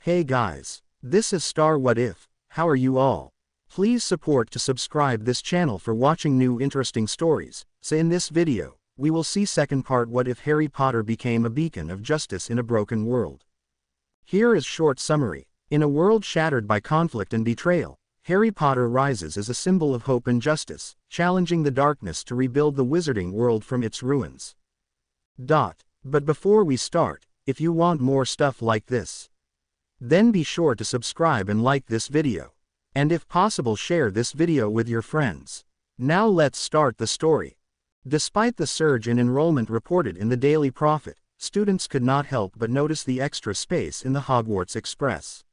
Hey guys, this is Star What If. How are you all? Please support to subscribe this channel for watching new interesting stories. So in this video, we will see second part what if Harry Potter became a beacon of justice in a broken world. Here is short summary. In a world shattered by conflict and betrayal, Harry Potter rises as a symbol of hope and justice, challenging the darkness to rebuild the wizarding world from its ruins. But before we start, if you want more stuff like this, then be sure to subscribe and like this video. And if possible share this video with your friends. Now let's start the story. Despite the surge in enrollment reported in the Daily Prophet, students could not help but notice the extra space in the Hogwarts Express.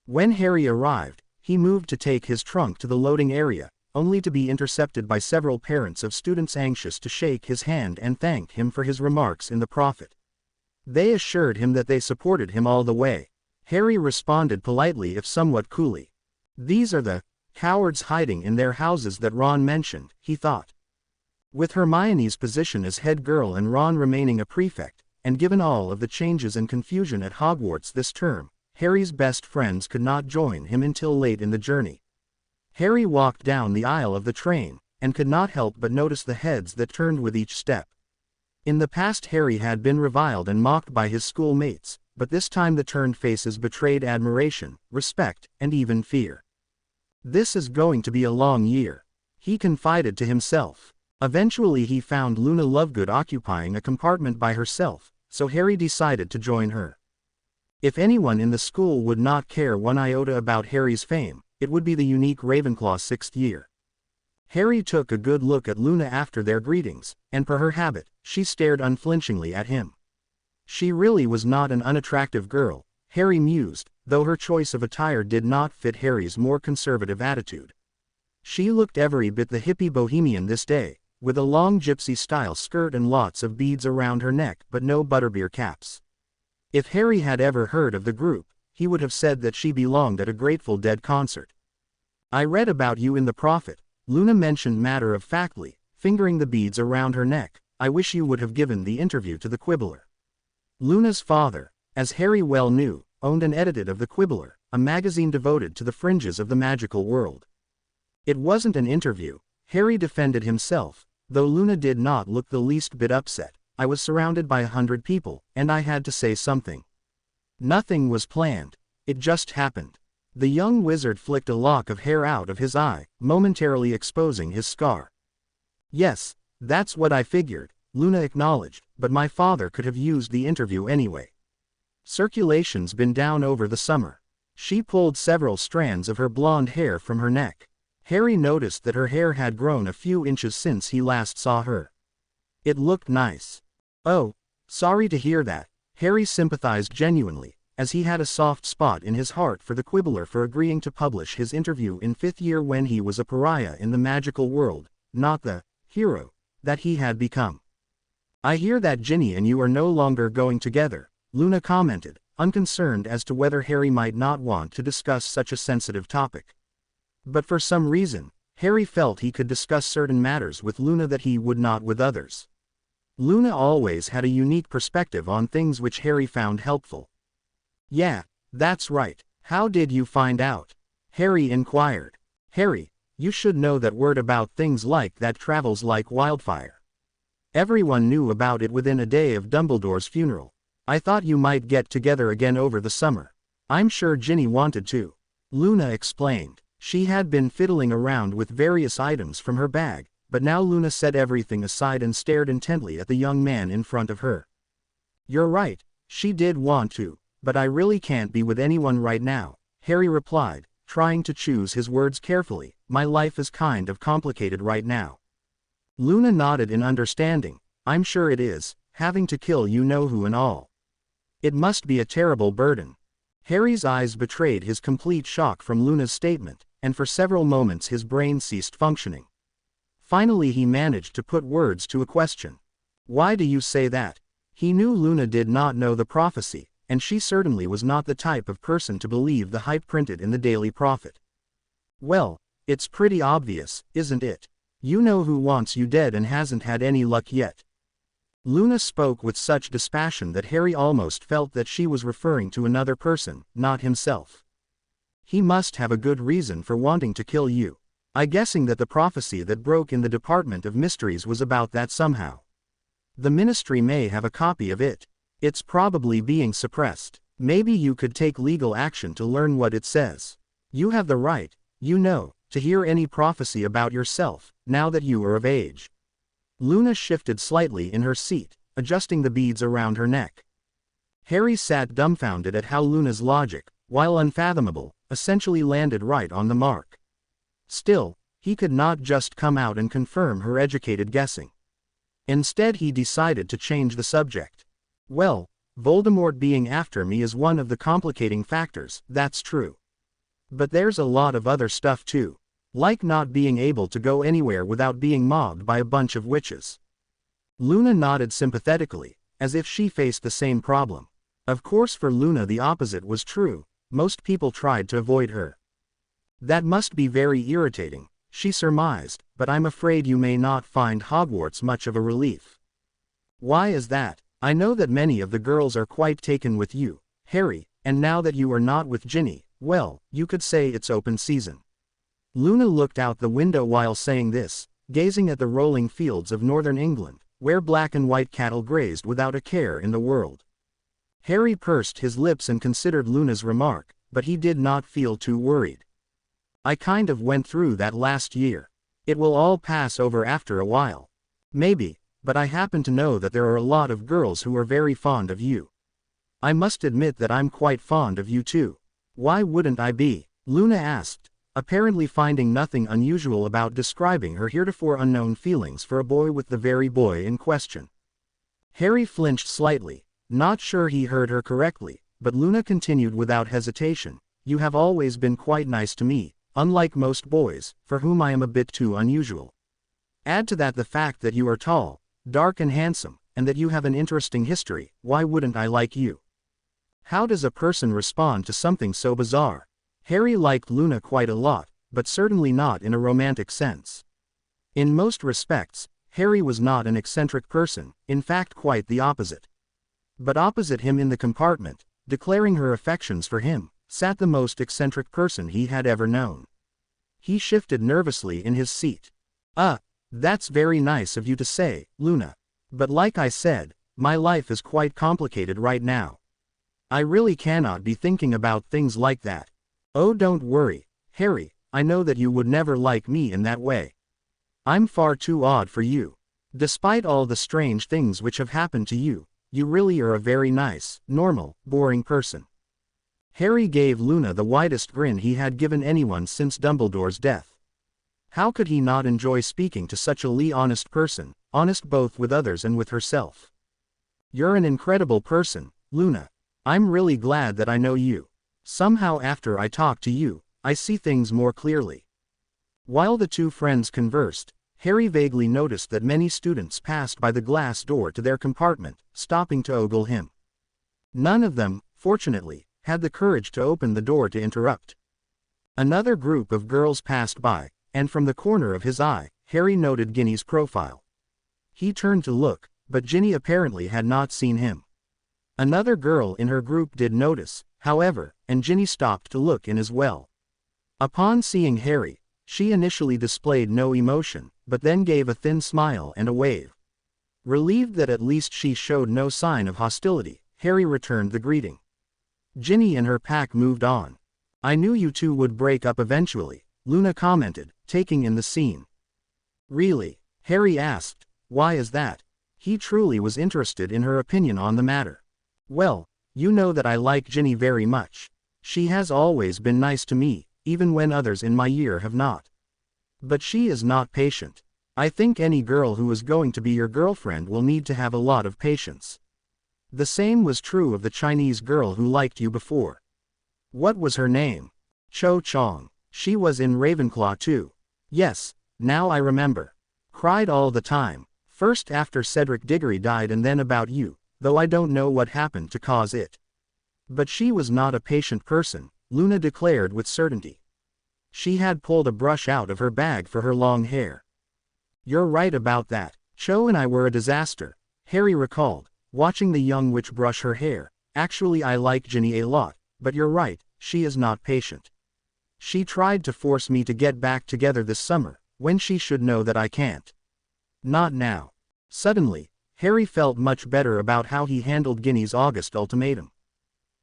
When Harry arrived, he moved to take his trunk to the loading area, only to be intercepted by several parents of students anxious to shake his hand and thank him for his remarks in the Prophet. They assured him that they supported him all the way. Harry responded politely if somewhat coolly. These are the cowards hiding in their houses that Ron mentioned, he thought. With Hermione's position as head girl and Ron remaining a prefect, and given all of the changes and confusion at Hogwarts this term, Harry's best friends could not join him until late in the journey. Harry walked down the aisle of the train, and could not help but notice the heads that turned with each step. In the past Harry had been reviled and mocked by his schoolmates, but this time the turned faces betrayed admiration, respect, and even fear. This is going to be a long year, he confided to himself. Eventually he found Luna Lovegood occupying a compartment by herself, so Harry decided to join her. If anyone in the school would not care one iota about Harry's fame, it would be the unique Ravenclaw sixth year. Harry took a good look at Luna after their greetings, and per her habit, she stared unflinchingly at him. She really was not an unattractive girl, Harry mused, though her choice of attire did not fit Harry's more conservative attitude. She looked every bit the hippie bohemian this day, with a long gypsy-style skirt and lots of beads around her neck but no butterbeer caps. If Harry had ever heard of the group, he would have said that she belonged at a Grateful Dead concert. I read about you in the Prophet, Luna mentioned matter-of-factly, fingering the beads around her neck. I wish you would have given the interview to the Quibbler. Luna's father, as Harry well knew, owned and edited of the Quibbler, a magazine devoted to the fringes of the magical world. It wasn't an interview, Harry defended himself, though Luna did not look the least bit upset. I was surrounded by 100 people, and I had to say something. Nothing was planned. It just happened. The young wizard flicked a lock of hair out of his eye, momentarily exposing his scar. Yes, that's what I figured, Luna acknowledged, but my father could have used the interview anyway. Circulation's been down over the summer. She pulled several strands of her blonde hair from her neck. Harry noticed that her hair had grown a few inches since he last saw her. It looked nice. Oh, sorry to hear that, Harry sympathized genuinely, as he had a soft spot in his heart for the Quibbler for agreeing to publish his interview in fifth year when he was a pariah in the magical world, not the hero that he had become. I hear that Ginny and you are no longer going together, Luna commented, unconcerned as to whether Harry might not want to discuss such a sensitive topic. But for some reason, Harry felt he could discuss certain matters with Luna that he would not with others. Luna always had a unique perspective on things which Harry found helpful. Yeah, that's right. How did you find out? Harry inquired. Harry, you should know that word about things like that travels like wildfire. Everyone knew about it within a day of Dumbledore's funeral. I thought you might get together again over the summer. I'm sure Ginny wanted to. Luna explained. She had been fiddling around with various items from her bag, but now Luna set everything aside and stared intently at the young man in front of her. You're right, she did want to, but I really can't be with anyone right now, Harry replied, trying to choose his words carefully. My life is kind of complicated right now. Luna nodded in understanding. I'm sure it is, having to kill you know who and all. It must be a terrible burden. Harry's eyes betrayed his complete shock from Luna's statement, and for several moments his brain ceased functioning. Finally he managed to put words to a question. Why do you say that? He knew Luna did not know the prophecy, and she certainly was not the type of person to believe the hype printed in the Daily Prophet. Well, it's pretty obvious, isn't it? You know who wants you dead and hasn't had any luck yet. Luna spoke with such dispassion that Harry almost felt that she was referring to another person, not himself. He must have a good reason for wanting to kill you. I'm guessing that the prophecy that broke in the Department of Mysteries was about that somehow. The Ministry may have a copy of it. It's probably being suppressed. Maybe you could take legal action to learn what it says. You have the right, you know, to hear any prophecy about yourself, now that you are of age. Luna shifted slightly in her seat, adjusting the beads around her neck. Harry sat dumbfounded at how Luna's logic, while unfathomable, essentially landed right on the mark. Still, he could not just come out and confirm her educated guessing. Instead he decided to change the subject. Well, Voldemort being after me is one of the complicating factors, that's true. But there's a lot of other stuff too. Like not being able to go anywhere without being mobbed by a bunch of witches. Luna nodded sympathetically, as if she faced the same problem. Of course for Luna the opposite was true, most people tried to avoid her. That must be very irritating, she surmised, but I'm afraid you may not find Hogwarts much of a relief. Why is that? I know that many of the girls are quite taken with you, Harry, and now that you are not with Ginny, well, you could say it's open season. Luna looked out the window while saying this, gazing at the rolling fields of northern England, where black and white cattle grazed without a care in the world. Harry pursed his lips and considered Luna's remark, but he did not feel too worried. I kind of went through that last year. It will all pass over after a while. Maybe, but I happen to know that there are a lot of girls who are very fond of you. I must admit that I'm quite fond of you too. Why wouldn't I be? Luna asked, apparently finding nothing unusual about describing her heretofore unknown feelings for a boy with the very boy in question. Harry flinched slightly, not sure he heard her correctly, but Luna continued without hesitation, you have always been quite nice to me, unlike most boys, for whom I am a bit too unusual. Add to that the fact that you are tall, dark and handsome, and that you have an interesting history, why wouldn't I like you? How does a person respond to something so bizarre? Harry liked Luna quite a lot, but certainly not in a romantic sense. In most respects, Harry was not an eccentric person, in fact quite the opposite. But opposite him in the compartment, declaring her affections for him, sat the most eccentric person he had ever known. He shifted nervously in his seat. That's very nice of you to say, Luna. But like I said, my life is quite complicated right now. I really cannot be thinking about things like that. Oh, don't worry, Harry, I know that you would never like me in that way. I'm far too odd for you. Despite all the strange things which have happened to you, you really are a very nice, normal, boring person. Harry gave Luna the widest grin he had given anyone since Dumbledore's death. How could he not enjoy speaking to such a honest person, honest both with others and with herself? You're an incredible person, Luna. I'm really glad that I know you. Somehow after I talk to you, I see things more clearly. While the two friends conversed, Harry vaguely noticed that many students passed by the glass door to their compartment, stopping to ogle him. None of them, fortunately, had the courage to open the door to interrupt. Another group of girls passed by, and from the corner of his eye, Harry noted Ginny's profile. He turned to look, but Ginny apparently had not seen him. Another girl in her group did notice, however, and Ginny stopped to look in as well. Upon seeing Harry, she initially displayed no emotion, but then gave a thin smile and a wave. Relieved that at least she showed no sign of hostility, Harry returned the greeting. Ginny and her pack moved on. I knew you two would break up eventually, Luna commented, taking in the scene. Really? Harry asked, why is that? He truly was interested in her opinion on the matter. Well, you know that I like Ginny very much. She has always been nice to me, even when others in my year have not. But she is not patient. I think any girl who is going to be your girlfriend will need to have a lot of patience. The same was true of the Chinese girl who liked you before. What was her name? Cho Chong. She was in Ravenclaw too. Yes, now I remember. Cried all the time. First after Cedric Diggory died and then about you, though I don't know what happened to cause it. But she was not a patient person, Luna declared with certainty. She had pulled a brush out of her bag for her long hair. You're right about that. Cho and I were a disaster. Harry recalled, watching the young witch brush her hair. Actually, I like Ginny a lot, but you're right, she is not patient. She tried to force me to get back together this summer, when she should know that I can't. Not now. Suddenly, Harry felt much better about how he handled Ginny's August ultimatum.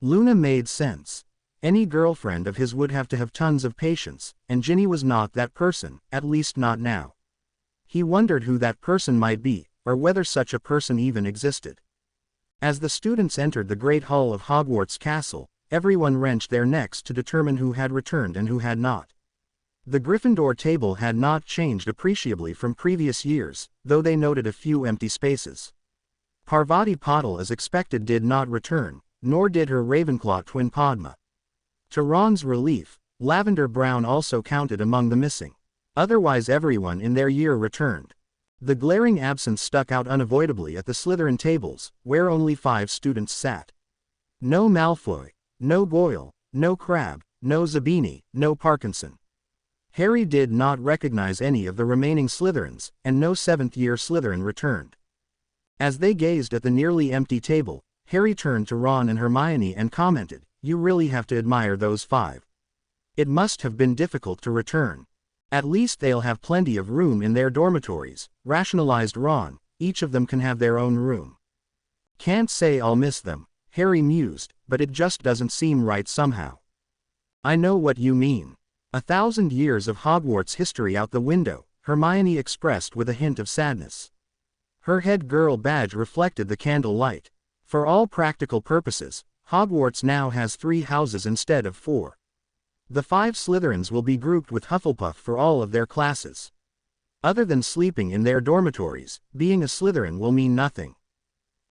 Luna made sense. Any girlfriend of his would have to have tons of patience, and Ginny was not that person, at least not now. He wondered who that person might be, or whether such a person even existed. As the students entered the great hall of Hogwarts Castle, everyone wrenched their necks to determine who had returned and who had not. The Gryffindor table had not changed appreciably from previous years, though they noted a few empty spaces. Parvati Patil, as expected, did not return, nor did her Ravenclaw twin Padma. To Ron's relief, Lavender Brown also counted among the missing. Otherwise everyone in their year returned. The glaring absence stuck out unavoidably at the Slytherin tables, where only 5 students sat. No Malfoy, no Goyle, no Crabbe, no Zabini, no Parkinson. Harry did not recognize any of the remaining Slytherins, and no 7th-year Slytherin returned. As they gazed at the nearly empty table, Harry turned to Ron and Hermione and commented, "You really have to admire those 5. It must have been difficult to return. At least they'll have plenty of room in their dormitories," rationalized Ron. "Each of them can have their own room." "Can't say I'll miss them," Harry mused, "but it just doesn't seem right somehow." "I know what you mean. 1,000 years of Hogwarts history out the window," Hermione expressed with a hint of sadness. Her head girl badge reflected the candle light. For all practical purposes, Hogwarts now has 3 houses instead of 4. The 5 Slytherins will be grouped with Hufflepuff for all of their classes. Other than sleeping in their dormitories, being a Slytherin will mean nothing.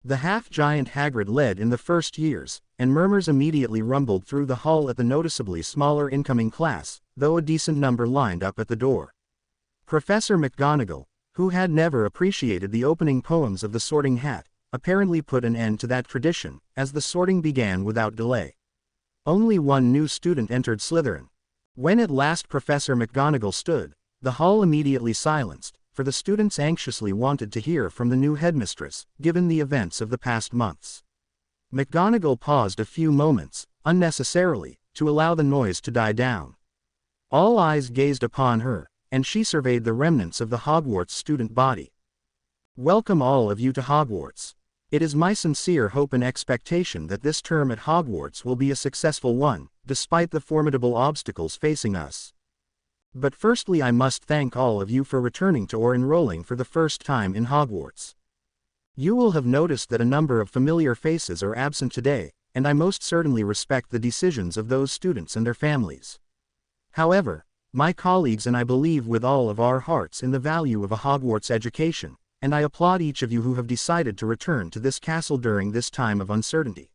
The half-giant Hagrid led in the first years, and murmurs immediately rumbled through the hall at the noticeably smaller incoming class, though a decent number lined up at the door. Professor McGonagall, who had never appreciated the opening poems of the Sorting Hat, apparently put an end to that tradition, as the sorting began without delay. Only one new student entered Slytherin. When at last Professor McGonagall stood, the hall immediately silenced, for the students anxiously wanted to hear from the new headmistress, given the events of the past months. McGonagall paused a few moments, unnecessarily, to allow the noise to die down. All eyes gazed upon her, and she surveyed the remnants of the Hogwarts student body. "Welcome all of you to Hogwarts. It is my sincere hope and expectation that this term at Hogwarts will be a successful one, despite the formidable obstacles facing us. But firstly, I must thank all of you for returning to or enrolling for the first time in Hogwarts. You will have noticed that a number of familiar faces are absent today, and I most certainly respect the decisions of those students and their families. However, my colleagues and I believe with all of our hearts in the value of a Hogwarts education, and I applaud each of you who have decided to return to this castle during this time of uncertainty."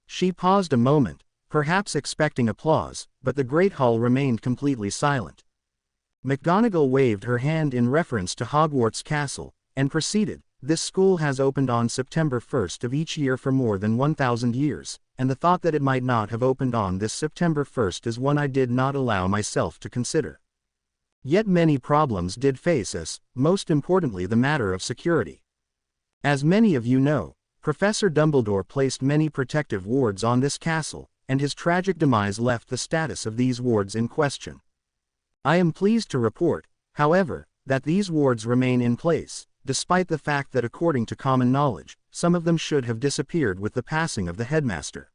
She paused a moment, perhaps expecting applause, but the great hall remained completely silent. McGonagall waved her hand in reference to Hogwarts Castle, and proceeded, "This school has opened on September 1st of each year for more than 1,000 years, and the thought that it might not have opened on this September 1st is one I did not allow myself to consider. Yet many problems did face us, most importantly the matter of security. As many of you know, Professor Dumbledore placed many protective wards on this castle, and his tragic demise left the status of these wards in question. I am pleased to report, however, that these wards remain in place, despite the fact that according to common knowledge, some of them should have disappeared with the passing of the headmaster.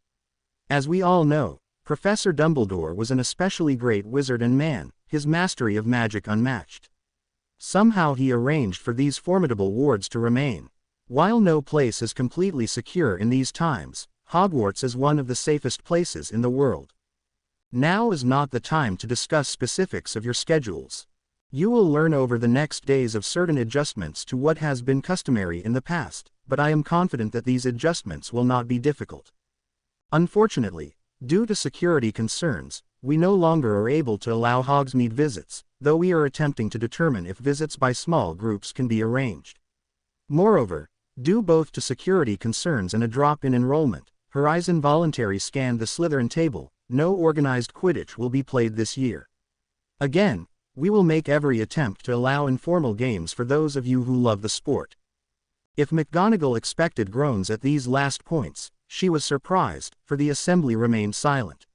As we all know, Professor Dumbledore was an especially great wizard and man, his mastery of magic unmatched. Somehow he arranged for these formidable wards to remain. While no place is completely secure in these times, Hogwarts is one of the safest places in the world. Now is not the time to discuss specifics of your schedules. You will learn over the next days of certain adjustments to what has been customary in the past, but I am confident that these adjustments will not be difficult. Unfortunately, due to security concerns, we no longer are able to allow Hogsmeade visits, though we are attempting to determine if visits by small groups can be arranged. Moreover, due both to security concerns and a drop in enrollment, Horizon Voluntary scanned the Slytherin table. No organized Quidditch will be played this year. Again, we will make every attempt to allow informal games for those of you who love the sport. If McGonagall expected groans at these last points, she was surprised, for the assembly remained silent.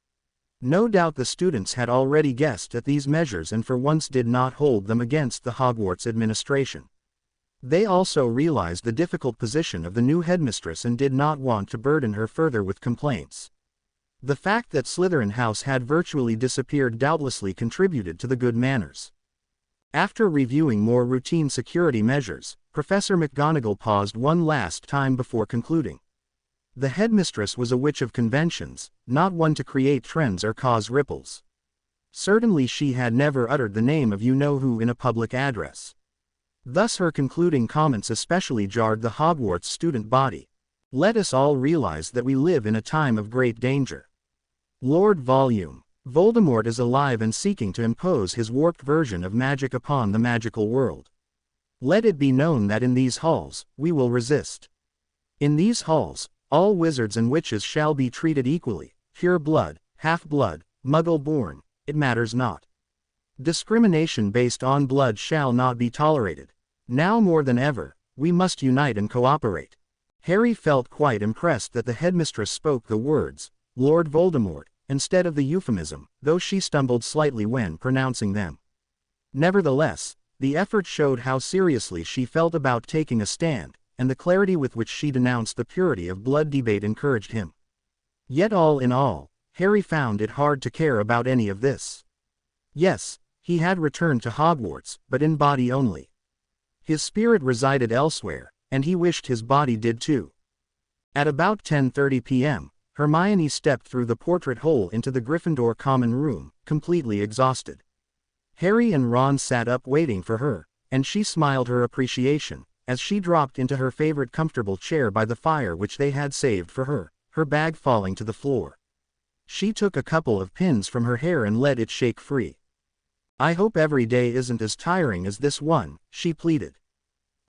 No doubt the students had already guessed at these measures and for once did not hold them against the Hogwarts administration. They also realized the difficult position of the new headmistress and did not want to burden her further with complaints. The fact that Slytherin House had virtually disappeared doubtlessly contributed to the good manners. After reviewing more routine security measures, Professor McGonagall paused one last time before concluding. The headmistress was a witch of conventions, not one to create trends or cause ripples. Certainly she had never uttered the name of you-know-who in a public address. Thus her concluding comments especially jarred the Hogwarts student body. Let us all realize that we live in a time of great danger. Lord Voldemort is alive and seeking to impose his warped version of magic upon the magical world. Let it be known that in these halls, we will resist. In these halls, all wizards and witches shall be treated equally, pure blood, half-blood, muggle-born, it matters not. Discrimination based on blood shall not be tolerated. Now more than ever, we must unite and cooperate. Harry felt quite impressed that the headmistress spoke the words, Lord Voldemort, instead of the euphemism, though she stumbled slightly when pronouncing them. Nevertheless, the effort showed how seriously she felt about taking a stand, and the clarity with which she denounced the purity of blood debate encouraged him. Yet all in all, Harry found it hard to care about any of this. Yes, he had returned to Hogwarts, but in body only. His spirit resided elsewhere, and he wished his body did too. At about 10:30 p.m., Hermione stepped through the portrait hole into the Gryffindor common room, completely exhausted. Harry and Ron sat up waiting for her, and she smiled her appreciation, as she dropped into her favorite comfortable chair by the fire which they had saved for her, her bag falling to the floor. She took a couple of pins from her hair and let it shake free. I hope every day isn't as tiring as this one, she pleaded.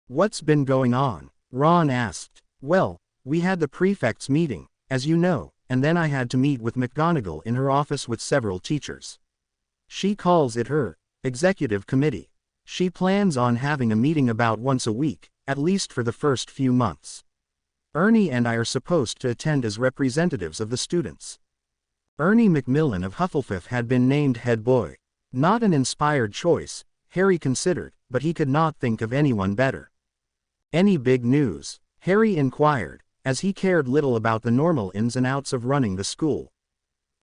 What's been going on? Ron asked. Well, we had the prefects meeting, as you know, and then I had to meet with McGonagall in her office with several teachers. She calls it her executive committee. She plans on having a meeting about once a week, at least for the first few months. Ernie and I are supposed to attend as representatives of the students. Ernie Macmillan of Hufflepuff had been named head boy. Not an inspired choice, Harry considered, but he could not think of anyone better. Any big news? Harry inquired, as he cared little about the normal ins and outs of running the school.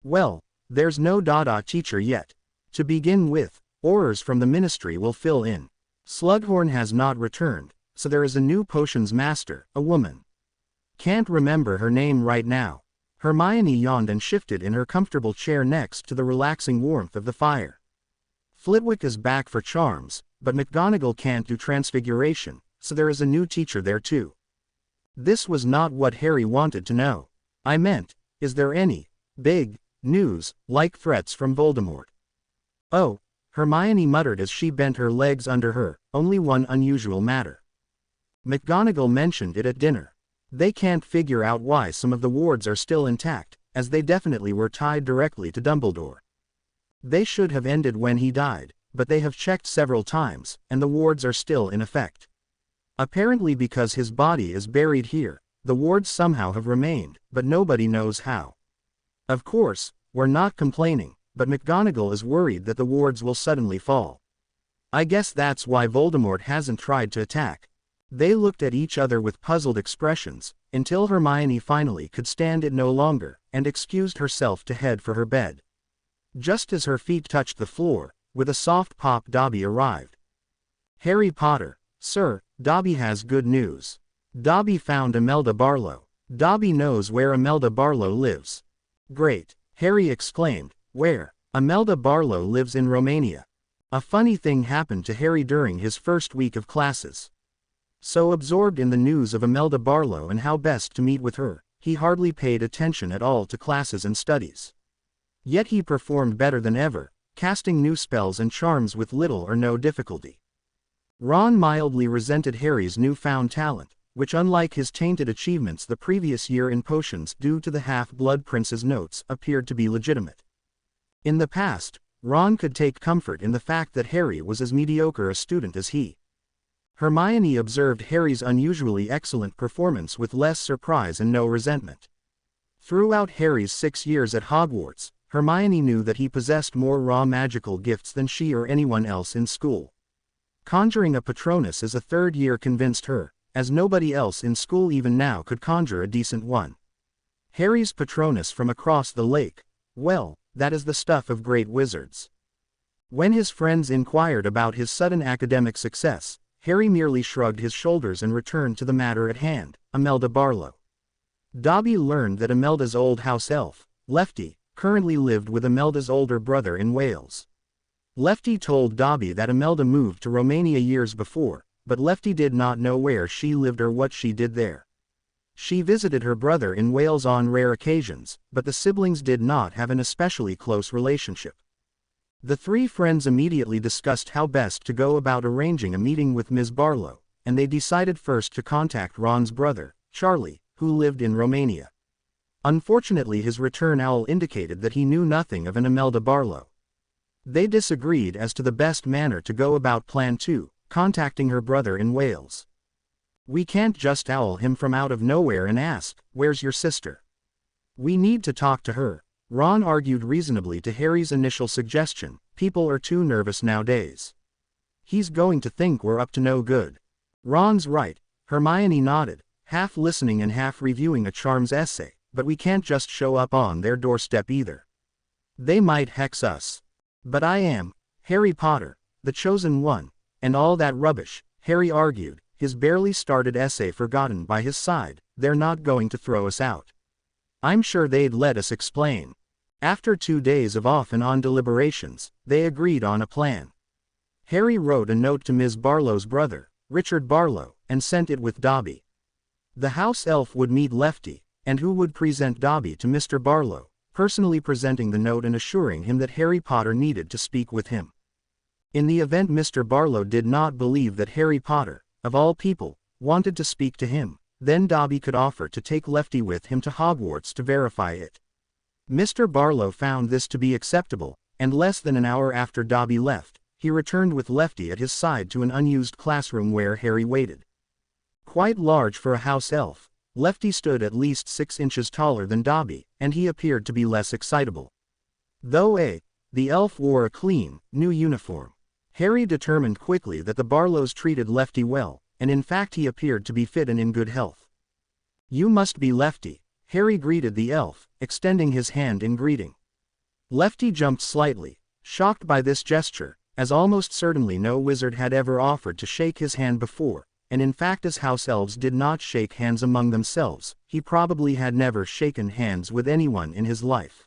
Well, there's no Dada teacher yet. To begin with, Aurors from the ministry will fill in. Slughorn has not returned, so there is a new potions master, a woman. Can't remember her name right now. Hermione yawned and shifted in her comfortable chair next to the relaxing warmth of the fire. Flitwick is back for charms, but McGonagall can't do transfiguration, so there is a new teacher there too. This was not what Harry wanted to know. I meant, is there any big news, like threats from Voldemort? Oh, Hermione muttered as she bent her legs under her, only one unusual matter. McGonagall mentioned it at dinner. They can't figure out why some of the wards are still intact, as they definitely were tied directly to Dumbledore. They should have ended when he died, but they have checked several times, and the wards are still in effect. Apparently because his body is buried here, the wards somehow have remained, but nobody knows how. Of course, we're not complaining, but McGonagall is worried that the wards will suddenly fall. I guess that's why Voldemort hasn't tried to attack. They looked at each other with puzzled expressions, until Hermione finally could stand it no longer, and excused herself to head for her bed. Just as her feet touched the floor, with a soft pop, Dobby arrived. Harry Potter, sir, Dobby has good news. Dobby found Imelda Barlow. Dobby knows where Imelda Barlow lives. Great, Harry exclaimed. Where? Imelda Barlow lives in Romania. A funny thing happened to Harry during his first week of classes. So absorbed in the news of Imelda Barlow and how best to meet with her, he hardly paid attention at all to classes and studies. Yet he performed better than ever, casting new spells and charms with little or no difficulty. Ron mildly resented Harry's newfound talent, which unlike his tainted achievements the previous year in potions due to the Half-Blood Prince's notes appeared to be legitimate. In the past, Ron could take comfort in the fact that Harry was as mediocre a student as he. Hermione observed Harry's unusually excellent performance with less surprise and no resentment. Throughout Harry's 6 years at Hogwarts, Hermione knew that he possessed more raw magical gifts than she or anyone else in school. Conjuring a Patronus as a third year convinced her, as nobody else in school even now could conjure a decent one. Harry's Patronus from across the lake, well, that is the stuff of great wizards. When his friends inquired about his sudden academic success, Harry merely shrugged his shoulders and returned to the matter at hand, Imelda Barlow. Dobby learned that Imelda's old house elf, Lefty, currently lived with Imelda's older brother in Wales. Lefty told Dobby that Imelda moved to Romania years before, but Lefty did not know where she lived or what she did there. She visited her brother in Wales on rare occasions, but the siblings did not have an especially close relationship. The three friends immediately discussed how best to go about arranging a meeting with Ms. Barlow, and they decided first to contact Ron's brother, Charlie, who lived in Romania. Unfortunately, his return owl indicated that he knew nothing of an Imelda Barlow. They disagreed as to the best manner to go about Plan 2, contacting her brother in Wales. "We can't just owl him from out of nowhere and ask, 'Where's your sister?' We need to talk to her." Ron argued reasonably to Harry's initial suggestion, "People are too nervous nowadays. He's going to think we're up to no good." "Ron's right," Hermione nodded, half listening and half reviewing a charms essay, "but we can't just show up on their doorstep either. They might hex us." "But I am Harry Potter, the chosen one, and all that rubbish," Harry argued, his barely started essay forgotten by his side. "They're not going to throw us out. I'm sure they'd let us explain." After 2 days of off and on deliberations, they agreed on a plan. Harry wrote a note to Ms. Barlow's brother, Richard Barlow, and sent it with Dobby. The house elf would meet Lefty, and who would present Dobby to Mr. Barlow, personally presenting the note and assuring him that Harry Potter needed to speak with him. In the event Mr. Barlow did not believe that Harry Potter, of all people, wanted to speak to him, then Dobby could offer to take Lefty with him to Hogwarts to verify it. Mr. Barlow found this to be acceptable, and less than an hour after Dobby left, he returned with Lefty at his side to an unused classroom where Harry waited. Quite large for a house elf, Lefty stood at least 6 inches taller than Dobby, and he appeared to be less excitable. Though the elf wore a clean, new uniform. Harry determined quickly that the Barlows treated Lefty well, and in fact he appeared to be fit and in good health. "You must be Lefty," Harry greeted the elf, extending his hand in greeting. Lefty jumped slightly, shocked by this gesture, as almost certainly no wizard had ever offered to shake his hand before, and in fact as house elves did not shake hands among themselves, he probably had never shaken hands with anyone in his life.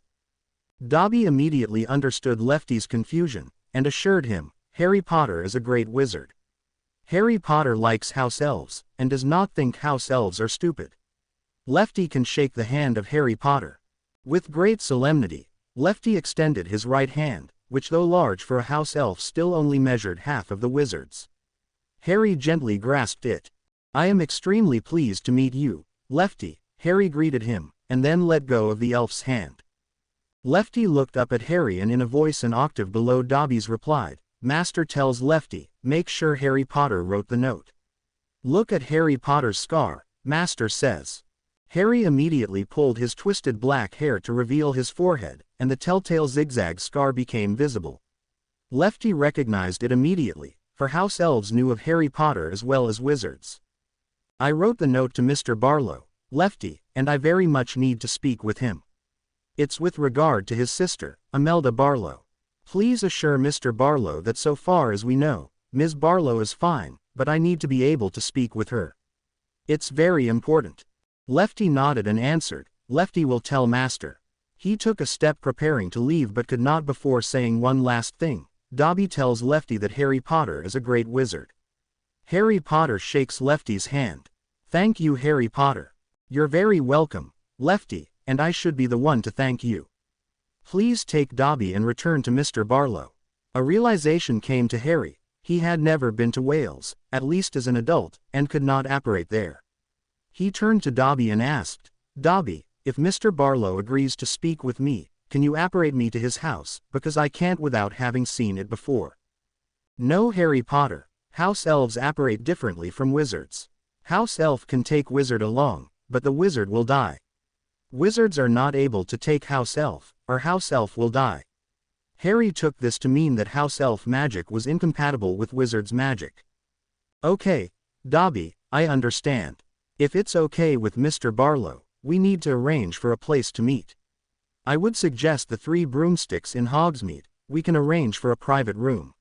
Dobby immediately understood Lefty's confusion, and assured him, "Harry Potter is a great wizard. Harry Potter likes house elves, and does not think house elves are stupid. Lefty can shake the hand of Harry Potter." With great solemnity, Lefty extended his right hand, which though large for a house elf still only measured half of the wizard's. Harry gently grasped it. "I am extremely pleased to meet you, Lefty," Harry greeted him, and then let go of the elf's hand. Lefty looked up at Harry and in a voice an octave below Dobby's replied, "Master tells Lefty, make sure Harry Potter wrote the note. Look at Harry Potter's scar, Master says." Harry immediately pulled his twisted black hair to reveal his forehead, and the telltale zigzag scar became visible. Lefty recognized it immediately, for house elves knew of Harry Potter as well as wizards. "I wrote the note to Mr. Barlow, Lefty, and I very much need to speak with him. It's with regard to his sister, Imelda Barlow. Please assure Mr. Barlow that so far as we know, Ms. Barlow is fine, but I need to be able to speak with her. It's very important." Lefty nodded and answered, "Lefty will tell Master." He took a step preparing to leave but could not before saying one last thing. Dobby tells Lefty that Harry Potter is a great wizard. Harry Potter shakes Lefty's hand. "Thank you, Harry Potter. You're very welcome, Lefty, and I should be the one to thank you. Please take Dobby and return to Mr. Barlow." A realization came to Harry. He had never been to Wales, at least as an adult, and could not apparate there. He turned to Dobby and asked, "Dobby, if Mr. Barlow agrees to speak with me, can you apparate me to his house, because I can't without having seen it before?" "No, Harry Potter," House elves operate differently from wizards. House elf can take wizard along, but the wizard will die. Wizards are not able to take house elf, or house elf will die. Harry took this to mean that house elf magic was incompatible with wizard's magic. Okay, Dobby, I understand. If it's okay with Mr. Barlow, we need to arrange for a place to meet. I would suggest the 3 Broomsticks in Hogsmeade. We can arrange for a private room.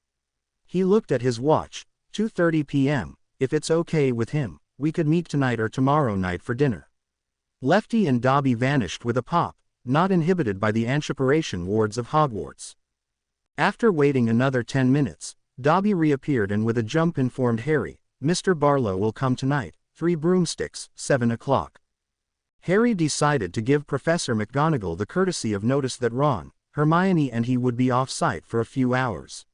He looked at his watch. 2:30 p.m. If it's okay with him, we could meet tonight or tomorrow night for dinner. Lefty and Dobby vanished with a pop, not inhibited by the antiparation wards of Hogwarts. After waiting another 10 minutes, Dobby reappeared and with a jump informed Harry, Mr. Barlow will come tonight, 3 Broomsticks, 7 o'clock. Harry decided to give Professor McGonagall the courtesy of notice that Ron, Hermione and he would be off-site for a few hours.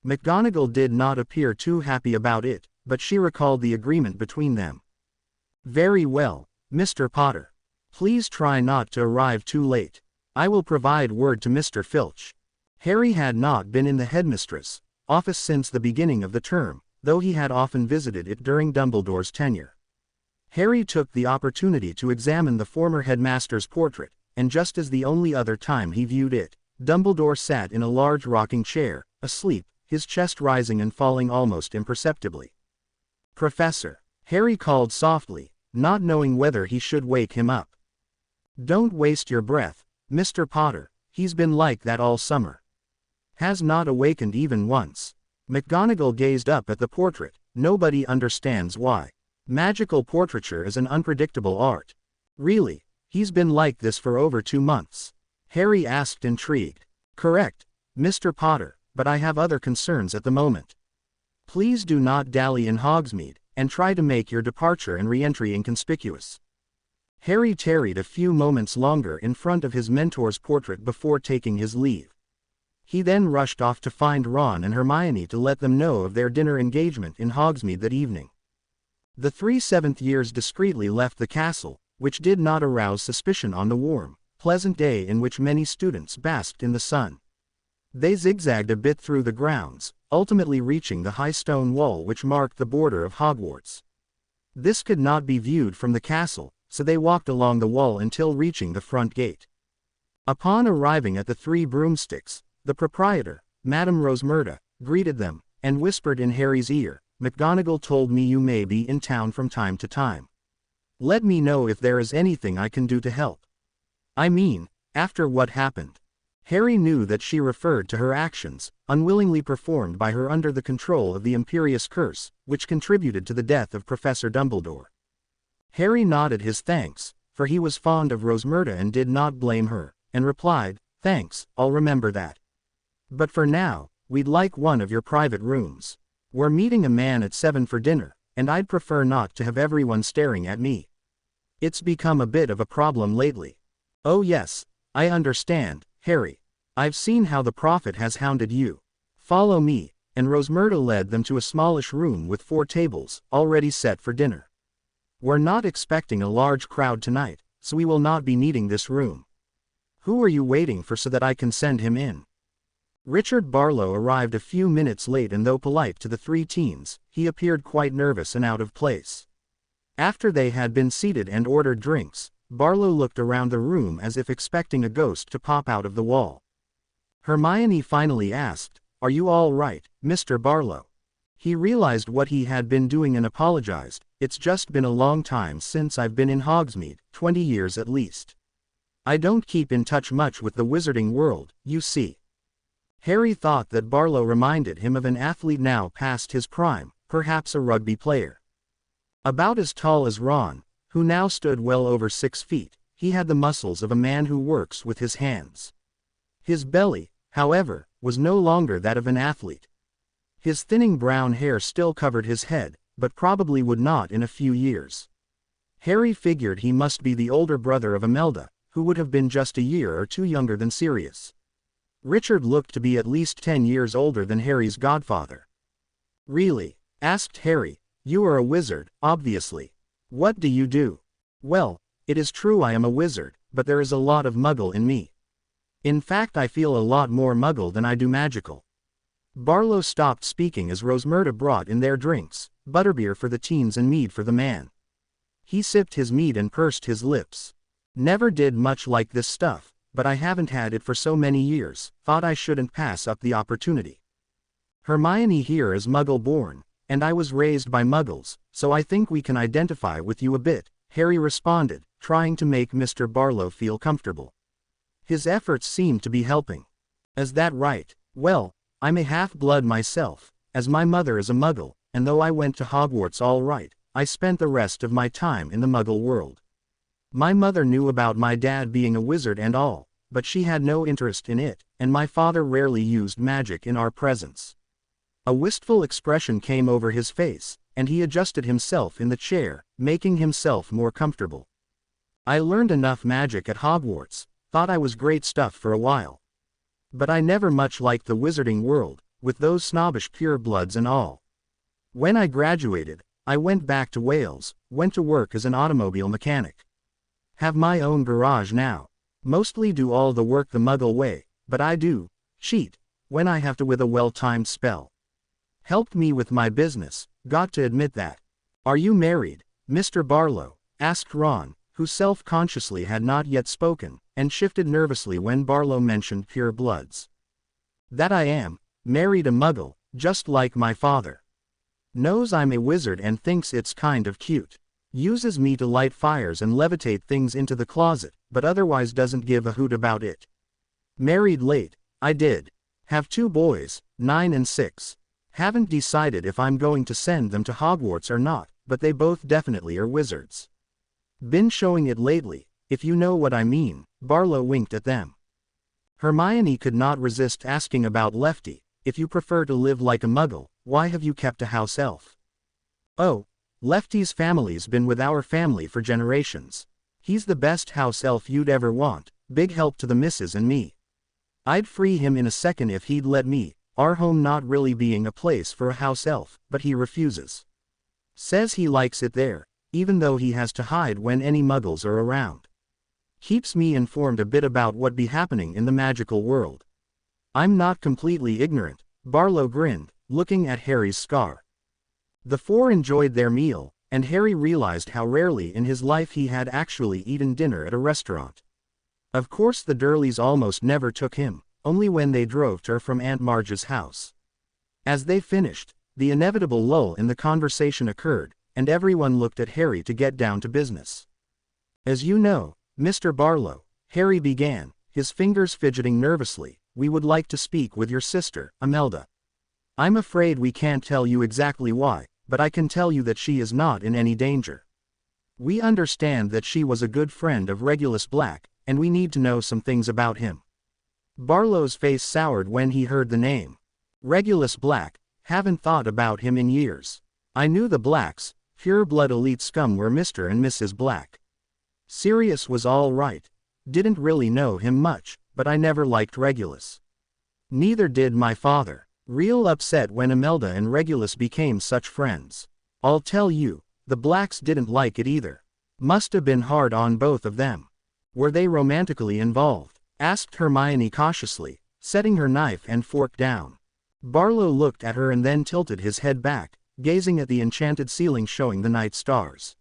McGonagall did not appear too happy about it, but she recalled the agreement between them. Very well, Mr. Potter. Please try not to arrive too late. I will provide word to Mr. Filch. Harry had not been in the headmistress' office since the beginning of the term, though he had often visited it during Dumbledore's tenure. Harry took the opportunity to examine the former headmaster's portrait, and just as the only other time he viewed it, Dumbledore sat in a large rocking chair, asleep, his chest rising and falling almost imperceptibly. Professor, Harry called softly, not knowing whether he should wake him up. Don't waste your breath, Mr. Potter, he's been like that all summer. Has not awakened even once. McGonagall gazed up at the portrait. Nobody understands why. Magical portraiture is an unpredictable art. Really, he's been like this for over 2 months. Harry asked, intrigued. Correct, Mr. Potter, but I have other concerns at the moment. Please do not dally in Hogsmeade, and try to make your departure and re-entry inconspicuous. Harry tarried a few moments longer in front of his mentor's portrait before taking his leave. He then rushed off to find Ron and Hermione to let them know of their dinner engagement in Hogsmeade that evening. The 3 seventh years discreetly left the castle, which did not arouse suspicion on the warm, pleasant day in which many students basked in the sun. They zigzagged a bit through the grounds, ultimately reaching the high stone wall which marked the border of Hogwarts. This could not be viewed from the castle, so they walked along the wall until reaching the front gate. Upon arriving at the 3 Broomsticks, the proprietor, Madame Rosmerta, greeted them, and whispered in Harry's ear, McGonagall told me you may be in town from time to time. Let me know if there is anything I can do to help. I mean, after what happened. Harry knew that she referred to her actions, unwillingly performed by her under the control of the imperious curse, which contributed to the death of Professor Dumbledore. Harry nodded his thanks, for he was fond of Rosmerta and did not blame her, and replied, Thanks, I'll remember that. But for now, we'd like one of your private rooms. We're meeting a man at 7 for dinner, and I'd prefer not to have everyone staring at me. It's become a bit of a problem lately. Oh yes, I understand, Harry. I've seen how the Prophet has hounded you. Follow me, and Rosmerta led them to a smallish room with 4 tables, already set for dinner. We're not expecting a large crowd tonight, so we will not be needing this room. Who are you waiting for so that I can send him in? Richard Barlow arrived a few minutes late, and though polite to the 3 teens, he appeared quite nervous and out of place. After they had been seated and ordered drinks, Barlow looked around the room as if expecting a ghost to pop out of the wall. Hermione finally asked, Are you all right, Mr. Barlow? He realized what he had been doing and apologized. It's just been a long time since I've been in Hogsmeade, 20 years at least. I don't keep in touch much with the wizarding world, you see. Harry thought that Barlow reminded him of an athlete now past his prime, perhaps a rugby player. About as tall as Ron, who now stood well over 6 feet, he had the muscles of a man who works with his hands. His belly, however, was no longer that of an athlete. His thinning brown hair still covered his head, but probably would not in a few years. Harry figured he must be the older brother of Imelda, who would have been just a year or 2 younger than Sirius. Richard looked to be at least 10 years older than Harry's godfather. Really? Asked Harry. You are a wizard, obviously. What do you do? Well, it is true I am a wizard, but there is a lot of muggle in me. In fact, I feel a lot more muggle than I do magical. Barlow stopped speaking as Rosmerta brought in their drinks, butterbeer for the teens and mead for the man. He sipped his mead and pursed his lips. Never did much like this stuff, but I haven't had it for so many years, thought I shouldn't pass up the opportunity. Hermione here is Muggle-born, and I was raised by Muggles, so I think we can identify with you a bit, Harry responded, trying to make Mr. Barlow feel comfortable. His efforts seemed to be helping. Is that right? Well, I'm a half-blood myself, as my mother is a Muggle, and though I went to Hogwarts all right, I spent the rest of my time in the Muggle world. My mother knew about my dad being a wizard and all, but she had no interest in it, and my father rarely used magic in our presence. A wistful expression came over his face, and he adjusted himself in the chair, making himself more comfortable. I learned enough magic at Hogwarts, thought I was great stuff for a while. But I never much liked the wizarding world, with those snobbish purebloods and all. When I graduated, I went back to Wales, went to work as an automobile mechanic. Have my own garage now. Mostly do all the work the Muggle way, but I do cheat when I have to with a well-timed spell. Helped me with my business, got to admit that. Are you married, Mr. Barlow? Asked Ron, who self-consciously had not yet spoken, and shifted nervously when Barlow mentioned pure bloods. That I am, married a Muggle, just like my father. Knows I'm a wizard and thinks it's kind of cute. Uses me to light fires and levitate things into the closet, but otherwise doesn't give a hoot about it. Married late, I did. Have 2 boys, 9 and 6. Haven't decided if I'm going to send them to Hogwarts or not, but they both definitely are wizards. Been showing it lately, if you know what I mean, Barlow winked at them. Hermione could not resist asking about Lefty. If you prefer to live like a Muggle, why have you kept a house elf? Oh, Lefty's family's been with our family for generations. He's the best house elf you'd ever want, big help to the missus and me. I'd free him in a second if he'd let me, our home not really being a place for a house elf, but he refuses. Says he likes it there, even though he has to hide when any Muggles are around. Keeps me informed a bit about what be happening in the magical world. I'm not completely ignorant, Barlow grinned, looking at Harry's scar. The 4 enjoyed their meal, and Harry realized how rarely in his life he had actually eaten dinner at a restaurant. Of course the Durleys almost never took him, only when they drove to or from Aunt Marge's house. As they finished, the inevitable lull in the conversation occurred, and everyone looked at Harry to get down to business. As you know, Mr. Barlow, Harry began, his fingers fidgeting nervously, we would like to speak with your sister, Imelda. I'm afraid we can't tell you exactly why, but I can tell you that she is not in any danger. We understand that she was a good friend of Regulus Black, and we need to know some things about him. Barlow's face soured when he heard the name. Regulus Black, haven't thought about him in years. I knew the Blacks, pure-blood elite scum were Mr. and Mrs. Black. Sirius was all right. Didn't really know him much, but I never liked Regulus. Neither did my father. Real upset when Imelda and Regulus became such friends. I'll tell you, the Blacks didn't like it either. Must have been hard on both of them. Were they romantically involved? Asked Hermione cautiously, setting her knife and fork down. Barlow looked at her and then tilted his head back, gazing at the enchanted ceiling showing the night stars.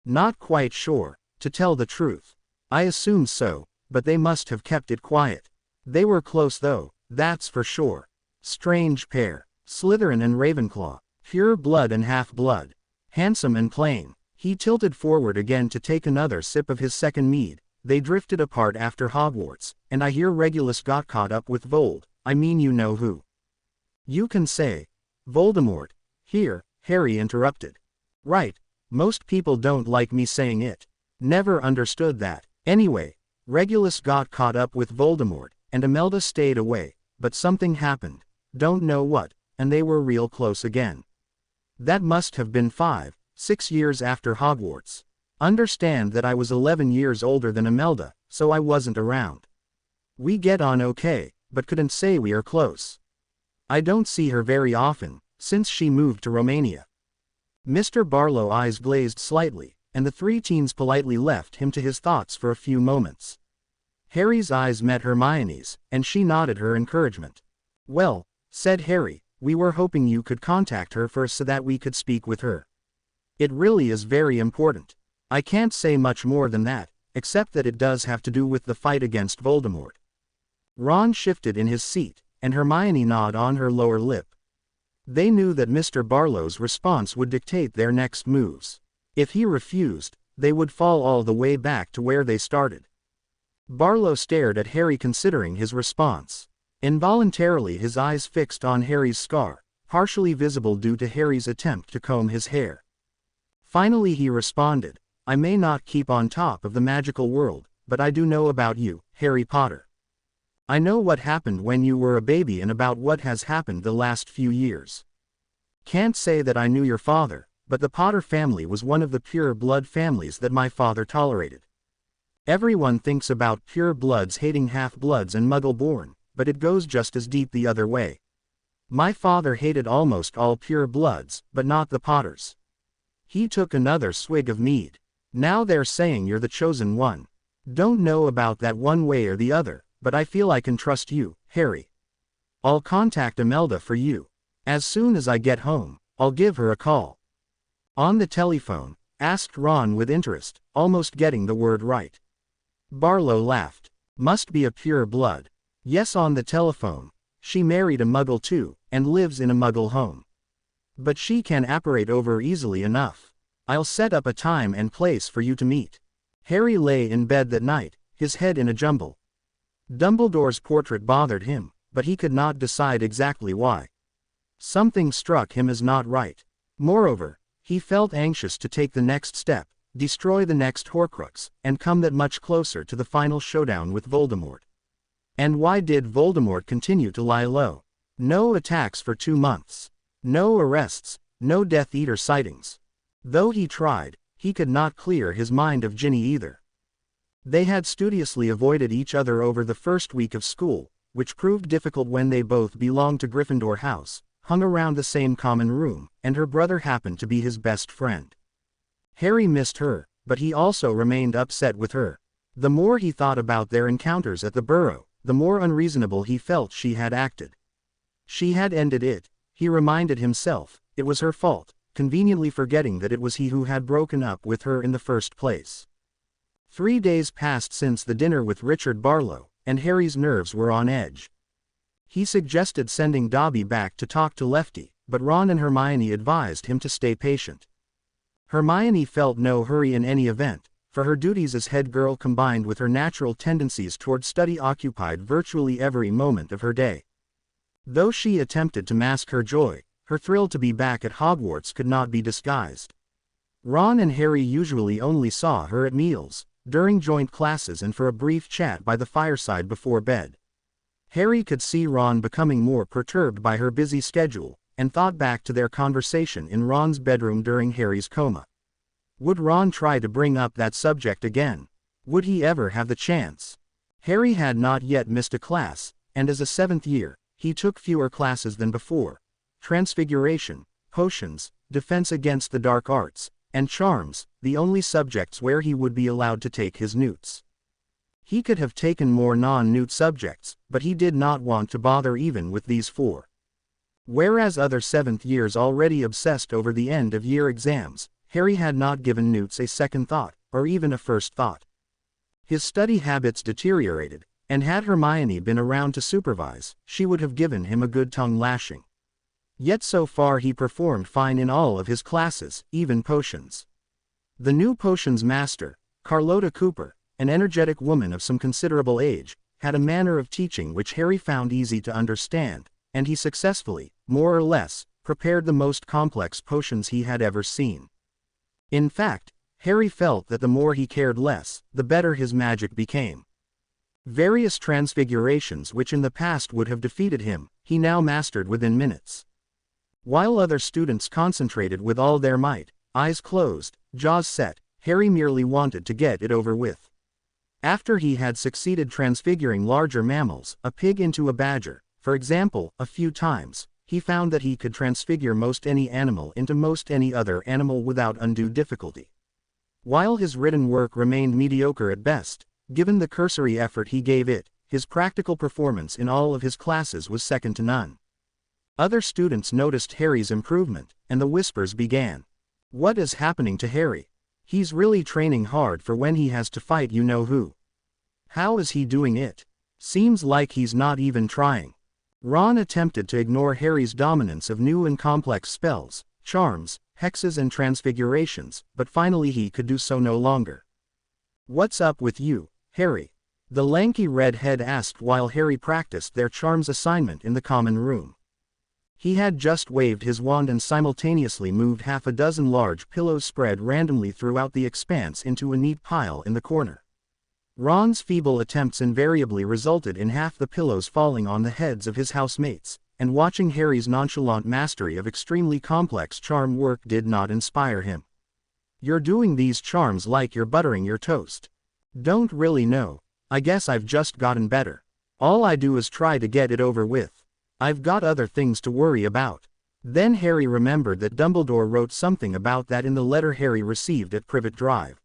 Not quite sure, to tell the truth. I assumed so, but they must have kept it quiet. They were close though, that's for sure. Strange pair, Slytherin and Ravenclaw, pure blood and half-blood. Handsome and plain. He tilted forward again to take another sip of his second mead. They drifted apart after Hogwarts, and I hear Regulus got caught up with I mean you know who. You can say, Voldemort. Here, Harry interrupted. Right, most people don't like me saying it. Never understood that. Anyway, Regulus got caught up with Voldemort, and Imelda stayed away, but something happened. Don't know what, and they were real close again. That must have been 5, 6 years after Hogwarts. Understand that I was 11 years older than Imelda, so I wasn't around. We get on okay, but couldn't say we are close. I don't see her very often, since she moved to Romania. Mr. Barlow's eyes glazed slightly, and the 3 teens politely left him to his thoughts for a few moments. Harry's eyes met Hermione's, and she nodded her encouragement. Well, said Harry. "We were hoping you could contact her first so that we could speak with her. It really is very important. I can't say much more than that, except that it does have to do with the fight against Voldemort." Ron shifted in his seat, and Hermione gnawed on her lower lip. They knew that Mr. Barlow's response would dictate their next moves. If he refused, they would fall all the way back to where they started. Barlow stared at Harry, considering his response. Involuntarily his eyes fixed on Harry's scar, partially visible due to Harry's attempt to comb his hair. Finally he responded, "I may not keep on top of the magical world, but I do know about you, Harry Potter. I know what happened when you were a baby and about what has happened the last few years. Can't say that I knew your father, but the Potter family was one of the pure blood families that my father tolerated. Everyone thinks about pure bloods hating half-bloods and muggle-born, but it goes just as deep the other way. My father hated almost all pure bloods, but not the Potters." He took another swig of mead. "Now they're saying you're the chosen one. Don't know about that one way or the other, but I feel I can trust you, Harry. I'll contact Imelda for you. As soon as I get home, I'll give her a call." "On the telephone?" asked Ron with interest, almost getting the word right. Barlow laughed. "Must be a pure blood. Yes, on the telephone. She married a Muggle too, and lives in a Muggle home. But she can apparate over easily enough. I'll set up a time and place for you to meet." Harry lay in bed that night, his head in a jumble. Dumbledore's portrait bothered him, but he could not decide exactly why. Something struck him as not right. Moreover, he felt anxious to take the next step, destroy the next Horcrux, and come that much closer to the final showdown with Voldemort. And why did Voldemort continue to lie low? No attacks for 2 months. No arrests, no Death Eater sightings. Though he tried, he could not clear his mind of Ginny either. They had studiously avoided each other over the first week of school, which proved difficult when they both belonged to Gryffindor House, hung around the same common room, and her brother happened to be his best friend. Harry missed her, but he also remained upset with her. The more he thought about their encounters at the Burrow, the more unreasonable he felt she had acted. She had ended it, he reminded himself. It was her fault, conveniently forgetting that it was he who had broken up with her in the first place. 3 days passed since the dinner with Richard Barlow, and Harry's nerves were on edge. He suggested sending Dobby back to talk to Lefty, but Ron and Hermione advised him to stay patient. Hermione felt no hurry in any event, for her duties as head girl combined with her natural tendencies toward study occupied virtually every moment of her day. Though she attempted to mask her joy, her thrill to be back at Hogwarts could not be disguised. Ron and Harry usually only saw her at meals, during joint classes and for a brief chat by the fireside before bed. Harry could see Ron becoming more perturbed by her busy schedule, and thought back to their conversation in Ron's bedroom during Harry's coma. Would Ron try to bring up that subject again? Would he ever have the chance? Harry had not yet missed a class, and as a 7th year, he took fewer classes than before. Transfiguration, potions, defense against the dark arts, and charms, the only subjects where he would be allowed to take his newts. He could have taken more non-newt subjects, but he did not want to bother even with these 4. Whereas other 7th years already obsessed over the end-of-year exams, Harry had not given newts a second thought, or even a first thought. His study habits deteriorated, and had Hermione been around to supervise, she would have given him a good tongue lashing. Yet so far he performed fine in all of his classes, even potions. The new potions master, Carlotta Cooper, an energetic woman of some considerable age, had a manner of teaching which Harry found easy to understand, and he successfully, more or less, prepared the most complex potions he had ever seen. In fact, Harry felt that the more he cared less, the better his magic became. Various transfigurations which in the past would have defeated him, he now mastered within minutes. While other students concentrated with all their might, eyes closed, jaws set, Harry merely wanted to get it over with. After he had succeeded transfiguring larger mammals, a pig into a badger, for example, a few times, he found that he could transfigure most any animal into most any other animal without undue difficulty. While his written work remained mediocre at best, given the cursory effort he gave it, his practical performance in all of his classes was second to none. Other students noticed Harry's improvement, and the whispers began. What is happening to Harry? He's really training hard for when he has to fight you-know-who. How is he doing it? Seems like he's not even trying. Ron attempted to ignore Harry's dominance of new and complex spells, charms, hexes and transfigurations, but finally he could do so no longer. What's up with you, Harry? The lanky redhead asked while Harry practiced their charms assignment in the common room. He had just waved his wand and simultaneously moved half a dozen large pillows spread randomly throughout the expanse into a neat pile in the corner. Ron's feeble attempts invariably resulted in half the pillows falling on the heads of his housemates, and watching Harry's nonchalant mastery of extremely complex charm work did not inspire him. You're doing these charms like you're buttering your toast. Don't really know. I guess I've just gotten better. All I do is try to get it over with. I've got other things to worry about. Then Harry remembered that Dumbledore wrote something about that in the letter Harry received at Privet Drive.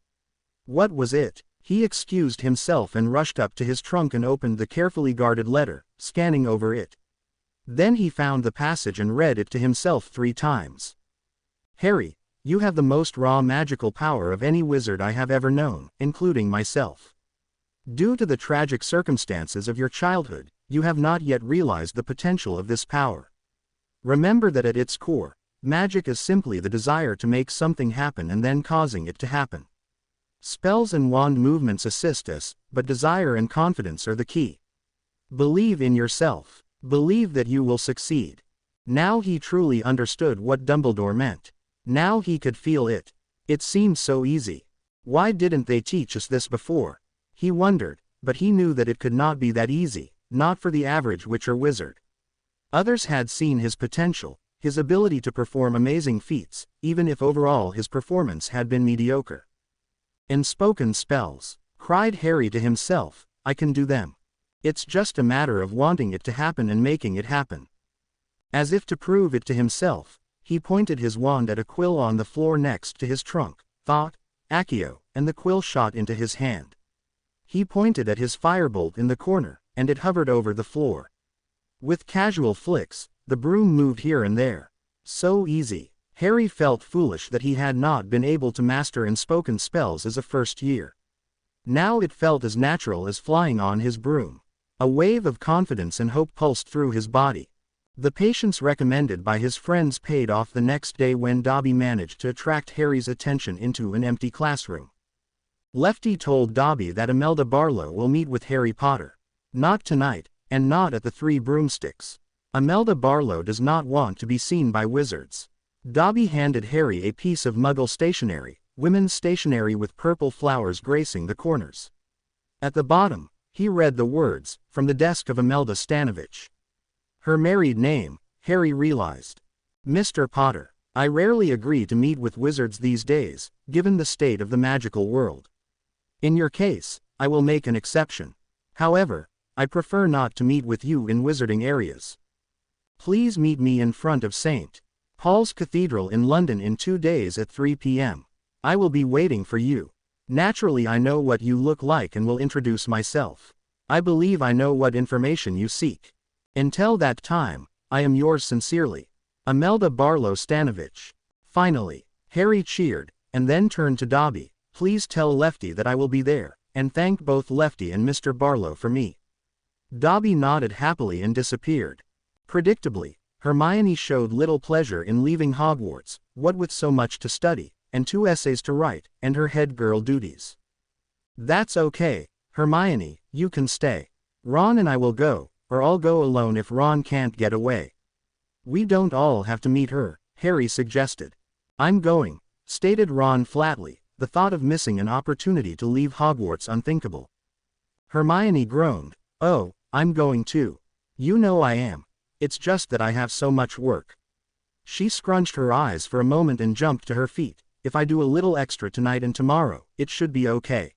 What was it? He excused himself and rushed up to his trunk and opened the carefully guarded letter, scanning over it. Then he found the passage and read it to himself 3 times. Harry, you have the most raw magical power of any wizard I have ever known, including myself. Due to the tragic circumstances of your childhood, you have not yet realized the potential of this power. Remember that at its core, magic is simply the desire to make something happen and then causing it to happen. Spells and wand movements assist us, but desire and confidence are the key. Believe in yourself. Believe that you will succeed. Now he truly understood what Dumbledore meant. Now he could feel it. It seemed so easy. Why didn't they teach us this before? He wondered, but he knew that it could not be that easy, not for the average witch or wizard. Others had seen his potential, his ability to perform amazing feats, even if overall his performance had been mediocre. Unspoken spells, cried Harry to himself, I can do them. It's just a matter of wanting it to happen and making it happen. As if to prove it to himself, he pointed his wand at a quill on the floor next to his trunk, thought, Accio, and the quill shot into his hand. He pointed at his firebolt in the corner, and it hovered over the floor. With casual flicks, the broom moved here and there. So easy. Harry felt foolish that he had not been able to master unspoken spells as a first year. Now it felt as natural as flying on his broom. A wave of confidence and hope pulsed through his body. The patience recommended by his friends paid off the next day when Dobby managed to attract Harry's attention into an empty classroom. Lefty told Dobby that Imelda Barlow will meet with Harry Potter. Not tonight, and not at the Three Broomsticks. Imelda Barlow does not want to be seen by wizards. Dobby handed Harry a piece of Muggle stationery, women's stationery with purple flowers gracing the corners. At the bottom, he read the words, from the desk of Imelda Stanovich. Her married name, Harry realized. Mr. Potter, I rarely agree to meet with wizards these days, given the state of the magical world. In your case, I will make an exception. However, I prefer not to meet with you in wizarding areas. Please meet me in front of St. Paul's Cathedral in London in 2 days at 3 p.m. I will be waiting for you. Naturally, I know what you look like and will introduce myself. I believe I know what information you seek. Until that time, I am yours sincerely, Imelda Barlow Stanovich. Finally, Harry cheered, and then turned to Dobby. Please tell Lefty that I will be there, and thank both Lefty and Mr. Barlow for me. Dobby nodded happily and disappeared. Predictably, Hermione showed little pleasure in leaving Hogwarts, what with so much to study, and 2 essays to write, and her head girl duties. That's okay, Hermione, you can stay. Ron and I will go, or I'll go alone if Ron can't get away. We don't all have to meet her, Harry suggested. I'm going, stated Ron flatly, the thought of missing an opportunity to leave Hogwarts unthinkable. Hermione groaned, oh, I'm going too. You know I am. It's just that I have so much work. She scrunched her eyes for a moment and jumped to her feet. If I do a little extra tonight and tomorrow, it should be okay.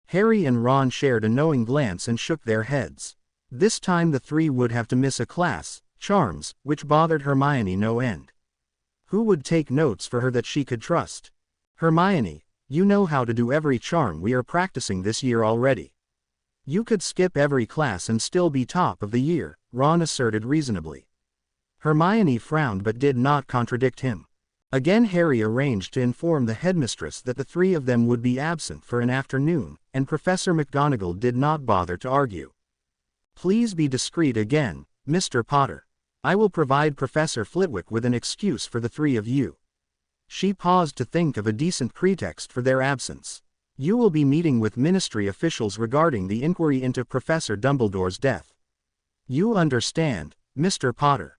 Harry and Ron shared a knowing glance and shook their heads. This time the three would have to miss a class, charms, which bothered Hermione no end. Who would take notes for her that she could trust? Hermione, you know how to do every charm we are practicing this year already. You could skip every class and still be top of the year, Ron asserted reasonably. Hermione frowned but did not contradict him. Again Harry arranged to inform the headmistress that the three of them would be absent for an afternoon, and Professor McGonagall did not bother to argue. "Please be discreet again, Mr. Potter. I will provide Professor Flitwick with an excuse for the three of you." She paused to think of a decent pretext for their absence. "You will be meeting with ministry officials regarding the inquiry into Professor Dumbledore's death. You understand, Mr. Potter?"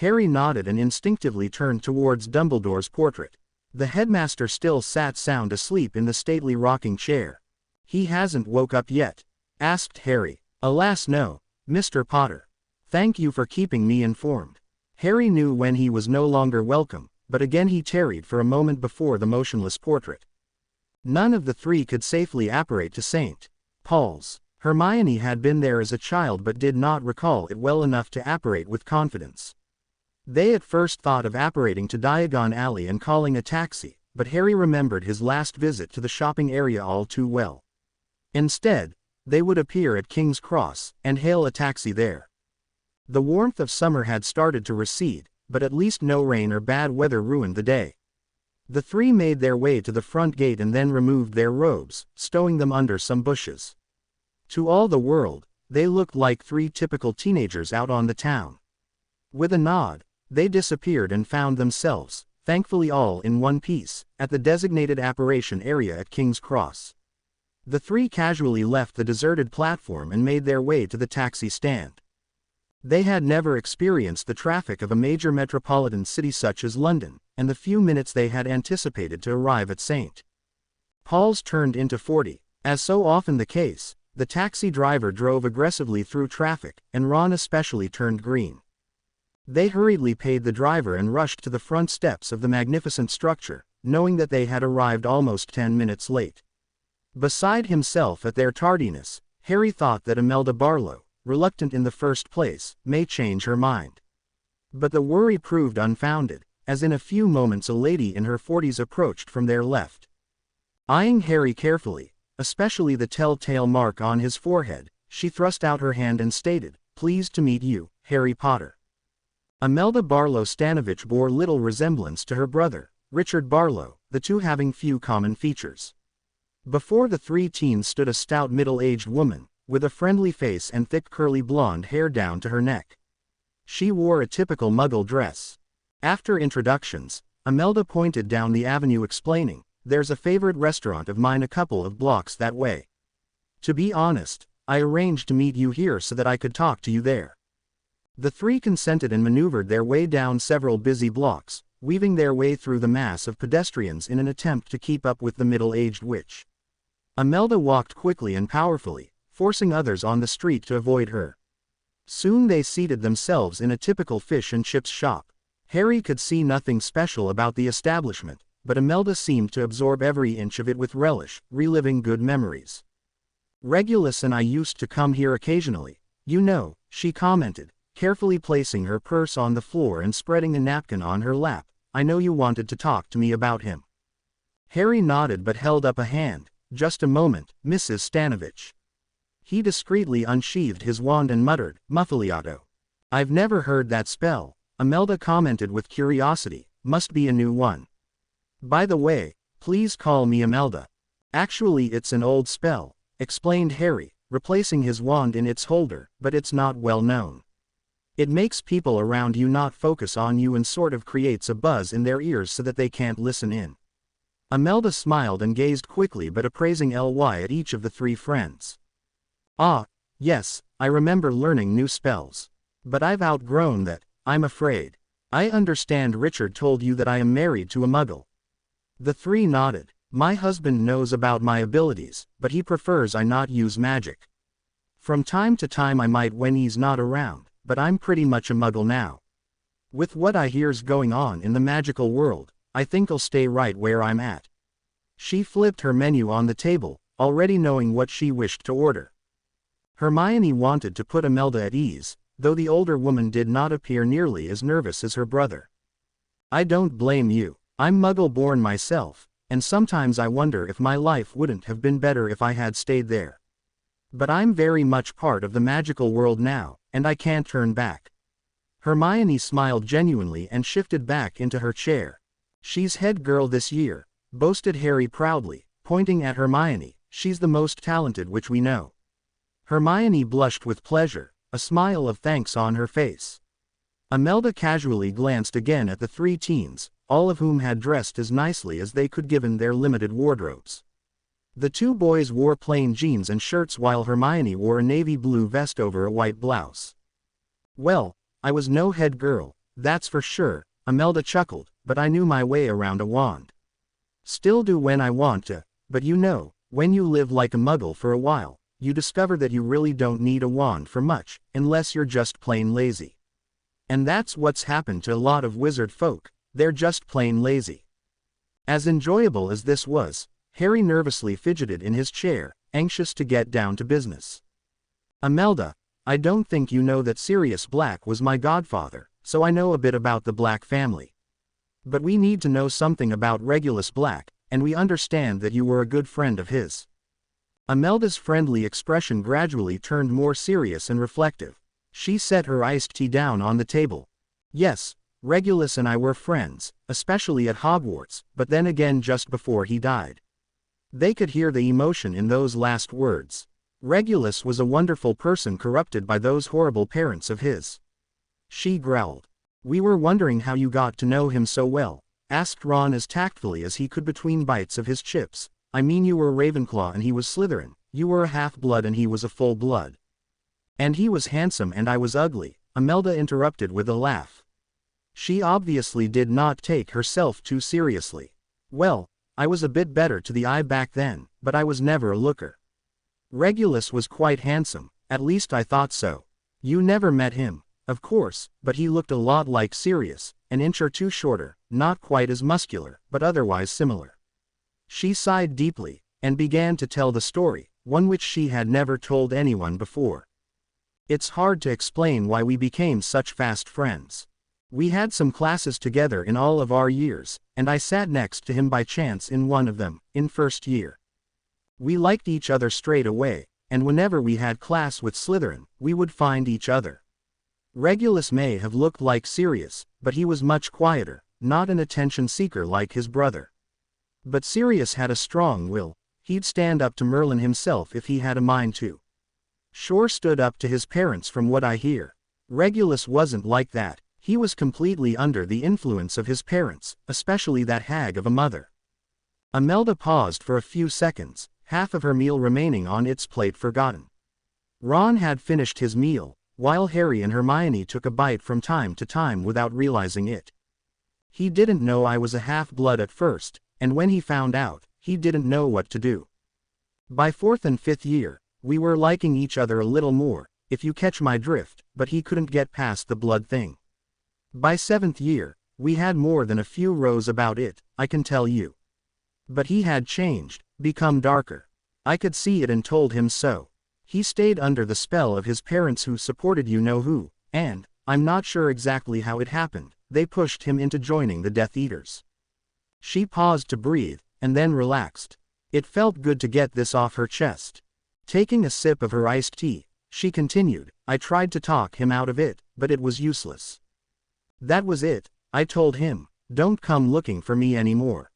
Harry nodded and instinctively turned towards Dumbledore's portrait. The headmaster still sat sound asleep in the stately rocking chair. "He hasn't woke up yet?" asked Harry. "Alas no, Mr. Potter. Thank you for keeping me informed." Harry knew when he was no longer welcome, but again he tarried for a moment before the motionless portrait. None of the three could safely apparate to St. Paul's. Hermione had been there as a child but did not recall it well enough to apparate with confidence. They at first thought of apparating to Diagon Alley and calling a taxi, but Harry remembered his last visit to the shopping area all too well. Instead, they would appear at King's Cross, and hail a taxi there. The warmth of summer had started to recede, but at least no rain or bad weather ruined the day. The three made their way to the front gate and then removed their robes, stowing them under some bushes. To all the world, they looked like three typical teenagers out on the town. With a nod, they disappeared and found themselves, thankfully all in one piece, at the designated apparition area at King's Cross. The three casually left the deserted platform and made their way to the taxi stand. They had never experienced the traffic of a major metropolitan city such as London, and the few minutes they had anticipated to arrive at St. Paul's turned into 40. As so often the case, the taxi driver drove aggressively through traffic, and Ron especially turned green. They hurriedly paid the driver and rushed to the front steps of the magnificent structure, knowing that they had arrived almost 10 minutes late. Beside himself at their tardiness, Harry thought that Imelda Barlow, reluctant in the first place, may change her mind. But the worry proved unfounded, as in a few moments a lady in her 40s approached from their left. Eyeing Harry carefully, especially the telltale mark on his forehead, she thrust out her hand and stated, "Pleased to meet you, Harry Potter." Imelda Barlow Stanovich bore little resemblance to her brother, Richard Barlow, the two having few common features. Before the three teens stood a stout middle-aged woman, with a friendly face and thick curly blonde hair down to her neck. She wore a typical Muggle dress. After introductions, Imelda pointed down the avenue explaining, "There's a favorite restaurant of mine a couple of blocks that way. To be honest, I arranged to meet you here so that I could talk to you there." The three consented and maneuvered their way down several busy blocks, weaving their way through the mass of pedestrians in an attempt to keep up with the middle-aged witch. Imelda walked quickly and powerfully, forcing others on the street to avoid her. Soon they seated themselves in a typical fish and chips shop. Harry could see nothing special about the establishment, but Imelda seemed to absorb every inch of it with relish, reliving good memories. "Regulus and I used to come here occasionally, you know," she commented, carefully placing her purse on the floor and spreading a napkin on her lap. "I know you wanted to talk to me about him." Harry nodded but held up a hand. "Just a moment, Mrs. Stanovich." He discreetly unsheathed his wand and muttered, "Muffiliato." "I've never heard that spell," Imelda commented with curiosity. "Must be a new one." "By the way, please call me Imelda." "Actually it's an old spell," explained Harry, replacing his wand in its holder, "but it's not well known. It makes people around you not focus on you and sort of creates a buzz in their ears so that they can't listen in." Imelda smiled and gazed quickly but appraising Ly at each of the three friends. "Ah, yes, I remember learning new spells. But I've outgrown that, I'm afraid. I understand Richard told you that I am married to a Muggle." The three nodded. "My husband knows about my abilities, but he prefers I not use magic. From time to time I might when he's not around, but I'm pretty much a Muggle now. With what I hear's going on in the magical world, I think I'll stay right where I'm at." She flipped her menu on the table, already knowing what she wished to order. Hermione wanted to put Imelda at ease, though the older woman did not appear nearly as nervous as her brother. "I don't blame you. I'm Muggle-born myself, and sometimes I wonder if my life wouldn't have been better if I had stayed there. But I'm very much part of the magical world now, and I can't turn back." Hermione smiled genuinely and shifted back into her chair. She's head girl this year, boasted Harry proudly, pointing at Hermione. She's the most talented witch we know. Hermione blushed with pleasure, a smile of thanks on her face. Imelda casually glanced again at the three teens, all of whom had dressed as nicely as they could given their limited wardrobes. The two boys wore plain jeans and shirts while Hermione wore a navy blue vest over a white blouse. Well, I was no head girl, that's for sure, Imelda chuckled, but I knew my way around a wand. Still do when I want to, but you know, when you live like a muggle for a while, you discover that you really don't need a wand for much, unless you're just plain lazy. And that's what's happened to a lot of wizard folk, they're just plain lazy. As enjoyable as this was, Harry nervously fidgeted in his chair, anxious to get down to business. Imelda, I don't think you know that Sirius Black was my godfather, so I know a bit about the Black family. But we need to know something about Regulus Black, and we understand that you were a good friend of his. Imelda's friendly expression gradually turned more serious and reflective. She set her iced tea down on the table. Yes, Regulus and I were friends, especially at Hogwarts, but then again just before he died. They could hear the emotion in those last words. Regulus was a wonderful person corrupted by those horrible parents of his. She growled. We were wondering how you got to know him so well, asked Ron as tactfully as he could between bites of his chips. I mean, you were Ravenclaw and he was Slytherin, you were a half-blood and he was a full-blood. And he was handsome and I was ugly, Imelda interrupted with a laugh. She obviously did not take herself too seriously. Well, I was a bit better to the eye back then, but I was never a looker. Regulus was quite handsome, at least I thought so. You never met him, of course, but he looked a lot like Sirius, an inch or two shorter, not quite as muscular, but otherwise similar. She sighed deeply, and began to tell the story, one which she had never told anyone before. It's hard to explain why we became such fast friends. We had some classes together in all of our years, and I sat next to him by chance in one of them, in first year. We liked each other straight away, and whenever we had class with Slytherin, we would find each other. Regulus may have looked like Sirius, but he was much quieter, not an attention seeker like his brother. But Sirius had a strong will, he'd stand up to Merlin himself if he had a mind to. Sure stood up to his parents from what I hear. Regulus wasn't like that, he was completely under the influence of his parents, especially that hag of a mother. Imelda paused for a few seconds, half of her meal remaining on its plate forgotten. Ron had finished his meal, while Harry and Hermione took a bite from time to time without realizing it. He didn't know I was a half-blood at first, and when he found out, he didn't know what to do. By fourth and fifth year, we were liking each other a little more, if you catch my drift, but he couldn't get past the blood thing. By seventh year, we had more than a few rows about it, I can tell you. But he had changed, become darker. I could see it and told him so. He stayed under the spell of his parents who supported you know who, and, I'm not sure exactly how it happened, they pushed him into joining the Death Eaters. She paused to breathe, and then relaxed. It felt good to get this off her chest. Taking a sip of her iced tea, she continued, I tried to talk him out of it, but it was useless. That was it, I told him, don't come looking for me anymore.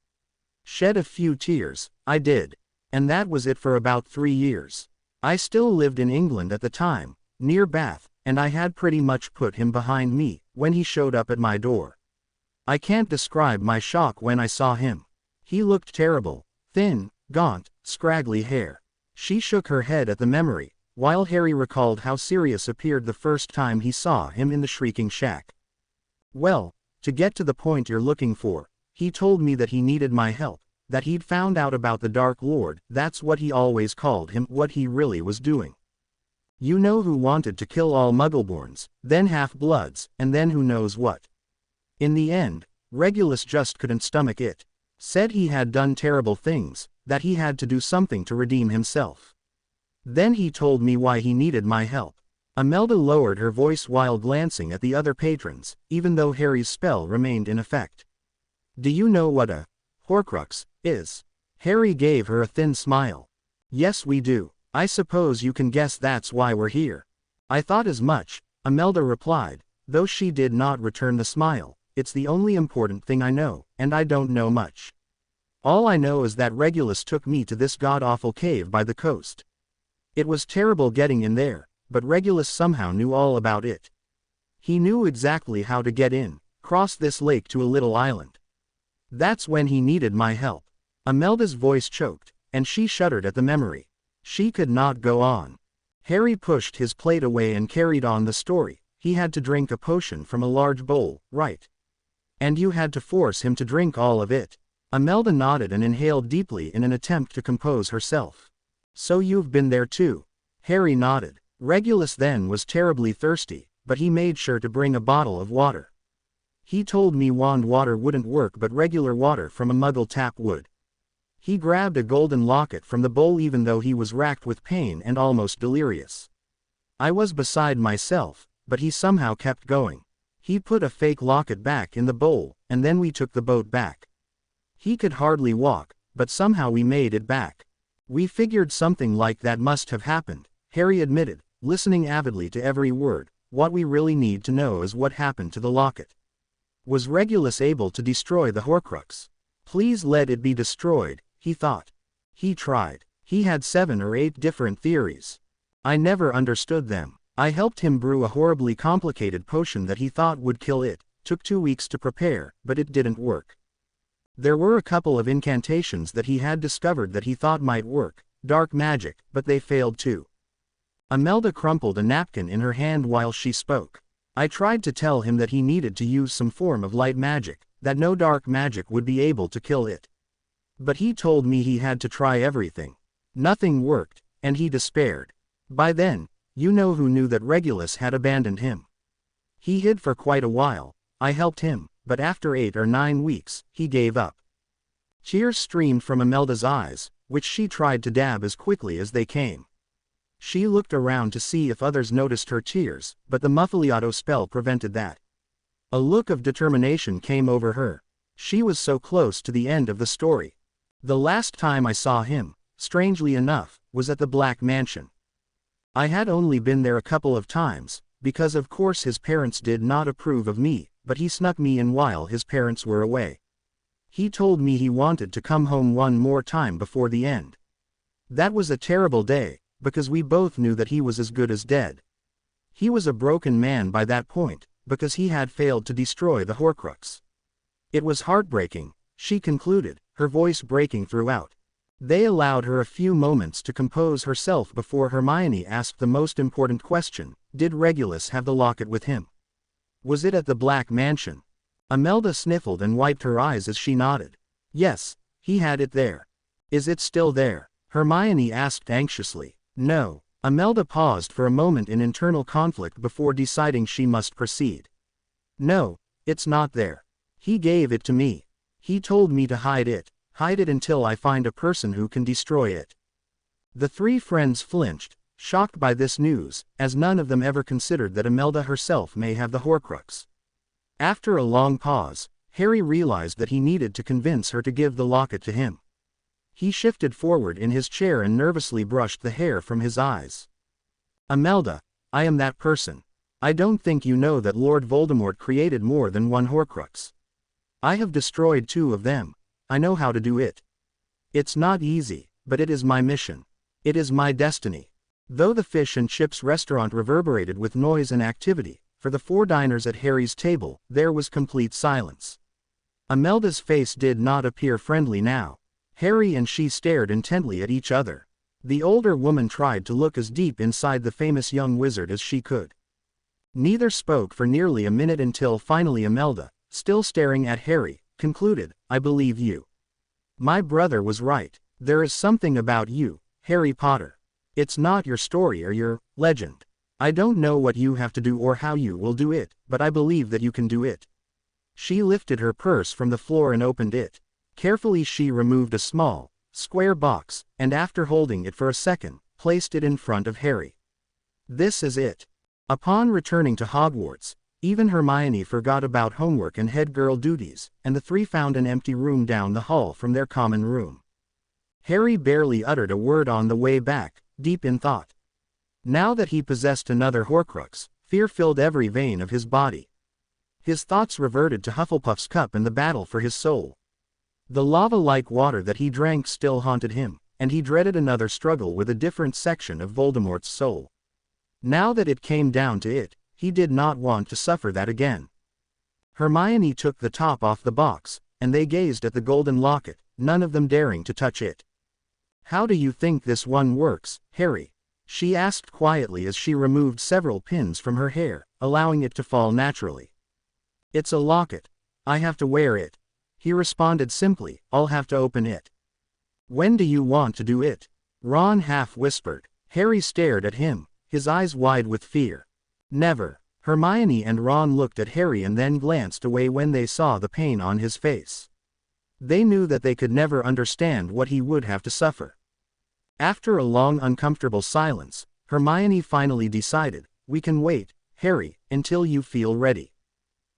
Shed a few tears, I did. And that was it for about 3 years. I still lived in England at the time, near Bath, and I had pretty much put him behind me, when he showed up at my door. I can't describe my shock when I saw him. He looked terrible, thin, gaunt, scraggly hair. She shook her head at the memory, while Harry recalled how Sirius appeared the first time he saw him in the Shrieking Shack. Well, to get to the point you're looking for, he told me that he needed my help, that he'd found out about the Dark Lord, that's what he always called him, what he really was doing. You know, who wanted to kill all Muggleborns, then half-bloods, and then who knows what. In the end, Regulus just couldn't stomach it. Said he had done terrible things, that he had to do something to redeem himself. Then he told me why he needed my help. Imelda lowered her voice while glancing at the other patrons, even though Harry's spell remained in effect. Do you know what a Horcrux is? Harry gave her a thin smile. Yes, we do. I suppose you can guess that's why we're here. I thought as much, Imelda replied, Though she did not return the smile. "It's the only important thing I know, and I don't know much. All I know is that Regulus took me to this god-awful cave by the coast. It was terrible getting in there, but Regulus somehow knew all about it. He knew exactly how to get in, cross this lake to a little island. That's when he needed my help." Imelda's voice choked, and she shuddered at the memory. She could not go on. Harry pushed his plate away and carried on the story. "He had to drink a potion from a large bowl, right? And you had to force him to drink all of it." Imelda nodded and inhaled deeply in an attempt to compose herself. "So you've been there too?" Harry nodded. Regulus then was terribly thirsty, but he made sure to bring a bottle of water. He told me wand water wouldn't work, but regular water from a Muggle tap would. He grabbed a golden locket from the bowl even though he was racked with pain and almost delirious. I was beside myself, but he somehow kept going. He put a fake locket back in the bowl, and then we took the boat back. He could hardly walk, but somehow we made it back. "We figured something like that must have happened," Harry admitted, listening avidly to every word. "What we really need to know is what happened to the locket. Was Regulus able to destroy the Horcrux? Please let it be destroyed," he thought. He tried. He had 7 or 8 different theories. I never understood them. I helped him brew a horribly complicated potion that he thought would kill it. Took 2 weeks to prepare, but it didn't work. There were a couple of incantations that he had discovered that he thought might work, dark magic, but they failed too. Imelda crumpled a napkin in her hand while she spoke. I tried to tell him that he needed to use some form of light magic, that no dark magic would be able to kill it. But he told me he had to try everything. Nothing worked, and he despaired. By then, you know who knew that Regulus had abandoned him. He hid for quite a while. I helped him, but after 8 or 9 weeks, he gave up. Tears streamed from Imelda's eyes, which she tried to dab as quickly as they came. She looked around to see if others noticed her tears, but the Muffaliato spell prevented that. A look of determination came over her. She was so close to the end of the story. The last time I saw him, strangely enough, was at the Black Mansion. I had only been there a couple of times, because of course his parents did not approve of me, but he snuck me in while his parents were away. He told me he wanted to come home one more time before the end. That was a terrible day, because we both knew that he was as good as dead. He was a broken man by that point, because he had failed to destroy the Horcrux. It was heartbreaking, she concluded, her voice breaking throughout. They allowed her a few moments to compose herself before Hermione asked the most important question: did Regulus have the locket with him? Was it at the Black Mansion? Imelda sniffled and wiped her eyes as she nodded. Yes, he had it there. Is it still there? Hermione asked anxiously. No. Imelda paused for a moment in internal conflict before deciding she must proceed. No, it's not there. He gave it to me. He told me to hide it until I find a person who can destroy it. The 3 friends flinched, shocked by this news, as none of them ever considered that Imelda herself may have the Horcrux. After a long pause, Harry realized that he needed to convince her to give the locket to him. He shifted forward in his chair and nervously brushed the hair from his eyes. Imelda, I am that person. I don't think you know that Lord Voldemort created more than 1 Horcrux. I have destroyed 2 of them. I know how to do it. It's not easy, but it is my mission. It is my destiny. Though the fish and chips restaurant reverberated with noise and activity, for the 4 diners at Harry's table, there was complete silence. Imelda's face did not appear friendly now. Harry and she stared intently at each other. The older woman tried to look as deep inside the famous young wizard as she could. Neither spoke for nearly a minute until finally Imelda, still staring at Harry, concluded, I believe you. My brother was right. There is something about you, Harry Potter. It's not your story or your legend. I don't know what you have to do or how you will do it, but I believe that you can do it. She lifted her purse from the floor and opened it. Carefully she removed a small, square box, and after holding it for a second, placed it in front of Harry. This is it. Upon returning to Hogwarts, even Hermione forgot about homework and head girl duties, and the 3 found an empty room down the hall from their common room. Harry barely uttered a word on the way back, deep in thought. Now that he possessed another Horcrux, Fear filled every vein of his body. His thoughts reverted to Hufflepuff's cup and the battle for his soul. The lava-like water that he drank still haunted him, and he dreaded another struggle with a different section of Voldemort's soul. Now that it came down to it, he did not want to suffer that again. Hermione took the top off the box, and they gazed at the golden locket, none of them daring to touch it. "How do you think this one works, Harry?" she asked quietly as she removed several pins from her hair, allowing it to fall naturally. "It's a locket. I have to wear it," he responded simply. "I'll have to open it." "When do you want to do it?" Ron half whispered. Harry stared at him, his eyes wide with fear. "Never." Hermione and Ron looked at Harry and then glanced away when they saw the pain on his face. They knew that they could never understand what he would have to suffer. After a long uncomfortable silence, Hermione finally decided, "We can wait, Harry, until you feel ready.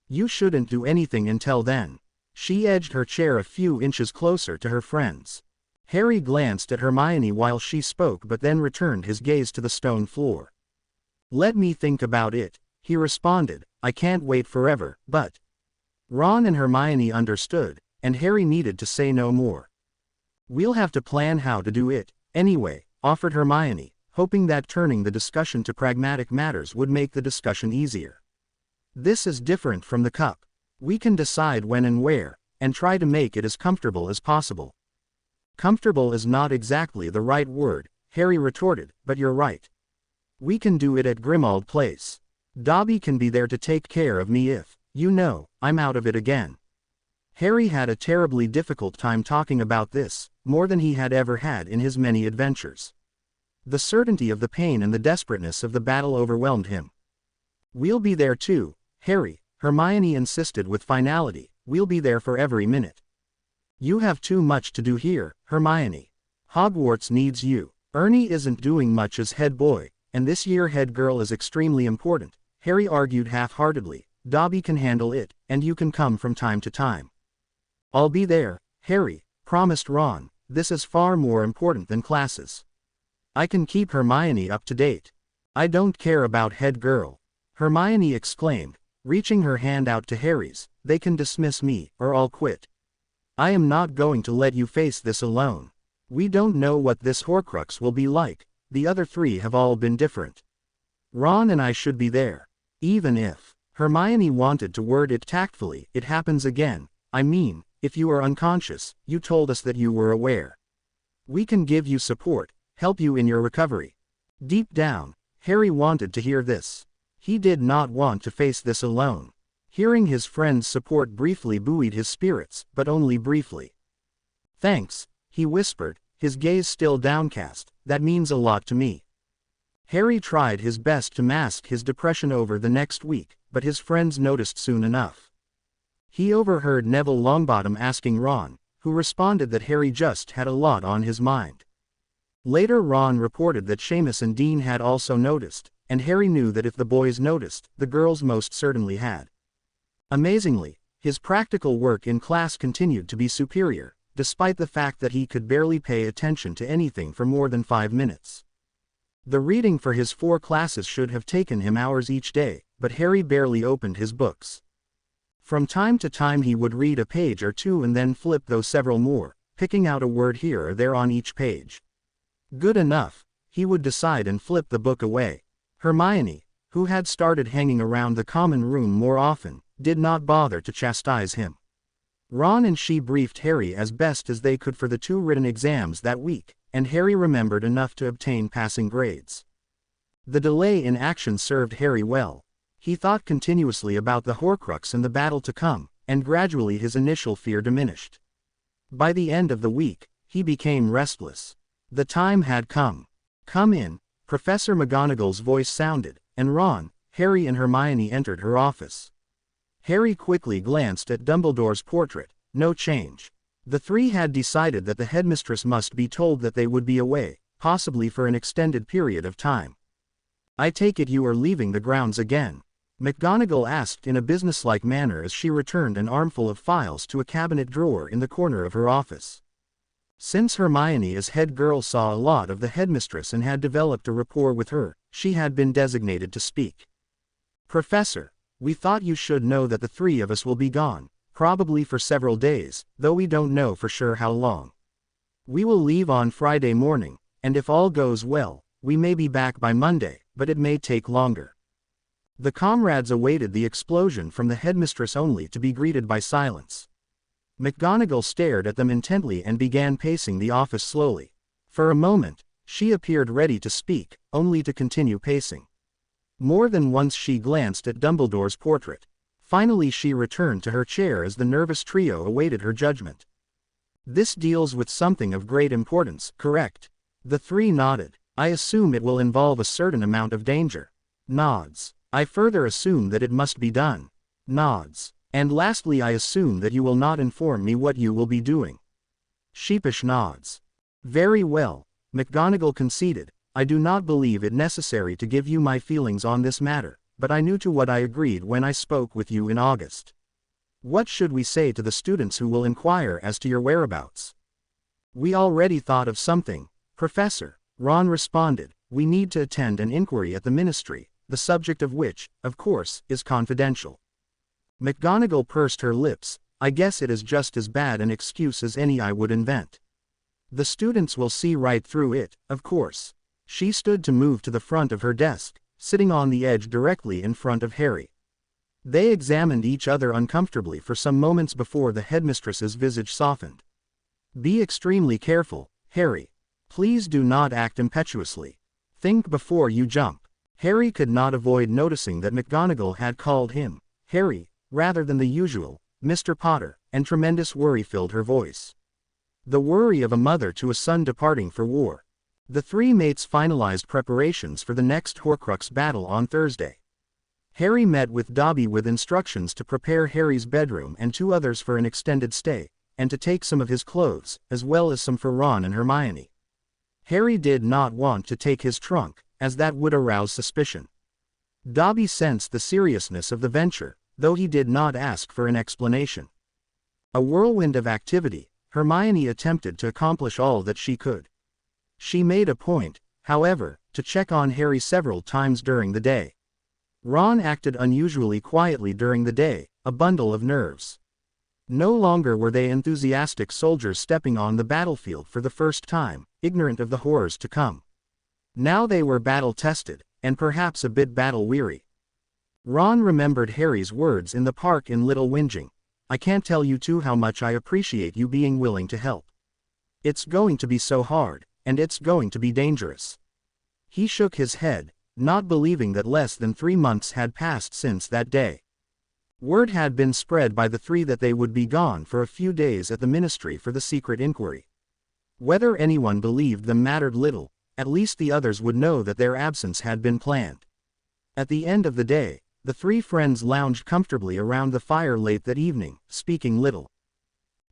You shouldn't do anything until then." She edged her chair a few inches closer to her friends. Harry glanced at Hermione while she spoke but then returned his gaze to the stone floor. "Let me think about it," he responded. "I can't wait forever, but..." Ron and Hermione understood, and Harry needed to say no more. "We'll have to plan how to do it, anyway," offered Hermione, hoping that turning the discussion to pragmatic matters would make the discussion easier. "This is different from the cup. We can decide when and where, and try to make it as comfortable as possible." "Comfortable is not exactly the right word," Harry retorted, "but you're right. We can do it at Grimmauld Place. Dobby can be there to take care of me if, I'm out of it again." Harry had a terribly difficult time talking about this, more than he had ever had in his many adventures. The certainty of the pain and the desperateness of the battle overwhelmed him. "We'll be there too, Harry," Hermione insisted with finality. "We'll be there for every minute." "You have too much to do here, Hermione. Hogwarts needs you. Ernie isn't doing much as head boy, and this year head girl is extremely important," Harry argued half-heartedly. "Dobby can handle it, and you can come from time to time." "I'll be there, Harry," promised Ron. "This is far more important than classes. I can keep Hermione up to date." "I don't care about head girl," Hermione exclaimed, reaching her hand out to Harry's. "They can dismiss me, or I'll quit. I am not going to let you face this alone. We don't know what this Horcrux will be like. The other three have all been different. Ron and I should be there. Even if..." Hermione wanted to word it tactfully. "It happens again. I mean, if you are unconscious, you told us that you were aware. We can give you support, help you in your recovery." Deep down, Harry wanted to hear this. He did not want to face this alone. Hearing his friend's support briefly buoyed his spirits, but only briefly. "Thanks," he whispered, his gaze still downcast. "That means a lot to me." Harry tried his best to mask his depression over the next week, but his friends noticed soon enough. He overheard Neville Longbottom asking Ron, who responded that Harry just had a lot on his mind. Later Ron reported that Seamus and Dean had also noticed, and Harry knew that if the boys noticed, the girls most certainly had. Amazingly, his practical work in class continued to be superior, despite the fact that he could barely pay attention to anything for more than 5 minutes. The reading for his 4 classes should have taken him hours each day, but Harry barely opened his books. From time to time he would read a page or two and then flip those several more, picking out a word here or there on each page. Good enough, he would decide and flip the book away. Hermione, who had started hanging around the common room more often, did not bother to chastise him. Ron and she briefed Harry as best as they could for the 2 written exams that week, and Harry remembered enough to obtain passing grades. The delay in action served Harry well. He thought continuously about the Horcrux and the battle to come, and gradually his initial fear diminished. By the end of the week, he became restless. The time had come. "Come in," Professor McGonagall's voice sounded, and Ron, Harry and Hermione entered her office. Harry quickly glanced at Dumbledore's portrait. No change. The 3 had decided that the headmistress must be told that they would be away, possibly for an extended period of time. "I take it you are leaving the grounds again?" McGonagall asked in a businesslike manner as she returned an armful of files to a cabinet drawer in the corner of her office. Since Hermione as head girl saw a lot of the headmistress and had developed a rapport with her, she had been designated to speak. Professor, we thought you should know that the three of us will be gone, probably for several days, though we don't know for sure how long. We will leave on Friday morning, and if all goes well, we may be back by Monday, but it may take longer. The comrades awaited the explosion from the headmistress only to be greeted by silence. McGonagall stared at them intently and began pacing the office slowly. For a moment, she appeared ready to speak, only to continue pacing. More than once she glanced at Dumbledore's portrait. Finally she returned to her chair as the nervous trio awaited her judgment. This deals with something of great importance, correct? The three nodded. I assume it will involve a certain amount of danger. Nods. I further assume that it must be done. Nods. And lastly I assume that you will not inform me what you will be doing. Sheepish nods. Very well, McGonagall conceded. I do not believe it necessary to give you my feelings on this matter, but I knew to what I agreed when I spoke with you in August. What should we say to the students who will inquire as to your whereabouts? We already thought of something, Professor, Ron responded. We need to attend an inquiry at the ministry, the subject of which, of course, is confidential. McGonagall pursed her lips. I guess it is just as bad an excuse as any I would invent. The students will see right through it, of course. She stood to move to the front of her desk, sitting on the edge directly in front of Harry. They examined each other uncomfortably for some moments before the headmistress's visage softened. Be extremely careful, Harry. Please do not act impetuously. Think before you jump. Harry could not avoid noticing that McGonagall had called him Harry, rather than the usual Mr. Potter, and tremendous worry filled her voice. The worry of a mother to a son departing for war. The three mates finalized preparations for the next Horcrux battle on Thursday. Harry met with Dobby with instructions to prepare Harry's bedroom and two others for an extended stay, and to take some of his clothes, as well as some for Ron and Hermione. Harry did not want to take his trunk, as that would arouse suspicion. Dobby sensed the seriousness of the venture, though he did not ask for an explanation. A whirlwind of activity, Hermione attempted to accomplish all that she could. She made a point, however, to check on Harry several times during the day. Ron acted unusually quietly during the day, a bundle of nerves. No longer were they enthusiastic soldiers stepping on the battlefield for the first time, ignorant of the horrors to come. Now they were battle-tested, and perhaps a bit battle-weary. Ron remembered Harry's words in the park in Little Whinging. I can't tell you two how much I appreciate you being willing to help. It's going to be so hard, and it's going to be dangerous. He shook his head, not believing that less than 3 months had passed since that day. Word had been spread by the three that they would be gone for a few days at the ministry for the secret inquiry. Whether anyone believed them mattered little, at least the others would know that their absence had been planned. At the end of the day, the three friends lounged comfortably around the fire late that evening, speaking little.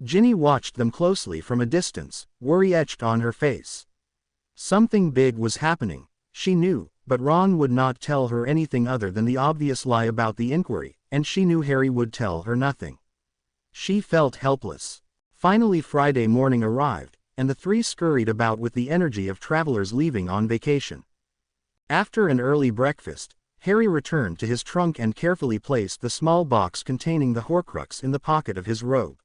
Ginny watched them closely from a distance, worry etched on her face. Something big was happening, she knew, but Ron would not tell her anything other than the obvious lie about the inquiry, and she knew Harry would tell her nothing. She felt helpless. Finally Friday morning arrived, and the three scurried about with the energy of travelers leaving on vacation. After an early breakfast, Harry returned to his trunk and carefully placed the small box containing the Horcrux in the pocket of his robe.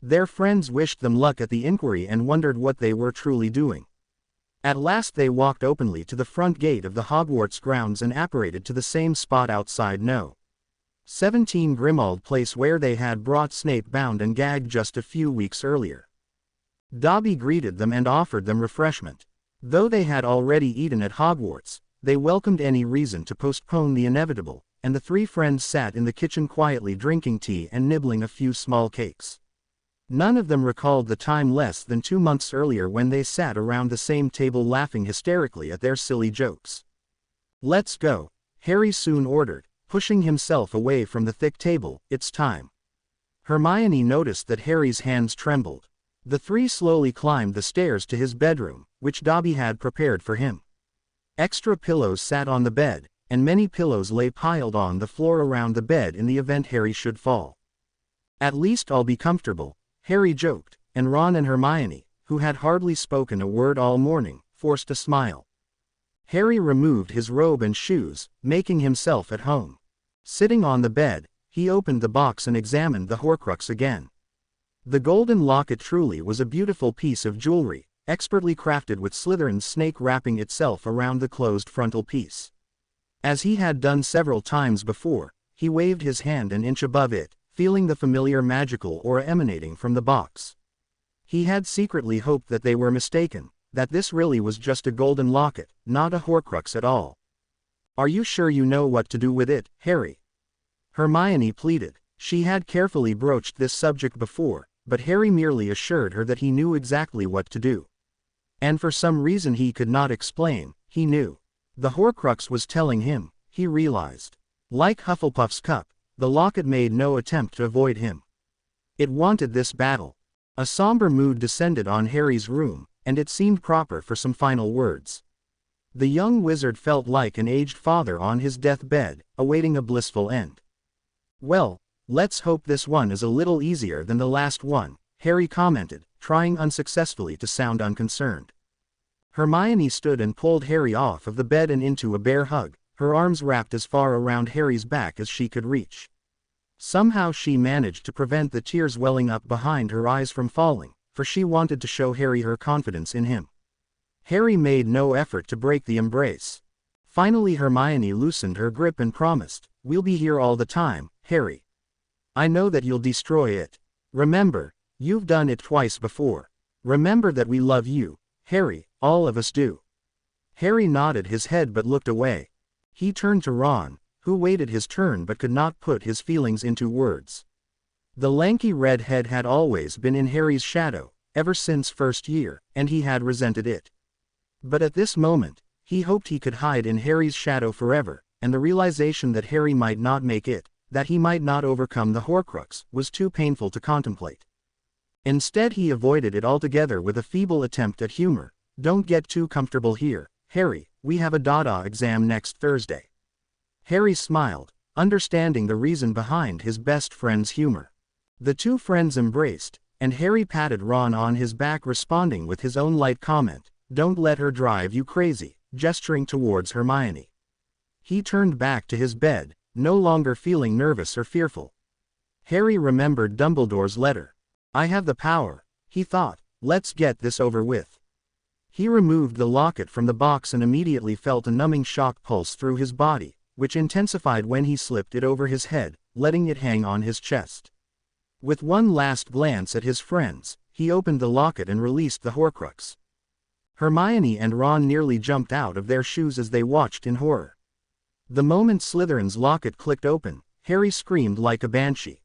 Their friends wished them luck at the inquiry and wondered what they were truly doing. At last they walked openly to the front gate of the Hogwarts grounds and apparated to the same spot outside No. 17 Grimmauld Place where they had brought Snape bound and gagged just a few weeks earlier. Dobby greeted them and offered them refreshment. Though they had already eaten at Hogwarts, they welcomed any reason to postpone the inevitable, and the three friends sat in the kitchen quietly drinking tea and nibbling a few small cakes. None of them recalled the time less than 2 months earlier when they sat around the same table laughing hysterically at their silly jokes. Let's go, Harry soon ordered, pushing himself away from the thick table. It's time. Hermione noticed that Harry's hands trembled. The three slowly climbed the stairs to his bedroom, which Dobby had prepared for him. Extra pillows sat on the bed, and many pillows lay piled on the floor around the bed in the event Harry should fall. At least I'll be comfortable, Harry joked, and Ron and Hermione, who had hardly spoken a word all morning, forced a smile. Harry removed his robe and shoes, making himself at home. Sitting on the bed, he opened the box and examined the Horcrux again. The golden locket truly was a beautiful piece of jewelry, expertly crafted with Slytherin's snake wrapping itself around the closed frontal piece. As he had done several times before, he waved his hand an inch above it, feeling the familiar magical aura emanating from the box. He had secretly hoped that they were mistaken, that this really was just a golden locket, not a Horcrux at all. "Are you sure you know what to do with it, Harry?" Hermione pleaded. She had carefully broached this subject before, but Harry merely assured her that he knew exactly what to do. And for some reason he could not explain, he knew. The Horcrux was telling him, he realized. Like Hufflepuff's cup, the locket made no attempt to avoid him. It wanted this battle. A somber mood descended on Harry's room, and it seemed proper for some final words. The young wizard felt like an aged father on his deathbed, awaiting a blissful end. "Well, let's hope this one is a little easier than the last one," Harry commented, trying unsuccessfully to sound unconcerned. Hermione stood and pulled Harry off of the bed and into a bear hug, her arms wrapped as far around Harry's back as she could reach. Somehow she managed to prevent the tears welling up behind her eyes from falling, for she wanted to show Harry her confidence in him. Harry made no effort to break the embrace. Finally Hermione loosened her grip and promised, "We'll be here all the time, Harry. I know that you'll destroy it. Remember, you've done it twice before. Remember that we love you, Harry, all of us do." Harry nodded his head but looked away. He turned to Ron, who waited his turn but could not put his feelings into words. The lanky redhead had always been in Harry's shadow, ever since first year, and he had resented it. But at this moment, he hoped he could hide in Harry's shadow forever, and the realization that Harry might not make it, that he might not overcome the Horcrux, was too painful to contemplate. Instead he avoided it altogether with a feeble attempt at humor. "Don't get too comfortable here, Harry, we have a Dada exam next Thursday." Harry smiled, understanding the reason behind his best friend's humor. The two friends embraced, and Harry patted Ron on his back, responding with his own light comment, "Don't let her drive you crazy," gesturing towards Hermione. He turned back to his bed, no longer feeling nervous or fearful. Harry remembered Dumbledore's letter. "I have the power," he thought, "let's get this over with." He removed the locket from the box and immediately felt a numbing shock pulse through his body, which intensified when he slipped it over his head, letting it hang on his chest. With one last glance at his friends, he opened the locket and released the Horcrux. Hermione and Ron nearly jumped out of their shoes as they watched in horror. The moment Slytherin's locket clicked open, Harry screamed like a banshee.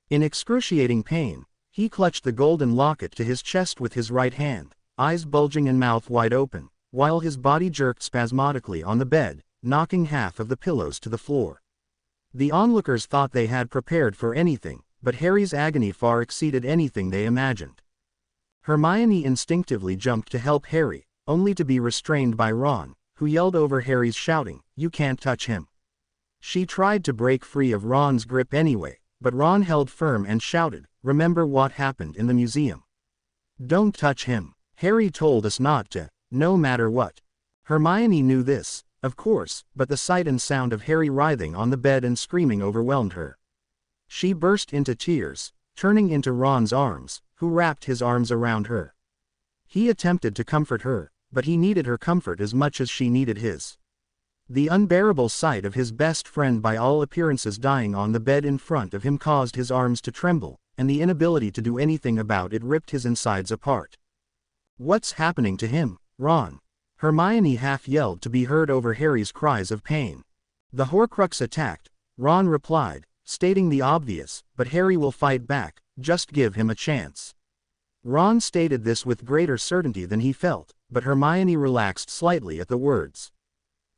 In excruciating pain, he clutched the golden locket to his chest with his right hand, eyes bulging and mouth wide open, while his body jerked spasmodically on the bed, knocking half of the pillows to the floor. The onlookers thought they had prepared for anything, but Harry's agony far exceeded anything they imagined. Hermione instinctively jumped to help Harry, only to be restrained by Ron, who yelled over Harry's shouting, "You can't touch him." She tried to break free of Ron's grip anyway, but Ron held firm and shouted, "Remember what happened in the museum. Don't touch him. Harry told us not to, no matter what." Hermione knew this, of course, but the sight and sound of Harry writhing on the bed and screaming overwhelmed her. She burst into tears, turning into Ron's arms, who wrapped his arms around her. He attempted to comfort her, but he needed her comfort as much as she needed his. The unbearable sight of his best friend by all appearances dying on the bed in front of him caused his arms to tremble, and the inability to do anything about it ripped his insides apart. "What's happening to him, Ron?" Hermione half yelled to be heard over Harry's cries of pain. "The Horcrux attacked," Ron replied, stating the obvious, "but Harry will fight back, just give him a chance." Ron stated this with greater certainty than he felt, but Hermione relaxed slightly at the words.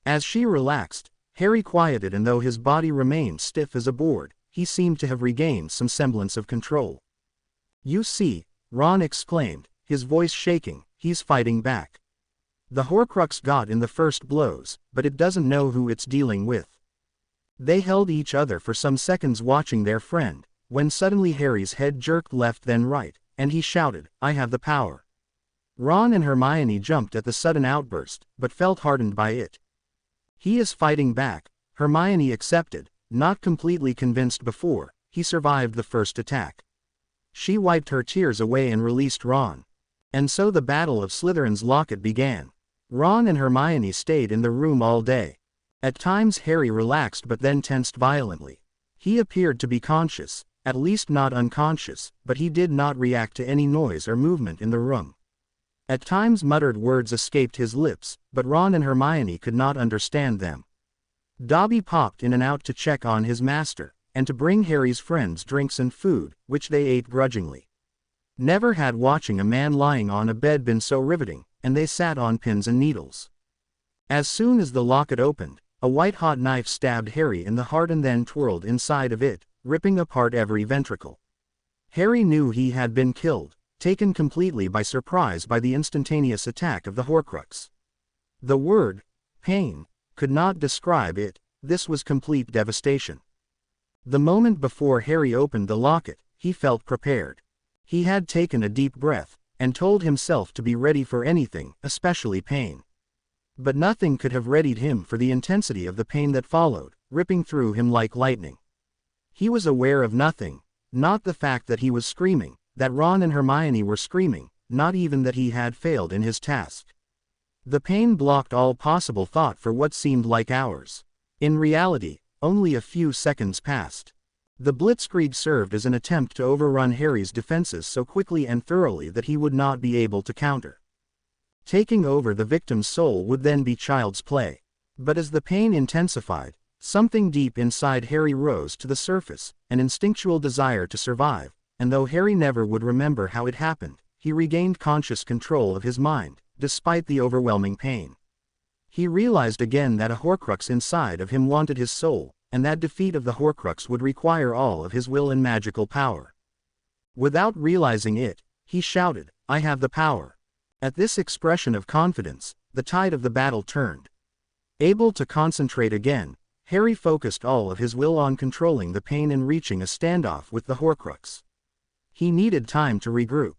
As she relaxed, Harry quieted, and though his body remained stiff as a board, he seemed to have regained some semblance of control. "You see," Ron exclaimed, his voice shaking, "he's fighting back. The Horcrux got in the first blows, but it doesn't know who it's dealing with." They held each other for some seconds watching their friend, when suddenly Harry's head jerked left then right, and he shouted, "I have the power." Ron and Hermione jumped at the sudden outburst, but felt hardened by it. "He is fighting back," Hermione accepted, not completely convinced before he survived the first attack. She wiped her tears away and released Ron. And so the Battle of Slytherin's Locket began. Ron and Hermione stayed in the room all day. At times Harry relaxed but then tensed violently. He appeared to be conscious, at least not unconscious, but he did not react to any noise or movement in the room. At times muttered words escaped his lips, but Ron and Hermione could not understand them. Dobby popped in and out to check on his master, and to bring Harry's friends drinks and food, which they ate grudgingly. Never had watching a man lying on a bed been so riveting, and they sat on pins and needles. As soon as the locket opened, a white-hot knife stabbed Harry in the heart and then twirled inside of it, ripping apart every ventricle. Harry knew he had been killed, taken completely by surprise by the instantaneous attack of the Horcrux. The word, pain, could not describe it. This was complete devastation. The moment before Harry opened the locket, he felt prepared. He had taken a deep breath, and told himself to be ready for anything, especially pain. But nothing could have readied him for the intensity of the pain that followed, ripping through him like lightning. He was aware of nothing, not the fact that he was screaming, that Ron and Hermione were screaming, not even that he had failed in his task. The pain blocked all possible thought for what seemed like hours. In reality, only a few seconds passed. The blitzkrieg served as an attempt to overrun Harry's defenses so quickly and thoroughly that he would not be able to counter. Taking over the victim's soul would then be child's play. But as the pain intensified, something deep inside Harry rose to the surface, an instinctual desire to survive, and though Harry never would remember how it happened, he regained conscious control of his mind, despite the overwhelming pain. He realized again that a Horcrux inside of him wanted his soul, and that defeat of the Horcrux would require all of his will and magical power. Without realizing it, he shouted, "I have the power." At this expression of confidence, the tide of the battle turned. Able to concentrate again, Harry focused all of his will on controlling the pain and reaching a standoff with the Horcrux. He needed time to regroup.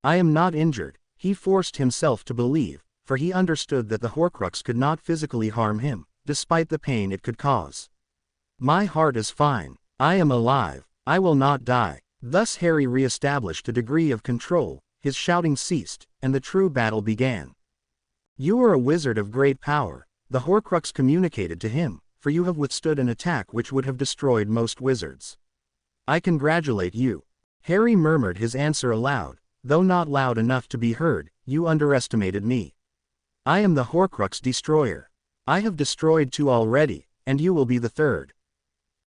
"I am not injured," he forced himself to believe, for he understood that the Horcrux could not physically harm him, despite the pain it could cause. "My heart is fine. I am alive. I will not die." Thus Harry re-established a degree of control, his shouting ceased, and the true battle began. "You are a wizard of great power," the Horcrux communicated to him, "for you have withstood an attack which would have destroyed most wizards. I congratulate you." Harry murmured his answer aloud, though not loud enough to be heard. "You underestimated me. I am the Horcrux destroyer. I have destroyed 2 already, and you will be the 3rd.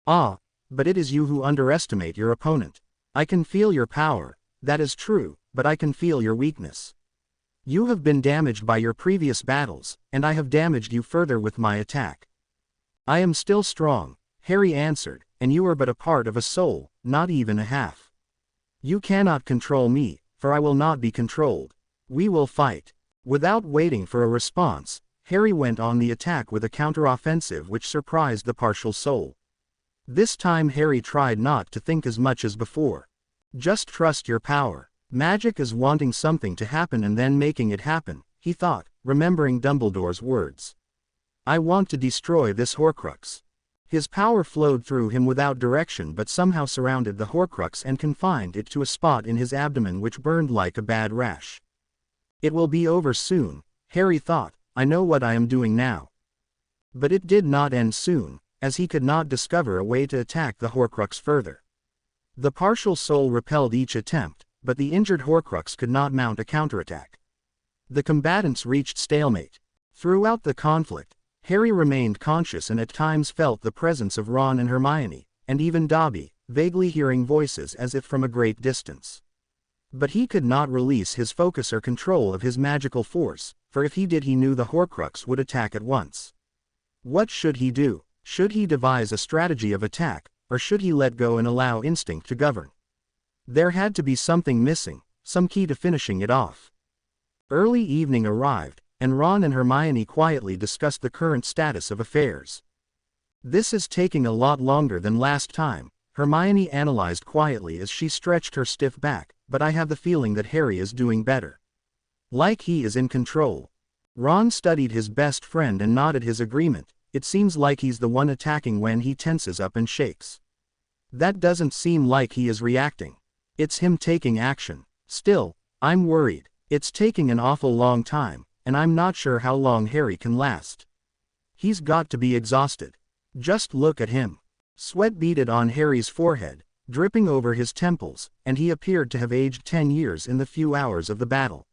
Ah, but it is you who underestimate your opponent. I can feel your power, that is true, but I can feel your weakness. You have been damaged by your previous battles, and I have damaged you further with my attack." "I am still strong," Harry answered, "and you are but a part of a soul, not even a half. You cannot control me, for I will not be controlled. We will fight." Without waiting for a response, Harry went on the attack with a counter-offensive which surprised the partial soul. This time Harry tried not to think as much as before. Just trust your power. Magic is wanting something to happen and then making it happen, he thought, remembering Dumbledore's words. "I want to destroy this Horcrux." His power flowed through him without direction but somehow surrounded the Horcrux and confined it to a spot in his abdomen which burned like a bad rash. "It will be over soon," Harry thought. "I know what I am doing now." But it did not end soon, as he could not discover a way to attack the Horcrux further. The partial soul repelled each attempt, but the injured Horcrux could not mount a counterattack. The combatants reached stalemate. Throughout the conflict, Harry remained conscious and at times felt the presence of Ron and Hermione, and even Dobby, vaguely hearing voices as if from a great distance. But he could not release his focus or control of his magical force, for if he did he knew the Horcrux would attack at once. What should he do? Should he devise a strategy of attack, or should he let go and allow instinct to govern? There had to be something missing, some key to finishing it off. Early evening arrived, and Ron and Hermione quietly discussed the current status of affairs. "This is taking a lot longer than last time," Hermione analyzed quietly as she stretched her stiff back, "but I have the feeling that Harry is doing better. Like he is in control." Ron studied his best friend and nodded his agreement, it seems like he's the one attacking when he tenses up and shakes. That doesn't seem like he is reacting. It's him taking action. Still, I'm worried. It's taking an awful long time, and I'm not sure how long Harry can last. He's got to be exhausted. Just look at him. Sweat beaded on Harry's forehead, dripping over his temples, and he appeared to have aged 10 years in the few hours of the battle.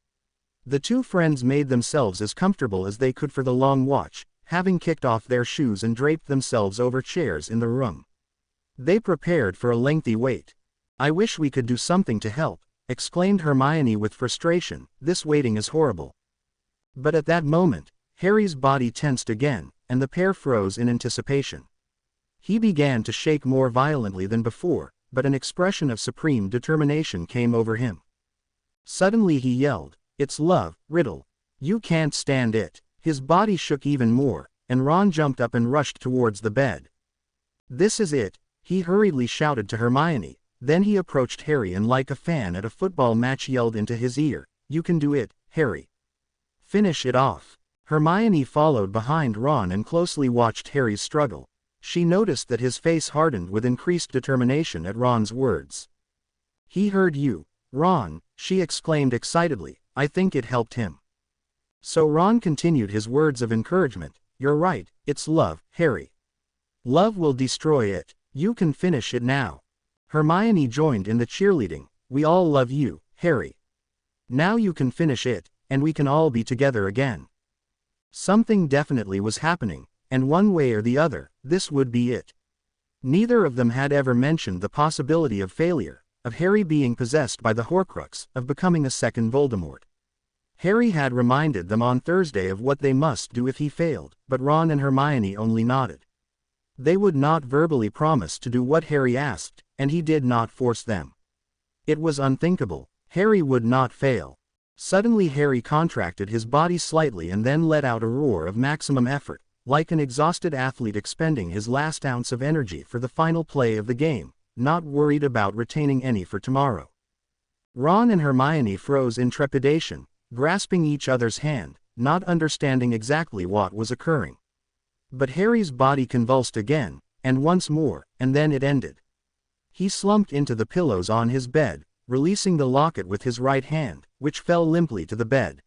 The two friends made themselves as comfortable as they could for the long watch, having kicked off their shoes and draped themselves over chairs in the room. They prepared for a lengthy wait. "I wish we could do something to help," exclaimed Hermione with frustration. "This waiting is horrible." But at that moment, Harry's body tensed again, and the pair froze in anticipation. He began to shake more violently than before, but an expression of supreme determination came over him. Suddenly he yelled, "It's love, Riddle. You can't stand it." His body shook even more, and Ron jumped up and rushed towards the bed. "This is it," he hurriedly shouted to Hermione, then he approached Harry and like a fan at a football match yelled into his ear, "You can do it, Harry. Finish it off." Hermione followed behind Ron and closely watched Harry's struggle. She noticed that his face hardened with increased determination at Ron's words. "He heard you, Ron," she exclaimed excitedly. "I think it helped him." So Ron continued his words of encouragement, "You're right, it's love, Harry. Love will destroy it. You can finish it now." Hermione joined in the cheerleading, "We all love you, Harry. Now you can finish it, and we can all be together again." Something definitely was happening, and one way or the other, this would be it. Neither of them had ever mentioned the possibility of failure, of Harry being possessed by the Horcrux, of becoming a second Voldemort. Harry had reminded them on Thursday of what they must do if he failed, but Ron and Hermione only nodded. They would not verbally promise to do what Harry asked, and he did not force them. It was unthinkable. Harry would not fail. Suddenly Harry contracted his body slightly and then let out a roar of maximum effort, like an exhausted athlete expending his last ounce of energy for the final play of the game, not worried about retaining any for tomorrow. Ron and Hermione froze in trepidation, grasping each other's hand, not understanding exactly what was occurring. But Harry's body convulsed again, and once more, and then it ended. He slumped into the pillows on his bed, releasing the locket with his right hand, which fell limply to the bed.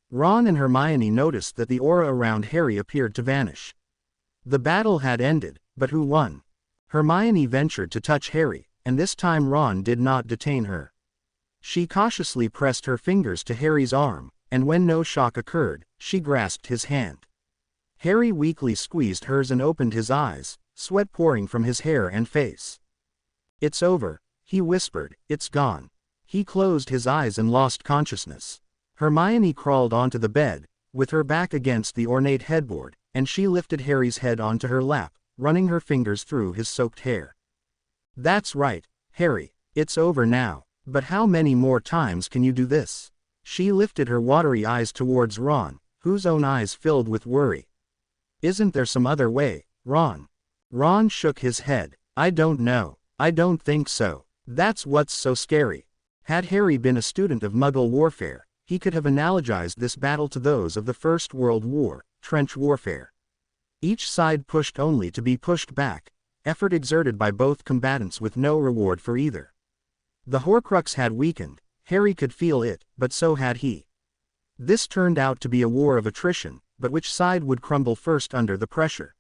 Ron and Hermione noticed that the aura around Harry appeared to vanish. The battle had ended, but who won? Hermione ventured to touch Harry, and this time Ron did not detain her. She cautiously pressed her fingers to Harry's arm, and when no shock occurred, she grasped his hand. Harry weakly squeezed hers and opened his eyes, sweat pouring from his hair and face. "It's over," he whispered, "it's gone." He closed his eyes and lost consciousness. Hermione crawled onto the bed, with her back against the ornate headboard, and she lifted Harry's head onto her lap, running her fingers through his soaked hair. "That's right, Harry, it's over now, but how many more times can you do this?" She lifted her watery eyes towards Ron, whose own eyes filled with worry. "Isn't there some other way, Ron?" Ron shook his head. "I don't know. I don't think so. That's what's so scary." Had Harry been a student of Muggle warfare, he could have analogized this battle to those of the First World War, trench warfare. Each side pushed only to be pushed back, effort exerted by both combatants with no reward for either. The Horcrux had weakened, Harry could feel it, but so had he. This turned out to be a war of attrition, but which side would crumble first under the pressure?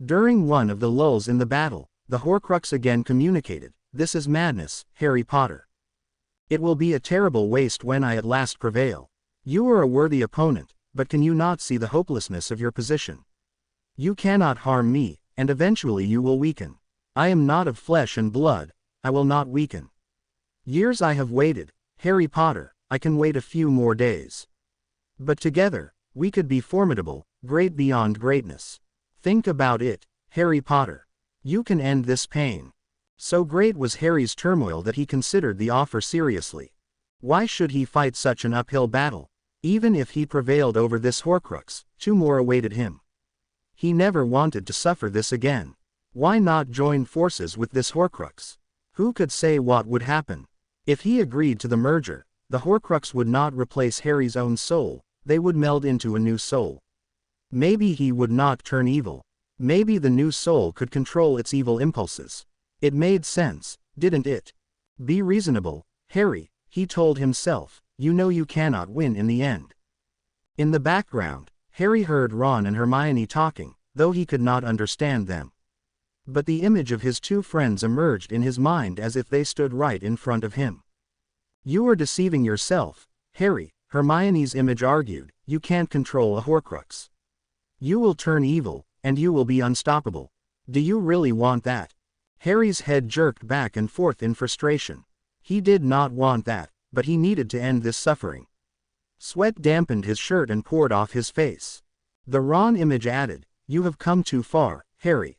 During one of the lulls in the battle, the Horcrux again communicated, "This is madness, Harry Potter. It will be a terrible waste when I at last prevail. You are a worthy opponent, but can you not see the hopelessness of your position? You cannot harm me, and eventually you will weaken. I am not of flesh and blood, I will not weaken. Years I have waited, Harry Potter, I can wait a few more days. But together, we could be formidable, great beyond greatness. Think about it, Harry Potter. You can end this pain." So great was Harry's turmoil that he considered the offer seriously. Why should he fight such an uphill battle? Even if he prevailed over this Horcrux, 2 more awaited him. He never wanted to suffer this again. Why not join forces with this Horcrux? Who could say what would happen? If he agreed to the merger, the Horcrux would not replace Harry's own soul, they would meld into a new soul. Maybe he would not turn evil. Maybe the new soul could control its evil impulses. It made sense, didn't it? Be reasonable, Harry, he told himself. You know you cannot win in the end. In the background, Harry heard Ron and Hermione talking, though he could not understand them. But the image of his two friends emerged in his mind as if they stood right in front of him. You are deceiving yourself, Harry, Hermione's image argued. You can't control a Horcrux. You will turn evil, and you will be unstoppable. Do you really want that? Harry's head jerked back and forth in frustration. He did not want that, but he needed to end this suffering. Sweat dampened his shirt and poured off his face. The Ron image added, You have come too far, Harry.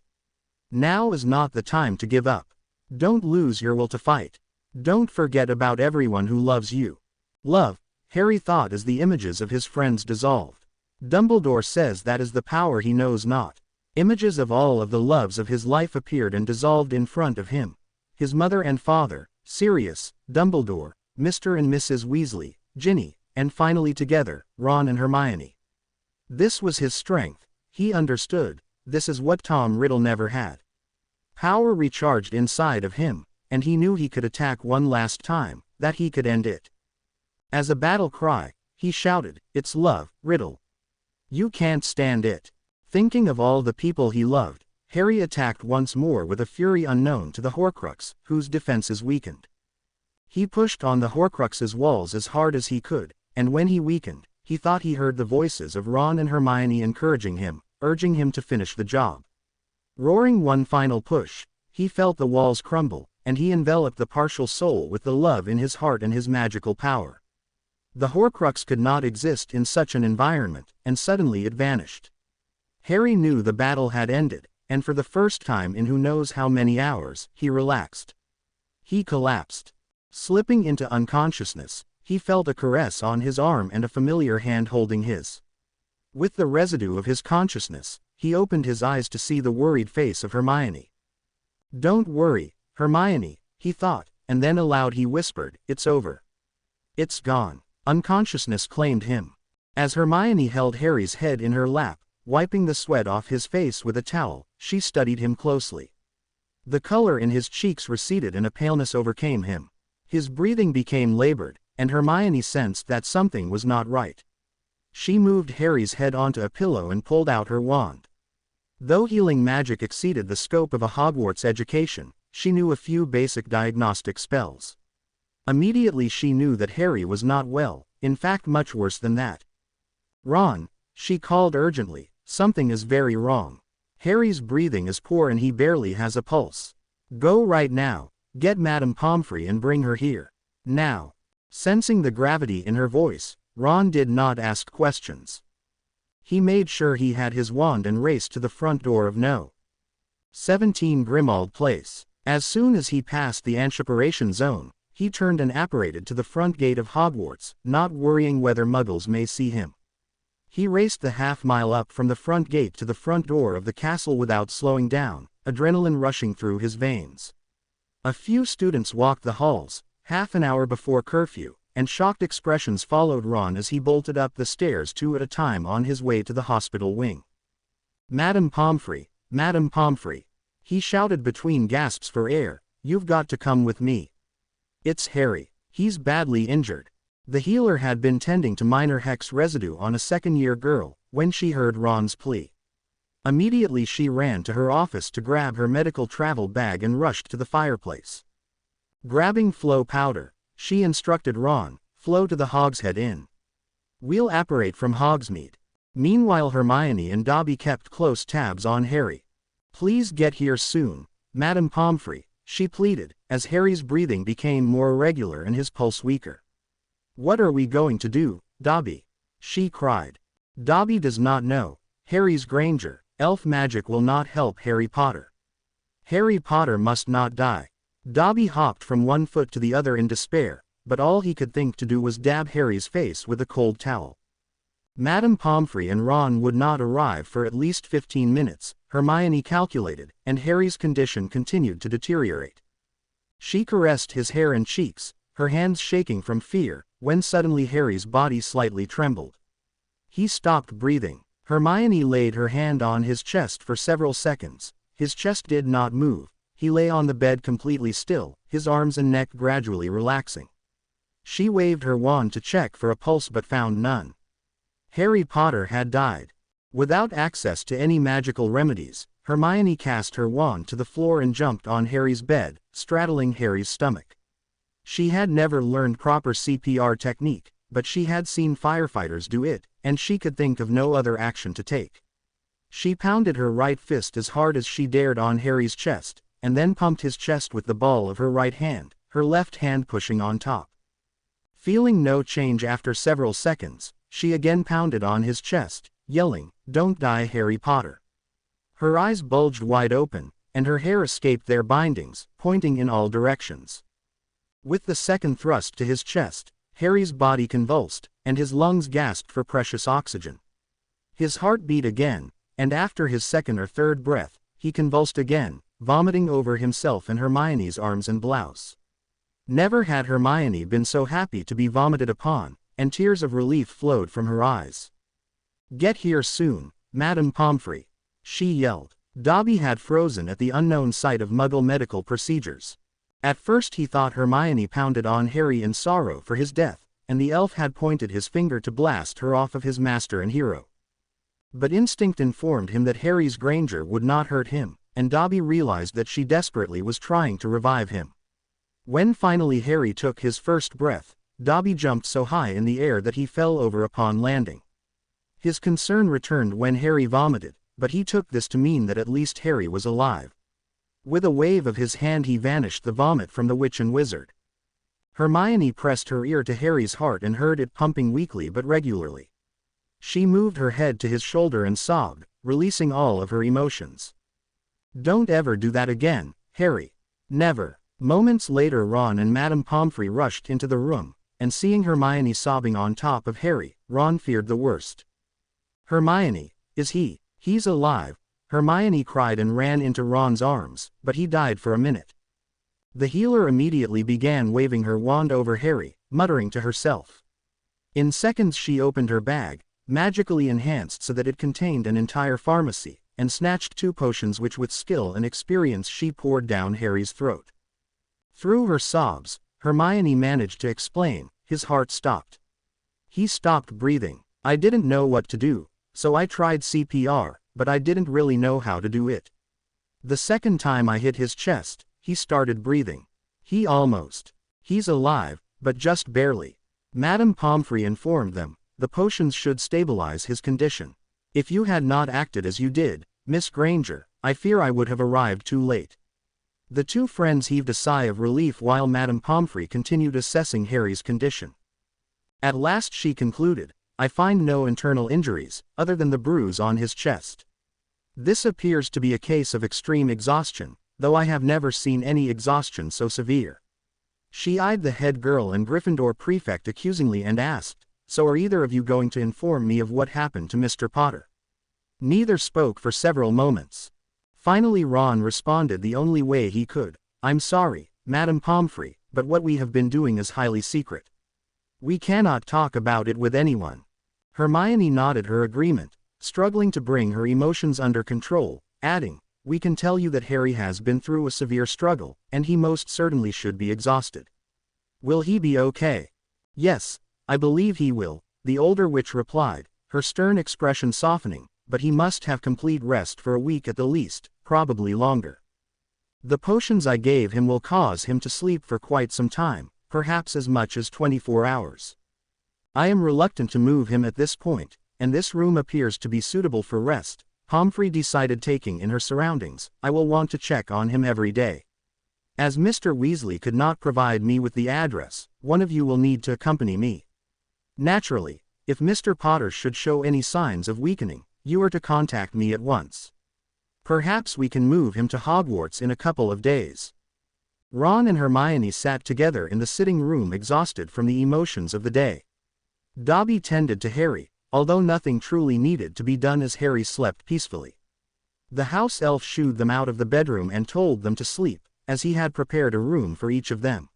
Now is not the time to give up. Don't lose your will to fight. Don't forget about everyone who loves you. Love, Harry thought as the images of his friends dissolved. Dumbledore says that is the power he knows not. Images of all of the loves of his life appeared and dissolved in front of him. His mother and father, Sirius, Dumbledore, Mr. and Mrs. Weasley, Ginny, and finally together, Ron and Hermione. This was his strength. He understood. This is what Tom Riddle never had. Power recharged inside of him, and he knew he could attack one last time, that he could end it. As a battle cry, he shouted, It's love, Riddle. You can't stand it. Thinking of all the people he loved, Harry attacked once more with a fury unknown to the Horcrux, whose defenses weakened. He pushed on the Horcrux's walls as hard as he could, and when he weakened, he thought he heard the voices of Ron and Hermione encouraging him, urging him to finish the job. Roaring one final push, he felt the walls crumble, and he enveloped the partial soul with the love in his heart and his magical power. The Horcrux could not exist in such an environment, and suddenly it vanished. Harry knew the battle had ended, and for the first time in who knows how many hours, he relaxed. He collapsed. Slipping into unconsciousness, he felt a caress on his arm and a familiar hand holding his. With the residue of his consciousness, he opened his eyes to see the worried face of Hermione. Don't worry, Hermione, he thought, and then aloud he whispered, It's over. It's gone. Unconsciousness claimed him. As Hermione held Harry's head in her lap, wiping the sweat off his face with a towel, she studied him closely. The color in his cheeks receded and a paleness overcame him. His breathing became labored, and Hermione sensed that something was not right. She moved Harry's head onto a pillow and pulled out her wand. Though healing magic exceeded the scope of a Hogwarts education, she knew a few basic diagnostic spells. Immediately she knew that Harry was not well, in fact much worse than that. Ron, she called urgently, something is very wrong. Harry's breathing is poor and he barely has a pulse. Go right now, get Madame Pomfrey and bring her here. Now. Sensing the gravity in her voice, Ron did not ask questions. He made sure he had his wand and raced to the front door of No. 17 Grimmauld Place. As soon as he passed the Antiparation Zone, he turned and apparated to the front gate of Hogwarts, not worrying whether Muggles may see him. He raced the half-mile up from the front gate to the front door of the castle without slowing down, adrenaline rushing through his veins. A few students walked the halls, half an hour before curfew, and shocked expressions followed Ron as he bolted up the stairs two at a time on his way to the hospital wing. Madame Pomfrey, Madame Pomfrey, he shouted between gasps for air, you've got to come with me. It's Harry, he's badly injured. The healer had been tending to minor hex residue on a second-year girl, when she heard Ron's plea. Immediately she ran to her office to grab her medical travel bag and rushed to the fireplace. Grabbing Flow powder, she instructed Ron, Flow to the Hogshead Inn. We'll apparate from Hogsmeade. Meanwhile Hermione and Dobby kept close tabs on Harry. Please get here soon, Madame Pomfrey, she pleaded, as Harry's breathing became more irregular and his pulse weaker. What are we going to do, Dobby? She cried. Dobby does not know. Harry's Granger, elf magic will not help Harry Potter. Harry Potter must not die. Dobby hopped from one foot to the other in despair, but all he could think to do was dab Harry's face with a cold towel. Madame Pomfrey and Ron would not arrive for at least 15 minutes, Hermione calculated, and Harry's condition continued to deteriorate. She caressed his hair and cheeks, her hands shaking from fear, when suddenly Harry's body slightly trembled. He stopped breathing. Hermione laid her hand on his chest for several seconds. His chest did not move. He lay on the bed completely still, his arms and neck gradually relaxing. She waved her wand to check for a pulse but found none. Harry Potter had died. Without access to any magical remedies, Hermione cast her wand to the floor and jumped on Harry's bed, straddling Harry's stomach. She had never learned proper CPR technique, but she had seen firefighters do it, and she could think of no other action to take. She pounded her right fist as hard as she dared on Harry's chest, and then pumped his chest with the ball of her right hand, her left hand pushing on top. Feeling no change after several seconds, she again pounded on his chest, yelling, "Don't die, Harry Potter." Her eyes bulged wide open, and her hair escaped their bindings, pointing in all directions. With the second thrust to his chest, Harry's body convulsed, and his lungs gasped for precious oxygen. His heart beat again, and after his second or third breath, he convulsed again, vomiting over himself and Hermione's arms and blouse. Never had Hermione been so happy to be vomited upon, and tears of relief flowed from her eyes. "Get here soon, Madame Pomfrey," she yelled. Dobby had frozen at the unknown sight of Muggle medical procedures. At first he thought Hermione pounded on Harry in sorrow for his death, and the elf had pointed his finger to blast her off of his master and hero. But instinct informed him that Harry's Granger would not hurt him, and Dobby realized that she desperately was trying to revive him. When finally Harry took his first breath, Dobby jumped so high in the air that he fell over upon landing. His concern returned when Harry vomited, but he took this to mean that at least Harry was alive. With a wave of his hand he vanished the vomit from the witch and wizard. Hermione pressed her ear to Harry's heart and heard it pumping weakly but regularly. She moved her head to his shoulder and sobbed, releasing all of her emotions. "Don't ever do that again, Harry. Never." Moments later Ron and Madame Pomfrey rushed into the room, and seeing Hermione sobbing on top of Harry, Ron feared the worst. "Hermione, he's alive," Hermione cried and ran into Ron's arms, "but he died for a minute." The healer immediately began waving her wand over Harry, muttering to herself. In seconds she opened her bag, magically enhanced so that it contained an entire pharmacy, and snatched 2 potions which with skill and experience she poured down Harry's throat. Through her sobs, Hermione managed to explain, "His heart stopped. He stopped breathing. I didn't know what to do, so I tried CPR, but I didn't really know how to do it. The second time I hit his chest, he started breathing. He's alive, but just barely." Madame Pomfrey informed them, "The potions should stabilize his condition. If you had not acted as you did, Miss Granger, I fear I would have arrived too late." The 2 friends heaved a sigh of relief while Madame Pomfrey continued assessing Harry's condition. At last she concluded, "I find no internal injuries, other than the bruise on his chest. This appears to be a case of extreme exhaustion, though I have never seen any exhaustion so severe." She eyed the head girl and Gryffindor prefect accusingly and asked, "So are either of you going to inform me of what happened to Mr. Potter?" Neither spoke for several moments. Finally Ron responded the only way he could, "I'm sorry, Madame Pomfrey, but what we have been doing is highly secret. We cannot talk about it with anyone." Hermione nodded her agreement, struggling to bring her emotions under control, adding, "We can tell you that Harry has been through a severe struggle, and he most certainly should be exhausted. Will he be okay?" "Yes, I believe he will," the older witch replied, her stern expression softening, "but he must have complete rest for a week at the least, probably longer. The potions I gave him will cause him to sleep for quite some time, perhaps as much as 24 hours. I am reluctant to move him at this point, and this room appears to be suitable for rest." Pomfrey decided, taking in her surroundings, "I will want to check on him every day. As Mr. Weasley could not provide me with the address, one of you will need to accompany me. Naturally, if Mr. Potter should show any signs of weakening, you are to contact me at once. Perhaps we can move him to Hogwarts in a couple of days." Ron and Hermione sat together in the sitting room exhausted from the emotions of the day. Dobby tended to Harry, although nothing truly needed to be done as Harry slept peacefully. The house elf shooed them out of the bedroom and told them to sleep, as he had prepared a room for each of them.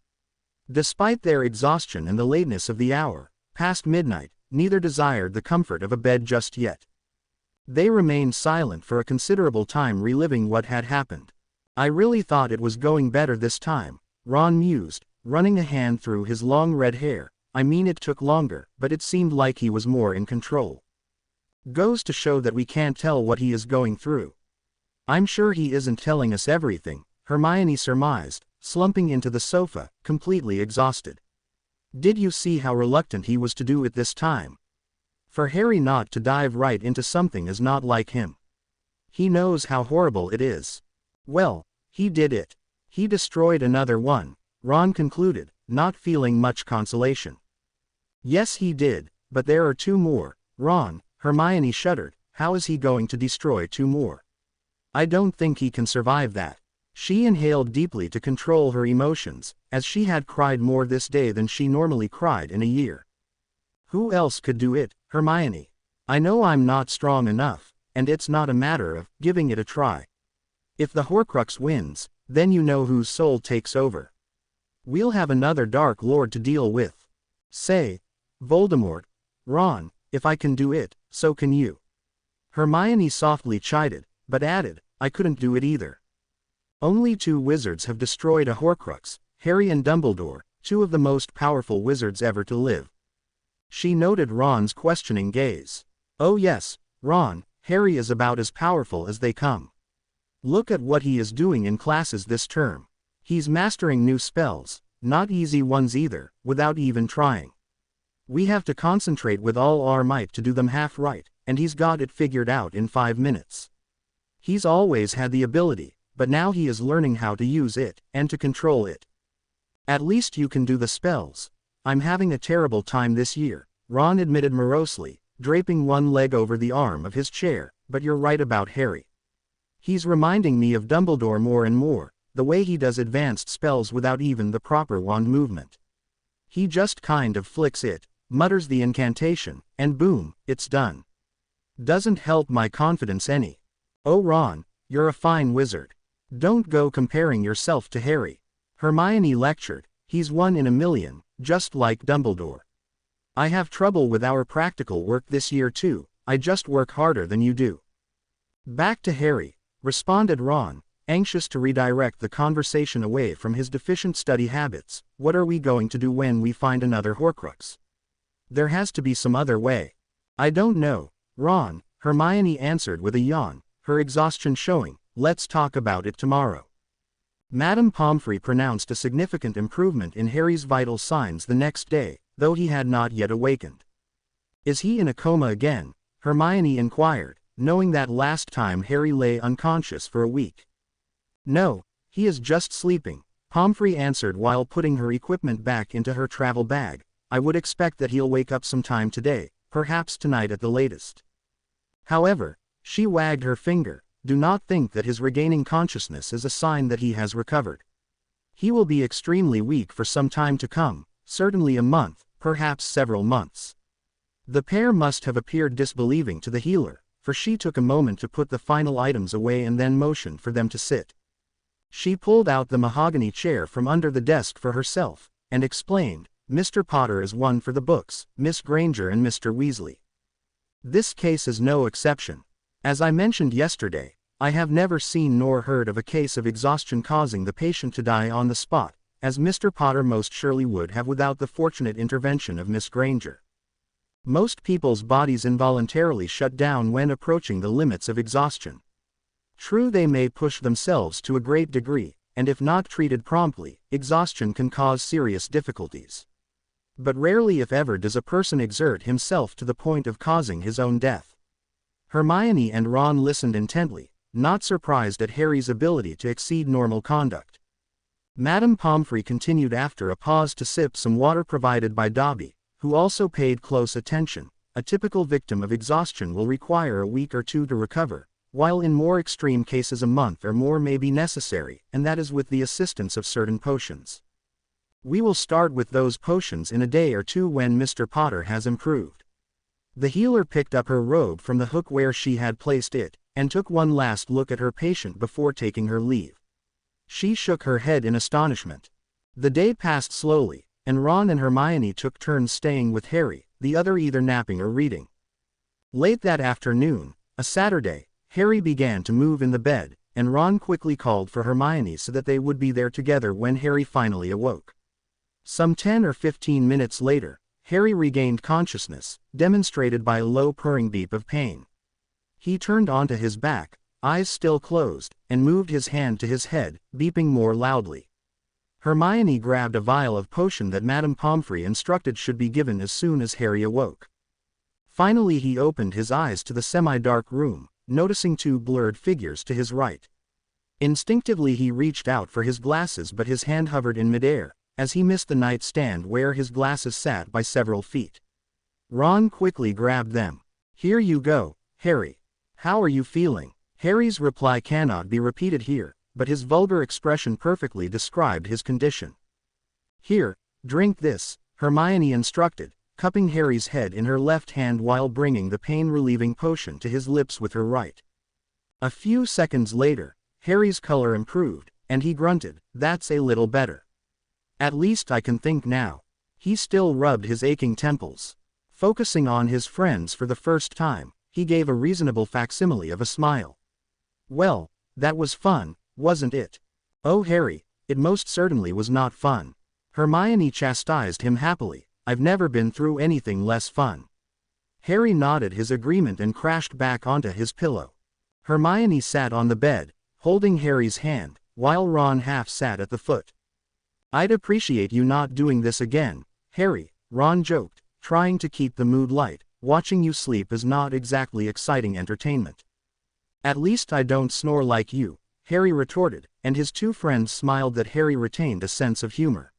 Despite their exhaustion and the lateness of the hour, past midnight, neither desired the comfort of a bed just yet. They remained silent for a considerable time, reliving what had happened. I really thought it was going better this time, Ron mused, running a hand through his long red hair. I mean, it took longer, but it seemed like he was more in control. Goes to show that we can't tell what he is going through. I'm sure he isn't telling us everything, Hermione surmised, slumping into the sofa, completely exhausted. Did you see how reluctant he was to do it this time? For Harry not to dive right into something is not like him. He knows how horrible it is. Well, he did it. He destroyed another one, Ron concluded, not feeling much consolation. Yes, he did, but there are 2 more, Ron. Hermione shuddered. How is he going to destroy 2 more? I don't think he can survive that. She inhaled deeply to control her emotions, as she had cried more this day than she normally cried in a year. Who else could do it, Hermione? I know I'm not strong enough, and it's not a matter of giving it a try. If the Horcrux wins, then you know whose soul takes over. We'll have another Dark Lord to deal with. Say, Voldemort. Ron, if I can do it, so can you. Hermione softly chided, but added, I couldn't do it either. Only 2 wizards have destroyed a Horcrux, Harry and Dumbledore, 2 of the most powerful wizards ever to live. She noted Ron's questioning gaze. Oh yes, Ron, Harry is about as powerful as they come. Look at what he is doing in classes this term. He's mastering new spells, not easy ones either, without even trying. We have to concentrate with all our might to do them half right, and he's got it figured out in 5 minutes. He's always had the ability, but now he is learning how to use it, and to control it. At least you can do the spells. I'm having a terrible time this year, Ron admitted morosely, draping one leg over the arm of his chair, but you're right about Harry. He's reminding me of Dumbledore more and more, the way he does advanced spells without even the proper wand movement. He just kind of flicks it, mutters the incantation, and boom, it's done. Doesn't help my confidence any. Oh Ron, you're a fine wizard. Don't go comparing yourself to Harry. Hermione lectured, he's 1 in a million, just like Dumbledore. I have trouble with our practical work this year too, I just work harder than you do. Back to Harry, responded Ron, anxious to redirect the conversation away from his deficient study habits. What are we going to do when we find another Horcrux? There has to be some other way. I don't know, Ron, Hermione answered with a yawn, her exhaustion showing. Let's talk about it tomorrow. Madame Pomfrey pronounced a significant improvement in Harry's vital signs the next day, though he had not yet awakened. Is he in a coma again? Hermione inquired, knowing that last time Harry lay unconscious for a week. No, he is just sleeping, Pomfrey answered while putting her equipment back into her travel bag. I would expect that he'll wake up sometime today, perhaps tonight at the latest. However, she wagged her finger, do not think that his regaining consciousness is a sign that he has recovered. He will be extremely weak for some time to come, certainly a month, perhaps several months. The pair must have appeared disbelieving to the healer, for she took a moment to put the final items away and then motioned for them to sit. She pulled out the mahogany chair from under the desk for herself, and explained, Mr. Potter is one for the books, Miss Granger and Mr. Weasley. This case is no exception. As I mentioned yesterday, I have never seen nor heard of a case of exhaustion causing the patient to die on the spot, as Mr. Potter most surely would have without the fortunate intervention of Miss Granger. Most people's bodies involuntarily shut down when approaching the limits of exhaustion. True, they may push themselves to a great degree, and if not treated promptly, exhaustion can cause serious difficulties. But rarely if ever does a person exert himself to the point of causing his own death. Hermione and Ron listened intently, not surprised at Harry's ability to exceed normal conduct. Madame Pomfrey continued after a pause to sip some water provided by Dobby, who also paid close attention. A typical victim of exhaustion will require a week or 2 to recover, while in more extreme cases a month or more may be necessary, and that is with the assistance of certain potions. We will start with those potions in a day or 2 when Mr. Potter has improved. The healer picked up her robe from the hook where she had placed it, and took one last look at her patient before taking her leave. She shook her head in astonishment. The day passed slowly, and Ron and Hermione took turns staying with Harry, the other either napping or reading. Late that afternoon, A Saturday, Harry began to move in the bed, and Ron quickly called for Hermione so that they would be there together when Harry finally awoke. Some 10 or 15 minutes later, Harry regained consciousness, demonstrated by a low purring beep of pain. He turned onto his back, eyes still closed, and moved his hand to his head, beeping more loudly. Hermione grabbed a vial of potion that Madame Pomfrey instructed should be given as soon as Harry awoke. Finally he opened his eyes to the semi-dark room, noticing two blurred figures to his right. Instinctively he reached out for his glasses, but his hand hovered in midair, as he missed the nightstand where his glasses sat by several feet. Ron quickly grabbed them. "Here you go, Harry. How are you feeling?" Harry's reply cannot be repeated here, but his vulgar expression perfectly described his condition. "Here, drink this," Hermione instructed, cupping Harry's head in her left hand while bringing the pain-relieving potion to his lips with her right. A few seconds later, Harry's color improved, and he grunted, "That's a little better. At least I can think now." He still rubbed his aching temples. Focusing on his friends for the first time, he gave a reasonable facsimile of a smile. "Well, that was fun, wasn't it?" "Oh Harry, it most certainly was not fun." Hermione chastised him happily. "I've never been through anything less fun." Harry nodded his agreement and crashed back onto his pillow. Hermione sat on the bed, holding Harry's hand, while Ron half sat at the foot. "I'd appreciate you not doing this again, Harry," Ron joked, trying to keep the mood light. "Watching you sleep is not exactly exciting entertainment." "At least I don't snore like you," Harry retorted, and his two friends smiled that Harry retained a sense of humor.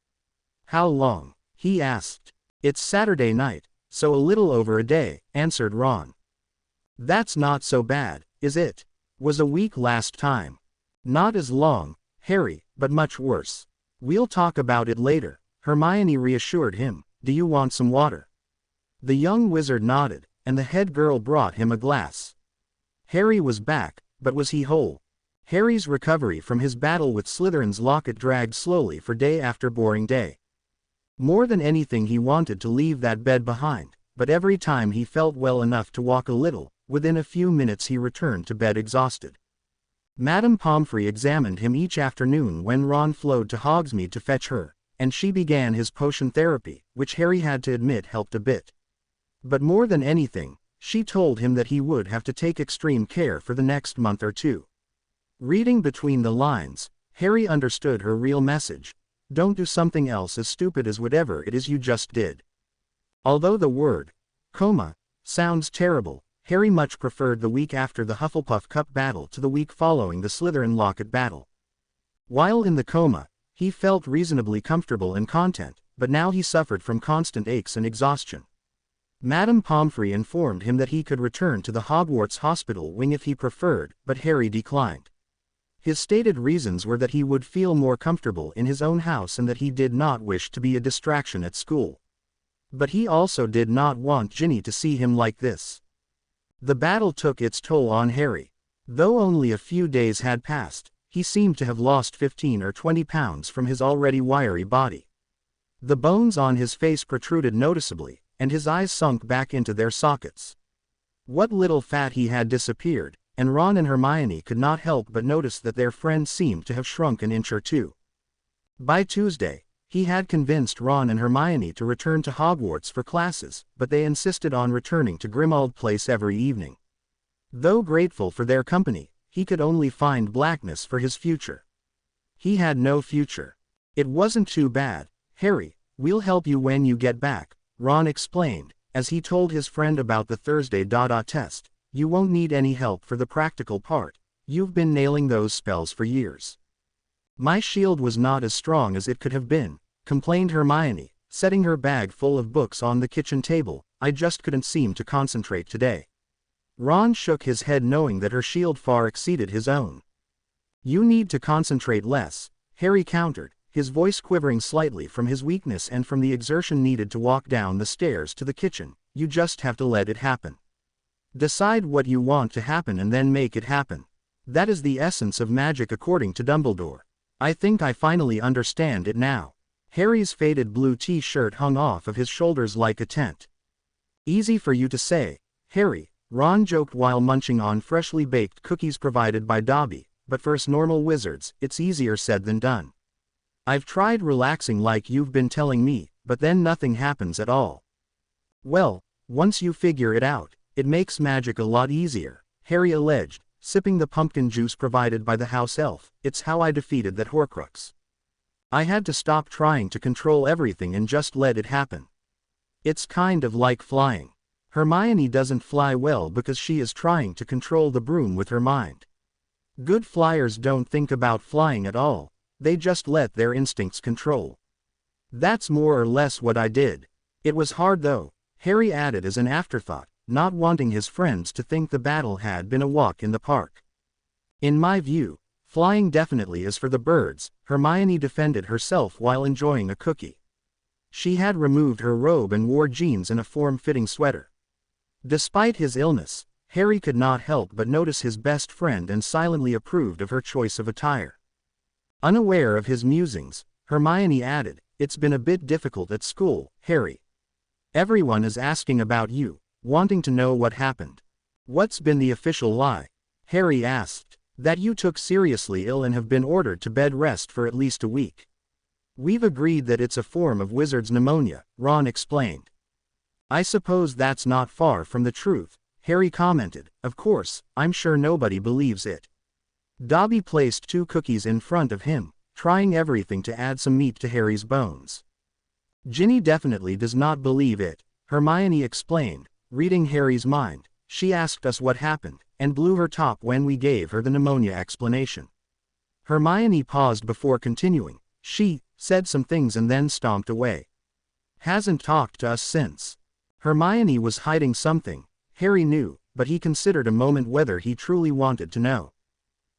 "How long?" he asked. "It's Saturday night, so a little over a day," answered Ron. "That's not so bad, is it? Was a week last time." "Not as long, Harry, but much worse." "We'll talk about it later," Hermione reassured him. "Do you want some water?" The young wizard nodded, and the head girl brought him a glass. Harry was back, but was he whole? Harry's recovery from his battle with Slytherin's locket dragged slowly for day after boring day. More than anything he wanted to leave that bed behind, but every time he felt well enough to walk a little, within a few minutes he returned to bed exhausted. Madame Pomfrey examined him each afternoon when Ron flowed to Hogsmeade to fetch her, and she began his potion therapy, which Harry had to admit helped a bit. But more than anything, she told him that he would have to take extreme care for the next month or two. Reading between the lines, Harry understood her real message. Don't do something else as stupid as whatever it is you just did. Although the word, coma, sounds terrible, Harry much preferred the week after the Hufflepuff Cup battle to the week following the Slytherin locket battle. While in the coma, he felt reasonably comfortable and content, but now he suffered from constant aches and exhaustion. Madame Pomfrey informed him that he could return to the Hogwarts hospital wing if he preferred, but Harry declined. His stated reasons were that he would feel more comfortable in his own house and that he did not wish to be a distraction at school. But he also did not want Ginny to see him like this. The battle took its toll on Harry. Though only a few days had passed, he seemed to have lost 15 or 20 pounds from his already wiry body. The bones on his face protruded noticeably, and his eyes sunk back into their sockets. What little fat he had disappeared, and Ron and Hermione could not help but notice that their friend seemed to have shrunk an inch or two. By Tuesday, he had convinced Ron and Hermione to return to Hogwarts for classes, but they insisted on returning to Grimmauld Place every evening. Though grateful for their company, he could only find blackness for his future. He had no future. "It wasn't too bad, Harry, we'll help you when you get back," Ron explained, as he told his friend about the Thursday test. "You won't need any help for the practical part. You've been nailing those spells for years." "My shield was not as strong as it could have been," complained Hermione, setting her bag full of books on the kitchen table. "I just couldn't seem to concentrate today." Ron shook his head knowing that her shield far exceeded his own. "You need to concentrate less," Harry countered, his voice quivering slightly from his weakness and from the exertion needed to walk down the stairs to the kitchen. "You just have to let it happen. Decide what you want to happen and then make it happen. That is the essence of magic according to Dumbledore. I think I finally understand it now." Harry's faded blue t-shirt hung off of his shoulders like a tent. "Easy for you to say, Harry, Ron joked while munching on freshly baked cookies provided by Dobby, but for us normal wizards, it's easier said than done. I've tried relaxing like you've been telling me, but then nothing happens at all. Well, once you figure it out, it makes magic a lot easier, Harry alleged, sipping the pumpkin juice provided by the house elf. It's how I defeated that Horcrux. I had to stop trying to control everything and just let it happen. It's kind of like flying. Hermione doesn't fly well because she is trying to control the broom with her mind. Good flyers don't think about flying at all, they just let their instincts control. That's more or less what I did. It was hard though, Harry added as an afterthought, not wanting his friends to think the battle had been a walk in the park. In my view, flying definitely is for the birds, Hermione defended herself while enjoying a cookie. She had removed her robe and wore jeans and a form-fitting sweater. Despite his illness, Harry could not help but notice his best friend and silently approved of her choice of attire. Unaware of his musings, Hermione added, "It's been a bit difficult at school, Harry. Everyone is asking about you, wanting to know what happened." "What's been the official lie?" Harry asked. "That you took seriously ill and have been ordered to bed rest for at least a week. We've agreed that it's a form of wizard's pneumonia," Ron explained. "I suppose that's not far from the truth," Harry commented. "Of course, I'm sure nobody believes it." Dobby placed 2 cookies in front of him, trying everything to add some meat to Harry's bones. "Ginny definitely does not believe it," Hermione explained, reading Harry's mind. "She asked us what happened, and blew her top when we gave her the pneumonia explanation." Hermione paused before continuing. "She said some things and then stomped away. Hasn't talked to us since." Hermione was hiding something, Harry knew, but he considered a moment whether he truly wanted to know.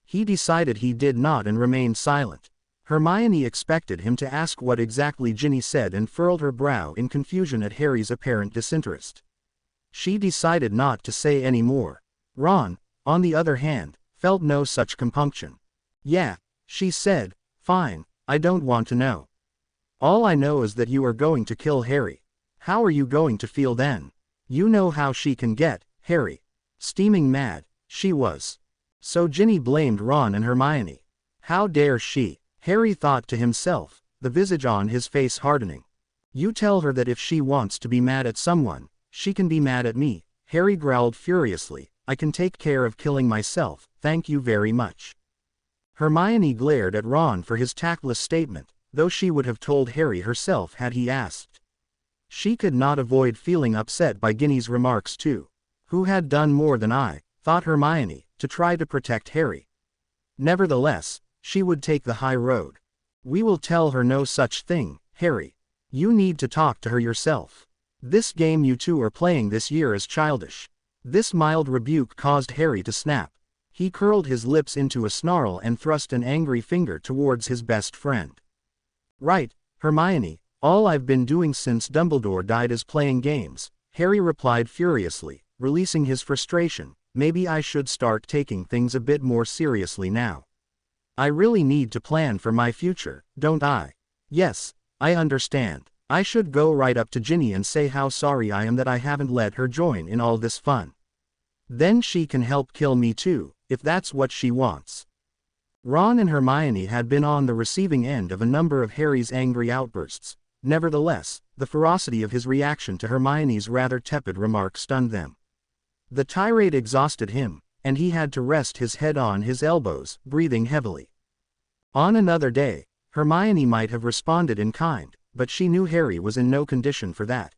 He decided he did not and remained silent. Hermione expected him to ask what exactly Ginny said and furrowed her brow in confusion at Harry's apparent disinterest. She decided not to say any more. Ron, on the other hand, felt no such compunction. "Yeah," she said, "fine, I don't want to know. All I know is that you are going to kill Harry. How are you going to feel then? You know how she can get, Harry." Steaming mad, she was. So Ginny blamed Ron and Hermione. How dare she? Harry thought to himself, the visage on his face hardening. "You tell her that if she wants to be mad at someone, she can be mad at me," Harry growled furiously. "I can take care of killing myself, thank you very much." Hermione glared at Ron for his tactless statement, though she would have told Harry herself had he asked. She could not avoid feeling upset by Ginny's remarks too. Who had done more than I, thought Hermione, to try to protect Harry? Nevertheless, she would take the high road. "We will tell her no such thing, Harry. You need to talk to her yourself. This game you two are playing this year is childish." This mild rebuke caused Harry to snap. He curled his lips into a snarl and thrust an angry finger towards his best friend. "Right, Hermione, all I've been doing since Dumbledore died is playing games," Harry replied furiously, releasing his frustration. "Maybe I should start taking things a bit more seriously now. I really need to plan for my future, don't I? Yes, I understand. I should go right up to Ginny and say how sorry I am that I haven't let her join in all this fun. Then she can help kill me too, if that's what she wants." Ron and Hermione had been on the receiving end of a number of Harry's angry outbursts. Nevertheless, the ferocity of his reaction to Hermione's rather tepid remark stunned them. The tirade exhausted him, and he had to rest his head on his elbows, breathing heavily. On another day, Hermione might have responded in kind, but she knew Harry was in no condition for that.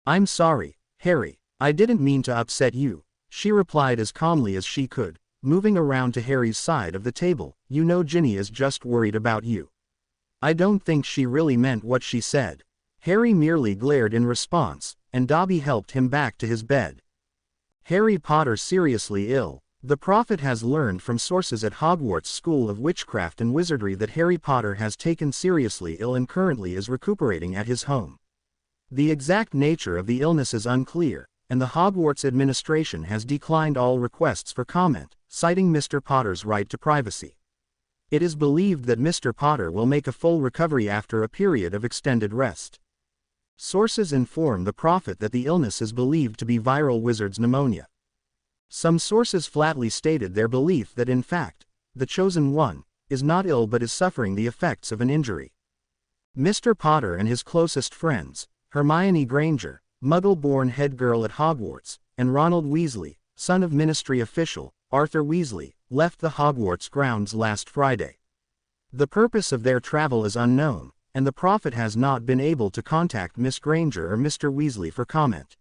"I'm sorry, Harry, I didn't mean to upset you," she replied as calmly as she could, moving around to Harry's side of the table. "You know Ginny is just worried about you. I don't think she really meant what she said." Harry merely glared in response, and Dobby helped him back to his bed. Harry Potter seriously ill. The Prophet has learned from sources at Hogwarts School of Witchcraft and Wizardry that Harry Potter has taken seriously ill and currently is recuperating at his home. The exact nature of the illness is unclear, and the Hogwarts administration has declined all requests for comment, citing Mr. Potter's right to privacy. It is believed that Mr. Potter will make a full recovery after a period of extended rest. Sources inform the Prophet that the illness is believed to be viral wizard's pneumonia. Some sources flatly stated their belief that in fact, the chosen one is not ill but is suffering the effects of an injury. Mr. Potter and his closest friends, Hermione Granger, Muggle-born head girl at Hogwarts, and Ronald Weasley, son of ministry official, Arthur Weasley, left the Hogwarts grounds last Friday. The purpose of their travel is unknown, and the Prophet has not been able to contact Miss Granger or Mr. Weasley for comment.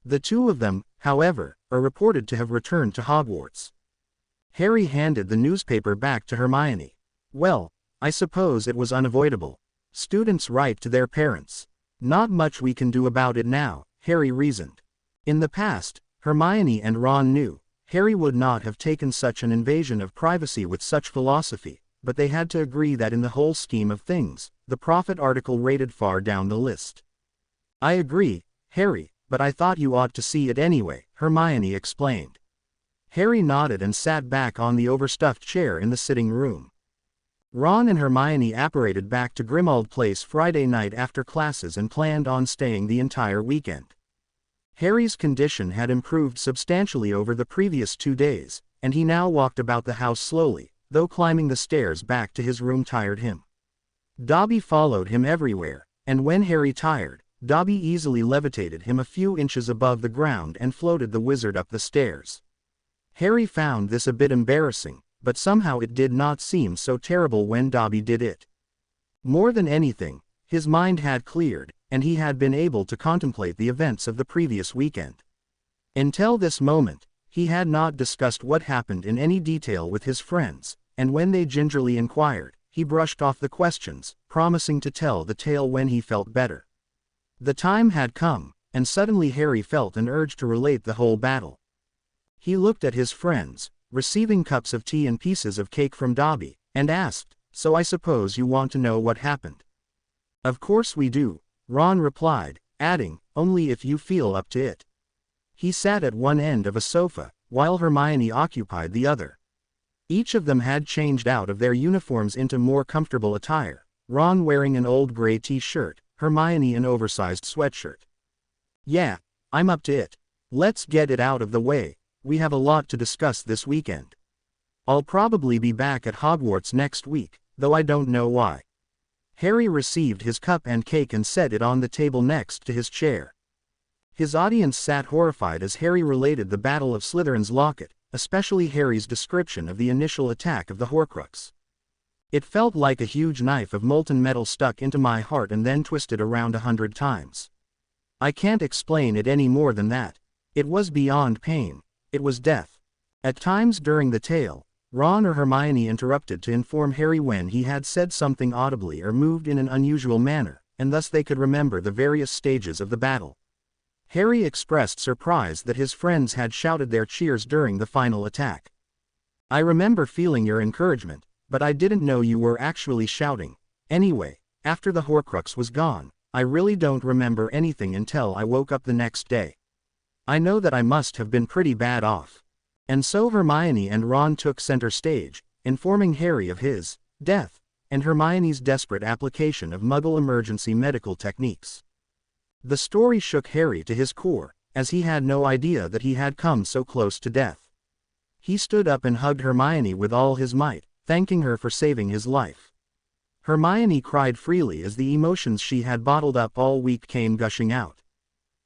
The two of them, however, are reported to have returned to Hogwarts. Harry handed the newspaper back to Hermione. Well, I suppose it was unavoidable. Students write to their parents. Not much we can do about it now, Harry reasoned. In the past, Hermione and Ron knew, Harry would not have taken such an invasion of privacy with such philosophy, but they had to agree that in the whole scheme of things, the Prophet article rated far down the list. I agree, Harry, but I thought you ought to see it anyway, Hermione explained. Harry nodded and sat back on the overstuffed chair in the sitting room. Ron and Hermione apparated back to Grimmauld Place Friday night after classes and planned on staying the entire weekend. Harry's condition had improved substantially over the previous 2 days, and he now walked about the house slowly, though climbing the stairs back to his room tired him. Dobby followed him everywhere, and when Harry tired, Dobby easily levitated him a few inches above the ground and floated the wizard up the stairs. Harry found this a bit embarrassing, but somehow it did not seem so terrible when Dobby did it. More than anything, his mind had cleared, and he had been able to contemplate the events of the previous weekend. Until this moment, he had not discussed what happened in any detail with his friends, and when they gingerly inquired, he brushed off the questions, promising to tell the tale when he felt better. The time had come, and suddenly Harry felt an urge to relate the whole battle. He looked at his friends, receiving cups of tea and pieces of cake from Dobby, and asked, "So I suppose you want to know what happened?" "Of course we do," Ron replied, adding, "only if you feel up to it." He sat at one end of a sofa, while Hermione occupied the other. Each of them had changed out of their uniforms into more comfortable attire, Ron wearing an old gray t-shirt, Hermione an oversized sweatshirt. "Yeah, I'm up to it. Let's get it out of the way. We have a lot to discuss this weekend. I'll probably be back at Hogwarts next week, though I don't know why." Harry received his cup and cake and set it on the table next to his chair. His audience sat horrified as Harry related the Battle of Slytherin's Locket, especially Harry's description of the initial attack of the Horcrux. "It felt like a huge knife of molten metal stuck into my heart and then twisted around 100 times. I can't explain it any more than that. It was beyond pain. It was death." At times during the tale, Ron or Hermione interrupted to inform Harry when he had said something audibly or moved in an unusual manner, and thus they could remember the various stages of the battle. Harry expressed surprise that his friends had shouted their cheers during the final attack. "I remember feeling your encouragement, but I didn't know you were actually shouting. Anyway, after the Horcrux was gone, I really don't remember anything until I woke up the next day. I know that I must have been pretty bad off." And so Hermione and Ron took center stage, informing Harry of his death, and Hermione's desperate application of Muggle emergency medical techniques. The story shook Harry to his core, as he had no idea that he had come so close to death. He stood up and hugged Hermione with all his might, thanking her for saving his life. Hermione cried freely as the emotions she had bottled up all week came gushing out.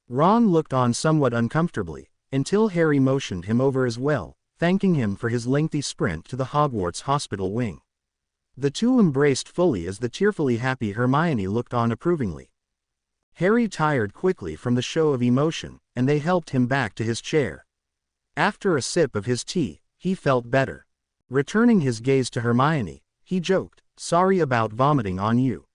Ron looked on somewhat uncomfortably, until Harry motioned him over as well, thanking him for his lengthy sprint to the Hogwarts hospital wing. The two embraced fully as the tearfully happy Hermione looked on approvingly. Harry tired quickly from the show of emotion, and they helped him back to his chair. After a sip of his tea, he felt better. Returning his gaze to Hermione, he joked, "Sorry about vomiting on you.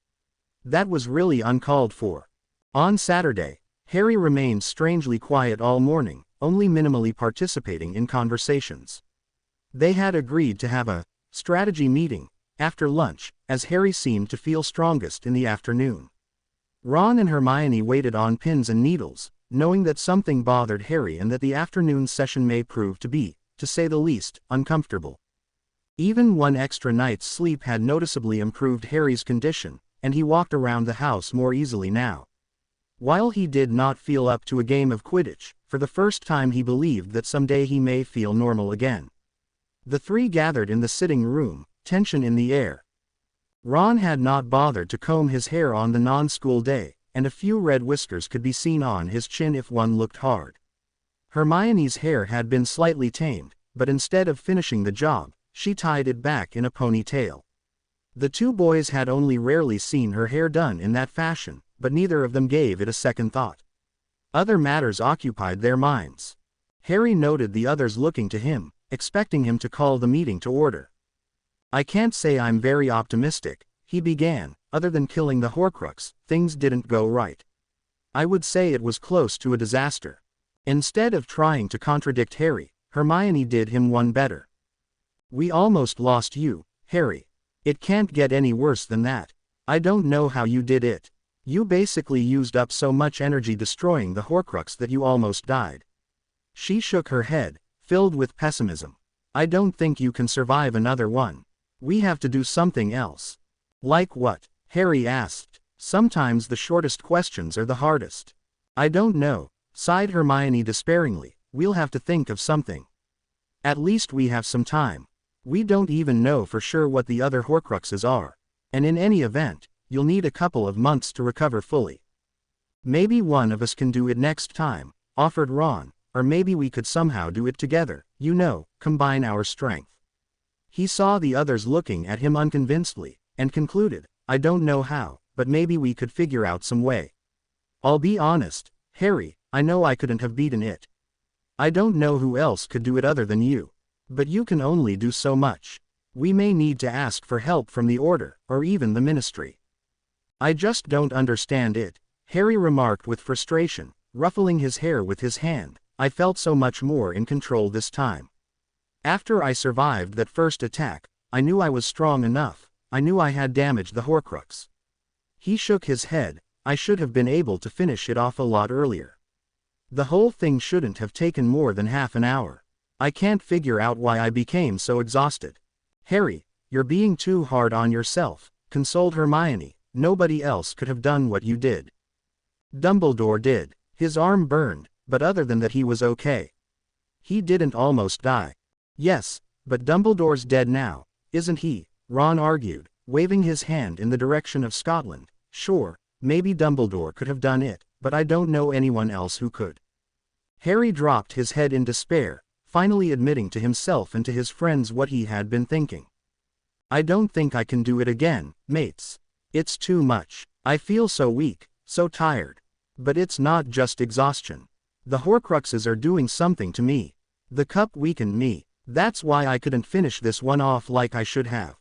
That was really uncalled for." On Saturday, Harry remained strangely quiet all morning, only minimally participating in conversations. They had agreed to have a strategy meeting after lunch, as Harry seemed to feel strongest in the afternoon. Ron and Hermione waited on pins and needles, knowing that something bothered Harry and that the afternoon session may prove to be, to say the least, uncomfortable. Even one extra night's sleep had noticeably improved Harry's condition, and he walked around the house more easily now. While he did not feel up to a game of Quidditch, for the first time he believed that someday he may feel normal again. The three gathered in the sitting room, tension in the air. Ron had not bothered to comb his hair on the non-school day, and a few red whiskers could be seen on his chin if one looked hard. Hermione's hair had been slightly tamed, but instead of finishing the job, she tied it back in a ponytail. The two boys had only rarely seen her hair done in that fashion, but neither of them gave it a second thought. Other matters occupied their minds. Harry noted the others looking to him, expecting him to call the meeting to order. "I can't say I'm very optimistic," he began. "Other than killing the Horcrux, things didn't go right. I would say it was close to a disaster." Instead of trying to contradict Harry, Hermione did him one better. "We almost lost you, Harry. It can't get any worse than that. I don't know how you did it. You basically used up so much energy destroying the Horcrux that you almost died." She shook her head, filled with pessimism. "I don't think you can survive another one. We have to do something else." "Like what?" Harry asked. "Sometimes the shortest questions are the hardest." "I don't know," sighed Hermione despairingly. "We'll have to think of something. At least we have some time. We don't even know for sure what the other Horcruxes are. And in any event, you'll need a couple of months to recover fully." "Maybe one of us can do it next time," offered Ron, "or maybe we could somehow do it together, combine our strength." He saw the others looking at him unconvincedly, and concluded, "I don't know how, but maybe we could figure out some way. I'll be honest, Harry, I know I couldn't have beaten it. I don't know who else could do it other than you. But you can only do so much. We may need to ask for help from the Order, or even the Ministry." "I just don't understand it," Harry remarked with frustration, ruffling his hair with his hand. "I felt so much more in control this time. After I survived that first attack, I knew I was strong enough. I knew I had damaged the Horcrux." He shook his head. "I should have been able to finish it off a lot earlier. The whole thing shouldn't have taken more than half an hour. I can't figure out why I became so exhausted." "Harry, you're being too hard on yourself," consoled Hermione. "Nobody else could have done what you did." "Dumbledore did. His arm burned, but other than that he was okay. He didn't almost die." "Yes, but Dumbledore's dead now, isn't he?" Ron argued, waving his hand in the direction of Scotland. "Sure, maybe Dumbledore could have done it, but I don't know anyone else who could." Harry dropped his head in despair, finally admitting to himself and to his friends what he had been thinking. "I don't think I can do it again, mates. It's too much. I feel so weak, so tired. But it's not just exhaustion. The Horcruxes are doing something to me. The cup weakened me. That's why I couldn't finish this one off like I should have.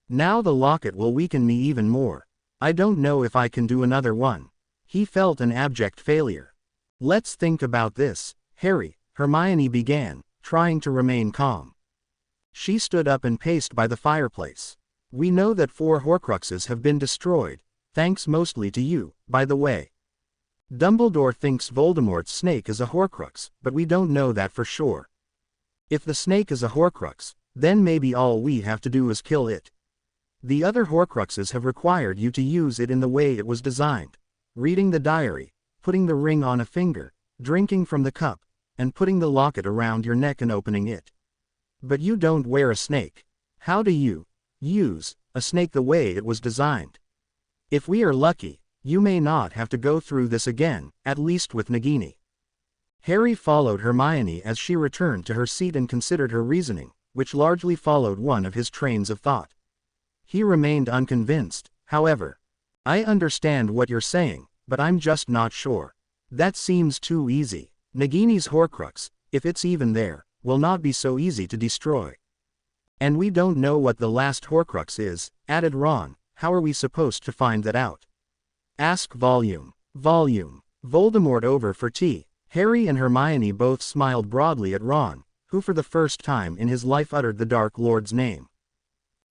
Now the locket will weaken me even more. I don't know if I can do another one." He felt an abject failure. "Let's think about this, Harry," Hermione began, trying to remain calm. She stood up and paced by the fireplace. "We know that 4 Horcruxes have been destroyed, thanks mostly to you, by the way. Dumbledore thinks Voldemort's snake is a Horcrux, but we don't know that for sure. If the snake is a Horcrux, then maybe all we have to do is kill it. The other Horcruxes have required you to use it in the way it was designed. Reading the diary, putting the ring on a finger, drinking from the cup, and putting the locket around your neck and opening it. But you don't wear a snake. How do you use a snake the way it was designed? If we are lucky, you may not have to go through this again, at least with Nagini." Harry followed Hermione as she returned to her seat and considered her reasoning, which largely followed one of his trains of thought. He remained unconvinced, however. "I understand what you're saying, but I'm just not sure. That seems too easy. Nagini's Horcrux, if it's even there, will not be so easy to destroy. And we don't know what the last Horcrux is," added Ron. "How are we supposed to find that out?" "Ask Volume. Voldemort over for tea." Harry and Hermione both smiled broadly at Ron, who for the first time in his life uttered the Dark Lord's name.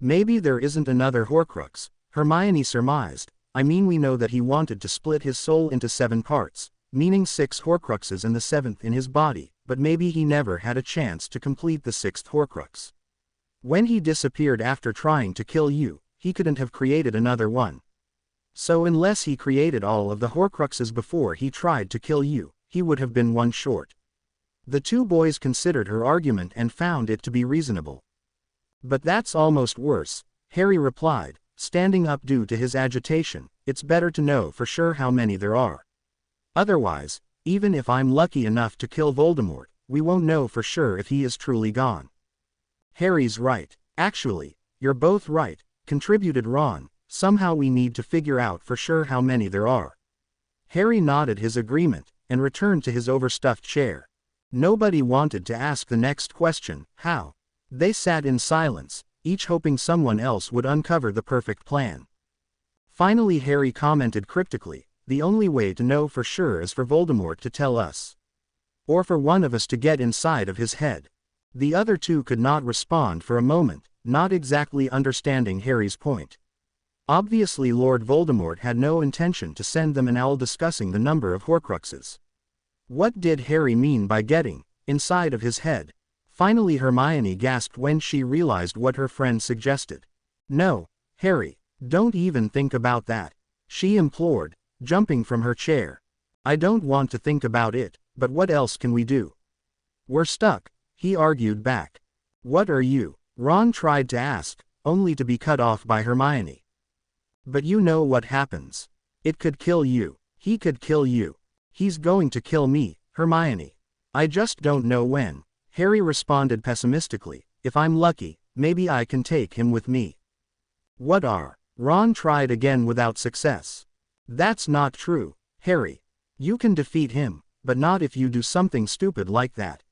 "Maybe there isn't another Horcrux," Hermione surmised. "I mean, we know that he wanted to split his soul into 7 parts, meaning 6 Horcruxes and the 7th in his body, but maybe he never had a chance to complete the 6th Horcrux. When he disappeared after trying to kill you, he couldn't have created another one. So unless he created all of the Horcruxes before he tried to kill you, he would have been one short. The two boys considered her argument and found it to be reasonable. But that's almost worse, Harry replied, standing up due to his agitation. It's better to know for sure how many there are. Otherwise, even if I'm lucky enough to kill Voldemort, we won't know for sure if he is truly gone. Harry's right. Actually, you're both right, contributed Ron. Somehow we need to figure out for sure how many there are. Harry nodded his agreement, and returned to his overstuffed chair. Nobody wanted to ask the next question, how? They sat in silence, each hoping someone else would uncover the perfect plan. Finally Harry commented cryptically, the only way to know for sure is for Voldemort to tell us. Or for one of us to get inside of his head. The other two could not respond for a moment, not exactly understanding Harry's point. Obviously Lord Voldemort had no intention to send them an owl discussing the number of Horcruxes. What did Harry mean by getting inside of his head? Finally Hermione gasped when she realized what her friend suggested. No, Harry, don't even think about that, she implored, jumping from her chair. I don't want to think about it, but what else can we do? We're stuck, he argued back. What are you? Ron tried to ask, only to be cut off by Hermione. But you know what happens. It could kill you. He could kill you. He's going to kill me, Hermione. I just don't know when. Harry responded pessimistically. If I'm lucky, maybe I can take him with me. What are? Ron tried again without success. That's not true, Harry. You can defeat him, but not if you do something stupid like that.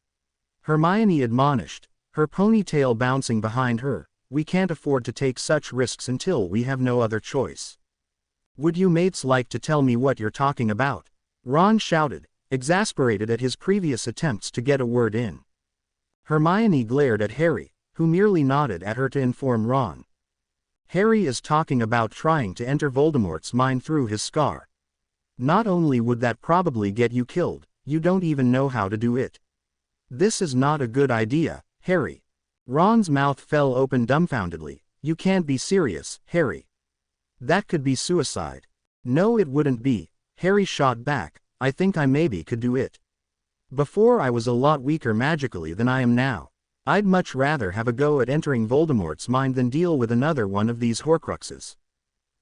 Hermione admonished, her ponytail bouncing behind her. We can't afford to take such risks until we have no other choice. Would you mates like to tell me what you're talking about? Ron shouted, exasperated at his previous attempts to get a word in. Hermione glared at Harry, who merely nodded at her to inform Ron. Harry is talking about trying to enter Voldemort's mind through his scar. Not only would that probably get you killed, you don't even know how to do it. This is not a good idea, Harry. Ron's mouth fell open dumbfoundedly. You can't be serious, Harry. That could be suicide. No, it wouldn't be, Harry shot back. I think I maybe could do it. Before I was a lot weaker magically than I am now. I'd much rather have a go at entering Voldemort's mind than deal with another one of these Horcruxes.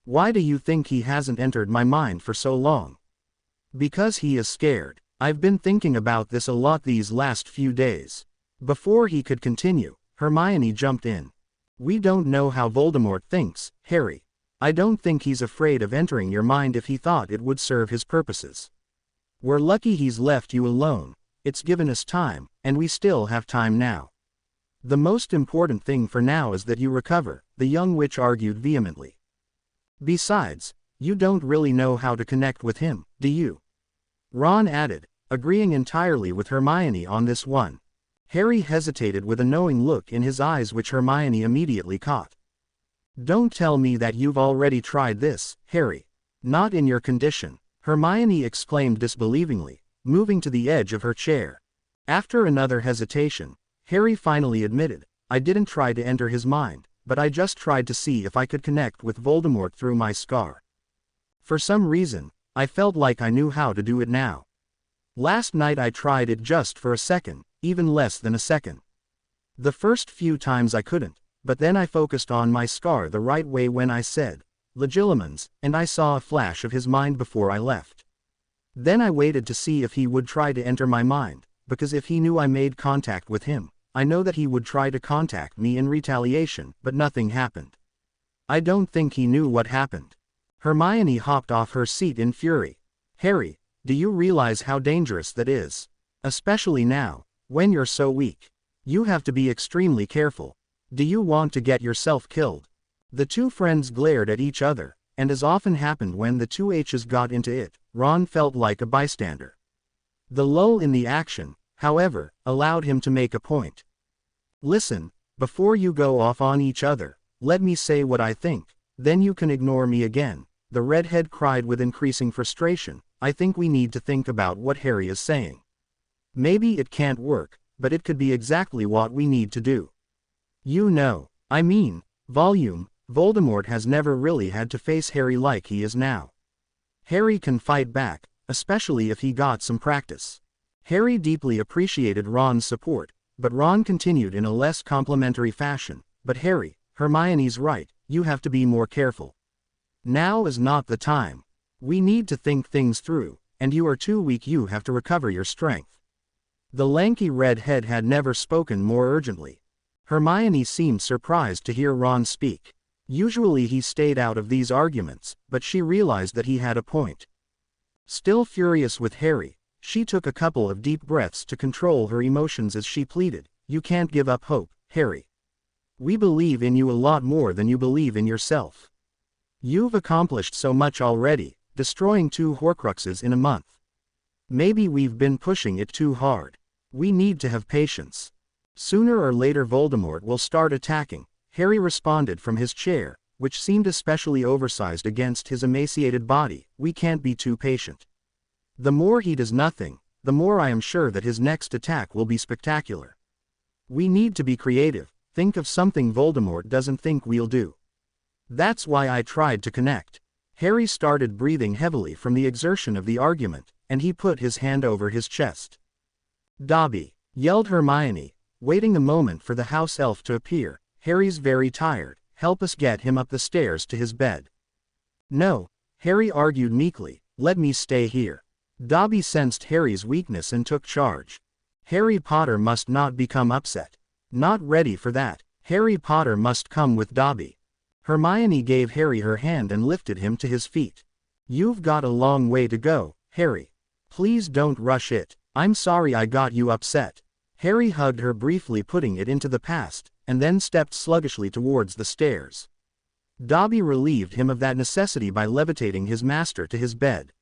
Why do you think he hasn't entered my mind for so long? Because he is scared. I've been thinking about this a lot these last few days. Before he could continue, Hermione jumped in. We don't know how Voldemort thinks, Harry. I don't think he's afraid of entering your mind if he thought it would serve his purposes. We're lucky he's left you alone. It's given us time, and we still have time now. The most important thing for now is that you recover, the young witch argued vehemently. Besides, you don't really know how to connect with him, do you? Ron added, agreeing entirely with Hermione on this one. Harry hesitated with a knowing look in his eyes which Hermione immediately caught. Don't tell me that you've already tried this, Harry. Not in your condition, Hermione exclaimed disbelievingly, moving to the edge of her chair. After another hesitation, Harry finally admitted, I didn't try to enter his mind, but I just tried to see if I could connect with Voldemort through my scar. For some reason, I felt like I knew how to do it now. Last night I tried it just for a second, even less than a second. The first few times I couldn't, but then I focused on my scar the right way when I said, Legilimens, and I saw a flash of his mind before I left. Then I waited to see if he would try to enter my mind, because if he knew I made contact with him, I know that he would try to contact me in retaliation, but nothing happened. I don't think he knew what happened. Hermione hopped off her seat in fury. Harry, do you realize how dangerous that is? Especially now, when you're so weak. You have to be extremely careful. Do you want to get yourself killed? The two friends glared at each other, and as often happened when the two H's got into it, Ron felt like a bystander. The lull in the action, however, allowed him to make a point. Listen, before you go off on each other, let me say what I think, then you can ignore me again, the redhead cried with increasing frustration. I think we need to think about what Harry is saying. Maybe it can't work, but it could be exactly what we need to do. You know, I mean, Voldemort has never really had to face Harry like he is now. Harry can fight back, especially if he got some practice. Harry deeply appreciated Ron's support, but Ron continued in a less complimentary fashion. But Harry, Hermione's right, you have to be more careful. Now is not the time. We need to think things through, and you are too weak, you have to recover your strength. The lanky redhead had never spoken more urgently. Hermione seemed surprised to hear Ron speak. Usually he stayed out of these arguments, but she realized that he had a point. Still furious with Harry, she took a couple of deep breaths to control her emotions as she pleaded, "You can't give up hope, Harry. We believe in you a lot more than you believe in yourself. You've accomplished so much already, destroying 2 Horcruxes in a month. Maybe we've been pushing it too hard. We need to have patience. Sooner or later Voldemort will start attacking," Harry responded from his chair, which seemed especially oversized against his emaciated body. "We can't be too patient. The more he does nothing, the more I am sure that his next attack will be spectacular. We need to be creative, think of something Voldemort doesn't think we'll do. That's why I tried to connect." Harry started breathing heavily from the exertion of the argument, and he put his hand over his chest. "Dobby!" yelled Hermione, waiting a moment for the house elf to appear. "Harry's very tired, help us get him up the stairs to his bed." "No," Harry argued meekly, "let me stay here." Dobby sensed Harry's weakness and took charge. Harry Potter must not become upset. Not ready for that. Harry Potter must come with Dobby. Hermione gave Harry her hand and lifted him to his feet. "You've got a long way to go, Harry. Please don't rush it. I'm sorry I got you upset." Harry hugged her briefly, putting it into the past, and then stepped sluggishly towards the stairs. Dobby relieved him of that necessity by levitating his master to his bed.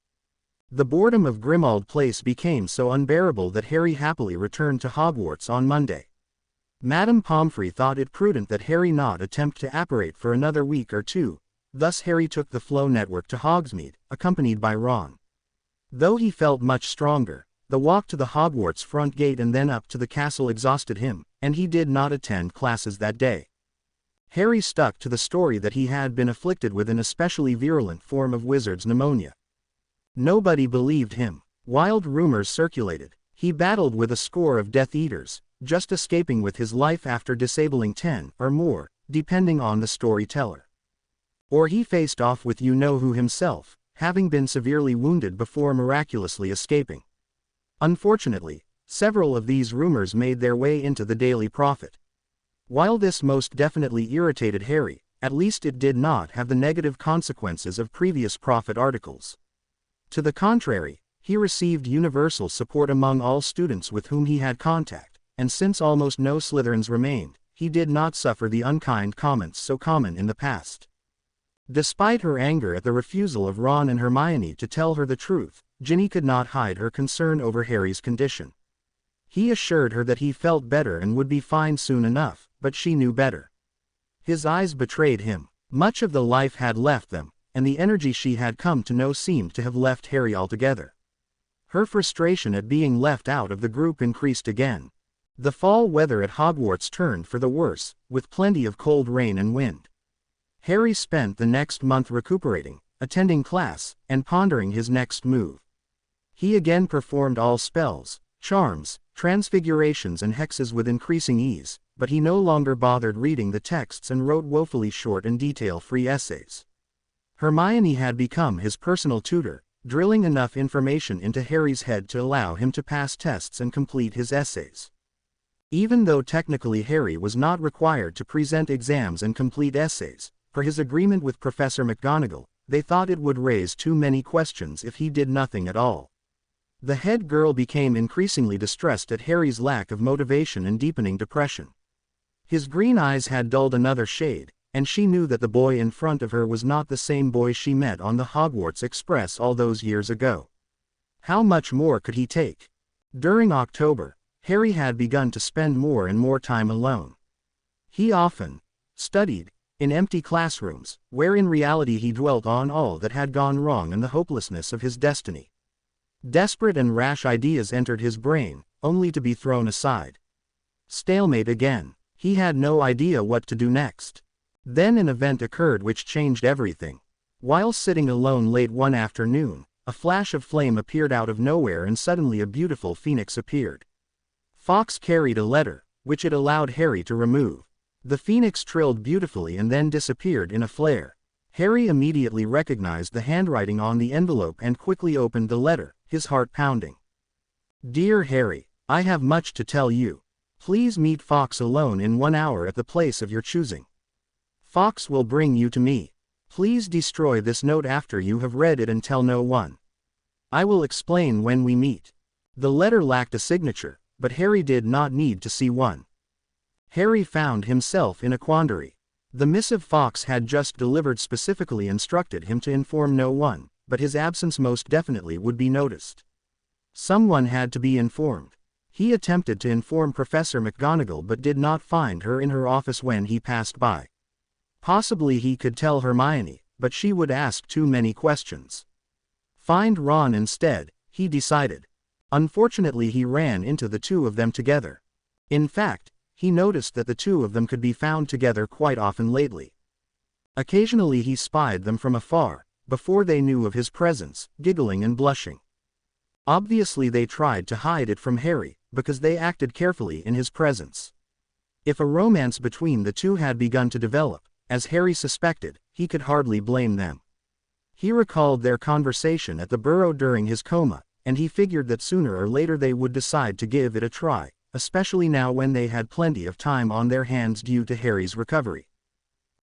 The boredom of Grimmauld Place became so unbearable that Harry happily returned to Hogwarts on Monday. Madame Pomfrey thought it prudent that Harry not attempt to apparate for another week or 2, thus Harry took the Flow network to Hogsmeade, accompanied by Ron. Though he felt much stronger, the walk to the Hogwarts front gate and then up to the castle exhausted him, and he did not attend classes that day. Harry stuck to the story that he had been afflicted with an especially virulent form of wizard's pneumonia. Nobody believed him. Wild rumors circulated. He battled with a score of Death Eaters, just escaping with his life after disabling 10 or more, depending on the storyteller. Or he faced off with you-know-who himself, having been severely wounded before miraculously escaping. Unfortunately, several of these rumors made their way into the Daily Prophet. While this most definitely irritated Harry, at least it did not have the negative consequences of previous Prophet articles. To the contrary, he received universal support among all students with whom he had contact, and since almost no Slytherins remained, he did not suffer the unkind comments so common in the past. Despite her anger at the refusal of Ron and Hermione to tell her the truth, Ginny could not hide her concern over Harry's condition. He assured her that he felt better and would be fine soon enough, but she knew better. His eyes betrayed him. Much of the life had left them, and the energy she had come to know seemed to have left Harry altogether. Her frustration at being left out of the group increased again. The fall weather at Hogwarts turned for the worse, with plenty of cold rain and wind. Harry spent the next month recuperating, attending class, and pondering his next move. He again performed all spells, charms, transfigurations and hexes with increasing ease, but he no longer bothered reading the texts and wrote woefully short and detail-free essays. Hermione had become his personal tutor, drilling enough information into Harry's head to allow him to pass tests and complete his essays. Even though technically Harry was not required to present exams and complete essays, per his agreement with Professor McGonagall, they thought it would raise too many questions if he did nothing at all. The head girl became increasingly distressed at Harry's lack of motivation and deepening depression. His green eyes had dulled another shade, and she knew that the boy in front of her was not the same boy she met on the Hogwarts Express all those years ago. How much more could he take? During October, Harry had begun to spend more and more time alone. He often studied in empty classrooms, where in reality he dwelt on all that had gone wrong and the hopelessness of his destiny. Desperate and rash ideas entered his brain, only to be thrown aside. Stalemate again. He had no idea what to do next. Then an event occurred which changed everything. While sitting alone late one afternoon, a flash of flame appeared out of nowhere and suddenly a beautiful phoenix appeared. Fox carried a letter, which it allowed Harry to remove. The phoenix trilled beautifully and then disappeared in a flare. Harry immediately recognized the handwriting on the envelope and quickly opened the letter, his heart pounding. Dear Harry, I have much to tell you. Please meet Fox alone in 1 hour at the place of your choosing. Fox will bring you to me. Please destroy this note after you have read it and tell no one. I will explain when we meet. The letter lacked a signature, but Harry did not need to see one. Harry found himself in a quandary. The missive Fox had just delivered specifically instructed him to inform no one, but his absence most definitely would be noticed. Someone had to be informed. He attempted to inform Professor McGonagall but did not find her in her office when he passed by. Possibly he could tell Hermione, but she would ask too many questions. Find Ron instead, he decided. Unfortunately he ran into the two of them together. In fact, he noticed that the two of them could be found together quite often lately. Occasionally he spied them from afar, before they knew of his presence, giggling and blushing. Obviously they tried to hide it from Harry, because they acted carefully in his presence. If a romance between the two had begun to develop, as Harry suspected, he could hardly blame them. He recalled their conversation at the burrow during his coma, and he figured that sooner or later they would decide to give it a try, especially now when they had plenty of time on their hands due to Harry's recovery.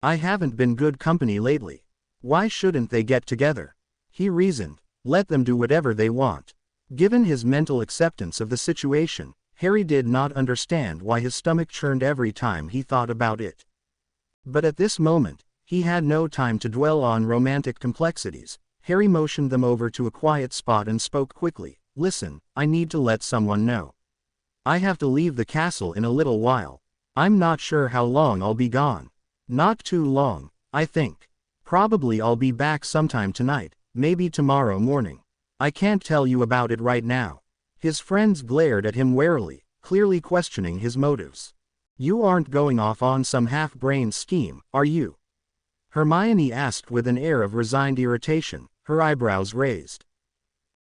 I haven't been good company lately. Why shouldn't they get together? He reasoned. Let them do whatever they want. Given his mental acceptance of the situation, Harry did not understand why his stomach churned every time he thought about it. But at this moment, he had no time to dwell on romantic complexities. Harry motioned them over to a quiet spot and spoke quickly. Listen, I need to let someone know. I have to leave the castle in a little while. I'm not sure how long I'll be gone. Not too long, I think. Probably I'll be back sometime tonight, maybe tomorrow morning. I can't tell you about it right now. His friends glared at him warily, clearly questioning his motives. You aren't going off on some half-brained scheme, are you? Hermione asked with an air of resigned irritation, her eyebrows raised.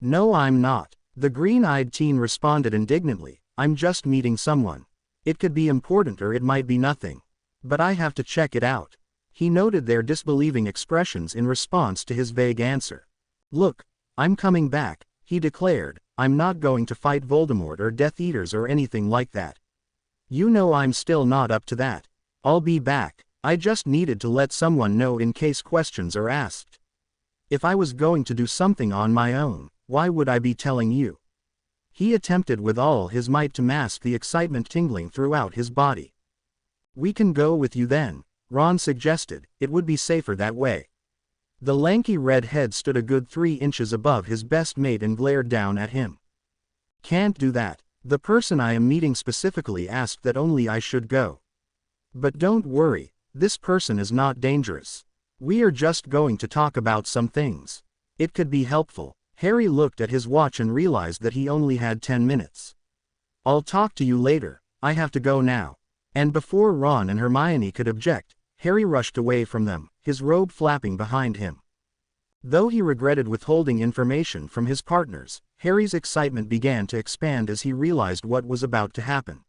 No, I'm not, the green-eyed teen responded indignantly. I'm just meeting someone. It could be important or it might be nothing. But I have to check it out. He noted their disbelieving expressions in response to his vague answer. Look, I'm coming back, he declared. I'm not going to fight Voldemort or Death Eaters or anything like that. You know I'm still not up to that. I'll be back. I just needed to let someone know in case questions are asked. If I was going to do something on my own, why would I be telling you? He attempted with all his might to mask the excitement tingling throughout his body. We can go with you then, Ron suggested. It would be safer that way. The lanky red-head stood a good 3 inches above his best mate and glared down at him. Can't do that. The person I am meeting specifically asked that only I should go. But don't worry, this person is not dangerous. We are just going to talk about some things. It could be helpful. Harry looked at his watch and realized that he only had 10 minutes. I'll talk to you later, I have to go now. And before Ron and Hermione could object, Harry rushed away from them, his robe flapping behind him. Though he regretted withholding information from his partners, Harry's excitement began to expand as he realized what was about to happen.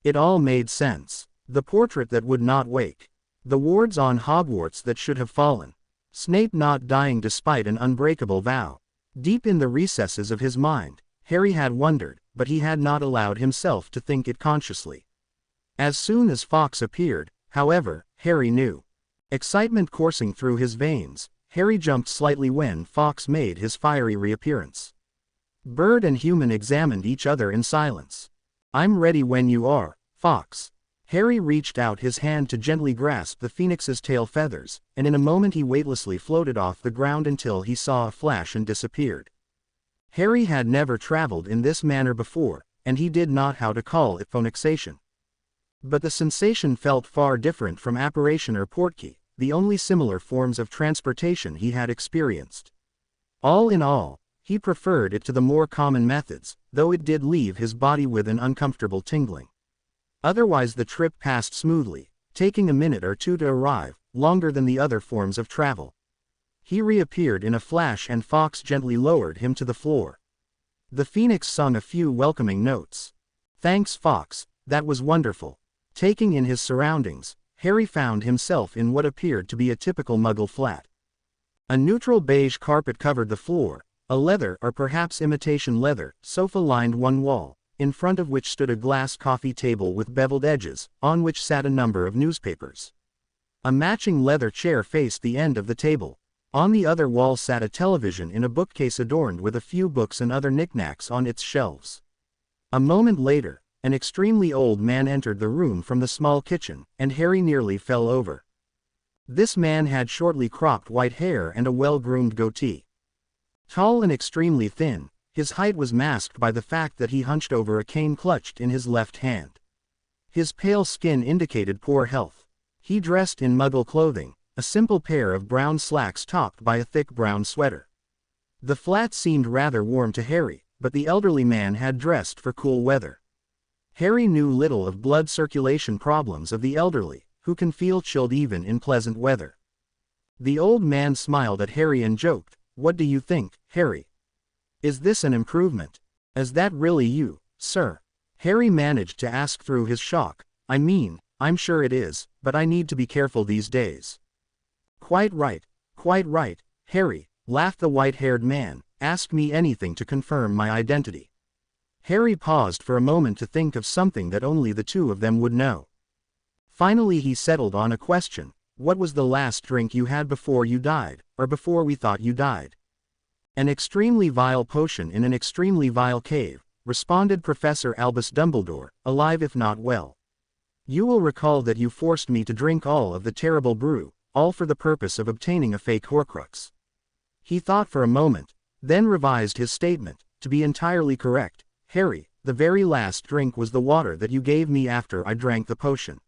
It all made sense. The portrait that would not wake. The wards on Hogwarts that should have fallen. Snape not dying despite an unbreakable vow. Deep in the recesses of his mind, Harry had wondered, but he had not allowed himself to think it consciously. As soon as Fox appeared, however, Harry knew. Excitement coursing through his veins, Harry jumped slightly when Fox made his fiery reappearance. Bird and human examined each other in silence. I'm ready when you are, Fox. Harry reached out his hand to gently grasp the phoenix's tail feathers, and in a moment he weightlessly floated off the ground until he saw a flash and disappeared. Harry had never traveled in this manner before, and he did not know how to call it phonixation. But the sensation felt far different from apparition or portkey, the only similar forms of transportation he had experienced. All in all, he preferred it to the more common methods, though it did leave his body with an uncomfortable tingling. Otherwise the trip passed smoothly, taking a minute or two to arrive, longer than the other forms of travel. He reappeared in a flash and Fox gently lowered him to the floor. The phoenix sung a few welcoming notes. "Thanks, Fox, that was wonderful." Taking in his surroundings, Harry found himself in what appeared to be a typical Muggle flat. A neutral beige carpet covered the floor, a leather or perhaps imitation leather sofa lined one wall, in front of which stood a glass coffee table with beveled edges, on which sat a number of newspapers. A matching leather chair faced the end of the table. On the other wall sat a television in a bookcase adorned with a few books and other knickknacks on its shelves. A moment later, an extremely old man entered the room from the small kitchen, and Harry nearly fell over. This man had shortly cropped white hair and a well-groomed goatee. Tall and extremely thin, his height was masked by the fact that he hunched over a cane clutched in his left hand. His pale skin indicated poor health. He dressed in Muggle clothing, a simple pair of brown slacks topped by a thick brown sweater. The flat seemed rather warm to Harry, but the elderly man had dressed for cool weather. Harry knew little of blood circulation problems of the elderly, who can feel chilled even in pleasant weather. The old man smiled at Harry and joked, "What do you think, Harry? Is this an improvement? Is that really you, sir?" Harry managed to ask through his shock, "I mean, I'm sure it is, but I need to be careful these days." Quite right, Harry," laughed the white-haired man. "Ask me anything to confirm my identity." Harry paused for a moment to think of something that only the two of them would know. Finally he settled on a question. "What was the last drink you had before you died, or before we thought you died?" "An extremely vile potion in an extremely vile cave," responded Professor Albus Dumbledore, "alive if not well. You will recall that you forced me to drink all of the terrible brew, all for the purpose of obtaining a fake Horcrux." He thought for a moment, then revised his statement. "To be entirely correct, Harry, the very last drink was the water that you gave me after I drank the potion."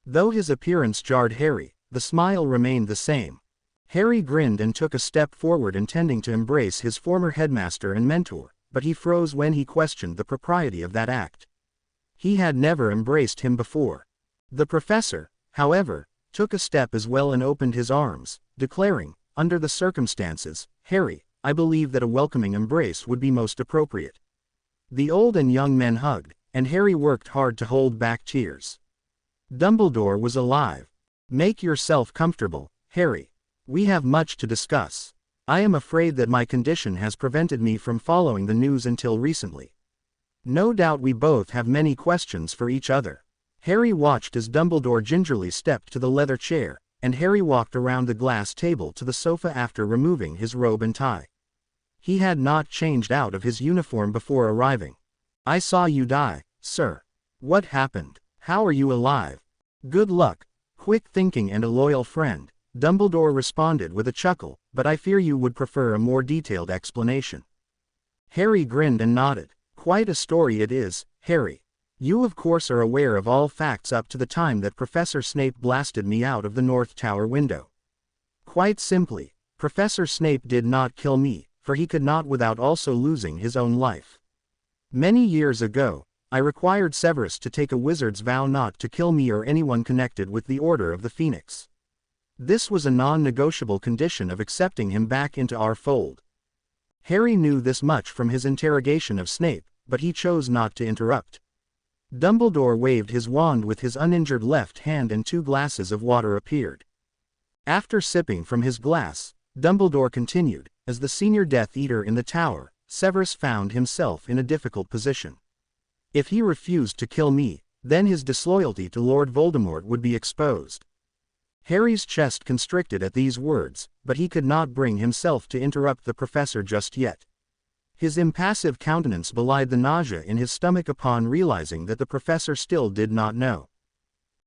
Though his appearance jarred Harry, the smile remained the same. Harry grinned and took a step forward intending to embrace his former headmaster and mentor, but he froze when he questioned the propriety of that act. He had never embraced him before. The professor, however, took a step as well and opened his arms, declaring, "Under the circumstances, Harry, I believe that a welcoming embrace would be most appropriate." The old and young men hugged, and Harry worked hard to hold back tears. Dumbledore was alive. "Make yourself comfortable, Harry. We have much to discuss. I am afraid that my condition has prevented me from following the news until recently. No doubt we both have many questions for each other." Harry watched as Dumbledore gingerly stepped to the leather chair, and Harry walked around the glass table to the sofa after removing his robe and tie. He had not changed out of his uniform before arriving. "I saw you die, sir. What happened? How are you alive?" "Good luck, quick thinking and a loyal friend," Dumbledore responded with a chuckle, "but I fear you would prefer a more detailed explanation." Harry grinned and nodded. "Quite a story it is, Harry. You of course are aware of all facts up to the time that Professor Snape blasted me out of the North Tower window. Quite simply, Professor Snape did not kill me, for he could not without also losing his own life. Many years ago, I required Severus to take a wizard's vow not to kill me or anyone connected with the Order of the Phoenix. This was a non-negotiable condition of accepting him back into our fold." Harry knew this much from his interrogation of Snape, but he chose not to interrupt. Dumbledore waved his wand with his uninjured left hand and 2 glasses of water appeared. After sipping from his glass, Dumbledore continued, "As the senior Death Eater in the tower, Severus found himself in a difficult position. If he refused to kill me, then his disloyalty to Lord Voldemort would be exposed." Harry's chest constricted at these words, but he could not bring himself to interrupt the professor just yet. His impassive countenance belied the nausea in his stomach upon realizing that the professor still did not know.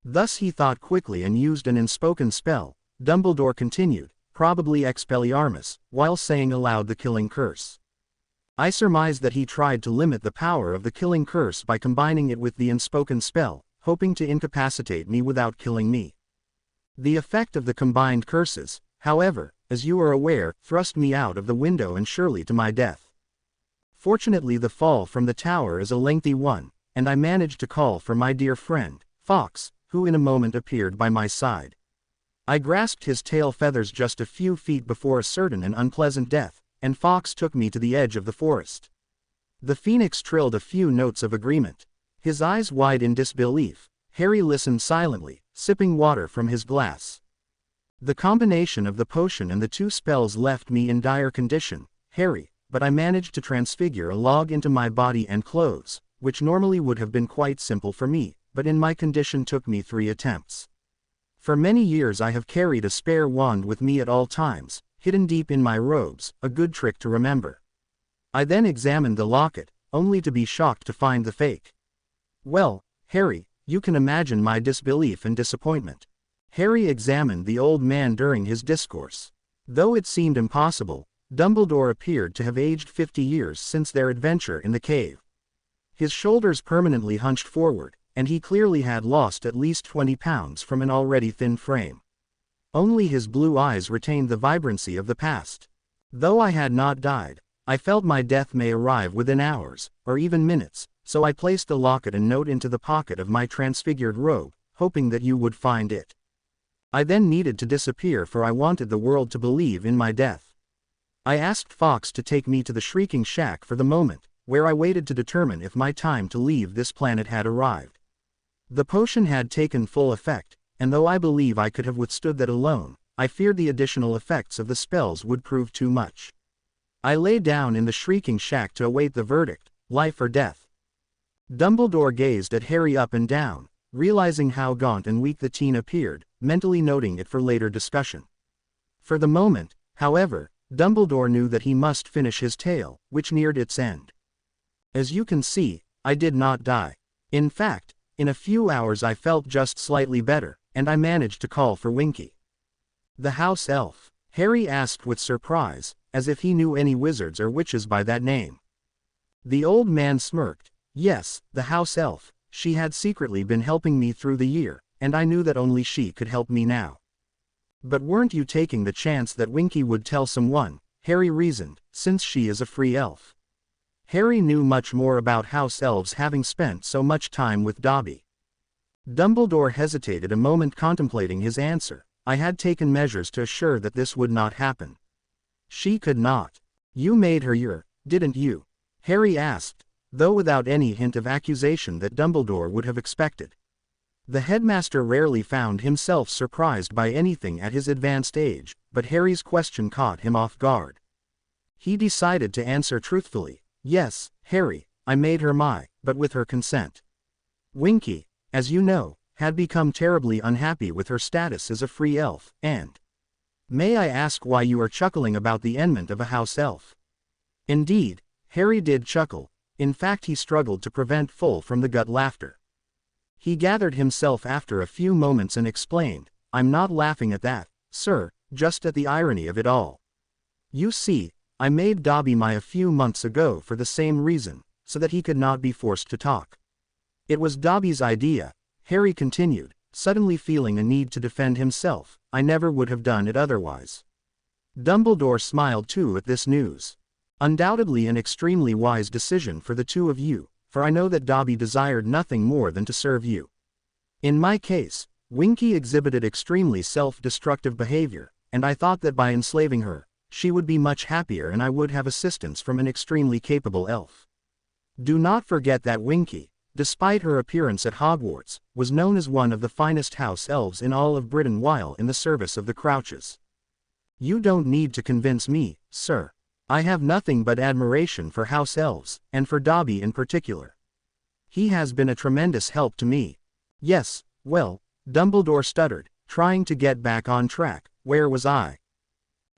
Thus he thought quickly and used an unspoken spell. Dumbledore continued, "Probably Expelliarmus," while saying aloud the killing curse. "I surmise that he tried to limit the power of the killing curse by combining it with the unspoken spell, hoping to incapacitate me without killing me. The effect of the combined curses, however, as you are aware, thrust me out of the window and surely to my death. Fortunately the fall from the tower is a lengthy one, and I managed to call for my dear friend, Fox, who in a moment appeared by my side. I grasped his tail feathers just a few feet before a certain and unpleasant death, and Fox took me to the edge of the forest. The phoenix trilled a few notes of agreement. His eyes wide in disbelief, Harry listened silently, sipping water from his glass. The combination of the potion and the two spells left me in dire condition, Harry, but I managed to transfigure a log into my body and clothes, which normally would have been quite simple for me, but in my condition took me 3 attempts. For many years I have carried a spare wand with me at all times, hidden deep in my robes, a good trick to remember. I then examined the locket, only to be shocked to find the fake. Well, Harry, you can imagine my disbelief and disappointment. Harry examined the old man during his discourse. Though it seemed impossible, Dumbledore appeared to have aged 50 years since their adventure in the cave. His shoulders permanently hunched forward, and he clearly had lost at least 20 pounds from an already thin frame. Only his blue eyes retained the vibrancy of the past. Though I had not died, I felt my death may arrive within hours, or even minutes, so I placed the locket and note into the pocket of my transfigured robe, hoping that you would find it. I then needed to disappear, for I wanted the world to believe in my death. I asked Fox to take me to the Shrieking Shack for the moment, where I waited to determine if my time to leave this planet had arrived. The potion had taken full effect, and though I believe I could have withstood that alone, I feared the additional effects of the spells would prove too much. I lay down in the Shrieking Shack to await the verdict, life or death. Dumbledore gazed at Harry up and down, realizing how gaunt and weak the teen appeared, mentally noting it for later discussion. For the moment, however, Dumbledore knew that he must finish his tale, which neared its end. As you can see, I did not die. In fact, in a few hours I felt just slightly better, and I managed to call for Winky. The house elf? Harry asked with surprise, as if he knew any wizards or witches by that name. The old man smirked. Yes, the house elf. She had secretly been helping me through the year, and I knew that only she could help me now. But weren't you taking the chance that Winky would tell someone, Harry reasoned, since she is a free elf? Harry knew much more about house elves, having spent so much time with Dobby. Dumbledore hesitated a moment, contemplating his answer. I had taken measures to assure that this would not happen. She could not. You made her your, didn't you? Harry asked, though without any hint of accusation that Dumbledore would have expected. The headmaster rarely found himself surprised by anything at his advanced age, but Harry's question caught him off guard. He decided to answer truthfully. Yes, Harry, I made her my, but with her consent. Winky, as you know, had become terribly unhappy with her status as a free elf, and... May I ask why you are chuckling about the enmity of a house elf? Indeed, Harry did chuckle. In fact, he struggled to prevent full from the gut laughter. He gathered himself after a few moments and explained, I'm not laughing at that, sir, just at the irony of it all. You see, I made Dobby my a few months ago for the same reason, so that he could not be forced to talk. It was Dobby's idea, Harry continued, suddenly feeling a need to defend himself. I never would have done it otherwise. Dumbledore smiled too at this news. Undoubtedly an extremely wise decision for the two of you, for I know that Dobby desired nothing more than to serve you. In my case, Winky exhibited extremely self-destructive behavior, and I thought that by enslaving her, she would be much happier and I would have assistance from an extremely capable elf. Do not forget that Winky, despite her appearance at Hogwarts, was known as one of the finest house elves in all of Britain while in the service of the Crouches. You don't need to convince me, sir. I have nothing but admiration for house elves, and for Dobby in particular. He has been a tremendous help to me. Yes, well, Dumbledore stuttered, trying to get back on track. Where was I?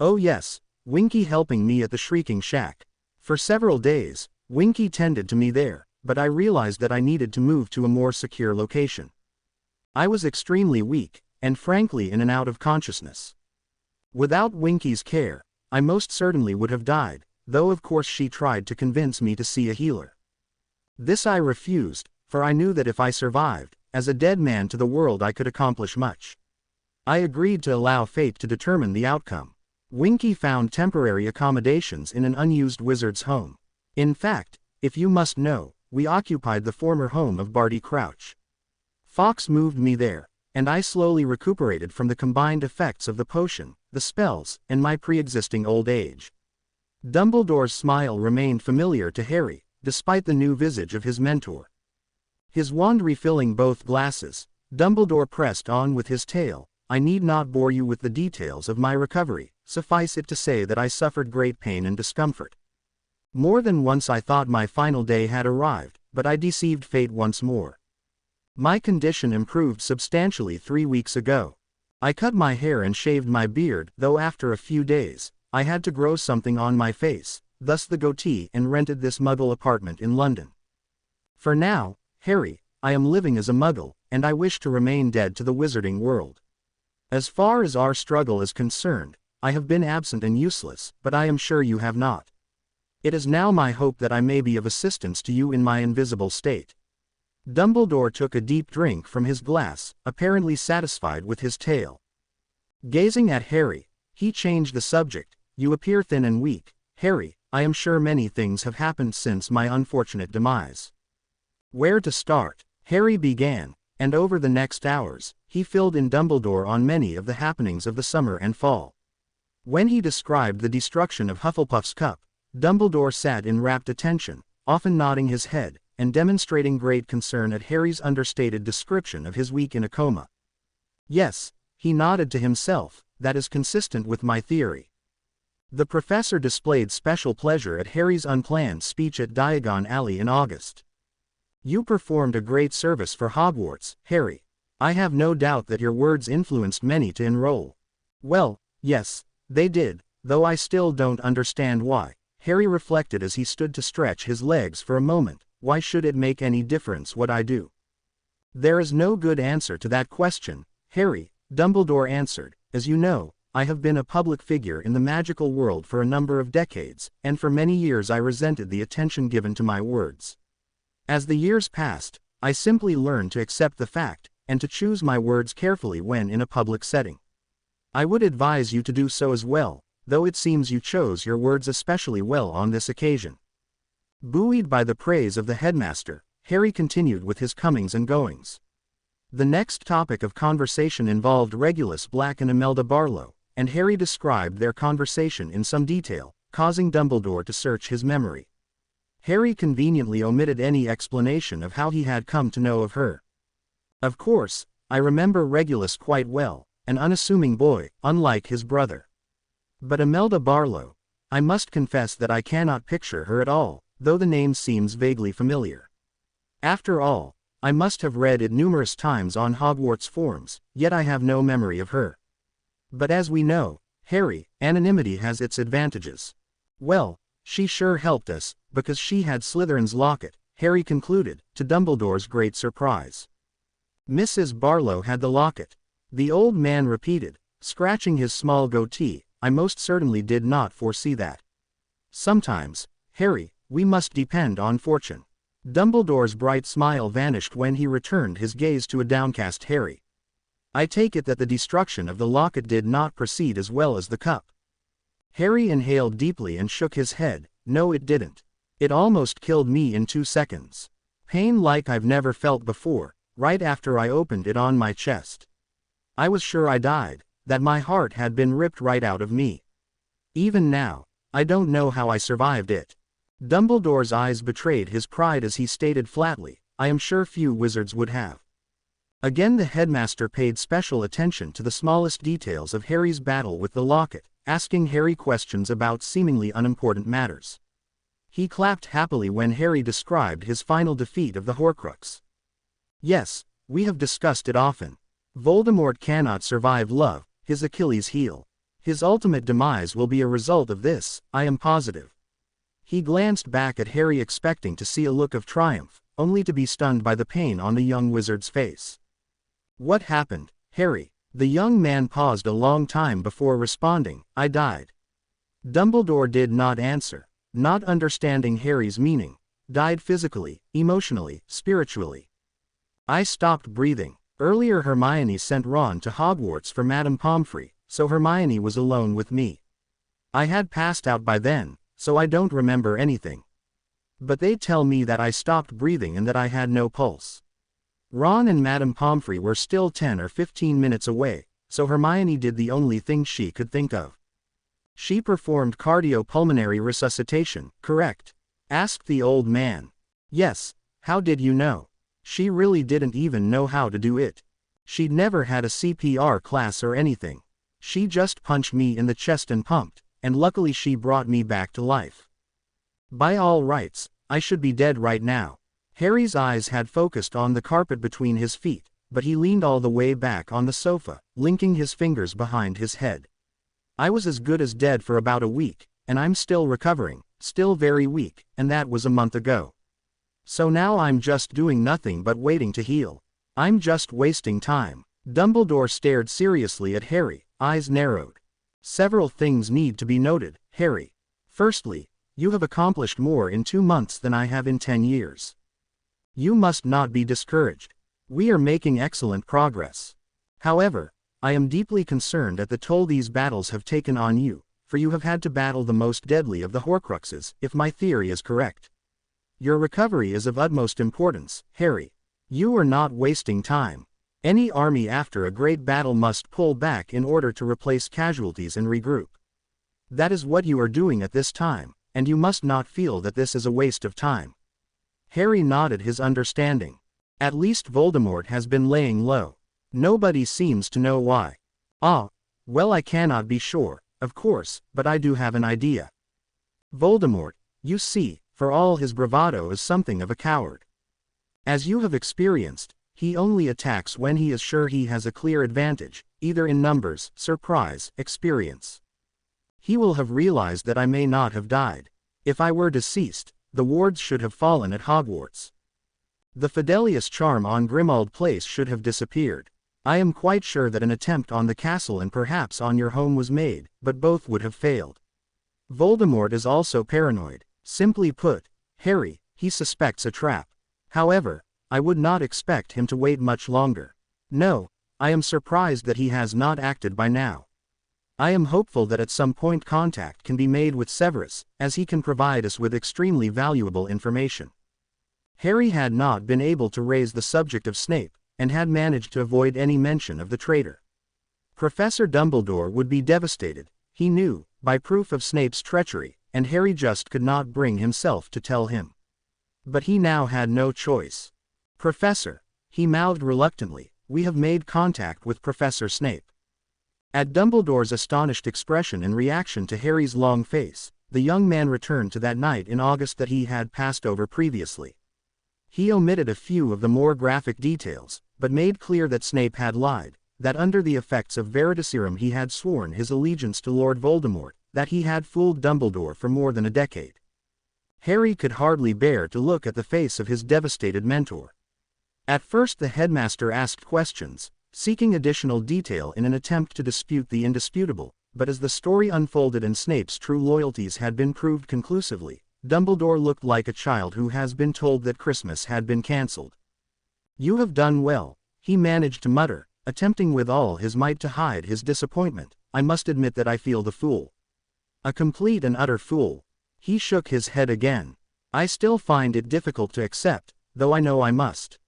Oh yes, Winky helping me at the Shrieking Shack. For several days, Winky tended to me there, but I realized that I needed to move to a more secure location. I was extremely weak, and frankly in and out of consciousness. Without Winky's care, I most certainly would have died, though of course she tried to convince me to see a healer. This I refused, for I knew that if I survived, as a dead man to the world I could accomplish much. I agreed to allow fate to determine the outcome. Winky found temporary accommodations in an unused wizard's home. In fact, if you must know, we occupied the former home of Barty Crouch. Fox moved me there, and I slowly recuperated from the combined effects of the potion, the spells, and my pre-existing old age. Dumbledore's smile remained familiar to Harry, despite the new visage of his mentor. His wand refilling both glasses, Dumbledore pressed on with his tale. I need not bore you with the details of my recovery, suffice it to say that I suffered great pain and discomfort. More than once I thought my final day had arrived, but I deceived fate once more. My condition improved substantially 3 weeks ago. I cut my hair and shaved my beard, though after a few days, I had to grow something on my face, thus the goatee, and rented this muggle apartment in London. For now, Harry, I am living as a muggle, and I wish to remain dead to the wizarding world. As far as our struggle is concerned, I have been absent and useless, but I am sure you have not. It is now my hope that I may be of assistance to you in my invisible state. Dumbledore took a deep drink from his glass, apparently satisfied with his tale. Gazing at Harry, he changed the subject. You appear thin and weak, Harry. I am sure many things have happened since my unfortunate demise. Where to start? Harry began, and over the next hours, he filled in Dumbledore on many of the happenings of the summer and fall. When he described the destruction of Hufflepuff's cup, Dumbledore sat in rapt attention, often nodding his head, and demonstrating great concern at Harry's understated description of his week in a coma. Yes, he nodded to himself, that is consistent with my theory. The professor displayed special pleasure at Harry's unplanned speech at Diagon Alley in August. You performed a great service for Hogwarts, Harry. I have no doubt that your words influenced many to enroll. Well, yes, they did, though I still don't understand why. Harry reflected as he stood to stretch his legs for a moment. Why should it make any difference what I do? There is no good answer to that question, Harry, Dumbledore answered. As you know, I have been a public figure in the magical world for a number of decades, and for many years I resented the attention given to my words. As the years passed, I simply learned to accept the fact, and to choose my words carefully when in a public setting. I would advise you to do so as well, though it seems you chose your words especially well on this occasion. Buoyed by the praise of the headmaster, Harry continued with his comings and goings. The next topic of conversation involved Regulus Black and Imelda Barlow, and Harry described their conversation in some detail, causing Dumbledore to search his memory. Harry conveniently omitted any explanation of how he had come to know of her. Of course, I remember Regulus quite well, an unassuming boy, unlike his brother. But Imelda Barlow, I must confess that I cannot picture her at all, though the name seems vaguely familiar. After all, I must have read it numerous times on Hogwarts forums, yet I have no memory of her. But as we know, Harry, anonymity has its advantages. Well, she sure helped us, because she had Slytherin's locket, Harry concluded, to Dumbledore's great surprise. Mrs. Barlow had the locket. The old man repeated, scratching his small goatee. I most certainly did not foresee that. Sometimes, Harry, we must depend on fortune. Dumbledore's bright smile vanished when he returned his gaze to a downcast Harry. I take it that the destruction of the locket did not proceed as well as the cup. Harry inhaled deeply and shook his head. No, it didn't. It almost killed me in 2 seconds. Pain like I've never felt before, right after I opened it on my chest. I was sure I died, that my heart had been ripped right out of me. Even now, I don't know how I survived it. Dumbledore's eyes betrayed his pride as he stated flatly, I am sure few wizards would have. Again the headmaster paid special attention to the smallest details of Harry's battle with the locket, asking Harry questions about seemingly unimportant matters. He clapped happily when Harry described his final defeat of the Horcrux. Yes, we have discussed it often. Voldemort cannot survive love, his Achilles heel. His ultimate demise will be a result of this, I am positive. He glanced back at Harry expecting to see a look of triumph, only to be stunned by the pain on the young wizard's face. What happened, Harry? The young man paused a long time before responding, I died. Dumbledore did not answer, not understanding Harry's meaning. Died physically, emotionally, spiritually. I stopped breathing. Earlier Hermione sent Ron to Hogwarts for Madame Pomfrey, so Hermione was alone with me. I had passed out by then, so I don't remember anything. But they tell me that I stopped breathing and that I had no pulse. Ron and Madame Pomfrey were still 10 or 15 minutes away, so Hermione did the only thing she could think of. She performed cardiopulmonary resuscitation, correct? Asked the old man. Yes, how did you know? She really didn't even know how to do it. She'd never had a CPR class or anything. She just punched me in the chest and pumped, and luckily she brought me back to life. By all rights, I should be dead right now. Harry's eyes had focused on the carpet between his feet, but he leaned all the way back on the sofa, linking his fingers behind his head. I was as good as dead for about a week, and I'm still recovering, still very weak, and that was a month ago. So now I'm just doing nothing but waiting to heal. I'm just wasting time. Dumbledore stared seriously at Harry, eyes narrowed. Several things need to be noted, Harry. Firstly, you have accomplished more in 2 months than I have in 10 years. You must not be discouraged. We are making excellent progress. However, I am deeply concerned at the toll these battles have taken on you, for you have had to battle the most deadly of the Horcruxes, if my theory is correct. Your recovery is of utmost importance, Harry. You are not wasting time. Any army after a great battle must pull back in order to replace casualties and regroup. That is what you are doing at this time, and you must not feel that this is a waste of time. Harry nodded his understanding. At least Voldemort has been laying low. Nobody seems to know why. Ah, well, I cannot be sure, of course, but I do have an idea. Voldemort, you see, for all his bravado, is something of a coward. As you have experienced, he only attacks when he is sure he has a clear advantage, either in numbers, surprise, experience. He will have realized that I may not have died. If I were deceased, the wards should have fallen at Hogwarts. The Fidelius charm on Grimmauld Place should have disappeared. I am quite sure that an attempt on the castle and perhaps on your home was made, but both would have failed. Voldemort is also paranoid. Simply put, Harry, he suspects a trap. However, I would not expect him to wait much longer. No, I am surprised that he has not acted by now. I am hopeful that at some point contact can be made with Severus, as he can provide us with extremely valuable information. Harry had not been able to raise the subject of Snape, and had managed to avoid any mention of the traitor. Professor Dumbledore would be devastated, he knew, by proof of Snape's treachery, and Harry just could not bring himself to tell him. But he now had no choice. Professor, he mouthed reluctantly, we have made contact with Professor Snape. At Dumbledore's astonished expression in reaction to Harry's long face, the young man returned to that night in August that he had passed over previously. He omitted a few of the more graphic details, but made clear that Snape had lied, that under the effects of Veritaserum he had sworn his allegiance to Lord Voldemort, that he had fooled Dumbledore for more than a decade. Harry could hardly bear to look at the face of his devastated mentor. At first the headmaster asked questions, seeking additional detail in an attempt to dispute the indisputable, but as the story unfolded and Snape's true loyalties had been proved conclusively, Dumbledore looked like a child who has been told that Christmas had been cancelled. You have done well, he managed to mutter, attempting with all his might to hide his disappointment. I must admit that I feel the fool. A complete and utter fool. He shook his head again. I still find it difficult to accept, though I know I must.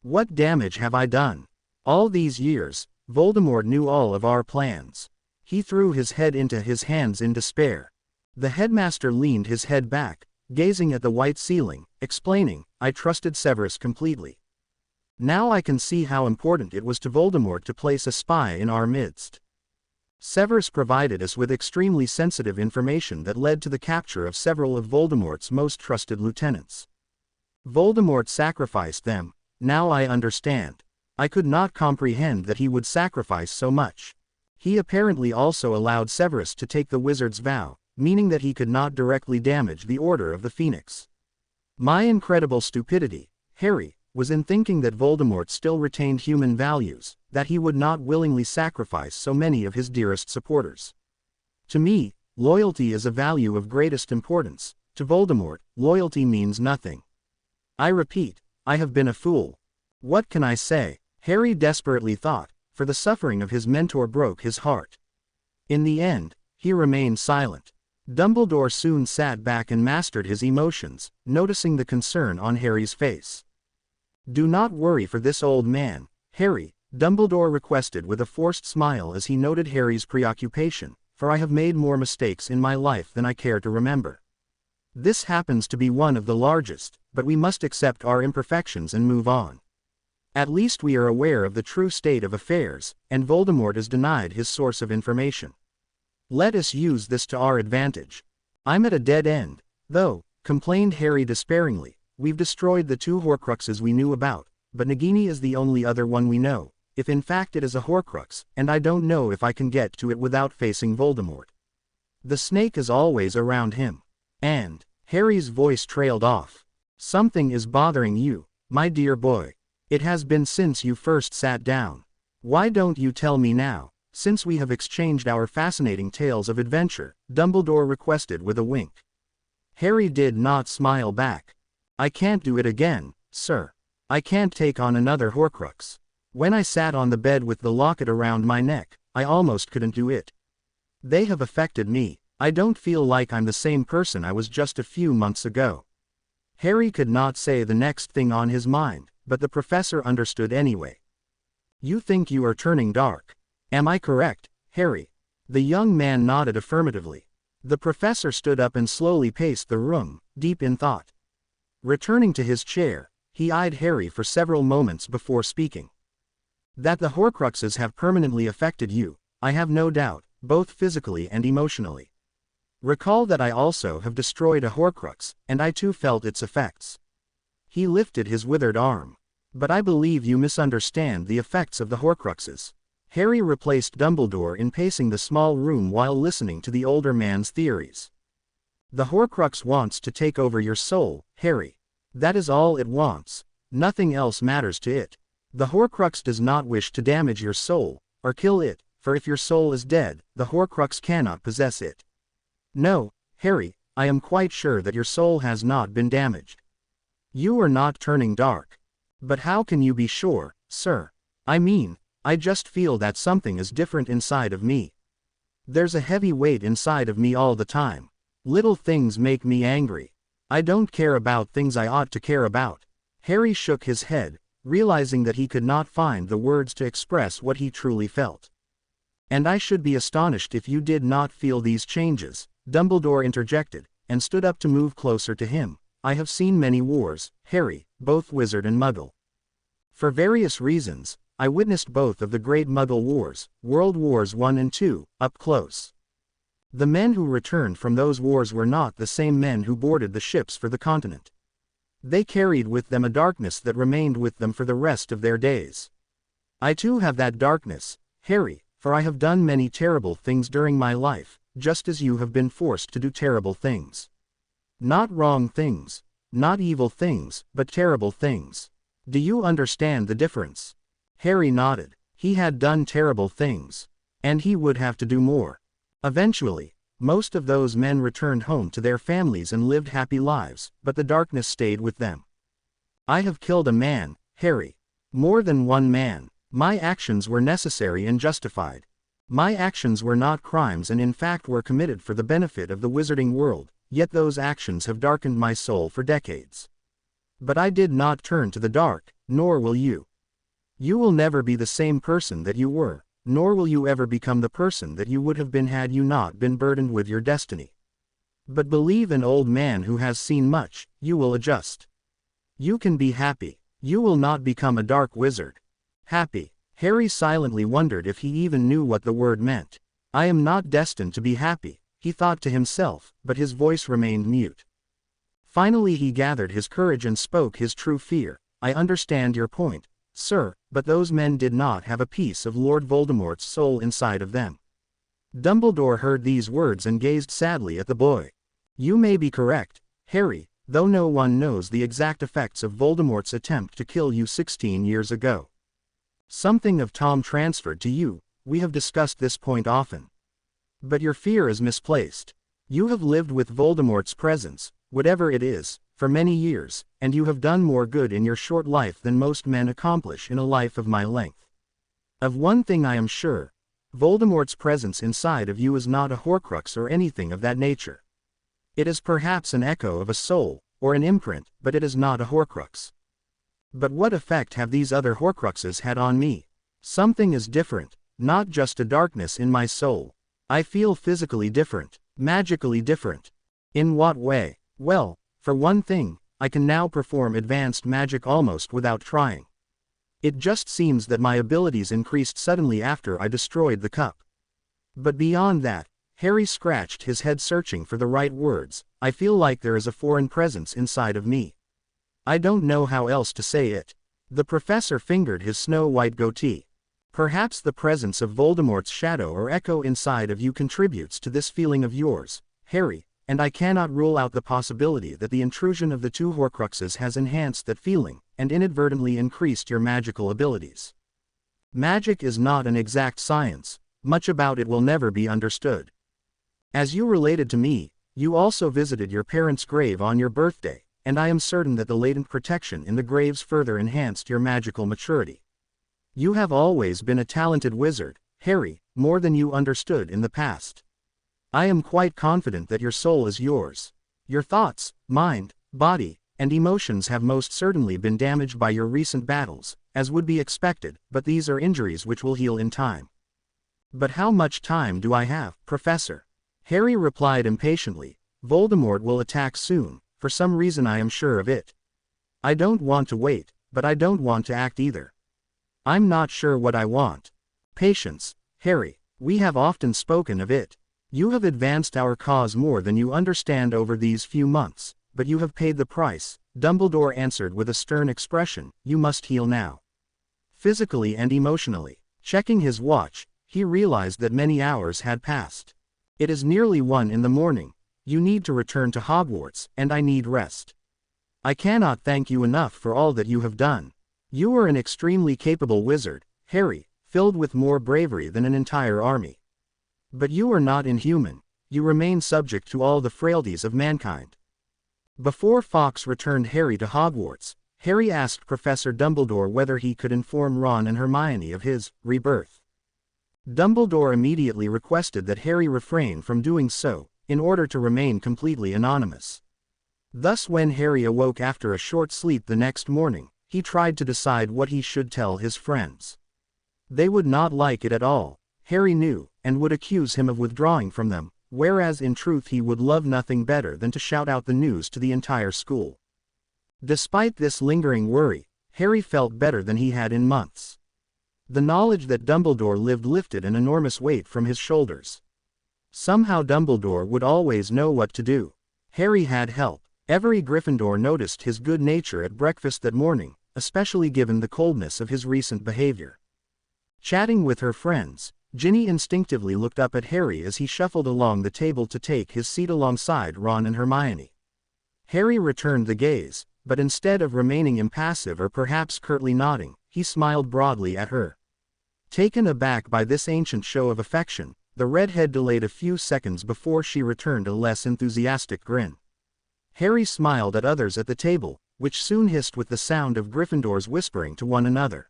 What damage have I done? All these years, Voldemort knew all of our plans. He threw his head into his hands in despair. The headmaster leaned his head back, gazing at the white ceiling, explaining, I trusted Severus completely. Now I can see how important it was to Voldemort to place a spy in our midst. Severus provided us with extremely sensitive information that led to the capture of several of Voldemort's most trusted lieutenants. Voldemort sacrificed them. Now I understand. I could not comprehend that he would sacrifice so much. He apparently also allowed Severus to take the wizard's vow, meaning that he could not directly damage the Order of the Phoenix. My incredible stupidity, Harry, was in thinking that Voldemort still retained human values, that he would not willingly sacrifice so many of his dearest supporters. To me, loyalty is a value of greatest importance. To Voldemort, loyalty means nothing. I repeat, I have been a fool. What can I say? Harry desperately thought, for the suffering of his mentor broke his heart. In the end, he remained silent. Dumbledore soon sat back and mastered his emotions, noticing the concern on Harry's face. Do not worry for this old man, Harry, Dumbledore requested with a forced smile as he noted Harry's preoccupation, for I have made more mistakes in my life than I care to remember. This happens to be one of the largest, but we must accept our imperfections and move on. At least we are aware of the true state of affairs, and Voldemort is denied his source of information. Let us use this to our advantage. I'm at a dead end, though, complained Harry despairingly. We've destroyed the 2 Horcruxes we knew about, but Nagini is the only other one we know, if in fact it is a Horcrux, and I don't know if I can get to it without facing Voldemort. The snake is always around him. And, Harry's voice trailed off. Something is bothering you, my dear boy. It has been since you first sat down. Why don't you tell me now, since we have exchanged our fascinating tales of adventure, Dumbledore requested with a wink. Harry did not smile back. I can't do it again, sir. I can't take on another Horcrux. When I sat on the bed with the locket around my neck, I almost couldn't do it. They have affected me. I don't feel like I'm the same person I was just a few months ago. Harry could not say the next thing on his mind, but the professor understood anyway. You think you are turning dark. Am I correct, Harry? The young man nodded affirmatively. The professor stood up and slowly paced the room, deep in thought. Returning to his chair, he eyed Harry for several moments before speaking. That the Horcruxes have permanently affected you, I have no doubt, both physically and emotionally. Recall that I also have destroyed a Horcrux, and I too felt its effects. He lifted his withered arm. But I believe you misunderstand the effects of the Horcruxes. Harry replaced Dumbledore in pacing the small room while listening to the older man's theories. The Horcrux wants to take over your soul, Harry. That is all it wants. Nothing else matters to it. The Horcrux does not wish to damage your soul, or kill it, for if your soul is dead, the Horcrux cannot possess it. No, Harry, I am quite sure that your soul has not been damaged. You are not turning dark. But how can you be sure, sir? I mean, I just feel that something is different inside of me. There's a heavy weight inside of me all the time. Little things make me angry. I don't care about things I ought to care about. Harry shook his head, realizing that he could not find the words to express what he truly felt. And I should be astonished if you did not feel these changes, Dumbledore interjected, and stood up to move closer to him. I have seen many wars, Harry, both wizard and muggle. For various reasons, I witnessed both of the great Muggle Wars, World Wars I and II, up close. The men who returned from those wars were not the same men who boarded the ships for the continent. They carried with them a darkness that remained with them for the rest of their days. I too have that darkness, Harry, for I have done many terrible things during my life, just as you have been forced to do terrible things. Not wrong things, not evil things, but terrible things. Do you understand the difference? Harry nodded. He had done terrible things. And he would have to do more. Eventually, most of those men returned home to their families and lived happy lives, but the darkness stayed with them. I have killed a man, Harry. More than one man. My actions were necessary and justified. My actions were not crimes and in fact were committed for the benefit of the wizarding world. Yet those actions have darkened my soul for decades. But I did not turn to the dark, nor will you. You will never be the same person that you were, nor will you ever become the person that you would have been had you not been burdened with your destiny. But believe an old man who has seen much, you will adjust. You can be happy. You will not become a dark wizard. Happy. Harry silently wondered if he even knew what the word meant. I am not destined to be happy, he thought to himself, but his voice remained mute. Finally he gathered his courage and spoke his true fear. I understand your point, sir, but those men did not have a piece of Lord Voldemort's soul inside of them. Dumbledore heard these words and gazed sadly at the boy. You may be correct, Harry, though no one knows the exact effects of Voldemort's attempt to kill you 16 years ago. Something of Tom transferred to you, we have discussed this point often. But your fear is misplaced. You have lived with Voldemort's presence, whatever it is, for many years, and you have done more good in your short life than most men accomplish in a life of my length. Of one thing I am sure, Voldemort's presence inside of you is not a Horcrux or anything of that nature. It is perhaps an echo of a soul, or an imprint, but it is not a Horcrux. But what effect have these other Horcruxes had on me? Something is different, not just a darkness in my soul. I feel physically different, magically different. In what way? Well, for one thing, I can now perform advanced magic almost without trying. It just seems that my abilities increased suddenly after I destroyed the cup. But beyond that, Harry scratched his head searching for the right words. I feel like there is a foreign presence inside of me. I don't know how else to say it. The professor fingered his snow-white goatee. Perhaps the presence of Voldemort's shadow or echo inside of you contributes to this feeling of yours, Harry, and I cannot rule out the possibility that the intrusion of the two Horcruxes has enhanced that feeling, and inadvertently increased your magical abilities. Magic is not an exact science, much about it will never be understood. As you related to me, you also visited your parents' grave on your birthday, and I am certain that the latent protection in the graves further enhanced your magical maturity. You have always been a talented wizard, Harry, more than you understood in the past. I am quite confident that your soul is yours. Your thoughts, mind, body, and emotions have most certainly been damaged by your recent battles, as would be expected, but these are injuries which will heal in time. But how much time do I have, Professor? Harry replied impatiently. Voldemort will attack soon, for some reason I am sure of it. I don't want to wait, but I don't want to act either. I'm not sure what I want. Patience, Harry, we have often spoken of it. You have advanced our cause more than you understand over these few months, but you have paid the price, Dumbledore answered with a stern expression. You must heal now. Physically and emotionally. Checking his watch, he realized that many hours had passed. It is nearly 1 in the morning. You need to return to Hogwarts, and I need rest. I cannot thank you enough for all that you have done. You are an extremely capable wizard, Harry, filled with more bravery than an entire army. But you are not inhuman. You remain subject to all the frailties of mankind. Before Fawkes returned Harry to Hogwarts, Harry asked Professor Dumbledore whether he could inform Ron and Hermione of his rebirth. Dumbledore immediately requested that Harry refrain from doing so, in order to remain completely anonymous. Thus when Harry awoke after a short sleep the next morning, he tried to decide what he should tell his friends. They would not like it at all, Harry knew, and would accuse him of withdrawing from them, whereas in truth he would love nothing better than to shout out the news to the entire school. Despite this lingering worry, Harry felt better than he had in months. The knowledge that Dumbledore lived lifted an enormous weight from his shoulders. Somehow Dumbledore would always know what to do. Harry had help. Every Gryffindor noticed his good nature at breakfast that morning, especially given the coldness of his recent behavior. Chatting with her friends, Ginny instinctively looked up at Harry as he shuffled along the table to take his seat alongside Ron and Hermione. Harry returned the gaze, but instead of remaining impassive or perhaps curtly nodding, he smiled broadly at her. Taken aback by this ancient show of affection, the redhead delayed a few seconds before she returned a less enthusiastic grin. Harry smiled at others at the table, which soon hissed with the sound of Gryffindors whispering to one another.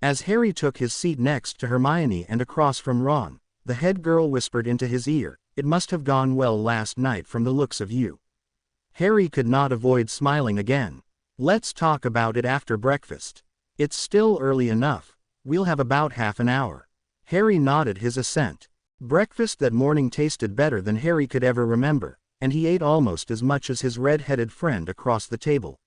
As Harry took his seat next to Hermione and across from Ron, the head girl whispered into his ear, "It must have gone well last night from the looks of you." Harry could not avoid smiling again. "Let's talk about it after breakfast. It's still early enough, we'll have about half an hour." Harry nodded his assent. Breakfast that morning tasted better than Harry could ever remember, and he ate almost as much as his red-headed friend across the table.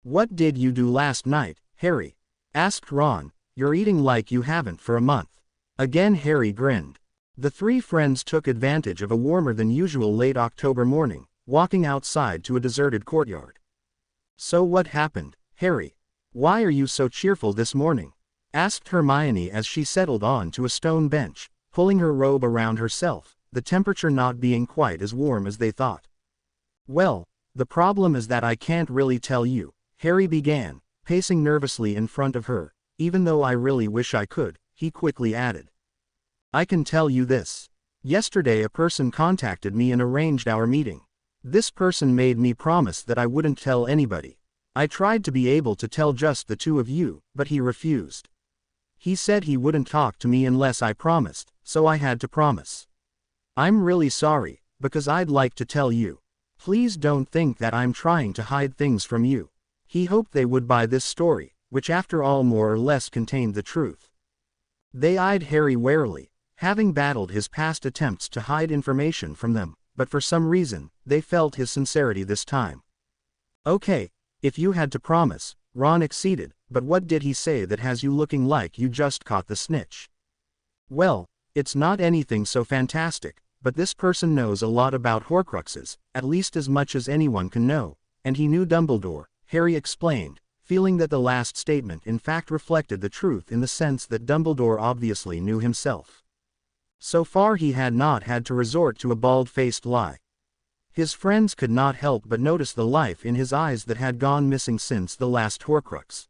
"What did you do last night, Harry?" asked Ron. "You're eating like you haven't for a month." Again Harry grinned. The three friends took advantage of a warmer than usual late October morning, walking outside to a deserted courtyard. "So what happened, Harry? Why are you so cheerful this morning?" asked Hermione as she settled on to a stone bench, pulling her robe around herself, the temperature not being quite as warm as they thought. "Well, the problem is that I can't really tell you," Harry began, pacing nervously in front of her. "Even though I really wish I could," he quickly added. "I can tell you this. Yesterday a person contacted me and arranged our meeting. This person made me promise that I wouldn't tell anybody. I tried to be able to tell just the two of you, but he refused. He said he wouldn't talk to me unless I promised, so I had to promise. I'm really sorry, because I'd like to tell you. Please don't think that I'm trying to hide things from you." He hoped they would buy this story, which after all more or less contained the truth. They eyed Harry warily, having battled his past attempts to hide information from them, but for some reason, they felt his sincerity this time. Okay, if you had to promise, Ron acceded, but what did he say that has you looking like you just caught the snitch? Well, it's not anything so fantastic, but this person knows a lot about Horcruxes, at least as much as anyone can know, and he knew Dumbledore, Harry explained, feeling that the last statement in fact reflected the truth in the sense that Dumbledore obviously knew himself. So far he had not had to resort to a bald-faced lie. His friends could not help but notice the life in his eyes that had gone missing since the last Horcrux.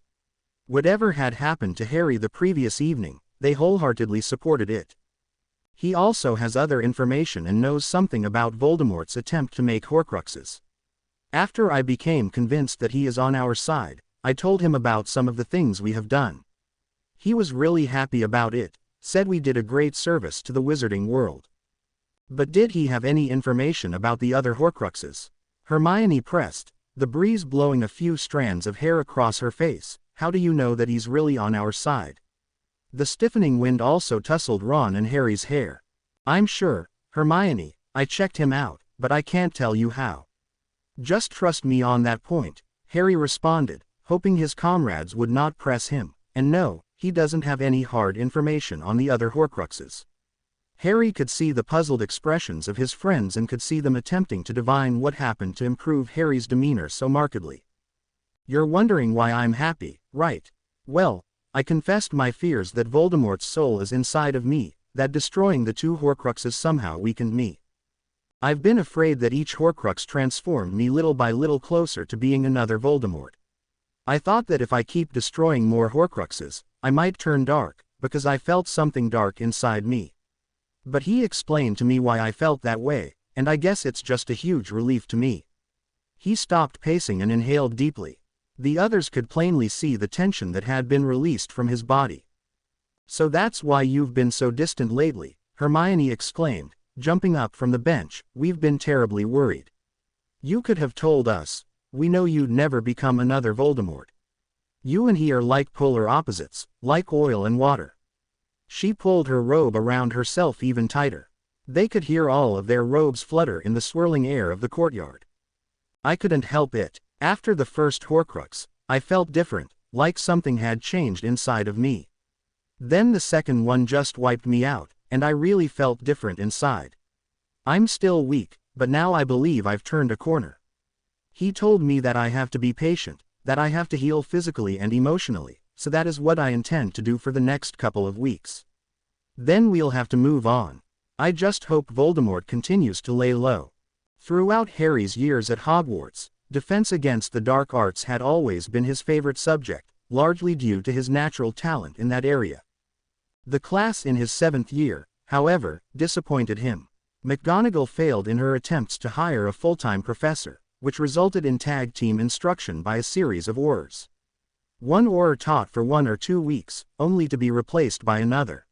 Whatever had happened to Harry the previous evening, they wholeheartedly supported it. He also has other information and knows something about Voldemort's attempt to make Horcruxes. After I became convinced that he is on our side, I told him about some of the things we have done. He was really happy about it, said we did a great service to the wizarding world. But did he have any information about the other Horcruxes? Hermione pressed, the breeze blowing a few strands of hair across her face. How do you know that he's really on our side? The stiffening wind also tousled Ron and Harry's hair. I'm sure, Hermione, I checked him out, but I can't tell you how. Just trust me on that point, Harry responded, hoping his comrades would not press him, and no, he doesn't have any hard information on the other Horcruxes. Harry could see the puzzled expressions of his friends and could see them attempting to divine what happened to improve Harry's demeanor so markedly. You're wondering why I'm happy, right? Well, I confessed my fears that Voldemort's soul is inside of me, that destroying the two Horcruxes somehow weakened me. I've been afraid that each Horcrux transformed me little by little closer to being another Voldemort. I thought that if I keep destroying more Horcruxes, I might turn dark, because I felt something dark inside me. But he explained to me why I felt that way, and I guess it's just a huge relief to me. He stopped pacing and inhaled deeply. The others could plainly see the tension that had been released from his body. So that's why you've been so distant lately, Hermione exclaimed, jumping up from the bench. We've been terribly worried. You could have told us. We know you'd never become another Voldemort. You and he are like polar opposites, like oil and water. She pulled her robe around herself even tighter. They could hear all of their robes flutter in the swirling air of the courtyard. I couldn't help it. After the first Horcrux, I felt different, like something had changed inside of me. Then the second one just wiped me out, and I really felt different inside. I'm still weak, but now I believe I've turned a corner. He told me that I have to be patient, that I have to heal physically and emotionally, so that is what I intend to do for the next couple of weeks. Then we'll have to move on. I just hope Voldemort continues to lay low. Throughout Harry's years at Hogwarts, defense against the dark arts had always been his favorite subject, largely due to his natural talent in that area. The class in his 7th year, however, disappointed him. McGonagall failed in her attempts to hire a full-time professor, which resulted in tag team instruction by a series of Aurors. One Auror taught for 1 or 2 weeks, only to be replaced by another.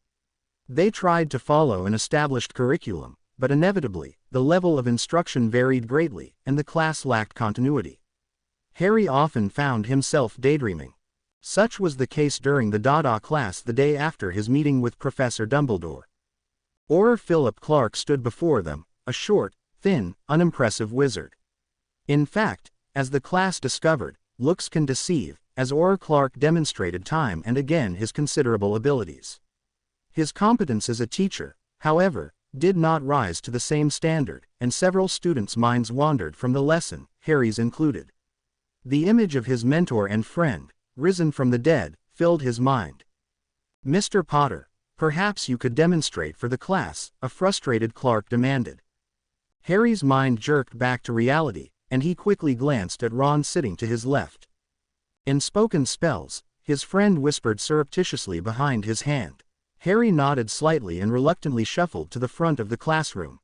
They tried to follow an established curriculum, but inevitably, the level of instruction varied greatly, and the class lacked continuity. Harry often found himself daydreaming. Such was the case during the Dada class the day after his meeting with Professor Dumbledore. Auror Philip Clark stood before them, a short, thin, unimpressive wizard. In fact, as the class discovered, looks can deceive, as Auror Clark demonstrated time and again his considerable abilities. His competence as a teacher, however, did not rise to the same standard, and several students' minds wandered from the lesson, Harry's included. The image of his mentor and friend, risen from the dead, filled his mind. Mr. Potter, perhaps you could demonstrate for the class, a frustrated Clark demanded. Harry's mind jerked back to reality, and he quickly glanced at Ron sitting to his left. In spoken spells, his friend whispered surreptitiously behind his hand. Harry nodded slightly and reluctantly shuffled to the front of the classroom.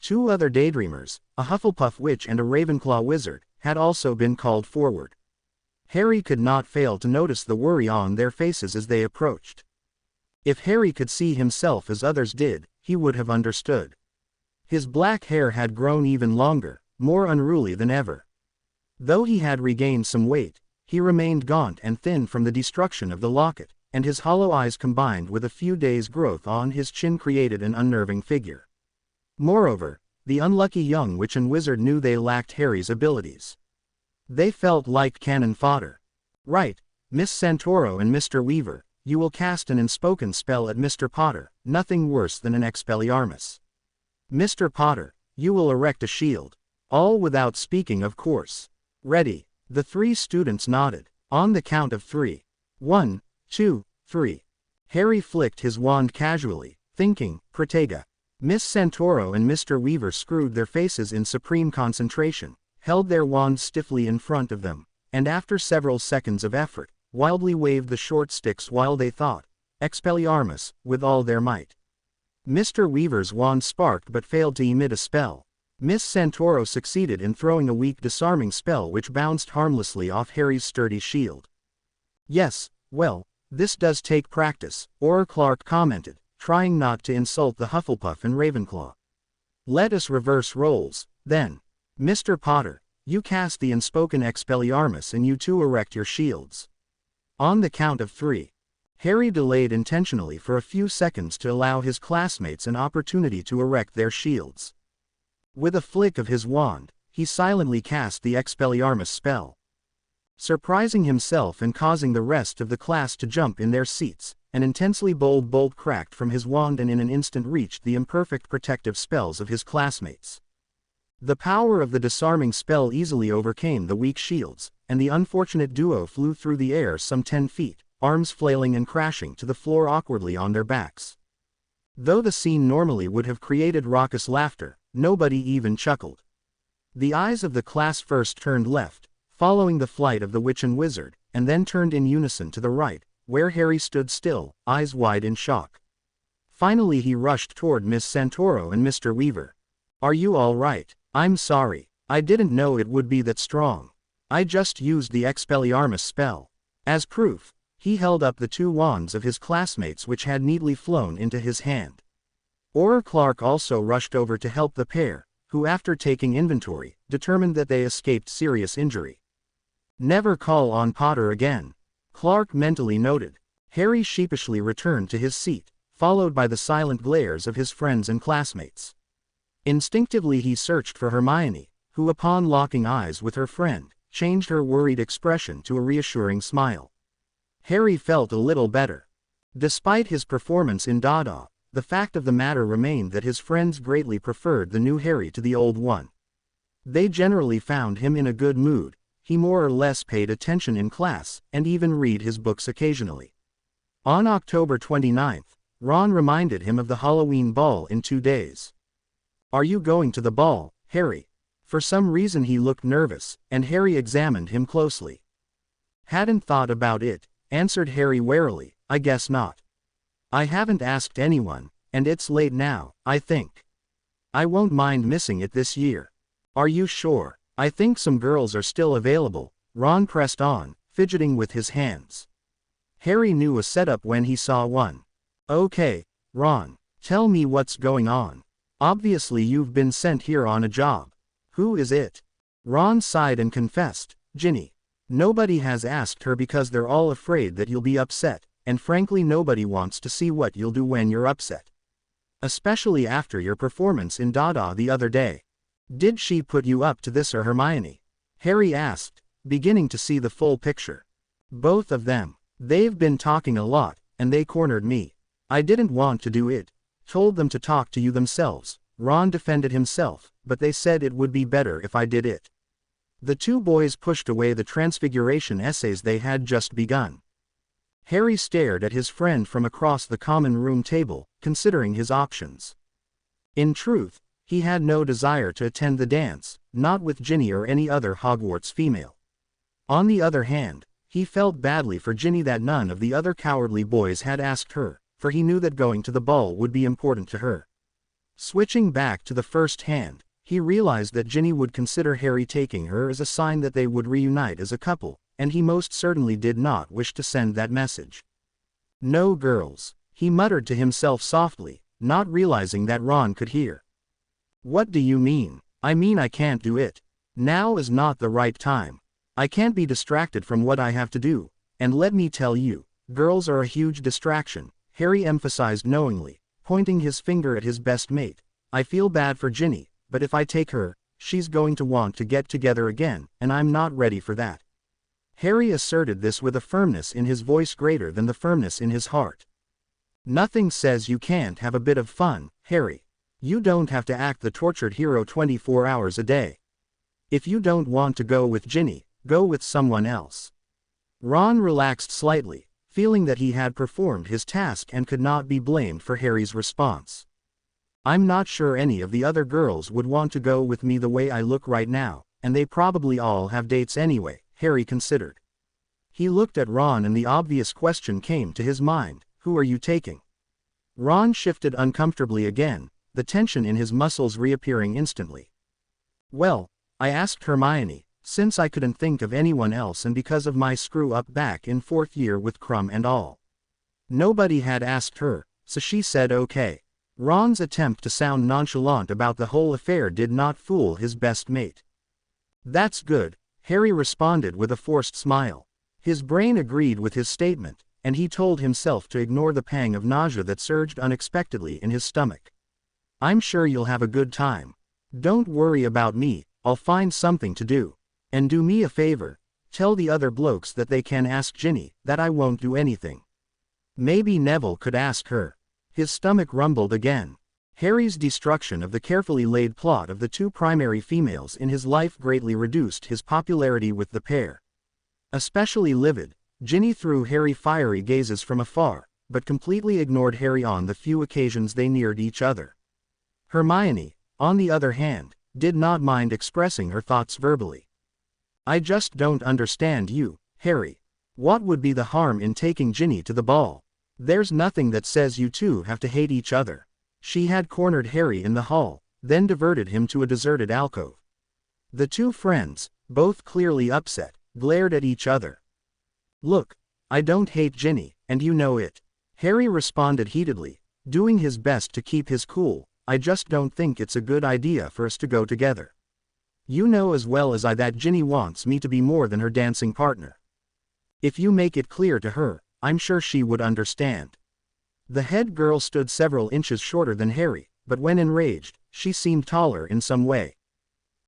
2 other daydreamers, a Hufflepuff witch and a Ravenclaw wizard, had also been called forward. Harry could not fail to notice the worry on their faces as they approached. If Harry could see himself as others did, he would have understood. His black hair had grown even longer, more unruly than ever. Though he had regained some weight, He remained gaunt and thin from the destruction of the locket, and his hollow eyes combined with a few days' growth on his chin created an unnerving figure. Moreover, the unlucky young witch and wizard knew they lacked Harry's abilities. They felt like cannon fodder. Right, Miss Santoro and Mr. Weaver, you will cast an unspoken spell at Mr. Potter, nothing worse than an Expelliarmus. Mr. Potter, you will erect a shield. All without speaking, of course. Ready. The 3 students nodded. On the count of 3. 1, 2, 3. Harry flicked his wand casually, thinking, Protega. Miss Santoro and Mr. Weaver screwed their faces in supreme concentration, held their wands stiffly in front of them, and after several seconds of effort, wildly waved the short sticks while they thought, Expelliarmus, with all their might. Mr. Weaver's wand sparked but failed to emit a spell. Miss Santoro succeeded in throwing a weak disarming spell which bounced harmlessly off Harry's sturdy shield. Yes, well, this does take practice, Auror Clark commented, trying not to insult the Hufflepuff and Ravenclaw. Let us reverse roles, then. Mr. Potter, you cast the unspoken Expelliarmus and you 2 erect your shields. On the count of 3. Harry delayed intentionally for a few seconds to allow his classmates an opportunity to erect their shields. With a flick of his wand, he silently cast the Expelliarmus spell. Surprising himself and causing the rest of the class to jump in their seats, an intensely bold bolt cracked from his wand and in an instant reached the imperfect protective spells of his classmates. The power of the disarming spell easily overcame the weak shields, and the unfortunate duo flew through the air some 10 feet, arms flailing and crashing to the floor awkwardly on their backs. Though the scene normally would have created raucous laughter, nobody even chuckled. The eyes of the class first turned left, following the flight of the witch and wizard, and then turned in unison to the right, where Harry stood still, eyes wide in shock. Finally he rushed toward Miss Santoro and Mr. Weaver. Are you all right? I'm sorry. I didn't know it would be that strong. I just used the Expelliarmus spell. As proof, he held up the 2 wands of his classmates which had neatly flown into his hand. Auror Clark also rushed over to help the pair, who after taking inventory, determined that they escaped serious injury. Never call on Potter again, Clark mentally noted. Harry sheepishly returned to his seat, followed by the silent glares of his friends and classmates. Instinctively he searched for Hermione, who upon locking eyes with her friend, changed her worried expression to a reassuring smile. Harry felt a little better. Despite his performance in Dada, the fact of the matter remained that his friends greatly preferred the new Harry to the old one. They generally found him in a good mood, he more or less paid attention in class, and even read his books occasionally. On October 29th, Ron reminded him of the Halloween ball in 2 days. Are you going to the ball, Harry? For some reason he looked nervous, and Harry examined him closely. Hadn't thought about it, answered Harry warily, I guess not. I haven't asked anyone, and it's late now, I think. I won't mind missing it this year. Are you sure? I think some girls are still available, Ron pressed on, fidgeting with his hands. Harry knew a setup when he saw one. Okay, Ron, tell me what's going on. Obviously you've been sent here on a job. Who is it? Ron sighed and confessed, Ginny. Nobody has asked her because they're all afraid that you'll be upset, and frankly nobody wants to see what you'll do when you're upset. Especially after your performance in Dada the other day. Did she put you up to this or Hermione? Harry asked, beginning to see the full picture. Both of them. They've been talking a lot, and they cornered me. I didn't want to do it. Told them to talk to you themselves. Ron defended himself, but they said it would be better if I did it. The 2 boys pushed away the transfiguration essays they had just begun. Harry stared at his friend from across the common room table, considering his options. In truth, he had no desire to attend the dance, not with Ginny or any other Hogwarts female. On the other hand, he felt badly for Ginny that none of the other cowardly boys had asked her, for he knew that going to the ball would be important to her. Switching back to the first hand, he realized that Ginny would consider Harry taking her as a sign that they would reunite as a couple, and he most certainly did not wish to send that message. No girls, he muttered to himself softly, not realizing that Ron could hear. What do you mean? I mean I can't do it. Now is not the right time. I can't be distracted from what I have to do, and let me tell you, girls are a huge distraction, Harry emphasized knowingly, pointing his finger at his best mate. I feel bad for Ginny, but if I take her, she's going to want to get together again, and I'm not ready for that. Harry asserted this with a firmness in his voice greater than the firmness in his heart. Nothing says you can't have a bit of fun, Harry. You don't have to act the tortured hero 24 hours a day. If you don't want to go with Ginny, go with someone else. Ron relaxed slightly, feeling that he had performed his task and could not be blamed for Harry's response. I'm not sure any of the other girls would want to go with me the way I look right now, and they probably all have dates anyway, Harry considered. He looked at Ron and the obvious question came to his mind, who are you taking? Ron shifted uncomfortably again, the tension in his muscles reappearing instantly. Well, I asked Hermione, since I couldn't think of anyone else and because of my screw-up back in 4th year with Crumb and all. Nobody had asked her, so she said okay. Ron's attempt to sound nonchalant about the whole affair did not fool his best mate. That's good, Harry responded with a forced smile. His brain agreed with his statement, and he told himself to ignore the pang of nausea that surged unexpectedly in his stomach. I'm sure you'll have a good time. Don't worry about me, I'll find something to do. And do me a favor, tell the other blokes that they can ask Ginny, that I won't do anything. Maybe Neville could ask her. His stomach rumbled again. Harry's destruction of the carefully laid plot of the two primary females in his life greatly reduced his popularity with the pair. Especially livid, Ginny threw Harry fiery gazes from afar, but completely ignored Harry on the few occasions they neared each other. Hermione, on the other hand, did not mind expressing her thoughts verbally. I just don't understand you, Harry. What would be the harm in taking Ginny to the ball? There's nothing that says you two have to hate each other. She had cornered Harry in the hall, then diverted him to a deserted alcove. The two friends, both clearly upset, glared at each other. Look, I don't hate Ginny, and you know it. Harry responded heatedly, doing his best to keep his cool. I just don't think it's a good idea for us to go together. You know as well as I that Ginny wants me to be more than her dancing partner. If you make it clear to her, I'm sure she would understand. The head girl stood several inches shorter than Harry, but when enraged, she seemed taller in some way.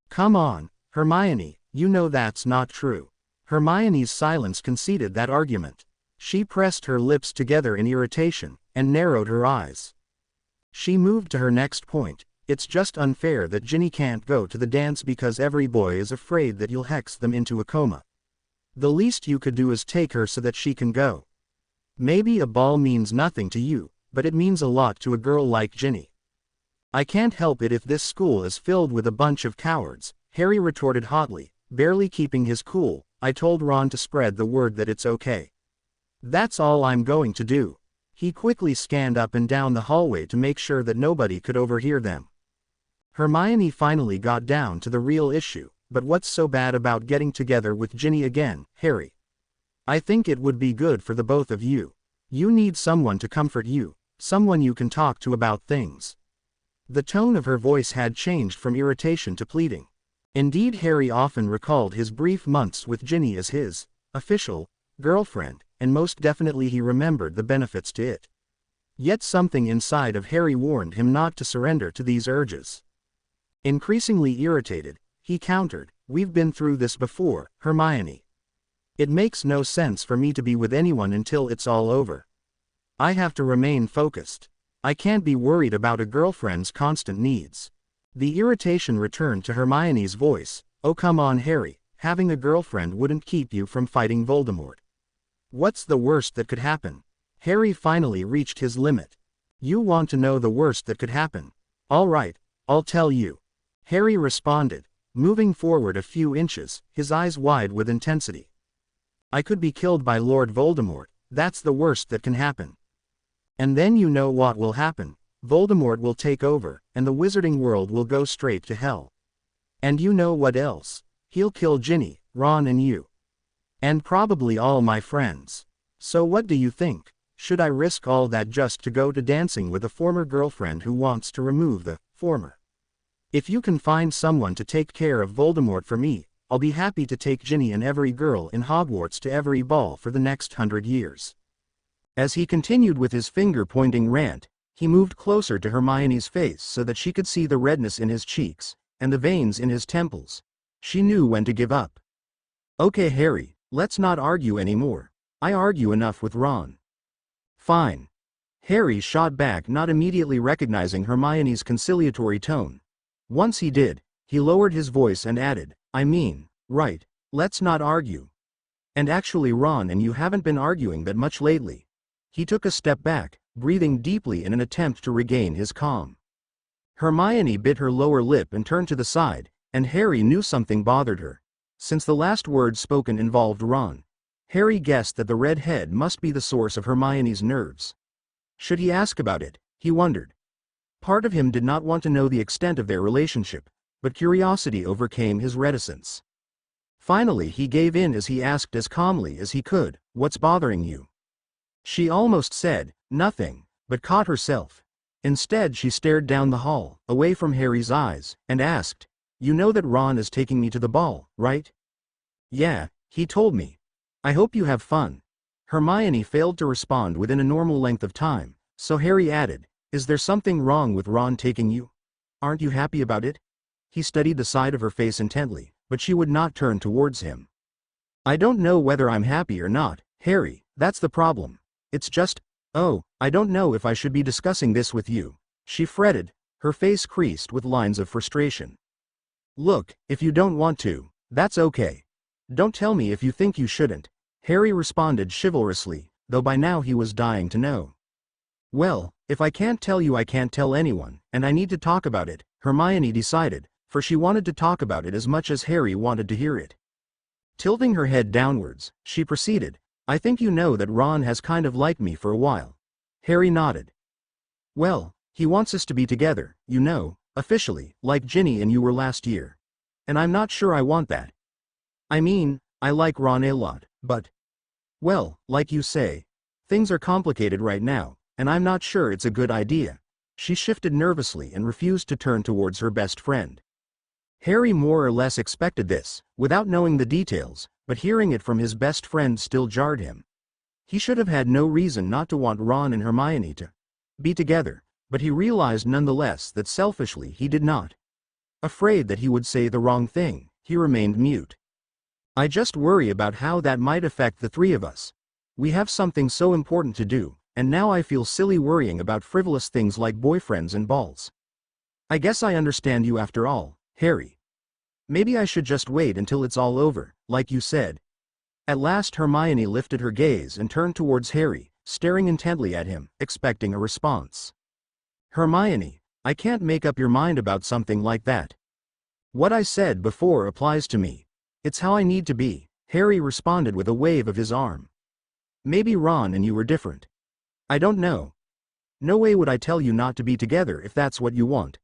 Come on, Hermione, you know that's not true. Hermione's silence conceded that argument. She pressed her lips together in irritation, and narrowed her eyes. She moved to her next point. It's just unfair that Ginny can't go to the dance because every boy is afraid that you'll hex them into a coma. The least you could do is take her so that she can go. Maybe a ball means nothing to you, but it means a lot to a girl like Ginny. I can't help it if this school is filled with a bunch of cowards, Harry retorted hotly, barely keeping his cool. I told Ron to spread the word that it's okay. That's all I'm going to do. He quickly scanned up and down the hallway to make sure that nobody could overhear them. Hermione finally got down to the real issue, but what's so bad about getting together with Ginny again, Harry? I think it would be good for the both of you. You need someone to comfort you, someone you can talk to about things. The tone of her voice had changed from irritation to pleading. Indeed, Harry often recalled his brief months with Ginny as his official girlfriend, and most definitely he remembered the benefits to it. Yet something inside of Harry warned him not to surrender to these urges. Increasingly irritated, he countered, "We've been through this before, Hermione. It makes no sense for me to be with anyone until it's all over. I have to remain focused. I can't be worried about a girlfriend's constant needs." The irritation returned to Hermione's voice. Oh come on Harry, having a girlfriend wouldn't keep you from fighting Voldemort. What's the worst that could happen? Harry finally reached his limit. You want to know the worst that could happen? All right, I'll tell you. Harry responded, moving forward a few inches, his eyes wide with intensity. I could be killed by Lord Voldemort, that's the worst that can happen. And then you know what will happen. Voldemort will take over, and the wizarding world will go straight to hell. And you know what else? He'll kill Ginny, Ron and you. And probably all my friends. So what do you think? Should I risk all that just to go to dancing with a former girlfriend who wants to remove the former? If you can find someone to take care of Voldemort for me, I'll be happy to take Ginny and every girl in Hogwarts to every ball for the next 100 years. As he continued with his finger-pointing rant, he moved closer to Hermione's face so that she could see the redness in his cheeks, and the veins in his temples. She knew when to give up. Okay Harry, let's not argue anymore. I argue enough with Ron. Fine. Harry shot back, not immediately recognizing Hermione's conciliatory tone. Once he did, he lowered his voice and added, I mean, right, let's not argue. And actually Ron and you haven't been arguing that much lately. He took a step back, breathing deeply in an attempt to regain his calm. Hermione bit her lower lip and turned to the side, and Harry knew something bothered her. Since the last word spoken involved Ron, Harry guessed that the red head must be the source of Hermione's nerves. Should he ask about it, he wondered. Part of him did not want to know the extent of their relationship, but curiosity overcame his reticence. Finally he gave in as he asked as calmly as he could, what's bothering you? She almost said, nothing, but caught herself. Instead she stared down the hall, away from Harry's eyes, and asked, you know that Ron is taking me to the ball, right? Yeah, he told me. I hope you have fun. Hermione failed to respond within a normal length of time, so Harry added, is there something wrong with Ron taking you? Aren't you happy about it? He studied the side of her face intently, but she would not turn towards him. I don't know whether I'm happy or not, Harry, that's the problem. It's just, oh, I don't know if I should be discussing this with you. She fretted, her face creased with lines of frustration. Look, if you don't want to, that's okay. Don't tell me if you think you shouldn't, Harry responded chivalrously, though by now he was dying to know. Well, if I can't tell you I can't tell anyone, and I need to talk about it, Hermione decided, for she wanted to talk about it as much as Harry wanted to hear it. Tilting her head downwards, she proceeded, I think you know that Ron has kind of liked me for a while. Harry nodded. Well, he wants us to be together, you know, officially, like Ginny and you were last year. And I'm not sure I want that. I mean, I like Ron a lot, but... Well, like you say, things are complicated right now, and I'm not sure it's a good idea. She shifted nervously and refused to turn towards her best friend. Harry more or less expected this, without knowing the details, but hearing it from his best friend still jarred him. He should have had no reason not to want Ron and Hermione to be together, but he realized nonetheless that selfishly he did not. Afraid that he would say the wrong thing, he remained mute. I just worry about how that might affect the three of us. We have something so important to do, and now I feel silly worrying about frivolous things like boyfriends and balls. I guess I understand you after all, Harry. Maybe I should just wait until it's all over, like you said. At last Hermione lifted her gaze and turned towards Harry, staring intently at him, expecting a response. Hermione, I can't make up your mind about something like that. What I said before applies to me. It's how I need to be, Harry responded with a wave of his arm. Maybe Ron and you were different. I don't know. No way would I tell you not to be together if that's what you want.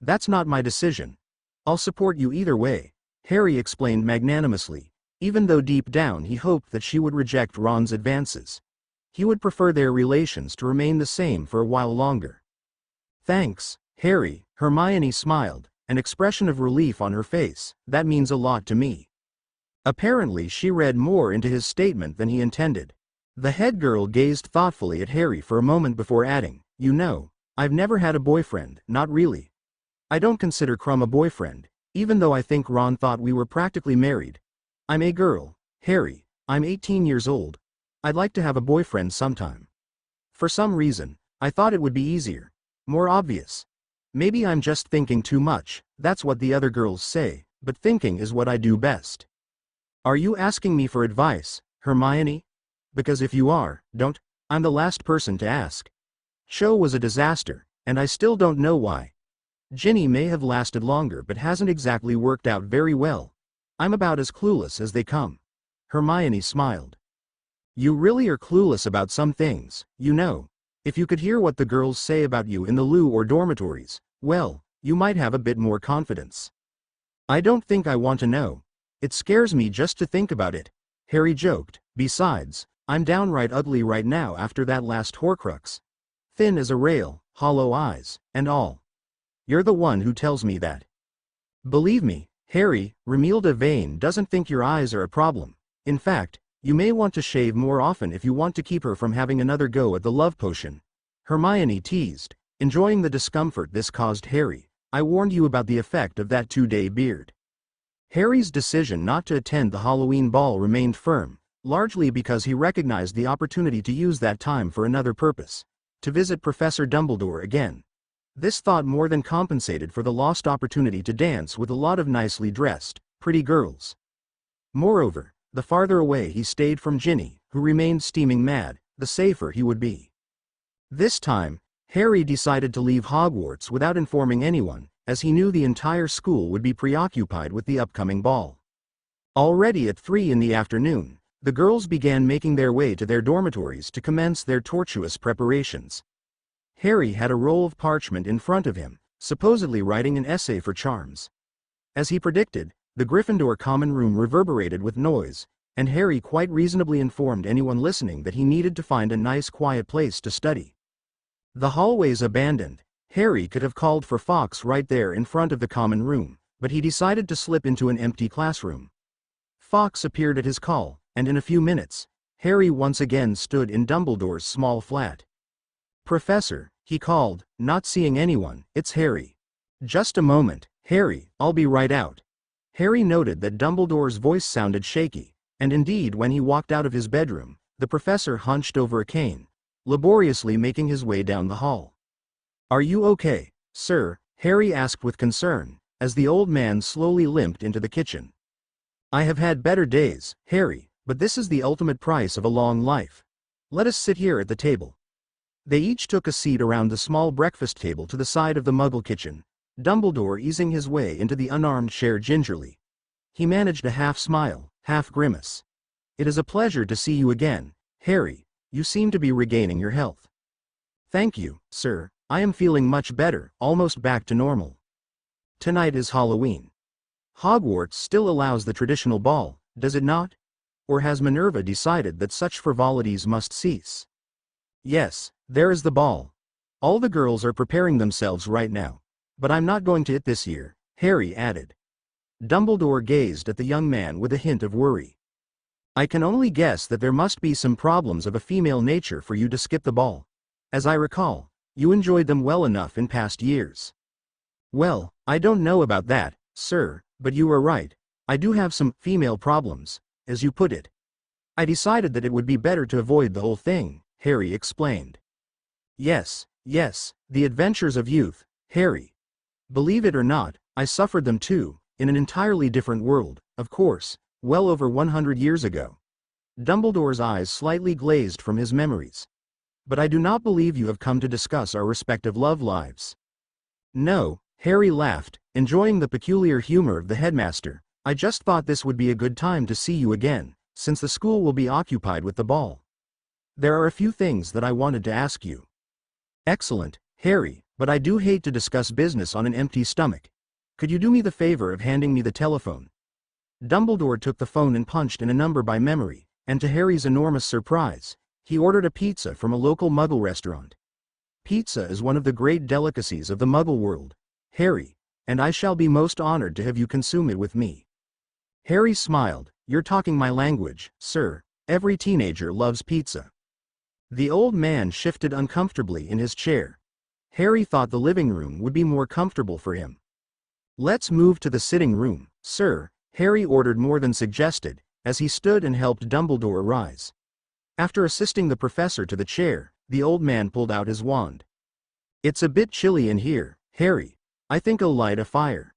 That's not my decision. I'll support you either way, Harry explained magnanimously, even though deep down he hoped that she would reject Ron's advances. He would prefer their relations to remain the same for a while longer. Thanks, Harry, Hermione smiled, an expression of relief on her face, that means a lot to me. Apparently she read more into his statement than he intended. The head girl gazed thoughtfully at Harry for a moment before adding, you know, I've never had a boyfriend, not really. I don't consider Crumb a boyfriend, even though I think Ron thought we were practically married. I'm a girl, Harry, I'm 18 years old. I'd like to have a boyfriend sometime. For some reason, I thought it would be easier, more obvious. Maybe I'm just thinking too much, that's what the other girls say, but thinking is what I do best. Are you asking me for advice, Hermione? Because if you are, don't. I'm the last person to ask. Show was a disaster, and I still don't know why. Ginny may have lasted longer but hasn't exactly worked out very well. I'm about as clueless as they come. Hermione smiled. You really are clueless about some things, you know. If you could hear what the girls say about you in the loo or dormitories, well, you might have a bit more confidence. I don't think I want to know. It scares me just to think about it, Harry joked. Besides, I'm downright ugly right now after that last Horcrux. Thin as a rail, hollow eyes, and all. You're the one who tells me that. Believe me, Harry, Romilda Vane doesn't think your eyes are a problem. In fact, you may want to shave more often if you want to keep her from having another go at the love potion. Hermione teased, enjoying the discomfort this caused Harry. I warned you about the effect of that 2-day beard. Harry's decision not to attend the Halloween ball remained firm, largely because he recognized the opportunity to use that time for another purpose: to visit Professor Dumbledore again. This thought more than compensated for the lost opportunity to dance with a lot of nicely dressed, pretty girls. Moreover, the farther away he stayed from Ginny, who remained steaming mad, the safer he would be. This time, Harry decided to leave Hogwarts without informing anyone, as he knew the entire school would be preoccupied with the upcoming ball. Already at 3 in the afternoon, the girls began making their way to their dormitories to commence their tortuous preparations. Harry had a roll of parchment in front of him, supposedly writing an essay for charms. As he predicted, the Gryffindor common room reverberated with noise, and Harry quite reasonably informed anyone listening that he needed to find a nice quiet place to study. The hallways abandoned, Harry could have called for Fawkes right there in front of the common room, but he decided to slip into an empty classroom. Fawkes appeared at his call, and in a few minutes, Harry once again stood in Dumbledore's small flat. "Professor," he called, not seeing anyone. "It's Harry." "Just a moment, Harry, I'll be right out." Harry noted that Dumbledore's voice sounded shaky, and indeed when he walked out of his bedroom, the professor hunched over a cane, laboriously making his way down the hall. "Are you okay, sir?" Harry asked with concern, as the old man slowly limped into the kitchen. "I have had better days, Harry, but this is the ultimate price of a long life. Let us sit here at the table." They each took a seat around the small breakfast table to the side of the Muggle kitchen, Dumbledore easing his way into the unarmed chair gingerly. He managed a half-smile, half-grimace. "It is a pleasure to see you again, Harry. You seem to be regaining your health." "Thank you, sir. I am feeling much better, almost back to normal." "Tonight is Halloween. Hogwarts still allows the traditional ball, does it not? Or has Minerva decided that such frivolities must cease?" "Yes, there is the ball. All the girls are preparing themselves right now. But I'm not going to it this year," Harry added. Dumbledore gazed at the young man with a hint of worry. "I can only guess that there must be some problems of a female nature for you to skip the ball. As I recall, you enjoyed them well enough in past years." "Well, I don't know about that, sir, but you are right. I do have some female problems, as you put it. I decided that it would be better to avoid the whole thing," Harry explained. Yes, the adventures of youth, Harry. Believe it or not, I suffered them too, in an entirely different world, of course, well over 100 years ago." Dumbledore's eyes slightly glazed from his memories. "But I do not believe you have come to discuss our respective love lives." "No," Harry laughed, enjoying the peculiar humor of the headmaster. "I just thought this would be a good time to see you again, since the school will be occupied with the ball. There are a few things that I wanted to ask you." "Excellent, Harry, but I do hate to discuss business on an empty stomach. Could you do me the favor of handing me the telephone?" Dumbledore took the phone and punched in a number by memory, and to Harry's enormous surprise, he ordered a pizza from a local Muggle restaurant. "Pizza is one of the great delicacies of the Muggle world, Harry, and I shall be most honored to have you consume it with me." Harry smiled. "You're talking my language, sir. Every teenager loves pizza." The old man shifted uncomfortably in his chair. Harry thought the living room would be more comfortable for him. "Let's move to the sitting room, sir," Harry ordered more than suggested, as he stood and helped Dumbledore rise. After assisting the professor to the chair, the old man pulled out his wand. "It's a bit chilly in here, Harry. I think I'll light a fire."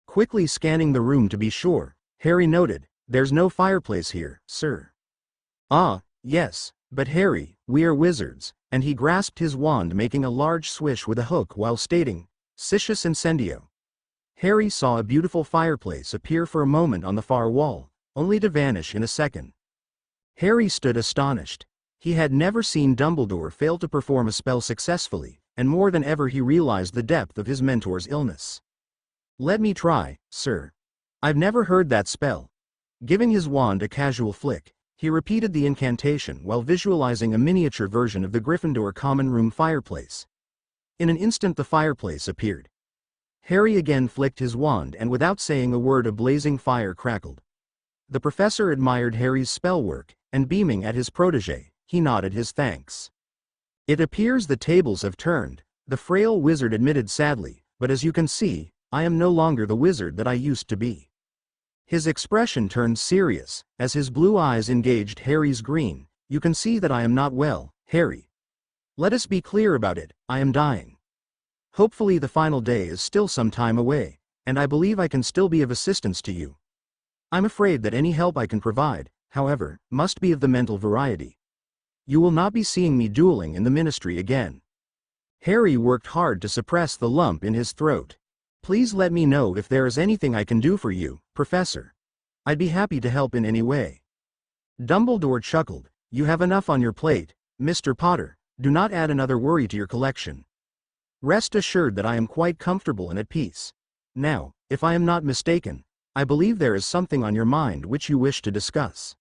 Quickly scanning the room to be sure, Harry noted, "There's no fireplace here, sir." "Ah, yes. But Harry, we are wizards," and he grasped his wand, making a large swish with a hook while stating, "Siccus incendio." Harry saw a beautiful fireplace appear for a moment on the far wall, only to vanish in a second. Harry stood astonished. He had never seen Dumbledore fail to perform a spell successfully, and more than ever he realized the depth of his mentor's illness. "Let me try, sir. I've never heard that spell." Giving his wand a casual flick, he repeated the incantation while visualizing a miniature version of the Gryffindor common room fireplace. In an instant the fireplace appeared. Harry again flicked his wand and without saying a word a blazing fire crackled. The professor admired Harry's spellwork, and beaming at his protege, he nodded his thanks. "It appears the tables have turned," the frail wizard admitted sadly, "but as you can see, I am no longer the wizard that I used to be." His expression turned serious, as his blue eyes engaged Harry's green. "You can see that I am not well, Harry. Let us be clear about it, I am dying. Hopefully the final day is still some time away, and I believe I can still be of assistance to you. I'm afraid that any help I can provide, however, must be of the mental variety. You will not be seeing me dueling in the ministry again." Harry worked hard to suppress the lump in his throat. "Please let me know if there is anything I can do for you, Professor. I'd be happy to help in any way." Dumbledore chuckled. "You have enough on your plate, Mr. Potter. Do not add another worry to your collection. Rest assured that I am quite comfortable and at peace. Now, if I am not mistaken, I believe there is something on your mind which you wish to discuss."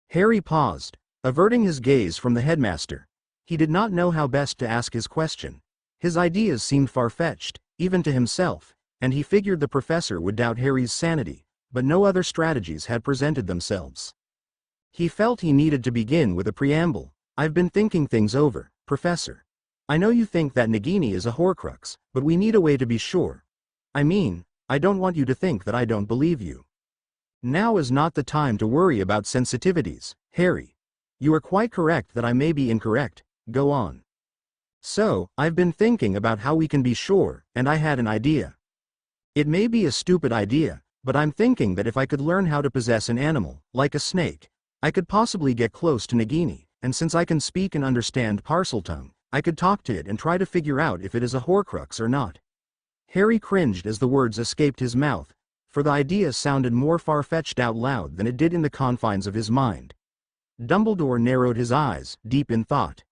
Harry paused, averting his gaze from the headmaster. He did not know how best to ask his question. His ideas seemed far-fetched, even to himself, and he figured the professor would doubt Harry's sanity, but no other strategies had presented themselves. He felt he needed to begin with a preamble. "I've been thinking things over, Professor. I know you think that Nagini is a Horcrux, but we need a way to be sure. I mean, I don't want you to think that I don't believe you. Now is not the time to worry about sensitivities, Harry. You are quite correct that I may be incorrect. Go on." "So, I've been thinking about how we can be sure, and I had an idea. It may be a stupid idea, but I'm thinking that if I could learn how to possess an animal, like a snake, I could possibly get close to Nagini, and since I can speak and understand Parseltongue, I could talk to it and try to figure out if it is a Horcrux or not." Harry cringed as the words escaped his mouth, for the idea sounded more far-fetched out loud than it did in the confines of his mind. Dumbledore narrowed his eyes, deep in thought.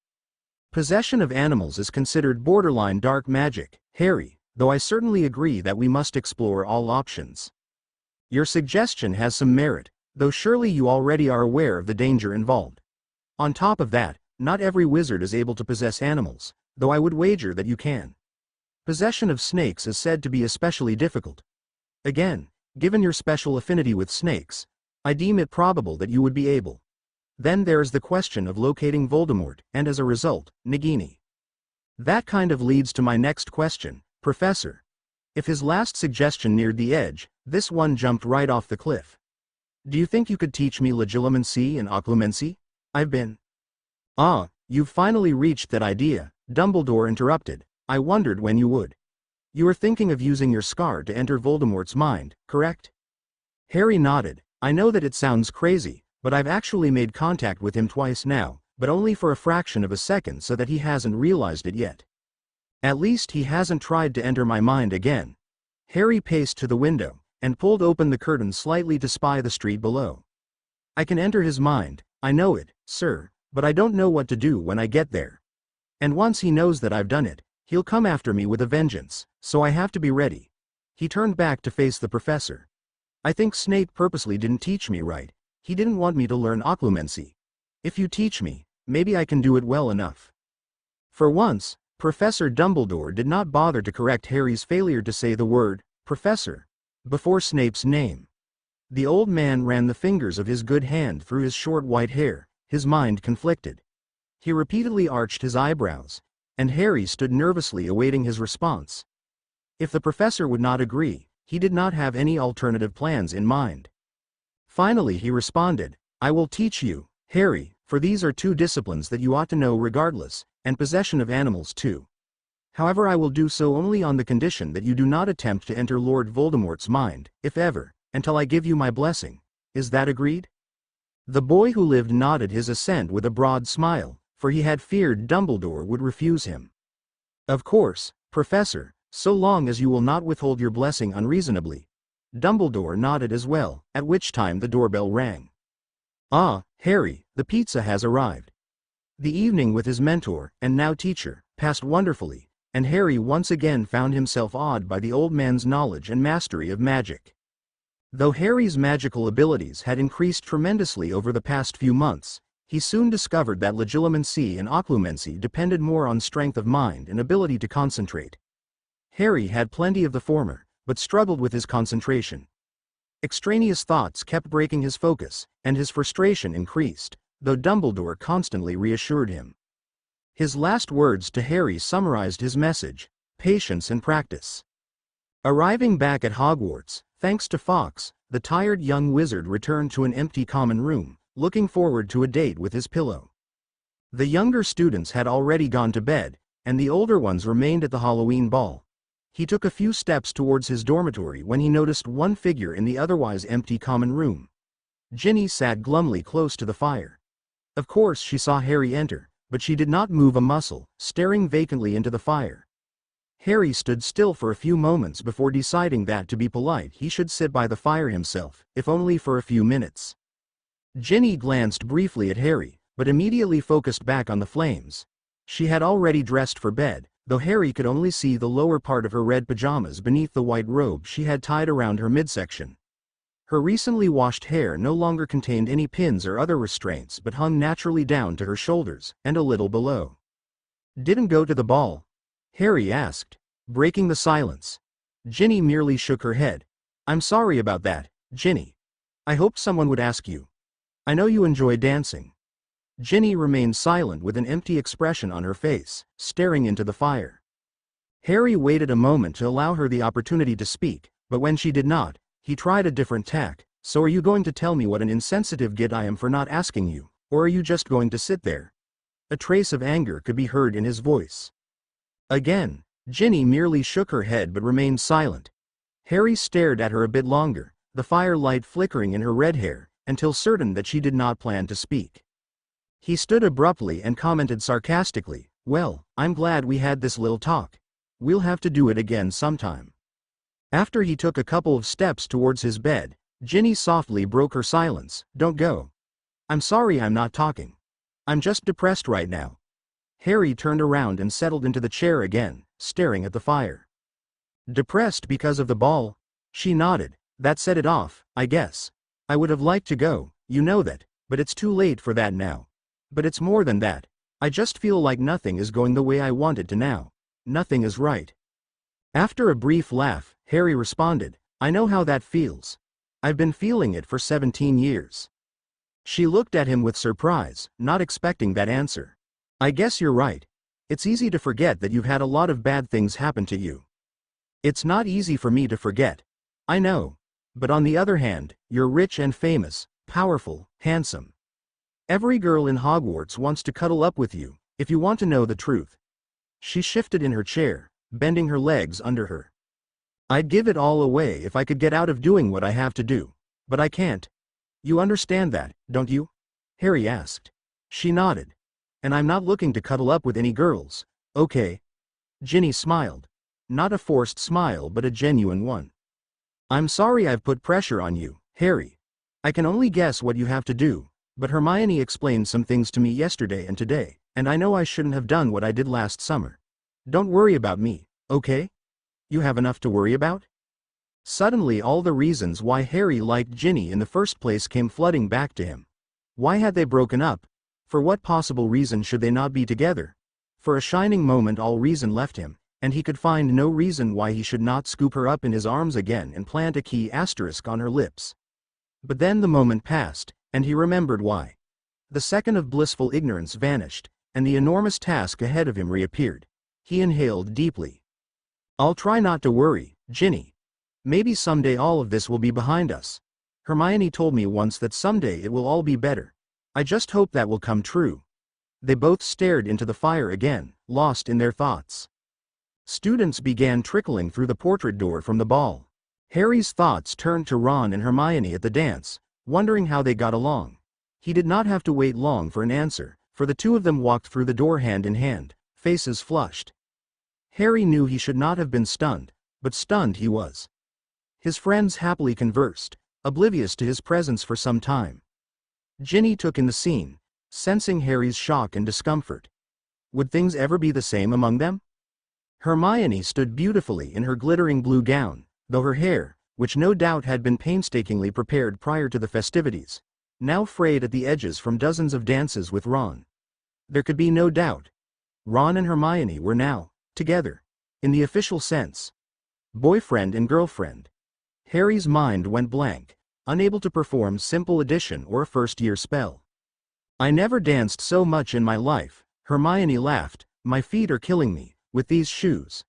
"Possession of animals is considered borderline dark magic, Harry, though I certainly agree that we must explore all options. Your suggestion has some merit, though surely you already are aware of the danger involved. On top of that, not every wizard is able to possess animals, though I would wager that you can. Possession of snakes is said to be especially difficult. Again, given your special affinity with snakes, I deem it probable that you would be able. Then there is the question of locating Voldemort, and as a result, Nagini. That kind of leads to my next question, Professor. If his last suggestion neared the edge, this one jumped right off the cliff. Do you think you could teach me legilimency and occlumency? I've been..." "Ah, you've finally reached that idea," Dumbledore interrupted. "I wondered when you would. You are thinking of using your scar to enter Voldemort's mind, correct?" Harry nodded. "I know that it sounds crazy, but I've actually made contact with him twice now, but only for a fraction of a second so that he hasn't realized it yet. At least he hasn't tried to enter my mind again." Harry paced to the window, and pulled open the curtain slightly to spy the street below. "I can enter his mind, I know it, sir, but I don't know what to do when I get there. And once he knows that I've done it, he'll come after me with a vengeance, so I have to be ready." He turned back to face the professor. "I think Snape purposely didn't teach me right. He didn't want me to learn occlumency. If you teach me, maybe I can do it well enough." For once, Professor Dumbledore did not bother to correct Harry's failure to say the word, "Professor," before Snape's name. The old man ran the fingers of his good hand through his short white hair, his mind conflicted. He repeatedly arched his eyebrows, and Harry stood nervously awaiting his response. If the professor would not agree, he did not have any alternative plans in mind. Finally he responded, "I will teach you, Harry, for these are two disciplines that you ought to know regardless, and possession of animals too. However, I will do so only on the condition that you do not attempt to enter Lord Voldemort's mind, if ever, until I give you my blessing. Is that agreed?" The boy who lived nodded his assent with a broad smile, for he had feared Dumbledore would refuse him. "Of course, Professor, so long as you will not withhold your blessing unreasonably." Dumbledore nodded as well, at which time the doorbell rang. "Ah, Harry, the pizza has arrived." The evening with his mentor, and now teacher, passed wonderfully, and Harry once again found himself awed by the old man's knowledge and mastery of magic. Though Harry's magical abilities had increased tremendously over the past few months, he soon discovered that legilimency and occlumency depended more on strength of mind and ability to concentrate. Harry had plenty of the former, but struggled with his concentration. Extraneous thoughts kept breaking his focus, and his frustration increased, though Dumbledore constantly reassured him. His last words to Harry summarized his message: patience and practice. Arriving back at Hogwarts, thanks to Fawkes, the tired young wizard returned to an empty common room, looking forward to a date with his pillow. The younger students had already gone to bed, and the older ones remained at the Halloween ball. He took a few steps towards his dormitory when he noticed one figure in the otherwise empty common room. Ginny sat glumly close to the fire. Of course she saw Harry enter, but she did not move a muscle, staring vacantly into the fire. Harry stood still for a few moments before deciding that to be polite he should sit by the fire himself, if only for a few minutes. Ginny glanced briefly at Harry, but immediately focused back on the flames. She had already dressed for bed, though Harry could only see the lower part of her red pajamas beneath the white robe she had tied around her midsection. Her recently washed hair no longer contained any pins or other restraints but hung naturally down to her shoulders, and a little below. "Didn't go to the ball?" Harry asked, breaking the silence. Ginny merely shook her head. "I'm sorry about that, Ginny. I hoped someone would ask you. I know you enjoy dancing." Ginny remained silent with an empty expression on her face, staring into the fire. Harry waited a moment to allow her the opportunity to speak, but when she did not, he tried a different tack. "So are you going to tell me what an insensitive git I am for not asking you, or are you just going to sit there?" A trace of anger could be heard in his voice. Again, Ginny merely shook her head but remained silent. Harry stared at her a bit longer, the firelight flickering in her red hair, until certain that she did not plan to speak. He stood abruptly and commented sarcastically, "Well, I'm glad we had this little talk. We'll have to do it again sometime." After he took a couple of steps towards his bed, Ginny softly broke her silence. "Don't go. I'm sorry I'm not talking. I'm just depressed right now." Harry turned around and settled into the chair again, staring at the fire. "Depressed because of the ball?" She nodded. "That set it off, I guess. I would have liked to go, you know that, but it's too late for that now. But it's more than that. I just feel like nothing is going the way I want it to now. Nothing is right." After a brief laugh, Harry responded, "I know how that feels. I've been feeling it for 17 years. She looked at him with surprise, not expecting that answer. "I guess you're right. It's easy to forget that you've had a lot of bad things happen to you." "It's not easy for me to forget. I know. But on the other hand, you're rich and famous, powerful, handsome. Every girl in Hogwarts wants to cuddle up with you, if you want to know the truth." She shifted in her chair, bending her legs under her. "I'd give it all away if I could get out of doing what I have to do. But I can't. You understand that, don't you?" Harry asked. She nodded. "And I'm not looking to cuddle up with any girls, okay?" Ginny smiled. Not a forced smile but a genuine one. "I'm sorry I've put pressure on you, Harry. I can only guess what you have to do, but Hermione explained some things to me yesterday and today, and I know I shouldn't have done what I did last summer. Don't worry about me, okay? You have enough to worry about?" Suddenly all the reasons why Harry liked Ginny in the first place came flooding back to him. Why had they broken up? For what possible reason should they not be together? For a shining moment all reason left him, and he could find no reason why he should not scoop her up in his arms again and plant a key asterisk on her lips. But then the moment passed, and he remembered why. The second of blissful ignorance vanished, and the enormous task ahead of him reappeared. He inhaled deeply. "I'll try not to worry, Ginny. Maybe someday all of this will be behind us. Hermione told me once that someday it will all be better. I just hope that will come true." They both stared into the fire again, lost in their thoughts. Students began trickling through the portrait door from the ball. Harry's thoughts turned to Ron and Hermione at the dance, wondering how they got along. He did not have to wait long for an answer, for the two of them walked through the door hand in hand, faces flushed. Harry knew he should not have been stunned, but stunned he was. His friends happily conversed, oblivious to his presence for some time. Ginny took in the scene, sensing Harry's shock and discomfort. Would things ever be the same among them? Hermione stood beautifully in her glittering blue gown, though her hair, which no doubt had been painstakingly prepared prior to the festivities, now frayed at the edges from dozens of dances with Ron. There could be no doubt. Ron and Hermione were now together. in the official sense. Boyfriend and girlfriend. Harry's mind went blank, unable to perform simple addition or a first-year spell. I never danced so much in my life, Hermione laughed, my feet are killing me, with these shoes.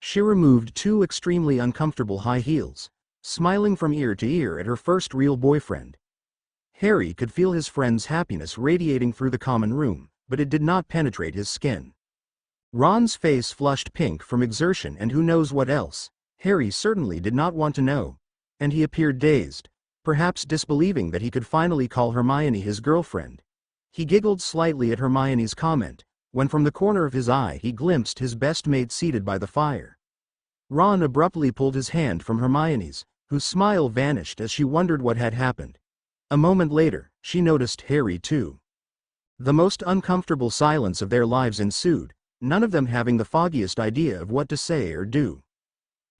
She removed 2 extremely uncomfortable high heels, smiling from ear to ear at her first real boyfriend. Harry could feel his friend's happiness radiating through the common room, but it did not penetrate his skin. Ron's face flushed pink from exertion and who knows what else. Harry certainly did not want to know, and he appeared dazed, perhaps disbelieving that he could finally call Hermione his girlfriend. He giggled slightly at Hermione's comment, when from the corner of his eye he glimpsed his best mate seated by the fire. Ron abruptly pulled his hand from Hermione's, whose smile vanished as she wondered what had happened. A moment later, she noticed Harry too. The most uncomfortable silence of their lives ensued, none of them having the foggiest idea of what to say or do.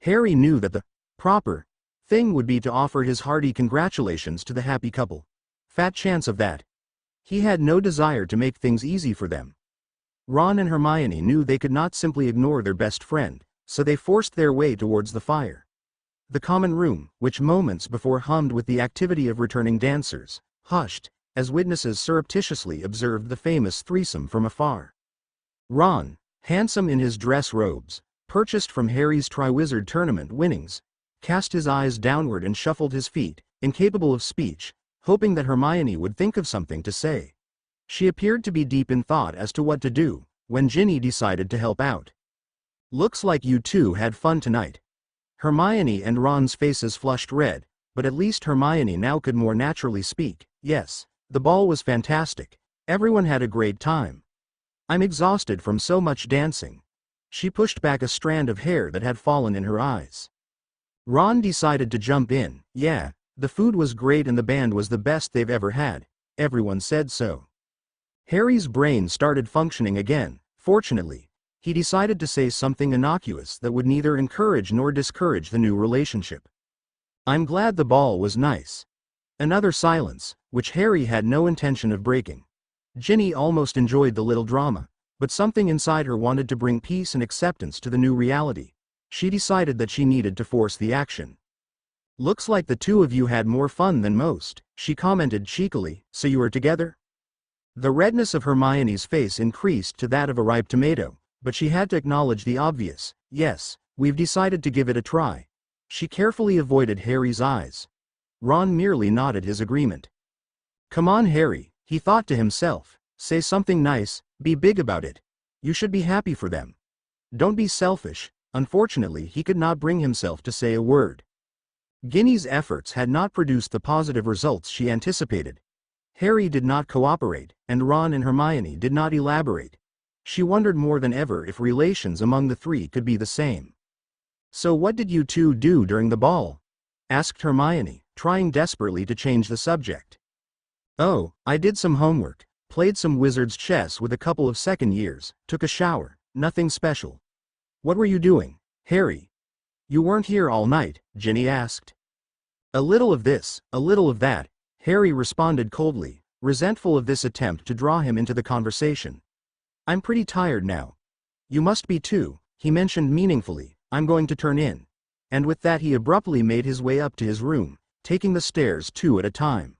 Harry knew that the proper thing would be to offer his hearty congratulations to the happy couple. Fat chance of that. He had no desire to make things easy for them. Ron and Hermione knew they could not simply ignore their best friend, so they forced their way towards the fire. The common room, which moments before hummed with the activity of returning dancers, hushed, as witnesses surreptitiously observed the famous threesome from afar. Ron, handsome in his dress robes, purchased from Harry's Triwizard Tournament winnings, cast his eyes downward and shuffled his feet, incapable of speech, hoping that Hermione would think of something to say. She appeared to be deep in thought as to what to do, when Ginny decided to help out. Looks like you two had fun tonight. Hermione and Ron's faces flushed red, but at least Hermione now could more naturally speak. Yes, the ball was fantastic. Everyone had a great time. I'm exhausted from so much dancing. She pushed back a strand of hair that had fallen in her eyes. Ron decided to jump in. Yeah, the food was great and the band was the best they've ever had. Everyone said so. Harry's brain started functioning again. Fortunately, he decided to say something innocuous that would neither encourage nor discourage the new relationship. I'm glad the ball was nice. Another silence, which Harry had no intention of breaking. Ginny almost enjoyed the little drama, but something inside her wanted to bring peace and acceptance to the new reality. She decided that she needed to force the action. Looks like the two of you had more fun than most, she commented cheekily, so you were together? The redness of Hermione's face increased to that of a ripe tomato, but she had to acknowledge the obvious. Yes, we've decided to give it a try. She carefully avoided Harry's eyes. Ron merely nodded his agreement. Come on, Harry, he thought to himself. Say something nice, be big about it. You should be happy for them. Don't be selfish. Unfortunately, he could not bring himself to say a word. Ginny's efforts had not produced the positive results she anticipated. Harry did not cooperate, and Ron and Hermione did not elaborate. She wondered more than ever if relations among the three could be the same. So what did you two do during the ball? Asked Hermione, trying desperately to change the subject. Oh, I did some homework, played some wizard's chess with a couple of second years, took a shower, nothing special. What were you doing, Harry? You weren't here all night, Ginny asked. A little of this, a little of that, Harry responded coldly, resentful of this attempt to draw him into the conversation. I'm pretty tired now. You must be too, he mentioned meaningfully. I'm going to turn in. And with that he abruptly made his way up to his room, taking the stairs 2 at a time.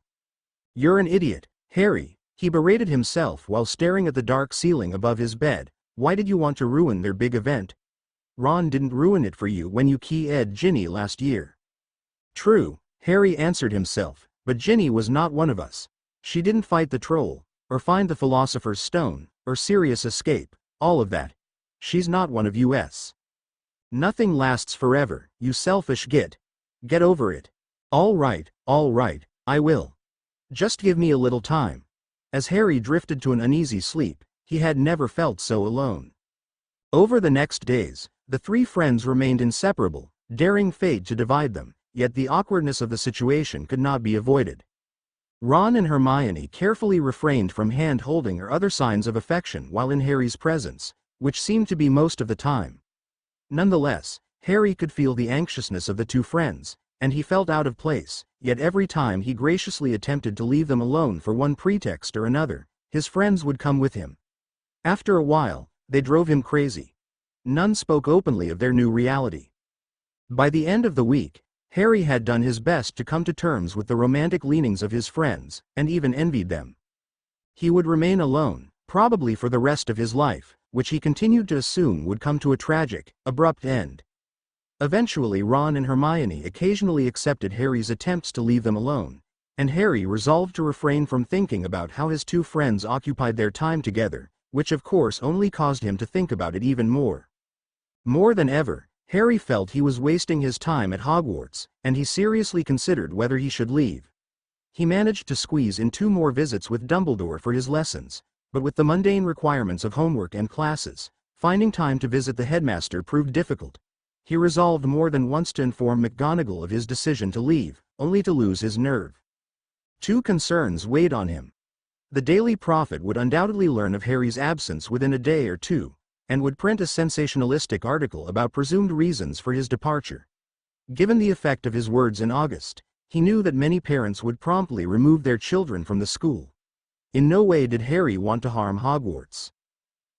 You're an idiot, Harry, he berated himself while staring at the dark ceiling above his bed. Why did you want to ruin their big event? Ron didn't ruin it for you when you key-ed Ginny last year. True, Harry answered himself, but Ginny was not one of us. She didn't fight the troll, or find the philosopher's stone, or Sirius escape, all of that. She's not one of us. Nothing lasts forever, you selfish git. Get over it. All right, I will. Just give me a little time. As Harry drifted to an uneasy sleep, he had never felt so alone. Over the next days, the three friends remained inseparable, daring fate to divide them, yet the awkwardness of the situation could not be avoided. Ron and Hermione carefully refrained from hand-holding or other signs of affection while in Harry's presence, which seemed to be most of the time. Nonetheless, Harry could feel the anxiousness of the two friends, and he felt out of place, yet every time he graciously attempted to leave them alone for one pretext or another, his friends would come with him. After a while, they drove him crazy. none spoke openly of their new reality. By the end of the week, Harry had done his best to come to terms with the romantic leanings of his friends, and even envied them. He would remain alone, probably for the rest of his life, which he continued to assume would come to a tragic, abrupt end. Eventually Ron and Hermione occasionally accepted Harry's attempts to leave them alone, and Harry resolved to refrain from thinking about how his two friends occupied their time together, which of course only caused him to think about it even more. More than ever, Harry felt he was wasting his time at Hogwarts, and he seriously considered whether he should leave. He managed to squeeze in 2 more visits with Dumbledore for his lessons, but with the mundane requirements of homework and classes, finding time to visit the headmaster proved difficult. He resolved more than once to inform McGonagall of his decision to leave, only to lose his nerve. 2 concerns weighed on him. The Daily Prophet would undoubtedly learn of Harry's absence within a day or 2, and would print a sensationalistic article about presumed reasons for his departure. Given the effect of his words in August, he knew that many parents would promptly remove their children from the school. In no way did Harry want to harm Hogwarts.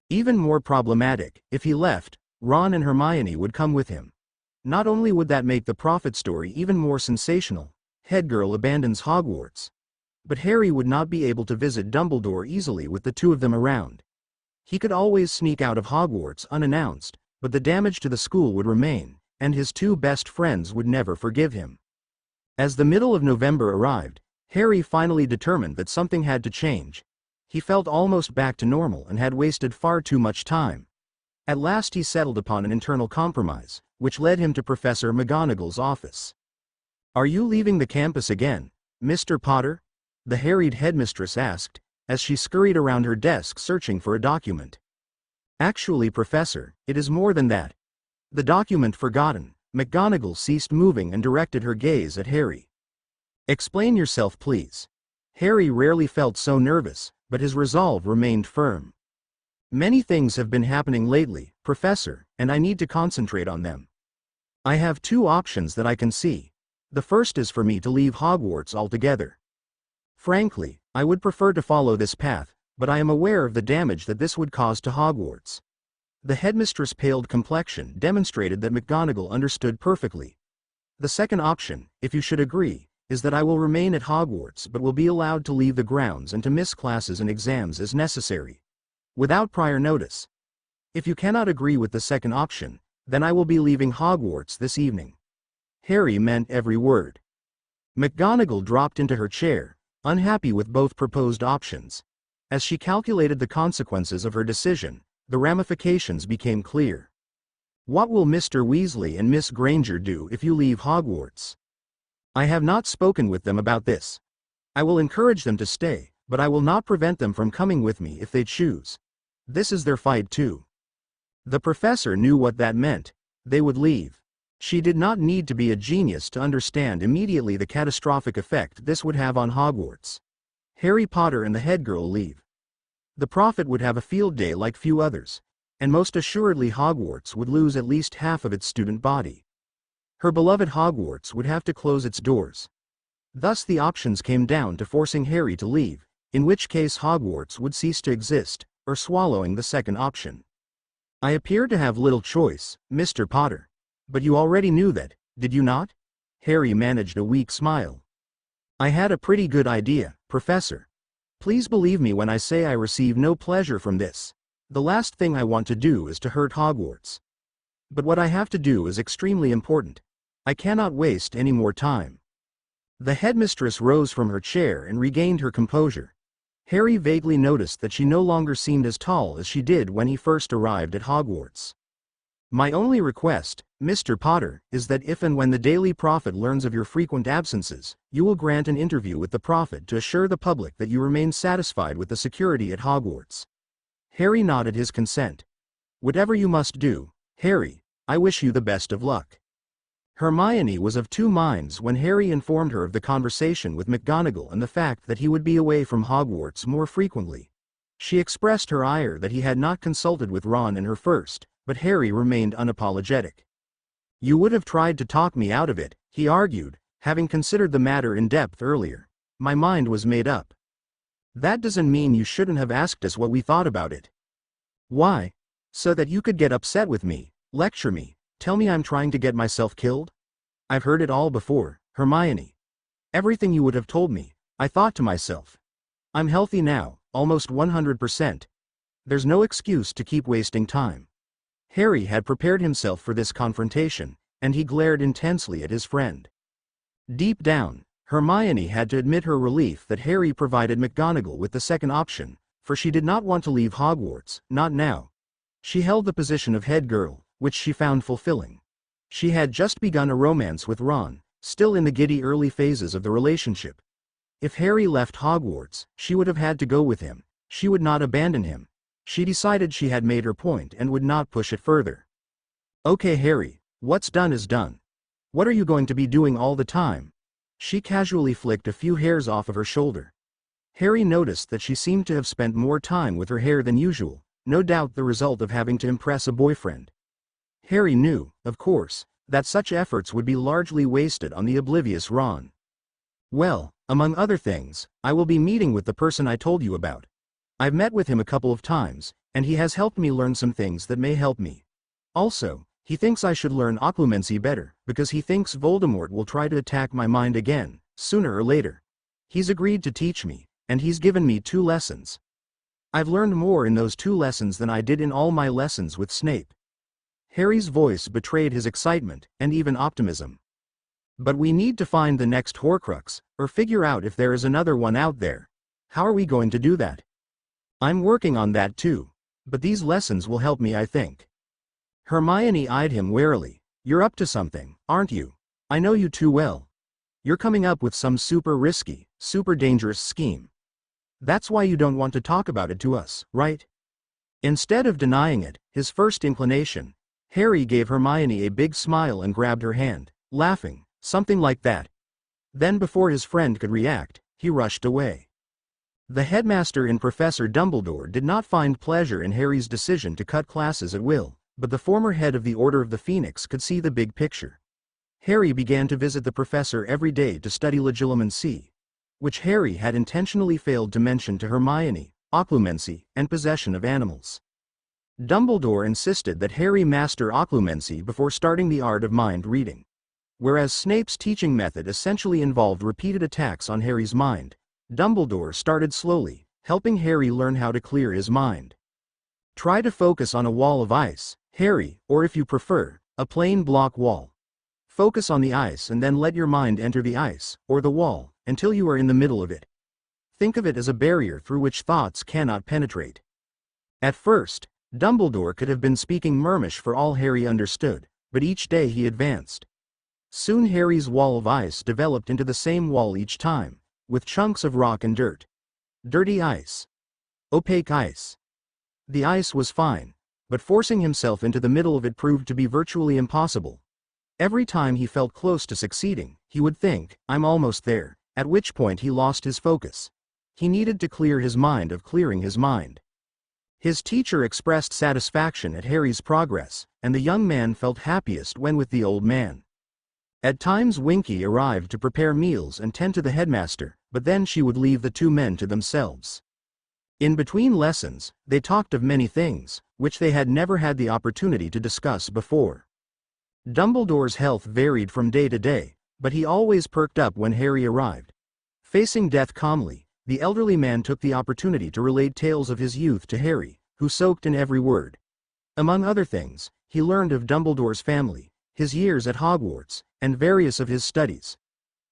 Even more problematic, if he left, Ron and Hermione would come with him. Not only would that make the Prophet story even more sensational, Headgirl abandons Hogwarts, but Harry would not be able to visit Dumbledore easily with the 2 of them around. He could always sneak out of Hogwarts unannounced, but the damage to the school would remain, and his 2 best friends would never forgive him. As the middle of November arrived, Harry finally determined that something had to change. He felt almost back to normal and had wasted far too much time. At last he settled upon an internal compromise, which led him to Professor McGonagall's office. "Are you leaving the campus again, Mr. Potter?" the harried headmistress asked, as she scurried around her desk searching for a document. "Actually, Professor, it is more than that." The document forgotten, McGonagall ceased moving and directed her gaze at Harry. "Explain yourself, please." Harry rarely felt so nervous, but his resolve remained firm. "Many things have been happening lately, Professor, and I need to concentrate on them. I have 2 options that I can see. The first is for me to leave Hogwarts altogether. Frankly, I would prefer to follow this path, but I am aware of the damage that this would cause to Hogwarts." The headmistress' paled complexion demonstrated that McGonagall understood perfectly. "The second option, if you should agree, is that I will remain at Hogwarts but will be allowed to leave the grounds and to miss classes and exams as necessary, without prior notice. If you cannot agree with the second option, then I will be leaving Hogwarts this evening." Harry meant every word. McGonagall dropped into her chair, unhappy with both proposed options. As she calculated the consequences of her decision, the ramifications became clear. "What will Mr. Weasley and Miss Granger do if you leave Hogwarts?" "I have not spoken with them about this. I will encourage them to stay, but I will not prevent them from coming with me if they choose. This is their fight too." The professor knew what that meant. They would leave. She did not need to be a genius to understand immediately the catastrophic effect this would have on Hogwarts. Harry Potter and the headgirl leave. The Prophet would have a field day like few others, and most assuredly Hogwarts would lose at least half of its student body. Her beloved Hogwarts would have to close its doors. Thus the options came down to forcing Harry to leave, in which case Hogwarts would cease to exist, or swallowing the second option. "I appear to have little choice, Mr. Potter. But you already knew that, did you not?" Harry managed a weak smile. "I had a pretty good idea, Professor. Please believe me when I say I receive no pleasure from this. The last thing I want to do is to hurt Hogwarts. But what I have to do is extremely important. I cannot waste any more time." The headmistress rose from her chair and regained her composure. Harry vaguely noticed that she no longer seemed as tall as she did when he first arrived at Hogwarts. "My only request, Mr. Potter, is that if and when the Daily Prophet learns of your frequent absences, you will grant an interview with the Prophet to assure the public that you remain satisfied with the security at Hogwarts." Harry nodded his consent. "Whatever you must do, Harry, I wish you the best of luck." Hermione was of 2 minds when Harry informed her of the conversation with McGonagall and the fact that he would be away from Hogwarts more frequently. She expressed her ire that he had not consulted with Ron and her first, but Harry remained unapologetic. "You would have tried to talk me out of it," he argued, having considered the matter in depth earlier. "My mind was made up." "That doesn't mean you shouldn't have asked us what we thought about it." "Why?" So that you could get upset with me, lecture me, tell me I'm trying to get myself killed? I've heard it all before, Hermione. Everything you would have told me, I thought to myself. I'm healthy now, almost 100%. There's no excuse to keep wasting time. Harry had prepared himself for this confrontation, and he glared intensely at his friend. Deep down, Hermione had to admit her relief that Harry provided McGonagall with the second option, for she did not want to leave Hogwarts, not now. She held the position of head girl, which she found fulfilling. She had just begun a romance with Ron, still in the giddy early phases of the relationship. If Harry left Hogwarts, she would have had to go with him. She would not abandon him. She decided she had made her point and would not push it further. Okay Harry, what's done is done. What are you going to be doing all the time? She casually flicked a few hairs off of her shoulder. Harry noticed that she seemed to have spent more time with her hair than usual, no doubt the result of having to impress a boyfriend. Harry knew, of course, that such efforts would be largely wasted on the oblivious Ron. Well, among other things, I will be meeting with the person I told you about. I've met with him a couple of times, and he has helped me learn some things that may help me. Also, he thinks I should learn occlumency better, because he thinks Voldemort will try to attack my mind again, sooner or later. He's agreed to teach me, and he's given me 2 lessons. I've learned more in those 2 lessons than I did in all my lessons with Snape. Harry's voice betrayed his excitement, and even optimism. But we need to find the next Horcrux, or figure out if there is another one out there. How are we going to do that? I'm working on that too. But these lessons will help me, I think. Hermione eyed him warily. You're up to something, aren't you? I know you too well. You're coming up with some super risky, super dangerous scheme. That's why you don't want to talk about it to us, right? Instead of denying it, his first inclination, Harry gave Hermione a big smile and grabbed her hand, laughing, something like that. Then before his friend could react, he rushed away. The headmaster and Professor Dumbledore did not find pleasure in Harry's decision to cut classes at will, but the former head of the Order of the Phoenix could see the big picture. Harry began to visit the professor every day to study legilimency, which Harry had intentionally failed to mention to Hermione, occlumency, and possession of animals. Dumbledore insisted that Harry master occlumency before starting the art of mind reading. Whereas Snape's teaching method essentially involved repeated attacks on Harry's mind, Dumbledore started slowly, helping Harry learn how to clear his mind. Try to focus on a wall of ice, Harry, or if you prefer, a plain block wall. Focus on the ice and then let your mind enter the ice, or the wall, until you are in the middle of it. Think of it as a barrier through which thoughts cannot penetrate. At first, Dumbledore could have been speaking Mermish for all Harry understood, but each day he advanced. Soon Harry's wall of ice developed into the same wall each time, with chunks of rock and dirt. Dirty ice. Opaque ice. The ice was fine, but forcing himself into the middle of it proved to be virtually impossible. Every time he felt close to succeeding, he would think, I'm almost there, at which point he lost his focus. He needed to clear his mind of clearing his mind. His teacher expressed satisfaction at Harry's progress, and the young man felt happiest when with the old man. At times Winky arrived to prepare meals and tend to the headmaster, but then she would leave the 2 men to themselves. In between lessons, they talked of many things, which they had never had the opportunity to discuss before. Dumbledore's health varied from day to day, but he always perked up when Harry arrived. Facing death calmly, the elderly man took the opportunity to relate tales of his youth to Harry, who soaked in every word. Among other things, he learned of Dumbledore's family, his years at Hogwarts, and various of his studies.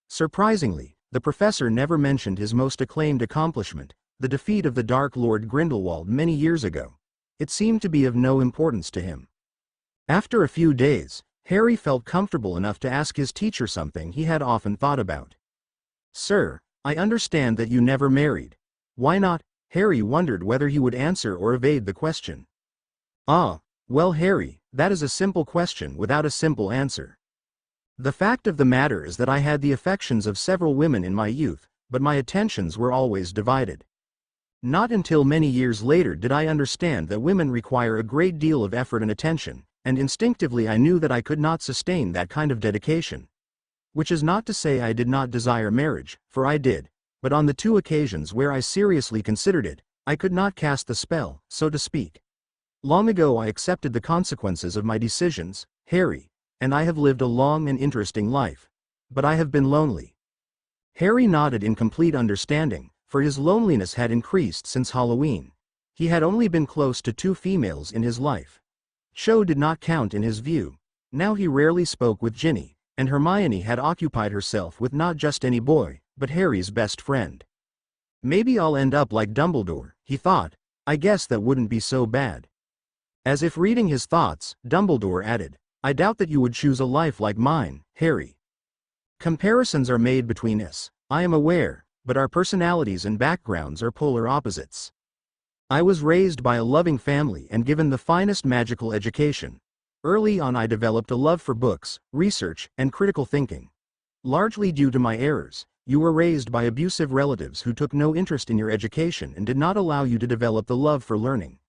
Surprisingly, the professor never mentioned his most acclaimed accomplishment, the defeat of the Dark Lord Grindelwald many years ago. It seemed to be of no importance to him. After a few days, Harry felt comfortable enough to ask his teacher something he had often thought about. Sir, I understand that you never married. Why not? Harry wondered whether he would answer or evade the question. Ah, well Harry, that is a simple question without a simple answer. The fact of the matter is that I had the affections of several women in my youth, but my attentions were always divided. Not until many years later did I understand that women require a great deal of effort and attention, and instinctively I knew that I could not sustain that kind of dedication. Which is not to say I did not desire marriage, for I did, but on the 2 occasions where I seriously considered it, I could not cast the spell, so to speak. Long ago I accepted the consequences of my decisions, Harry, and I have lived a long and interesting life. But I have been lonely. Harry nodded in complete understanding, for his loneliness had increased since Halloween. He had only been close to 2 females in his life. Cho did not count in his view. Now he rarely spoke with Ginny, and Hermione had occupied herself with not just any boy, but Harry's best friend. Maybe I'll end up like Dumbledore, he thought. I guess that wouldn't be so bad. As if reading his thoughts, Dumbledore added, I doubt that you would choose a life like mine, Harry. Comparisons are made between us, I am aware, but our personalities and backgrounds are polar opposites. I was raised by a loving family and given the finest magical education. Early on I developed a love for books, research, and critical thinking. Largely due to my errors, you were raised by abusive relatives who took no interest in your education and did not allow you to develop the love for learning.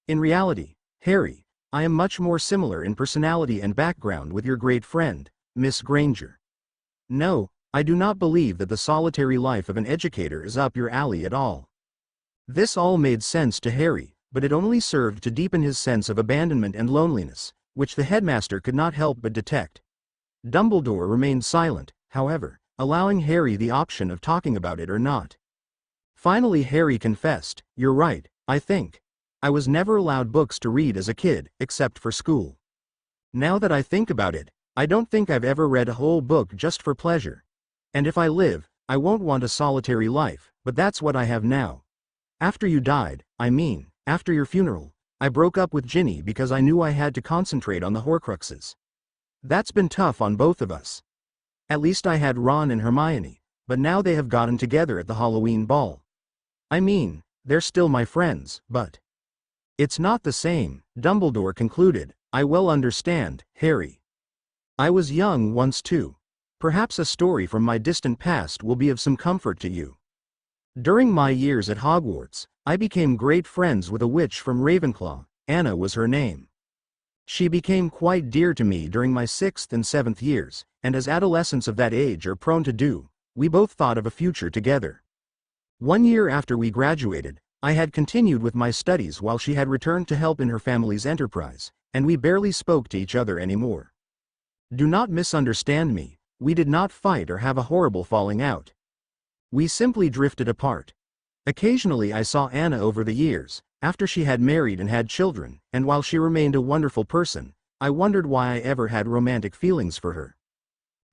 In reality, Harry, I am much more similar in personality and background with your great friend, Miss Granger. No, I do not believe that the solitary life of an educator is up your alley at all. This all made sense to Harry, but it only served to deepen his sense of abandonment and loneliness, which the headmaster could not help but detect. Dumbledore remained silent, however, allowing Harry the option of talking about it or not. Finally Harry confessed, You're right, I think. I was never allowed books to read as a kid, except for school. Now that I think about it, I don't think I've ever read a whole book just for pleasure. And if I live, I won't want a solitary life, but that's what I have now. After you died, after your funeral, I broke up with Ginny because I knew I had to concentrate on the Horcruxes. That's been tough on both of us. At least I had Ron and Hermione, but now they have gotten together at the Halloween ball. They're still my friends, but it's not the same, Dumbledore concluded. I well understand, Harry. I was young once too. Perhaps a story from my distant past will be of some comfort to you. During my years at Hogwarts, I became great friends with a witch from Ravenclaw. Anna was her name. She became quite dear to me during my 6th and 7th years, and as adolescents of that age are prone to do, we both thought of a future together. 1 year after we graduated, I had continued with my studies while she had returned to help in her family's enterprise, and we barely spoke to each other anymore. Do not misunderstand me, we did not fight or have a horrible falling out. We simply drifted apart. Occasionally I saw Anna over the years, after she had married and had children, and while she remained a wonderful person, I wondered why I ever had romantic feelings for her.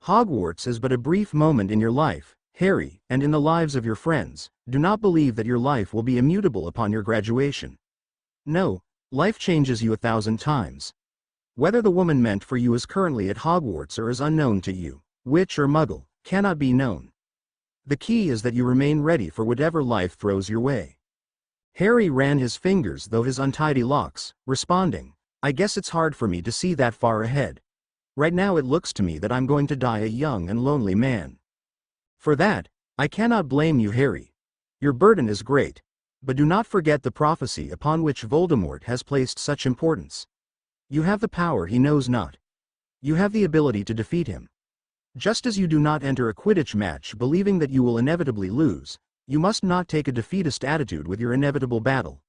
Hogwarts is but a brief moment in your life, Harry, and in the lives of your friends. Do not believe that your life will be immutable upon your graduation. No, life changes you 1,000 times. Whether the woman meant for you is currently at Hogwarts or is unknown to you, witch or muggle, cannot be known. The key is that you remain ready for whatever life throws your way. Harry ran his fingers through his untidy locks, responding, I guess it's hard for me to see that far ahead. Right now it looks to me that I'm going to die a young and lonely man. For that, I cannot blame you, Harry. Your burden is great. But do not forget the prophecy upon which Voldemort has placed such importance. You have the power he knows not. You have the ability to defeat him. Just as you do not enter a Quidditch match believing that you will inevitably lose, you must not take a defeatist attitude with your inevitable battle.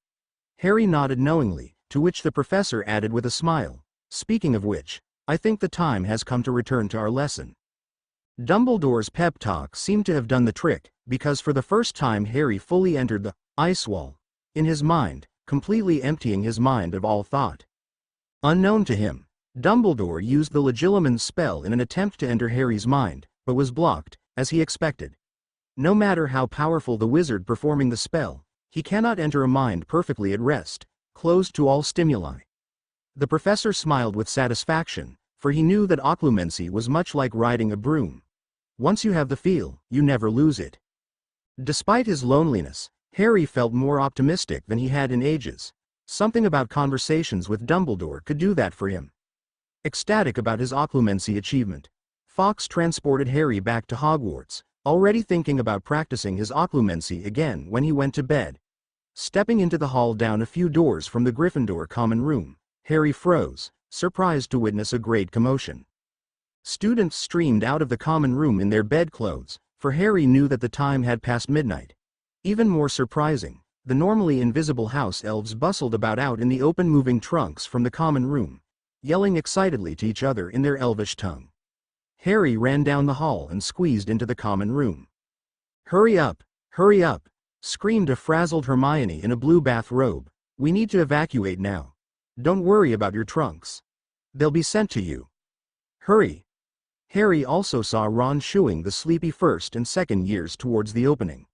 Harry nodded knowingly, to which the professor added with a smile, Speaking of which, I think the time has come to return to our lesson. Dumbledore's pep talk seemed to have done the trick, because for the first time Harry fully entered the ice wall in his mind, completely emptying his mind of all thought. Unknown to him, Dumbledore used the Legilimens spell in an attempt to enter Harry's mind, but was blocked, as he expected. No matter how powerful the wizard performing the spell, he cannot enter a mind perfectly at rest, closed to all stimuli. The professor smiled with satisfaction, for he knew that occlumency was much like riding a broom. Once you have the feel, you never lose it. Despite his loneliness, Harry felt more optimistic than he had in ages. Something about conversations with Dumbledore could do that for him. Ecstatic about his occlumency achievement, Fawkes transported Harry back to Hogwarts, already thinking about practicing his occlumency again when he went to bed. Stepping into the hall down a few doors from the Gryffindor common room, Harry froze, surprised to witness a great commotion. Students streamed out of the common room in their bedclothes, for Harry knew that the time had passed midnight. Even more surprising, The normally invisible house elves bustled about out in the open moving trunks from the common room, yelling excitedly to each other in their elvish tongue. Harry ran down the hall and squeezed into the common room. Hurry up, screamed a frazzled Hermione in a blue bathrobe. We need to evacuate now. Don't worry about your trunks. They'll be sent to you. Hurry. Harry also saw Ron shooing the sleepy first and second years towards the opening.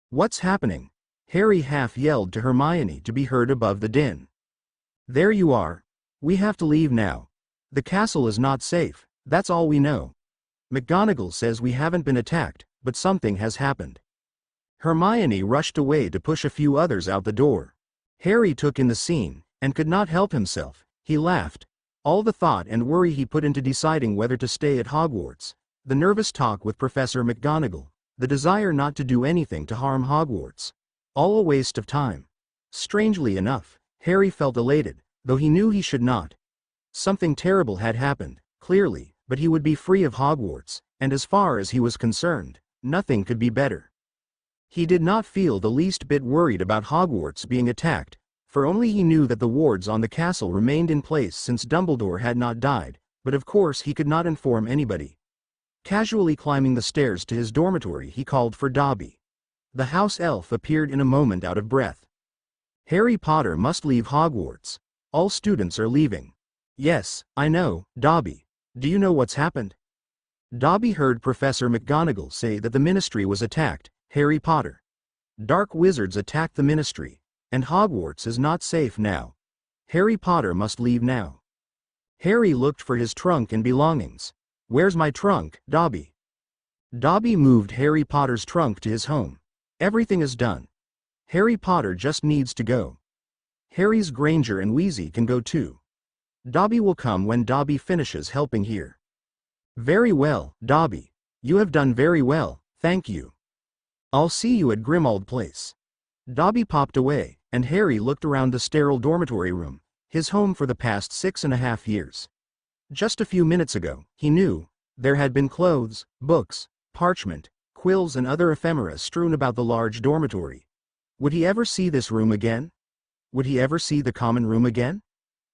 What's happening? Harry half yelled to Hermione to be heard above the din. There you are. We have to leave now. The castle is not safe, that's all we know. McGonagall says we haven't been attacked, but something has happened. Hermione rushed away to push a few others out the door. Harry took in the scene, and could not help himself. He laughed. All the thought and worry he put into deciding whether to stay at Hogwarts, the nervous talk with Professor McGonagall, the desire not to do anything to harm Hogwarts. All a waste of time. Strangely enough, Harry felt elated, though he knew he should not. Something terrible had happened, clearly, but he would be free of Hogwarts, and as far as he was concerned, nothing could be better. He did not feel the least bit worried about Hogwarts being attacked, for only he knew that the wards on the castle remained in place since Dumbledore had not died, but of course he could not inform anybody. Casually climbing the stairs to his dormitory, he called for Dobby. The house elf appeared in a moment, out of breath. Harry Potter must leave Hogwarts. All students are leaving. Yes, I know, Dobby. Do you know what's happened? Dobby heard Professor McGonagall say that the Ministry was attacked. Harry Potter. Dark wizards attacked the Ministry, and Hogwarts is not safe now. Harry Potter must leave now. Harry looked for his trunk and belongings. Where's my trunk, Dobby? Dobby moved Harry Potter's trunk to his home. Everything is done. Harry Potter just needs to go. Harry's Granger and Weasley can go too. Dobby will come when Dobby finishes helping here. Very well, Dobby. You have done very well, thank you. I'll see you at Grimmauld Place. Dobby popped away, and Harry looked around the sterile dormitory room, his home for the past 6.5 years. Just a few minutes ago, he knew, there had been clothes, books, parchment, quills and other ephemera strewn about the large dormitory. Would he ever see this room again? Would he ever see the common room again?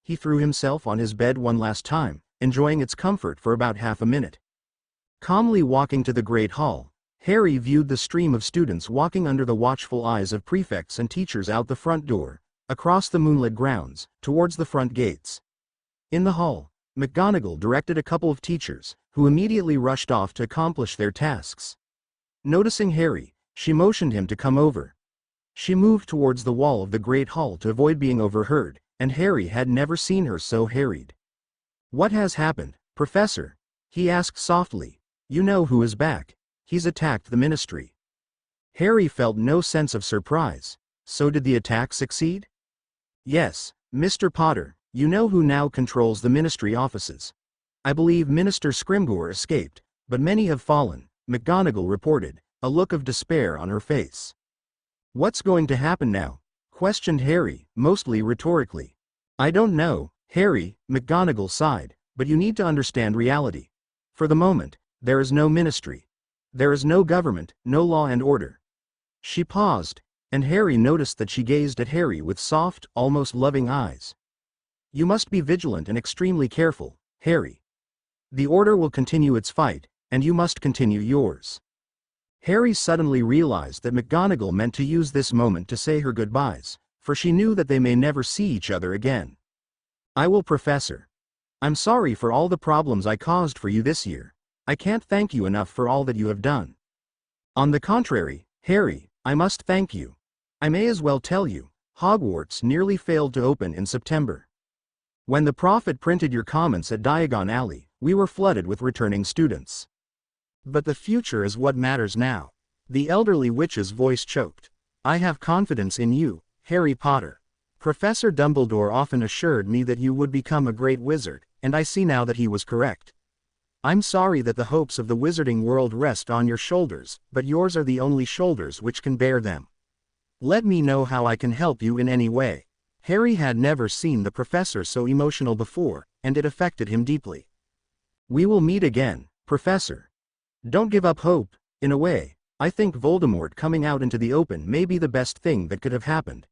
He threw himself on his bed one last time, enjoying its comfort for about half a minute. Calmly walking to the Great Hall, Harry viewed the stream of students walking under the watchful eyes of prefects and teachers out the front door, across the moonlit grounds, towards the front gates. In the hall, McGonagall directed a couple of teachers, who immediately rushed off to accomplish their tasks. Noticing Harry, she motioned him to come over. She moved towards the wall of the Great Hall to avoid being overheard, and Harry had never seen her so harried. What has happened, Professor? He asked softly. You know who is back. He's attacked the Ministry. Harry felt no sense of surprise. So did the attack succeed? Yes, Mr. Potter, you know who now controls the Ministry offices. I believe Minister Scrimgeour escaped, but many have fallen, McGonagall reported, a look of despair on her face. What's going to happen now? Questioned Harry, mostly rhetorically. I don't know, Harry, McGonagall sighed, but you need to understand reality. For the moment, there is no Ministry. There is no government, no law and order. She paused, and Harry noticed that she gazed at Harry with soft, almost loving eyes. You must be vigilant and extremely careful, Harry. The Order will continue its fight, and you must continue yours. Harry suddenly realized that McGonagall meant to use this moment to say her goodbyes, for she knew that they may never see each other again. I will, Professor. I'm sorry for all the problems I caused for you this year. I can't thank you enough for all that you have done. On the contrary, Harry, I must thank you. I may as well tell you, Hogwarts nearly failed to open in September. When the Prophet printed your comments at Diagon Alley, we were flooded with returning students. But the future is what matters now. The elderly witch's voice choked. I have confidence in you, Harry Potter. Professor Dumbledore often assured me that you would become a great wizard, and I see now that he was correct. I'm sorry that the hopes of the wizarding world rest on your shoulders, but yours are the only shoulders which can bear them. Let me know how I can help you in any way. Harry had never seen the professor so emotional before, and it affected him deeply. We will meet again, Professor. Don't give up hope. In a way, I think Voldemort coming out into the open may be the best thing that could have happened.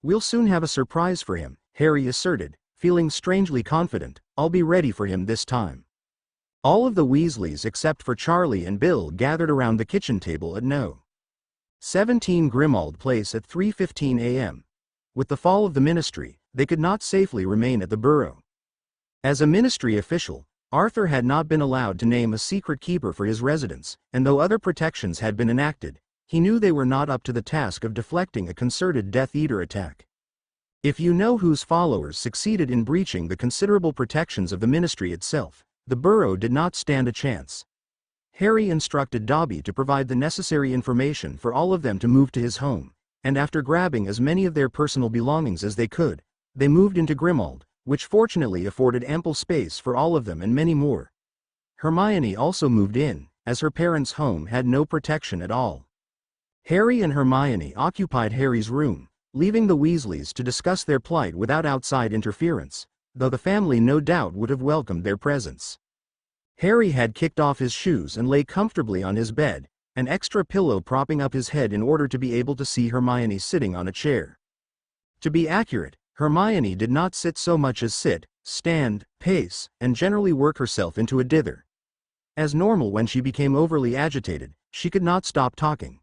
We'll soon have a surprise for him, Harry asserted, feeling strangely confident. I'll be ready for him this time. All of the Weasleys except for Charlie and Bill gathered around the kitchen table at No. 17 Grimmauld Place at 3:15 a.m. With the fall of the Ministry, they could not safely remain at the Burrow. As a Ministry official, Arthur had not been allowed to name a secret keeper for his residence, and though other protections had been enacted, he knew they were not up to the task of deflecting a concerted Death Eater attack. If you know whose followers succeeded in breaching the considerable protections of the Ministry itself, the Burrow did not stand a chance. Harry instructed Dobby to provide the necessary information for all of them to move to his home, and after grabbing as many of their personal belongings as they could, they moved into Grimmauld, which fortunately afforded ample space for all of them and many more. Hermione also moved in, as her parents' home had no protection at all. Harry and Hermione occupied Harry's room, leaving the Weasleys to discuss their plight without outside interference, though the family no doubt would have welcomed their presence. Harry had kicked off his shoes and lay comfortably on his bed, an extra pillow propping up his head in order to be able to see Hermione sitting on a chair. To be accurate, Hermione did not sit so much as sit, stand, pace, and generally work herself into a dither. As normal when she became overly agitated, she could not stop talking.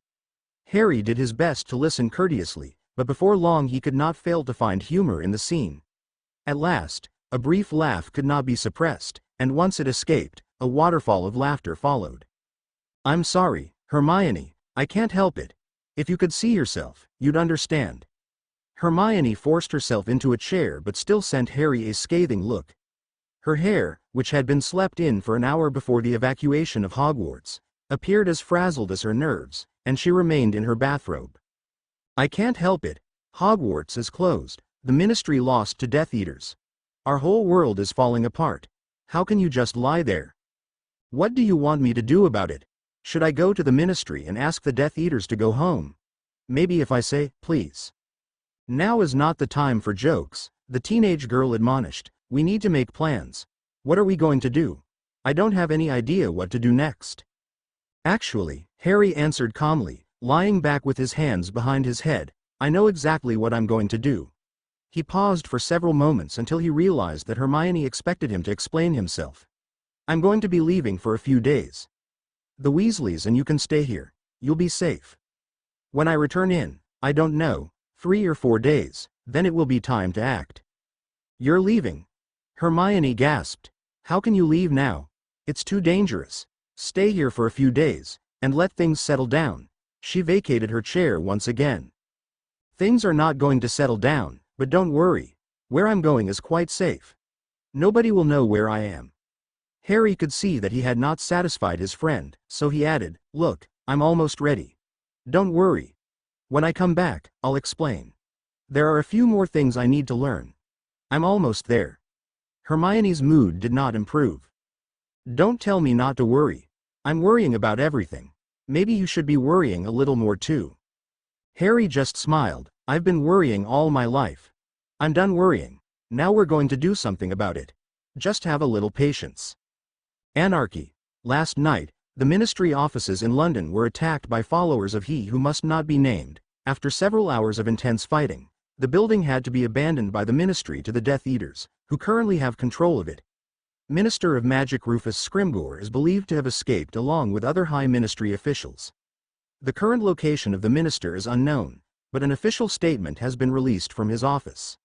Harry did his best to listen courteously, but before long he could not fail to find humor in the scene. At last, a brief laugh could not be suppressed, and once it escaped, a waterfall of laughter followed. "I'm sorry, Hermione, I can't help it. If you could see yourself, you'd understand." Hermione forced herself into a chair but still sent Harry a scathing look. Her hair, which had been slept in for an hour before the evacuation of Hogwarts, appeared as frazzled as her nerves, and she remained in her bathrobe. "I can't help it. Hogwarts is closed, the Ministry lost to Death Eaters. Our whole world is falling apart. How can you just lie there? What do you want me to do about it? Should I go to the Ministry and ask the Death Eaters to go home? Maybe if I say, please." "Now is not the time for jokes," the teenage girl admonished. "We need to make plans. What are we going to do? I don't have any idea what to do next." "Actually," Harry answered calmly, lying back with his hands behind his head, "I know exactly what I'm going to do." He paused for several moments until he realized that Hermione expected him to explain himself. "I'm going to be leaving for a few days. The Weasleys and you can stay here. You'll be safe. When I return in, I don't know, 3 or 4 days, then it will be time to act." "You're leaving?" Hermione gasped. "How can you leave now? It's too dangerous. Stay here for a few days, and let things settle down." She vacated her chair once again. "Things are not going to settle down, but don't worry. Where I'm going is quite safe. Nobody will know where I am." Harry could see that he had not satisfied his friend, so he added, "Look, I'm almost ready. Don't worry. When I come back, I'll explain. There are a few more things I need to learn. I'm almost there." Hermione's mood did not improve. "Don't tell me not to worry. I'm worrying about everything. Maybe you should be worrying a little more too." Harry just smiled. "I've been worrying all my life. I'm done worrying. Now we're going to do something about it. Just have a little patience." Anarchy. Last night, the Ministry offices in London were attacked by followers of He Who Must Not Be Named. After several hours of intense fighting, the building had to be abandoned by the Ministry to the Death Eaters, who currently have control of it. Minister of Magic Rufus Scrimgeour is believed to have escaped along with other high Ministry officials. The current location of the minister is unknown, but an official statement has been released from his office.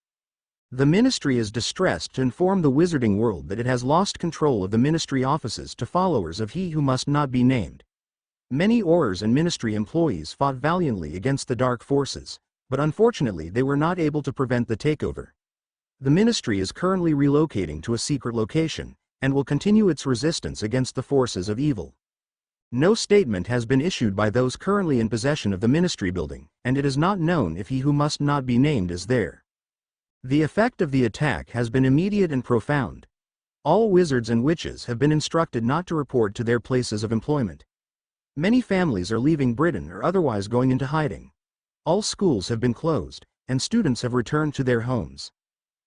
The Ministry is distressed to inform the Wizarding world that it has lost control of the Ministry offices to followers of He Who Must Not Be Named. Many Aurors and Ministry employees fought valiantly against the dark forces, but unfortunately they were not able to prevent the takeover. The Ministry is currently relocating to a secret location, and will continue its resistance against the forces of evil. No statement has been issued by those currently in possession of the Ministry building, and it is not known if He Who Must Not Be Named is there. The effect of the attack has been immediate and profound. All wizards and witches have been instructed not to report to their places of employment. Many families are leaving Britain or otherwise going into hiding. All schools have been closed, and students have returned to their homes.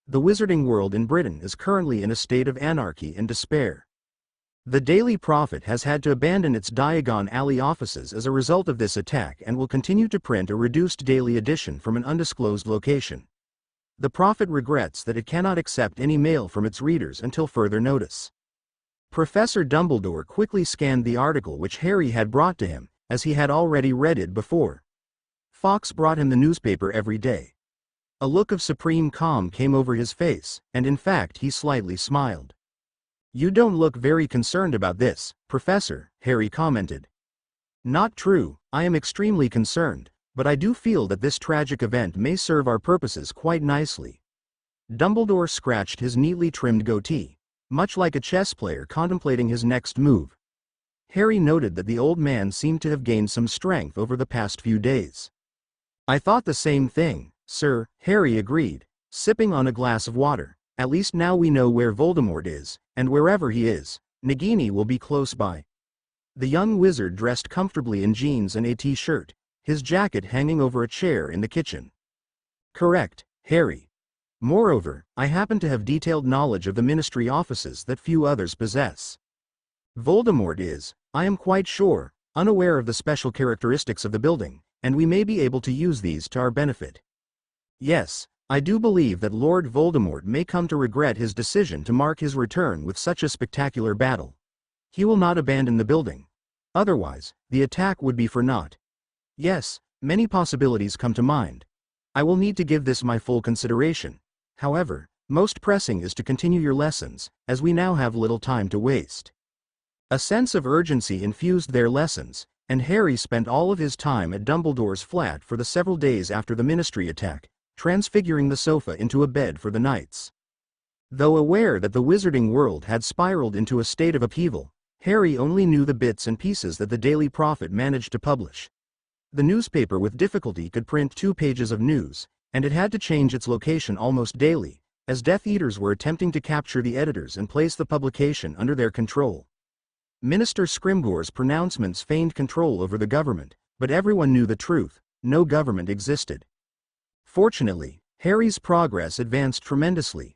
The wizarding world in Britain is currently in a state of anarchy and despair. The Daily Prophet has had to abandon its Diagon Alley offices as a result of this attack and will continue to print a reduced daily edition from an undisclosed location. The Prophet regrets that it cannot accept any mail from its readers until further notice. Professor Dumbledore quickly scanned the article which Harry had brought to him, as he had already read it before. Fawkes brought him the newspaper every day. A look of supreme calm came over his face, and in fact he slightly smiled. "You don't look very concerned about this, Professor," Harry commented. "Not true, I am extremely concerned, but I do feel that this tragic event may serve our purposes quite nicely." Dumbledore scratched his neatly trimmed goatee, much like a chess player contemplating his next move. Harry noted that the old man seemed to have gained some strength over the past few days. "I thought the same thing, sir," Harry agreed, sipping on a glass of water. "At least now we know where Voldemort is, and wherever he is, Nagini will be close by." The young wizard dressed comfortably in jeans and a t-shirt, his jacket hanging over a chair in the kitchen. "Correct, Harry. Moreover, I happen to have detailed knowledge of the Ministry offices that few others possess. Voldemort is, I am quite sure, unaware of the special characteristics of the building, and we may be able to use these to our benefit. Yes, I do believe that Lord Voldemort may come to regret his decision to mark his return with such a spectacular battle. He will not abandon the building. Otherwise, the attack would be for naught. Yes, many possibilities come to mind. I will need to give this my full consideration. However, most pressing is to continue your lessons, as we now have little time to waste." A sense of urgency infused their lessons, and Harry spent all of his time at Dumbledore's flat for the several days after the Ministry attack, transfiguring the sofa into a bed for the nights. Though aware that the wizarding world had spiraled into a state of upheaval, Harry only knew the bits and pieces that the Daily Prophet managed to publish. The newspaper with difficulty could print 2 pages of news, and it had to change its location almost daily, as Death Eaters were attempting to capture the editors and place the publication under their control. Minister Scrimgeour's pronouncements feigned control over the government, but everyone knew the truth: no government existed. Fortunately, Harry's progress advanced tremendously.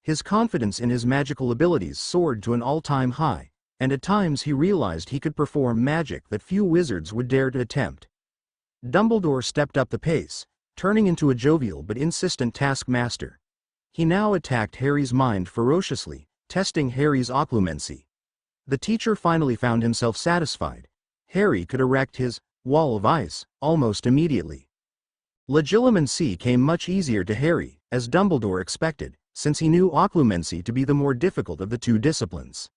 His confidence in his magical abilities soared to an all-time high, and at times he realized he could perform magic that few wizards would dare to attempt. Dumbledore stepped up the pace, turning into a jovial but insistent taskmaster. He now attacked Harry's mind ferociously, testing Harry's occlumency. The teacher finally found himself satisfied. Harry could erect his wall of ice almost immediately. Legilimency came much easier to Harry, as Dumbledore expected, since he knew occlumency to be the more difficult of the 2 disciplines.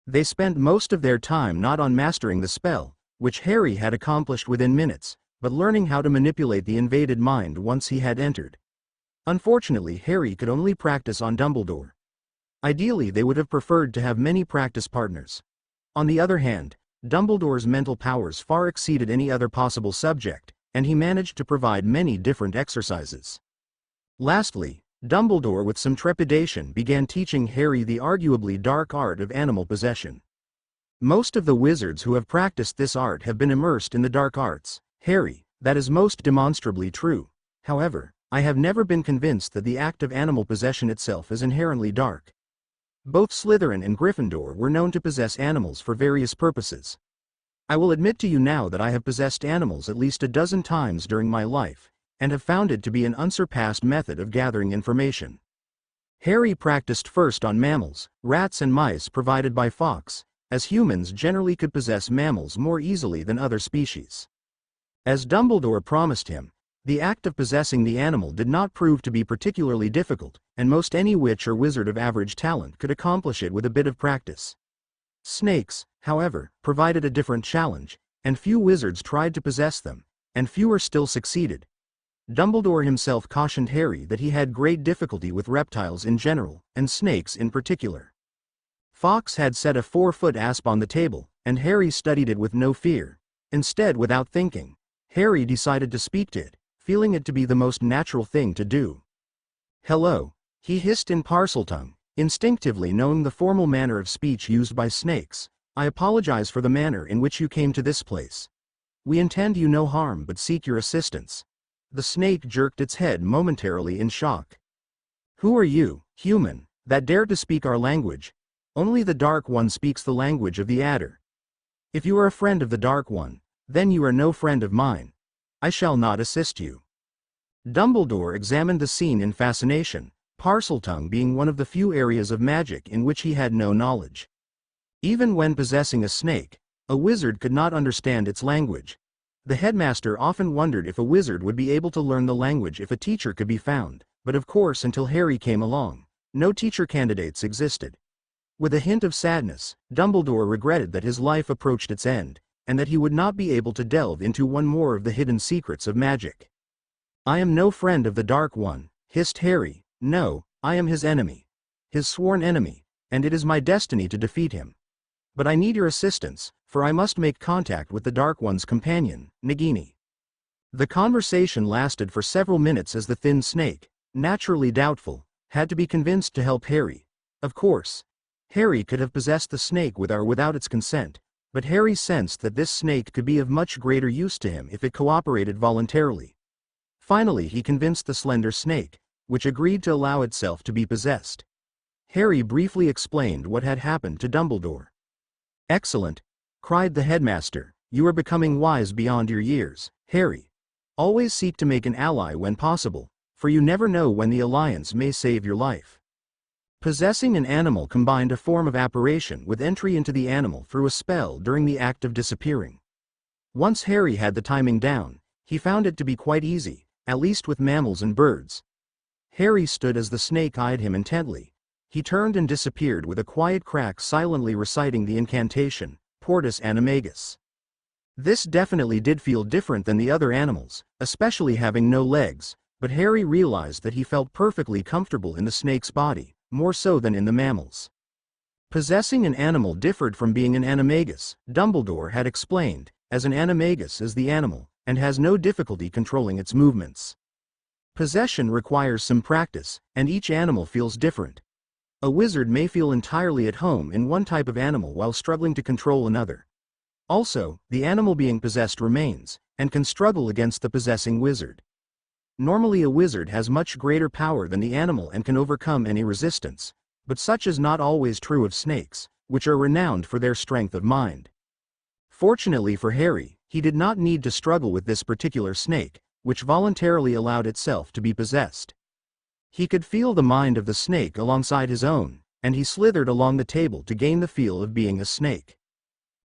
They spent most of their time not on mastering the spell, which Harry had accomplished within minutes, but learning how to manipulate the invaded mind once he had entered. Unfortunately, Harry could only practice on Dumbledore. Ideally, they would have preferred to have many practice partners. On the other hand, Dumbledore's mental powers far exceeded any other possible subject, and he managed to provide many different exercises. Lastly, Dumbledore with some trepidation began teaching Harry the arguably dark art of animal possession. Most of the wizards who have practiced this art have been immersed in the dark arts, Harry, that is most demonstrably true. However, I have never been convinced that the act of animal possession itself is inherently dark. Both Slytherin and Gryffindor were known to possess animals for various purposes. I will admit to you now that I have possessed animals at least a dozen times during my life, and have found it to be an unsurpassed method of gathering information. Harry practiced first on mammals, rats and mice provided by Fawkes, as humans generally could possess mammals more easily than other species. As Dumbledore promised him, the act of possessing the animal did not prove to be particularly difficult, and most any witch or wizard of average talent could accomplish it with a bit of practice. Snakes, however, provided a different challenge, and few wizards tried to possess them, and fewer still succeeded. Dumbledore himself cautioned Harry that he had great difficulty with reptiles in general, and snakes in particular. Fawkes had set a 4-foot asp on the table, and Harry studied it with no fear. Instead, without thinking, Harry decided to speak to it, feeling it to be the most natural thing to do. "Hello," he hissed in Parseltongue, instinctively knowing the formal manner of speech used by snakes. "I apologize for the manner in which you came to this place. We intend you no harm but seek your assistance." The snake jerked its head momentarily in shock. "Who are you, human, that dare to speak our language?" Only the Dark One speaks the language of the adder. If you are a friend of the Dark One, then you are no friend of mine. I shall not assist you." Dumbledore examined the scene in fascination, Parseltongue being one of the few areas of magic in which he had no knowledge. Even when possessing a snake, a wizard could not understand its language. The headmaster often wondered if a wizard would be able to learn the language if a teacher could be found, but of course until Harry came along, no teacher candidates existed. With a hint of sadness, Dumbledore regretted that his life approached its end, and that he would not be able to delve into one more of the hidden secrets of magic. "I am no friend of the Dark One," hissed Harry. "No, I am his enemy. His sworn enemy, and it is my destiny to defeat him. But I need your assistance, for I must make contact with the Dark One's companion, Nagini." The conversation lasted for several minutes as the thin snake, naturally doubtful, had to be convinced to help Harry. Of course, Harry could have possessed the snake with or without its consent, but Harry sensed that this snake could be of much greater use to him if it cooperated voluntarily. Finally he convinced the slender snake, which agreed to allow itself to be possessed. Harry briefly explained what had happened to Dumbledore. "Excellent!" cried the headmaster. "You are becoming wise beyond your years, Harry. Always seek to make an ally when possible, for you never know when the alliance may save your life." Possessing an animal combined a form of apparition with entry into the animal through a spell during the act of disappearing. Once Harry had the timing down, he found it to be quite easy, at least with mammals and birds. Harry stood as the snake eyed him intently. He turned and disappeared with a quiet crack, silently reciting the incantation, Portus Animagus. This definitely did feel different than the other animals, especially having no legs, but Harry realized that he felt perfectly comfortable in the snake's body, more so than in the mammals. Possessing an animal differed from being an animagus, Dumbledore had explained, as an animagus is the animal, and has no difficulty controlling its movements. Possession requires some practice, and each animal feels different. A wizard may feel entirely at home in one type of animal while struggling to control another. Also, the animal being possessed remains, and can struggle against the possessing wizard. Normally a wizard has much greater power than the animal and can overcome any resistance, but such is not always true of snakes, which are renowned for their strength of mind. Fortunately for Harry, he did not need to struggle with this particular snake, which voluntarily allowed itself to be possessed. He could feel the mind of the snake alongside his own, and he slithered along the table to gain the feel of being a snake.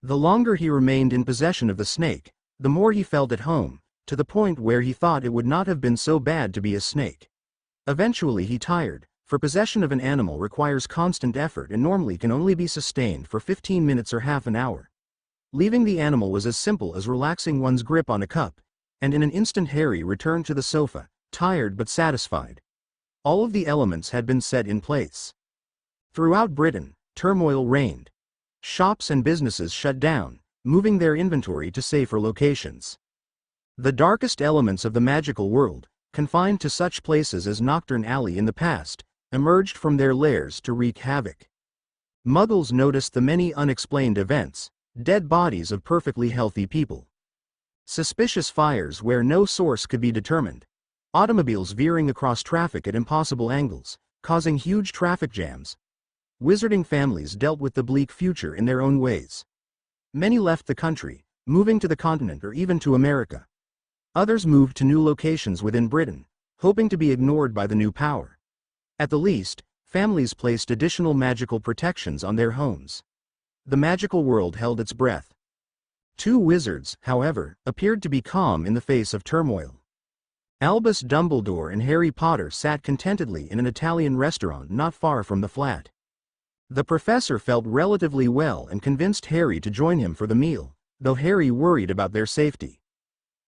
The longer he remained in possession of the snake, the more he felt at home, to the point where he thought it would not have been so bad to be a snake. Eventually he tired, for possession of an animal requires constant effort and normally can only be sustained for 15 minutes or half an hour. Leaving the animal was as simple as relaxing one's grip on a cup, and in an instant Harry returned to the sofa, tired but satisfied. All of the elements had been set in place. Throughout Britain, turmoil reigned. Shops and businesses shut down, moving their inventory to safer locations. The darkest elements of the magical world, confined to such places as Nocturne Alley in the past, emerged from their lairs to wreak havoc. Muggles noticed the many unexplained events, dead bodies of perfectly healthy people. Suspicious fires where no source could be determined. Automobiles veering across traffic at impossible angles, causing huge traffic jams. Wizarding families dealt with the bleak future in their own ways. Many left the country, moving to the continent or even to America. Others moved to new locations within Britain, hoping to be ignored by the new power. At the least, families placed additional magical protections on their homes. The magical world held its breath. Two wizards, however, appeared to be calm in the face of turmoil. Albus Dumbledore and Harry Potter sat contentedly in an Italian restaurant not far from the flat. The professor felt relatively well and convinced Harry to join him for the meal, though Harry worried about their safety.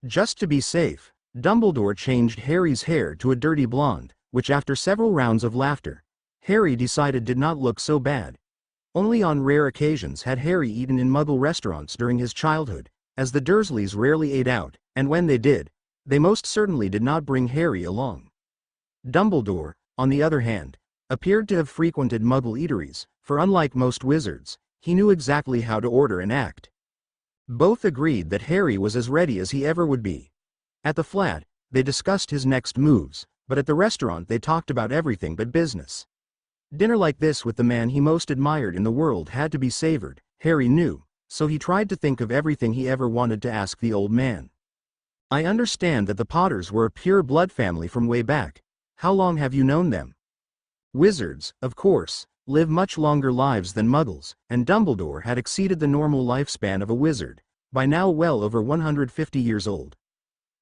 Just to be safe, Dumbledore changed Harry's hair to a dirty blonde, which after several rounds of laughter, Harry decided did not look so bad. Only on rare occasions had Harry eaten in Muggle restaurants during his childhood, as the Dursleys rarely ate out, and when they did, they most certainly did not bring Harry along. Dumbledore, on the other hand, appeared to have frequented Muggle eateries, for unlike most wizards, he knew exactly how to order and act. Both agreed that Harry was as ready as he ever would be. At the flat, they discussed his next moves, but at the restaurant they talked about everything but business. Dinner like this with the man he most admired in the world had to be savored, Harry knew, so he tried to think of everything he ever wanted to ask the old man. I understand that the Potters were a pure blood family from way back. How long have you known them? Wizards, of course, live much longer lives than Muggles, and Dumbledore had exceeded the normal lifespan of a wizard, by now well over 150 years old.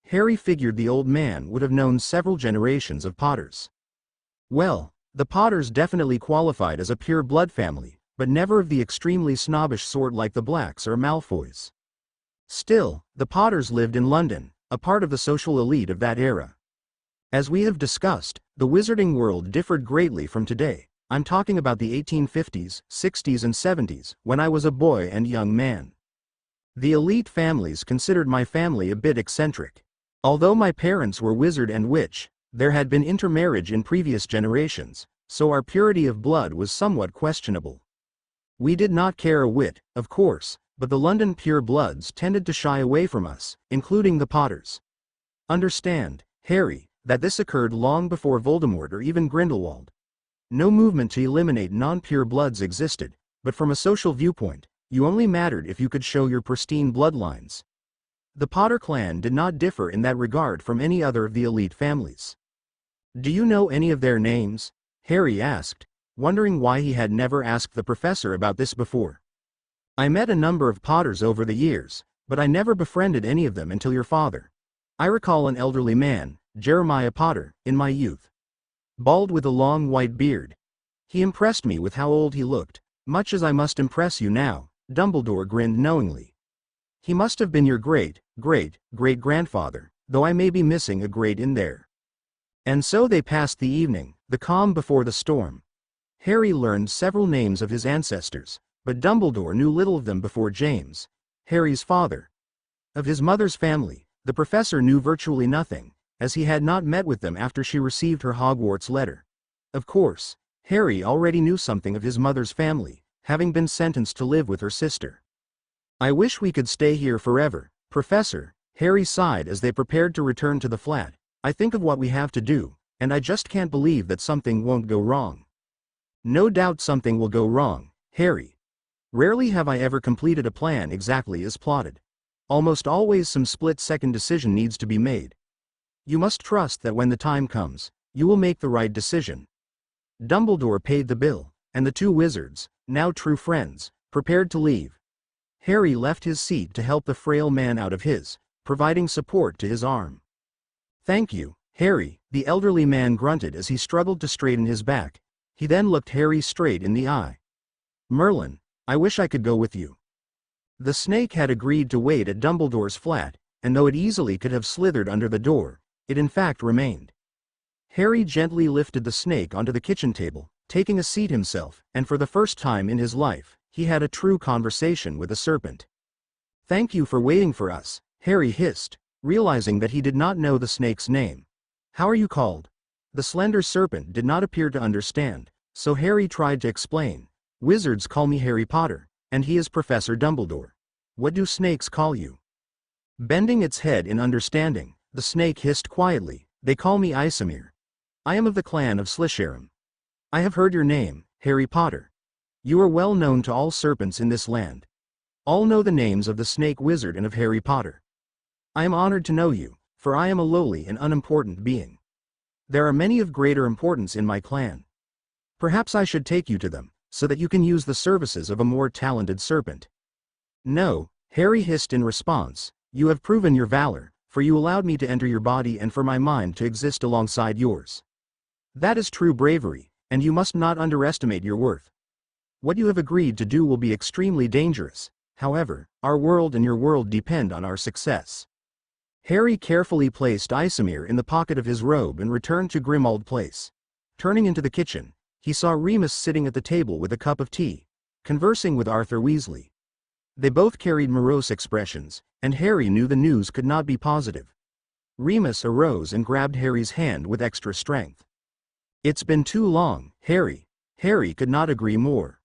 Harry figured the old man would have known several generations of Potters. Well, the Potters definitely qualified as a pure blood family, but never of the extremely snobbish sort like the Blacks or Malfoys. Still, the Potters lived in London, a part of the social elite of that era. As we have discussed, the wizarding world differed greatly from today. I'm talking about the 1850s, 60s and 70s, when I was a boy and young man. The elite families considered my family a bit eccentric. Although my parents were wizard and witch, there had been intermarriage in previous generations, so our purity of blood was somewhat questionable. We did not care a whit, of course, but the London pure bloods tended to shy away from us, including the Potters. Understand, Harry, that this occurred long before Voldemort or even Grindelwald. No movement to eliminate non-pure bloods existed, but from a social viewpoint, you only mattered if you could show your pristine bloodlines. The Potter clan did not differ in that regard from any other of the elite families. Do you know any of their names? Harry asked, wondering why he had never asked the professor about this before. I met a number of Potters over the years, but I never befriended any of them until your father. I recall an elderly man, Jeremiah Potter, in my youth. Bald with a long white beard. He impressed me with how old he looked, much as I must impress you now. Dumbledore grinned knowingly. He must have been your great-great-great-grandfather, though I may be missing a great in there. And so they passed the evening, the calm before the storm. Harry learned several names of his ancestors, but Dumbledore knew little of them before James, Harry's father. Of his mother's family, the professor knew virtually nothing, as he had not met with them after she received her Hogwarts letter. Of course, Harry already knew something of his mother's family, having been sentenced to live with her sister. I wish we could stay here forever, Professor, Harry sighed as they prepared to return to the flat. I think of what we have to do, and I just can't believe that something won't go wrong. No doubt something will go wrong, Harry. Rarely have I ever completed a plan exactly as plotted. Almost always some split-second decision needs to be made. You must trust that when the time comes, you will make the right decision. Dumbledore paid the bill, and the two wizards, now true friends, prepared to leave. Harry left his seat to help the frail man out of his, providing support to his arm. Thank you, Harry, the elderly man grunted as he struggled to straighten his back. He then looked Harry straight in the eye. Merlin, I wish I could go with you. The snake had agreed to wait at Dumbledore's flat, and though it easily could have slithered under the door, it in fact remained. Harry gently lifted the snake onto the kitchen table, taking a seat himself, and for the first time in his life, he had a true conversation with a serpent. Thank you for waiting for us, Harry hissed, realizing that he did not know the snake's name. How are you called? The slender serpent did not appear to understand, so Harry tried to explain. Wizards call me Harry Potter, and he is Professor Dumbledore. What do snakes call you? Bending its head in understanding, the snake hissed quietly, They call me Isamir. I am of the clan of Slytherin. I have heard your name, Harry Potter. You are well known to all serpents in this land. All know the names of the snake wizard and of Harry Potter. I am honored to know you, for I am a lowly and unimportant being. There are many of greater importance in my clan. Perhaps I should take you to them, so that you can use the services of a more talented serpent. No, Harry hissed in response, you have proven your valor, for you allowed me to enter your body and for my mind to exist alongside yours. That is true bravery, and you must not underestimate your worth. What you have agreed to do will be extremely dangerous, however, our world and your world depend on our success. Harry carefully placed Isamir in the pocket of his robe and returned to Grimmauld Place. Turning into the kitchen, he saw Remus sitting at the table with a cup of tea, conversing with Arthur Weasley. They both carried morose expressions, and Harry knew the news could not be positive. Remus arose and grabbed Harry's hand with extra strength. It's been too long, Harry. Harry could not agree more.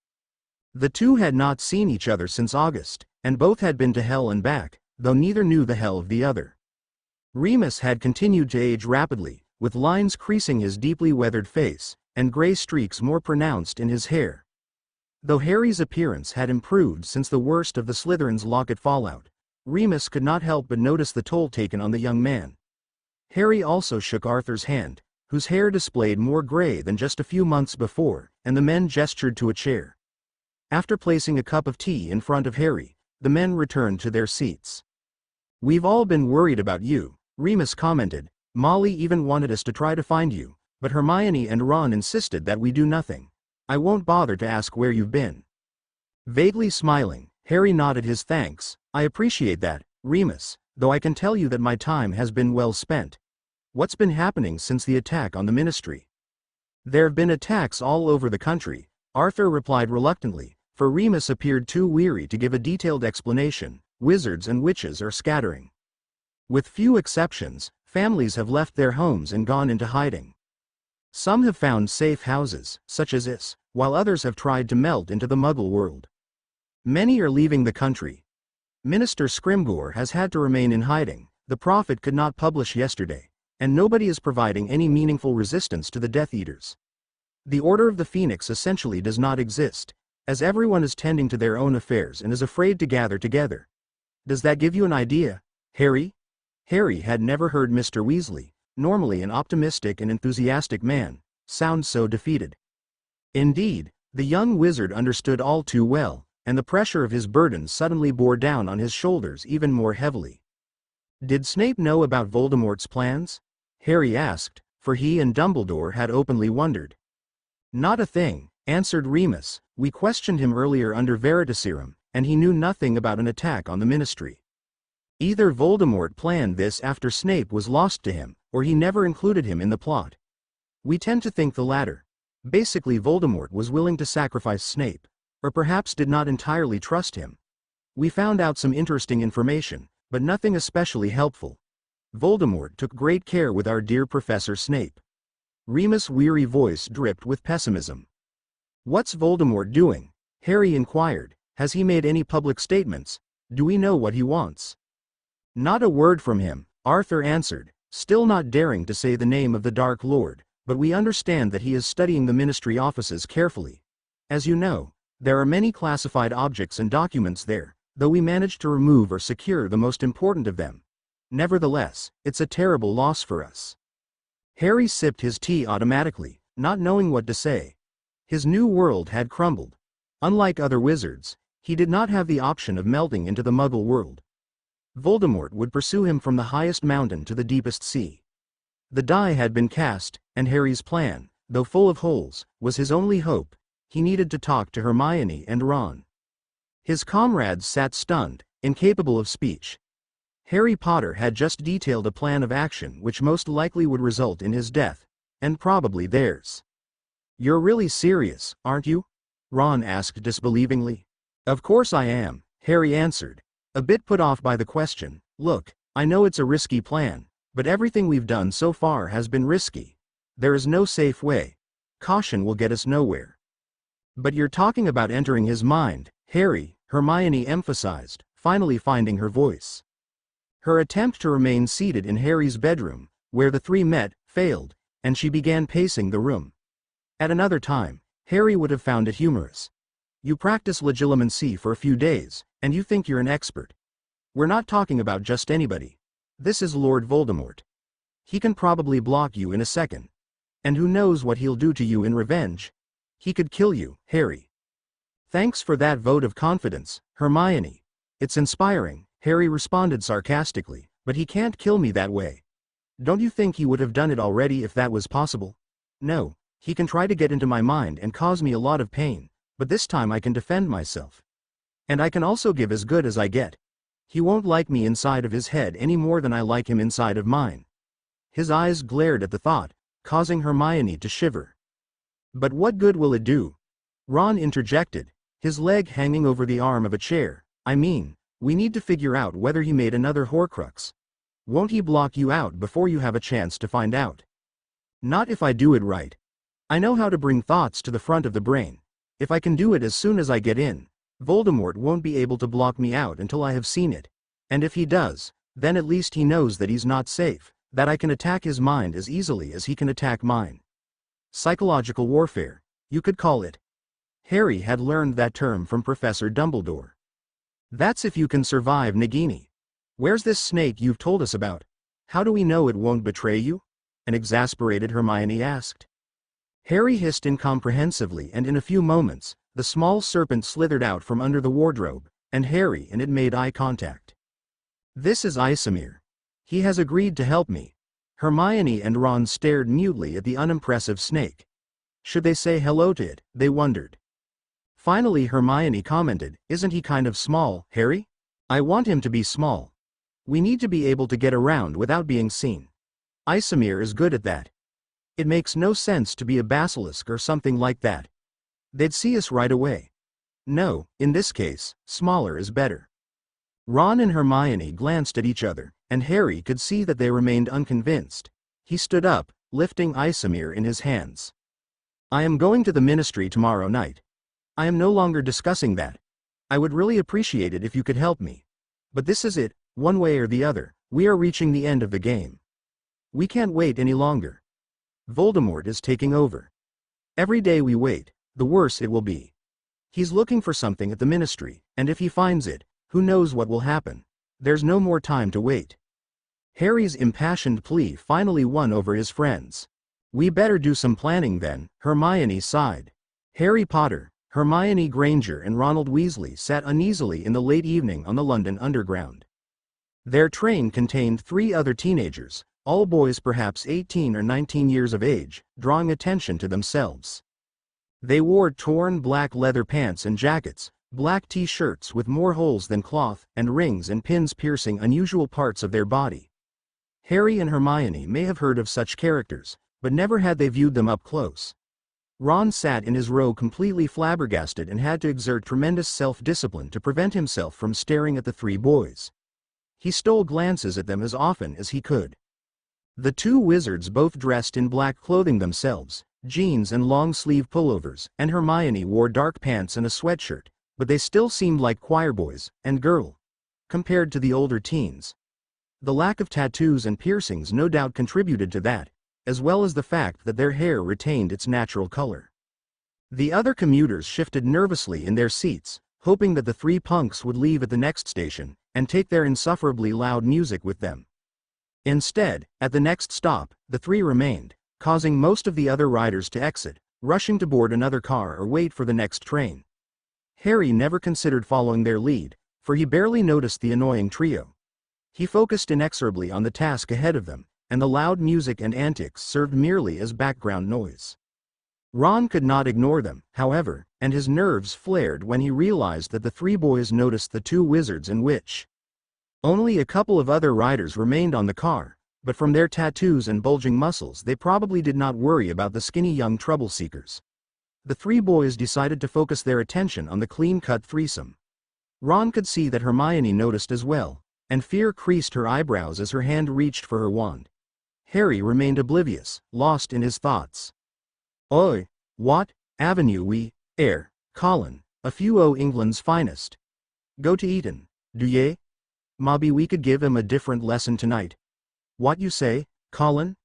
The two had not seen each other since August, and both had been to hell and back, though neither knew the hell of the other. Remus had continued to age rapidly, with lines creasing his deeply weathered face, and gray streaks more pronounced in his hair. Though Harry's appearance had improved since the worst of the Slytherin's locket fallout, Remus could not help but notice the toll taken on the young man. Harry also shook Arthur's hand, whose hair displayed more gray than just a few months before, and the men gestured to a chair. After placing a cup of tea in front of Harry, the men returned to their seats. "We've all been worried about you," Remus commented. "Molly even wanted us to try to find you, but Hermione and Ron insisted that we do nothing. I won't bother to ask where you've been." Vaguely smiling, Harry nodded his thanks. "I appreciate that, Remus, though I can tell you that my time has been well spent. What's been happening since the attack on the Ministry?" "There have been attacks all over the country," Arthur replied reluctantly, for Remus appeared too weary to give a detailed explanation. "Wizards and witches are scattering. With few exceptions, families have left their homes and gone into hiding. Some have found safe houses, such as this, while others have tried to melt into the Muggle world. Many are leaving the country. Minister Scrimgeour has had to remain in hiding. The Prophet could not publish yesterday, and nobody is providing any meaningful resistance to the Death Eaters. The Order of the Phoenix essentially does not exist, as everyone is tending to their own affairs and is afraid to gather together. Does that give you an idea, Harry?" Harry had never heard Mr. Weasley, normally an optimistic and enthusiastic man, sound so defeated. Indeed, the young wizard understood all too well, and the pressure of his burden suddenly bore down on his shoulders even more heavily. "Did Snape know about Voldemort's plans?" Harry asked, for he and Dumbledore had openly wondered. "Not a thing," answered Remus. "We questioned him earlier under Veritaserum, and he knew nothing about an attack on the Ministry. Either Voldemort planned this after Snape was lost to him, or he never included him in the plot. We tend to think the latter. Basically, Voldemort was willing to sacrifice Snape, or perhaps did not entirely trust him. We found out some interesting information, but nothing especially helpful. Voldemort took great care with our dear Professor Snape." Remus' weary voice dripped with pessimism. "What's Voldemort doing?" Harry inquired. "Has he made any public statements? Do we know what he wants?" "Not a word from him," Arthur answered, still not daring to say the name of the Dark Lord, "but we understand that he is studying the Ministry offices carefully. As you know, there are many classified objects and documents there, though we managed to remove or secure the most important of them. Nevertheless, it's a terrible loss for us." Harry sipped his tea automatically, not knowing what to say. His new world had crumbled. Unlike other wizards, he did not have the option of melting into the Muggle world. Voldemort would pursue him from the highest mountain to the deepest sea. The die had been cast, and Harry's plan, though full of holes, was his only hope. He needed to talk to Hermione and Ron. His comrades sat stunned, incapable of speech. Harry Potter had just detailed a plan of action which most likely would result in his death, and probably theirs. "You're really serious, aren't you?" Ron asked disbelievingly. "Of course I am," Harry answered, a bit put off by the question. "Look, I know it's a risky plan, but everything we've done so far has been risky. There is no safe way. Caution will get us nowhere." "But you're talking about entering his mind, Harry," Hermione emphasized, finally finding her voice. Her attempt to remain seated in Harry's bedroom, where the three met, failed, and she began pacing the room. At another time, Harry would have found it humorous. "You practice legilimency for a few days, and you think you're an expert. We're not talking about just anybody. This is Lord Voldemort. He can probably block you in a second. And who knows what he'll do to you in revenge? He could kill you, Harry." "Thanks for that vote of confidence, Hermione. It's inspiring," Harry responded sarcastically, "but he can't kill me that way. Don't you think he would have done it already if that was possible? No, he can try to get into my mind and cause me a lot of pain, but this time I can defend myself. And I can also give as good as I get. He won't like me inside of his head any more than I like him inside of mine." His eyes glared at the thought, causing Hermione to shiver. "But what good will it do?" Ron interjected, his leg hanging over the arm of a chair. "I mean, we need to figure out whether he made another Horcrux. Won't he block you out before you have a chance to find out?" "Not if I do it right. I know how to bring thoughts to the front of the brain. If I can do it as soon as I get in, Voldemort won't be able to block me out until I have seen it. And if he does, then at least he knows that he's not safe, that I can attack his mind as easily as he can attack mine." Psychological warfare, you could call it. Harry had learned that term from Professor Dumbledore. That's if you can survive Nagini. Where's this snake you've told us about? How do we know it won't betray you? An exasperated Hermione asked. Harry hissed incomprehensively, and in a few moments, the small serpent slithered out from under the wardrobe, and Harry and it made eye contact. This is Isamir. He has agreed to help me. Hermione and Ron stared mutely at the unimpressive snake. Should they say hello to it, they wondered. Finally Hermione commented, "Isn't he kind of small, Harry? I want him to be small. We need to be able to get around without being seen. Isamir is good at that. It makes no sense to be a basilisk or something like that. They'd see us right away. No, in this case, smaller is better." Ron and Hermione glanced at each other, and Harry could see that they remained unconvinced. He stood up, lifting Isamir in his hands. "I am going to the ministry tomorrow night. I am no longer discussing that. I would really appreciate it if you could help me. But this is it, one way or the other, we are reaching the end of the game. We can't wait any longer. Voldemort is taking over. Every day we wait, the worse it will be. He's looking for something at the ministry, and if he finds it, who knows what will happen. There's no more time to wait." Harry's impassioned plea finally won over his friends. "We better do some planning then," Hermione sighed. Harry Potter, Hermione Granger and Ronald Weasley sat uneasily in the late evening on the London Underground. Their train contained 3 other teenagers, all boys perhaps 18 or 19 years of age, drawing attention to themselves. They wore torn black leather pants and jackets, black t-shirts with more holes than cloth, and rings and pins piercing unusual parts of their body. Harry and Hermione may have heard of such characters, but never had they viewed them up close. Ron sat in his row completely flabbergasted and had to exert tremendous self-discipline to prevent himself from staring at the 3 boys. He stole glances at them as often as he could. The 2 wizards both dressed in black clothing themselves, jeans and long-sleeve pullovers, and Hermione wore dark pants and a sweatshirt, but they still seemed like choir boys and girl compared to the older teens. The lack of tattoos and piercings no doubt contributed to that, as well as the fact that their hair retained its natural color. The other commuters shifted nervously in their seats, hoping that the 3 punks would leave at the next station and take their insufferably loud music with them. Instead, at the next stop, the 3 remained, causing most of the other riders to exit, rushing to board another car or wait for the next train. Harry never considered following their lead, for he barely noticed the annoying trio. He focused inexorably on the task ahead of them, and the loud music and antics served merely as background noise. Ron could not ignore them, however, and his nerves flared when he realized that the 3 boys noticed the 2 wizards and witch. Only a couple of other riders remained on the car, but from their tattoos and bulging muscles they probably did not worry about the skinny young troubleseekers. The 3 boys decided to focus their attention on the clean-cut threesome. Ron could see that Hermione noticed as well, and fear creased her eyebrows as her hand reached for her wand. Harry remained oblivious, lost in his thoughts. "Oi, what, avenue we, air, Colin, a few o' England's finest. Go to Eton, do ye? Mobby we could give him a different lesson tonight. What you say, Colin?"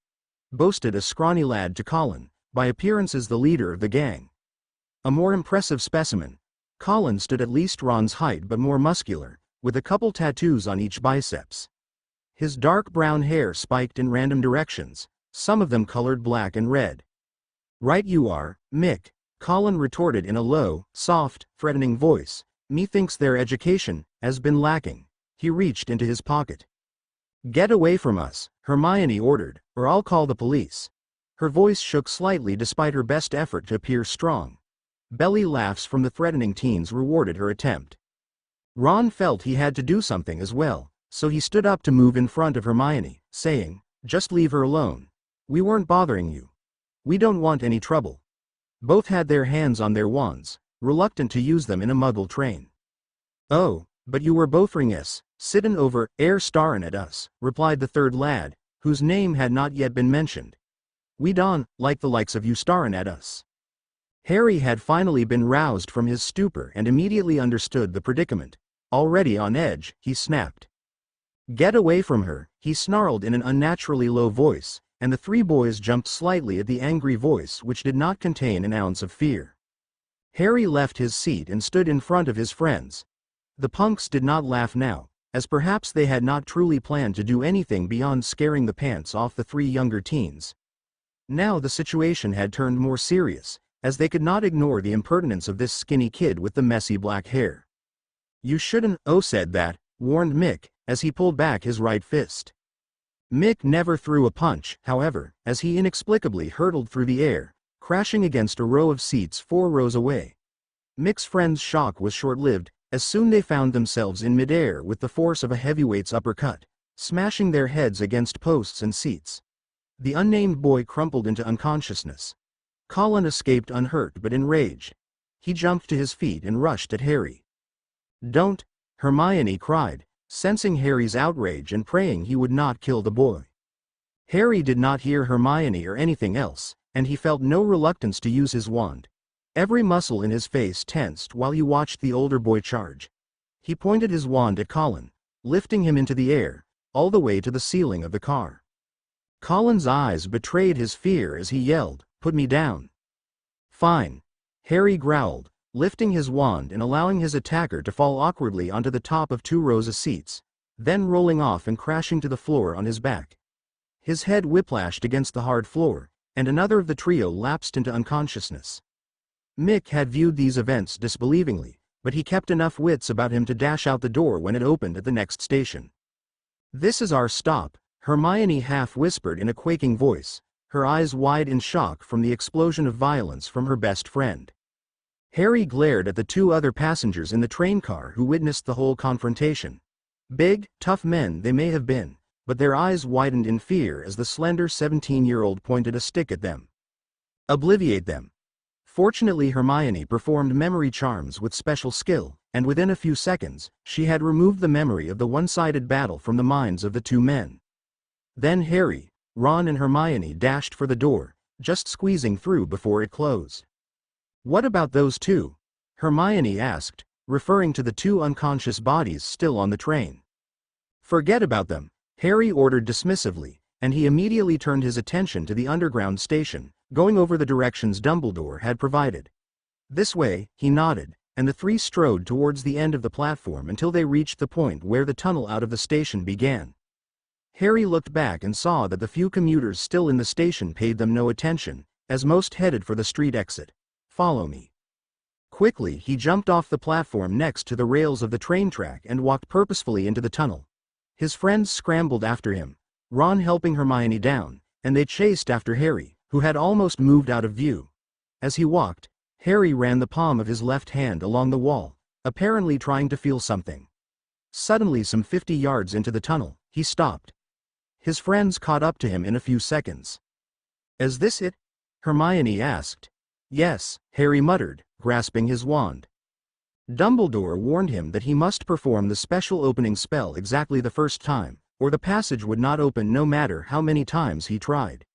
boasted a scrawny lad to Colin, by appearances the leader of the gang. A more impressive specimen, Colin stood at least Ron's height but more muscular, with a couple tattoos on each biceps. His dark brown hair spiked in random directions, some of them colored black and red. "Right you are, Mick," Colin retorted in a low, soft, threatening voice. "Methinks their education has been lacking." He reached into his pocket. "Get away from us," Hermione ordered, "or I'll call the police." Her voice shook slightly despite her best effort to appear strong. Belly laughs from the threatening teens rewarded her attempt. Ron felt he had to do something as well, so he stood up to move in front of Hermione, saying, "Just leave her alone. We weren't bothering you. We don't want any trouble." Both had their hands on their wands, reluctant to use them in a muggle train. "Oh, but you were both ringus, sittin' over, air starin' at us," replied the 3rd lad, whose name had not yet been mentioned. "We don't like the likes of you starin' at us." Harry had finally been roused from his stupor and immediately understood the predicament. Already on edge, he snapped. "Get away from her," he snarled in an unnaturally low voice, and the three boys jumped slightly at the angry voice which did not contain an ounce of fear. Harry left his seat and stood in front of his friends. The punks did not laugh now, as perhaps they had not truly planned to do anything beyond scaring the pants off the three younger teens. Now the situation had turned more serious, as they could not ignore the impertinence of this skinny kid with the messy black hair. "You shouldn't said that," warned Mick, as he pulled back his right fist. Mick never threw a punch, however, as he inexplicably hurtled through the air, crashing against a row of seats 4 rows away. Mick's friends' shock was short-lived, as soon they found themselves in midair with the force of a heavyweight's uppercut, smashing their heads against posts and seats. The unnamed boy crumpled into unconsciousness. Colin escaped unhurt but enraged. He jumped to his feet and rushed at Harry. "Don't!" Hermione cried, sensing Harry's outrage and praying he would not kill the boy. Harry did not hear Hermione or anything else, and he felt no reluctance to use his wand. Every muscle in his face tensed while he watched the older boy charge. He pointed his wand at Colin, lifting him into the air, all the way to the ceiling of the car. Colin's eyes betrayed his fear as he yelled, "Put me down." "Fine," Harry growled, lifting his wand and allowing his attacker to fall awkwardly onto the top of 2 rows of seats, then rolling off and crashing to the floor on his back. His head whiplashed against the hard floor, and another of the trio lapsed into unconsciousness. Mick had viewed these events disbelievingly, but he kept enough wits about him to dash out the door when it opened at the next station. "This is our stop," Hermione half-whispered in a quaking voice, her eyes wide in shock from the explosion of violence from her best friend. Harry glared at the 2 other passengers in the train car who witnessed the whole confrontation. Big, tough men they may have been, but their eyes widened in fear as the slender 17-year-old pointed a stick at them. "Obliviate them." Fortunately, Hermione performed memory charms with special skill, and within a few seconds, she had removed the memory of the one-sided battle from the minds of the 2 men. Then Harry, Ron and Hermione dashed for the door, just squeezing through before it closed. "What about those 2? Hermione asked, referring to the 2 unconscious bodies still on the train. "Forget about them," Harry ordered dismissively, and he immediately turned his attention to the underground station, going over the directions Dumbledore had provided. "This way," he nodded, and the 3 strode towards the end of the platform until they reached the point where the tunnel out of the station began. Harry looked back and saw that the few commuters still in the station paid them no attention, as most headed for the street exit. "Follow me." Quickly he jumped off the platform next to the rails of the train track and walked purposefully into the tunnel. His friends scrambled after him, Ron helping Hermione down, and they chased after Harry, who had almost moved out of view. As he walked, Harry ran the palm of his left hand along the wall, apparently trying to feel something. Suddenly, some 50 yards into the tunnel, he stopped. His friends caught up to him in a few seconds. "Is this it?" Hermione asked. "Yes," Harry muttered, grasping his wand. Dumbledore warned him that he must perform the special opening spell exactly the first time, or the passage would not open no matter how many times he tried.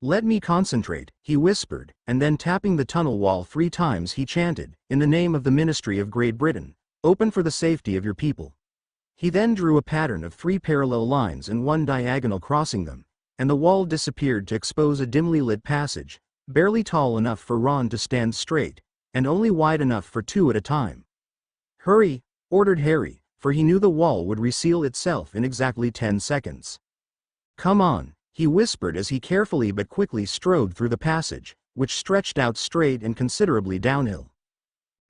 "Let me concentrate," he whispered, and then tapping the tunnel wall 3 times he chanted, "In the name of the Ministry of Great Britain, open for the safety of your people." He then drew a pattern of 3 parallel lines and 1 diagonal crossing them, and the wall disappeared to expose a dimly lit passage, barely tall enough for Ron to stand straight, and only wide enough for 2 at a time. "Hurry," ordered Harry, for he knew the wall would reseal itself in exactly 10 seconds. "Come on," he whispered as he carefully but quickly strode through the passage, which stretched out straight and considerably downhill.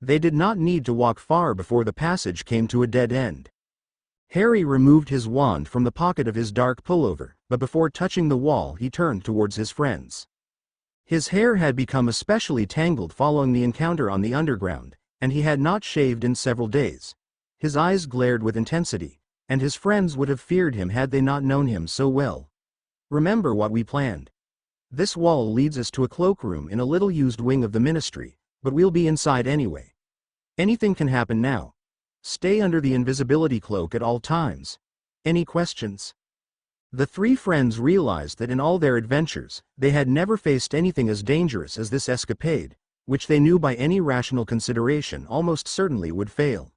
They did not need to walk far before the passage came to a dead end. Harry removed his wand from the pocket of his dark pullover, but before touching the wall he turned towards his friends. His hair had become especially tangled following the encounter on the underground, and he had not shaved in several days. His eyes glared with intensity, and his friends would have feared him had they not known him so well. "Remember what we planned. This wall leads us to a cloakroom in a little-used wing of the Ministry, but we'll be inside anyway. Anything can happen now. Stay under the invisibility cloak at all times. Any questions?" The 3 friends realized that in all their adventures, they had never faced anything as dangerous as this escapade, which they knew by any rational consideration almost certainly would fail.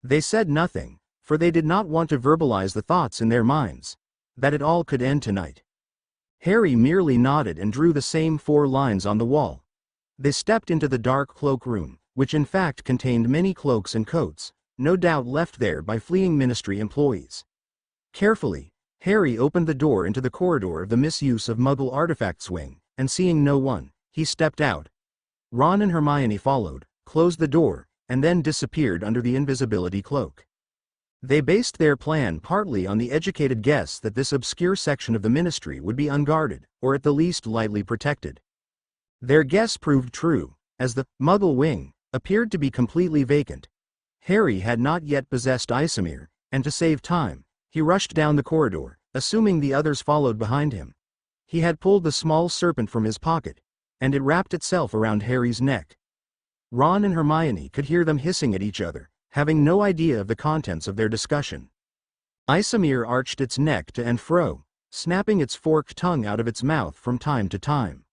They said nothing, for they did not want to verbalize the thoughts in their minds, that it all could end tonight. Harry merely nodded and drew the same 4 lines on the wall. They stepped into the dark cloakroom, which in fact contained many cloaks and coats, no doubt left there by fleeing Ministry employees. Carefully, Harry opened the door into the corridor of the misuse of Muggle artifacts wing, and seeing no one, he stepped out. Ron and Hermione followed, closed the door, and then disappeared under the invisibility cloak. They based their plan partly on the educated guess that this obscure section of the Ministry would be unguarded, or at the least lightly protected. Their guess proved true, as the Muggle wing appeared to be completely vacant. Harry had not yet possessed Isomere, and to save time, he rushed down the corridor, assuming the others followed behind him. He had pulled the small serpent from his pocket, and it wrapped itself around Harry's neck. Ron and Hermione could hear them hissing at each other, having no idea of the contents of their discussion. Isomere arched its neck to and fro, snapping its forked tongue out of its mouth from time to time.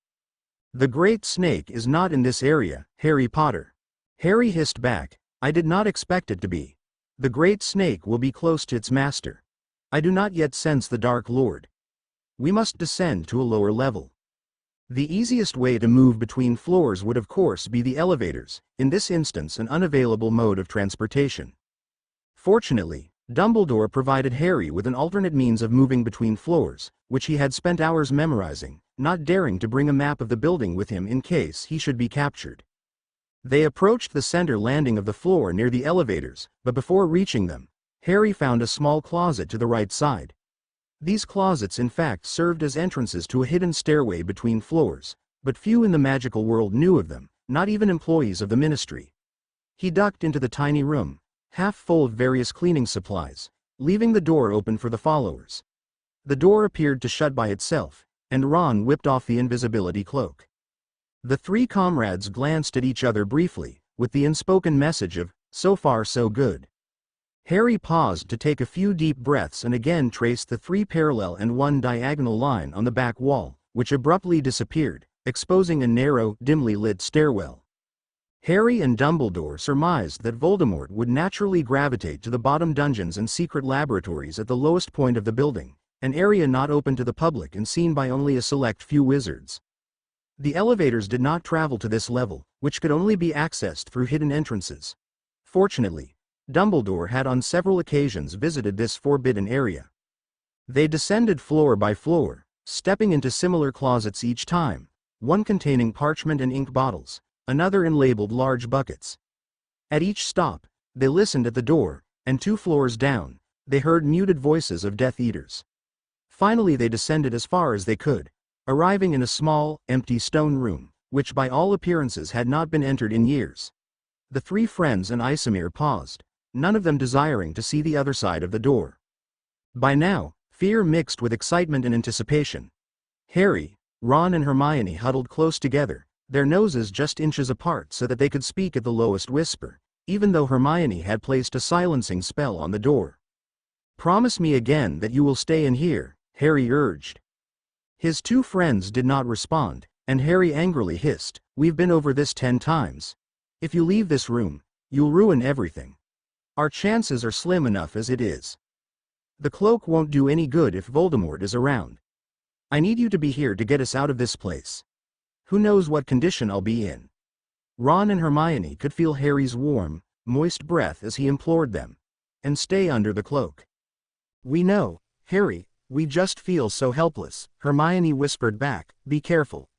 "The Great Snake is not in this area, Harry Potter." Harry hissed back, "I did not expect it to be. The Great Snake will be close to its master. I do not yet sense the Dark Lord. We must descend to a lower level." The easiest way to move between floors would of course be the elevators, in this instance an unavailable mode of transportation. Fortunately, Dumbledore provided Harry with an alternate means of moving between floors, which he had spent hours memorizing, not daring to bring a map of the building with him in case he should be captured. They approached the center landing of the floor near the elevators, but before reaching them, Harry found a small closet to the right side. These closets in fact served as entrances to a hidden stairway between floors, but few in the magical world knew of them, not even employees of the Ministry. He ducked into the tiny room, half full of various cleaning supplies, leaving the door open for the followers. The door appeared to shut by itself, and Ron whipped off the invisibility cloak. The 3 comrades glanced at each other briefly, with the unspoken message of, "So far so good." Harry paused to take a few deep breaths and again traced the 3 parallel and 1 diagonal line on the back wall, which abruptly disappeared, exposing a narrow, dimly lit stairwell. Harry and Dumbledore surmised that Voldemort would naturally gravitate to the bottom dungeons and secret laboratories at the lowest point of the building, an area not open to the public and seen by only a select few wizards. The elevators did not travel to this level, which could only be accessed through hidden entrances. Fortunately, Dumbledore had on several occasions visited this forbidden area. They descended floor by floor, stepping into similar closets each time, one containing parchment and ink bottles, another in labeled large buckets. At each stop, they listened at the door, and 2 floors down, they heard muted voices of Death Eaters. Finally they descended as far as they could, arriving in a small, empty stone room, which by all appearances had not been entered in years. The 3 friends and Isomere paused, none of them desiring to see the other side of the door. By now, fear mixed with excitement and anticipation. Harry, Ron and Hermione huddled close together, their noses just inches apart so that they could speak at the lowest whisper, even though Hermione had placed a silencing spell on the door. "Promise me again that you will stay in here," Harry urged. His 2 friends did not respond, and Harry angrily hissed, "We've been over this 10 times. If you leave this room, you'll ruin everything. Our chances are slim enough as it is. The cloak won't do any good if Voldemort is around. I need you to be here to get us out of this place. Who knows what condition I'll be in." Ron and Hermione could feel Harry's warm, moist breath as he implored them, "And stay under the cloak." "We know, Harry, we just feel so helpless," Hermione whispered back, "Be careful.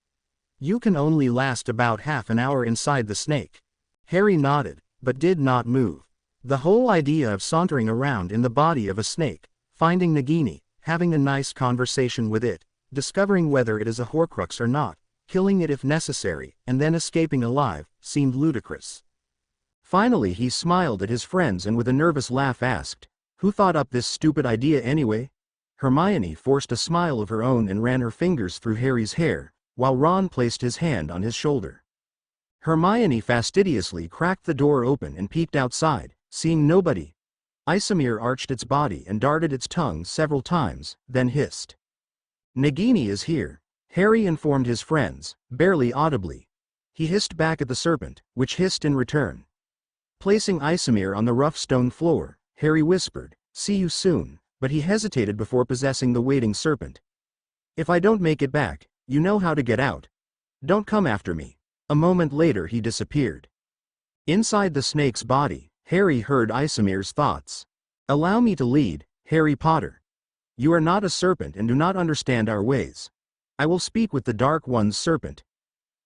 You can only last about half an hour inside the snake." Harry nodded, but did not move. The whole idea of sauntering around in the body of a snake, finding Nagini, having a nice conversation with it, discovering whether it is a Horcrux or not, killing it if necessary, and then escaping alive, seemed ludicrous. Finally he smiled at his friends and with a nervous laugh asked, "Who thought up this stupid idea anyway?" Hermione forced a smile of her own and ran her fingers through Harry's hair, while Ron placed his hand on his shoulder. Hermione fastidiously cracked the door open and peeked outside, seeing nobody. Isomere arched its body and darted its tongue several times, then hissed. "Nagini is here," Harry informed his friends, barely audibly. He hissed back at the serpent, which hissed in return. Placing Isomere on the rough stone floor, Harry whispered, "See you soon," but he hesitated before possessing the waiting serpent. If I don't make it back, you know how to get out. Don't come after me." A moment later he disappeared. Inside the snake's body, Harry heard Isamir's thoughts. "Allow me to lead, Harry Potter. You are not a serpent and do not understand our ways. I will speak with the Dark One's serpent.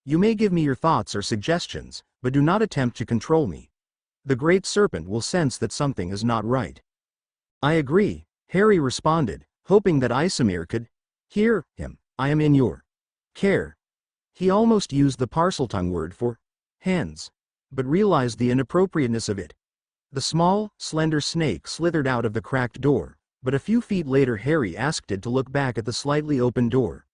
You may give me your thoughts or suggestions, but do not attempt to control me. The Great Serpent will sense that something is not right." "I agree," Harry responded, hoping that Isamir could hear him. "I am in your care." He almost used the Parseltongue word for hands, but realized the inappropriateness of it. The small, slender snake slithered out of the cracked door, but a few feet later Harry asked it to look back at the slightly open door.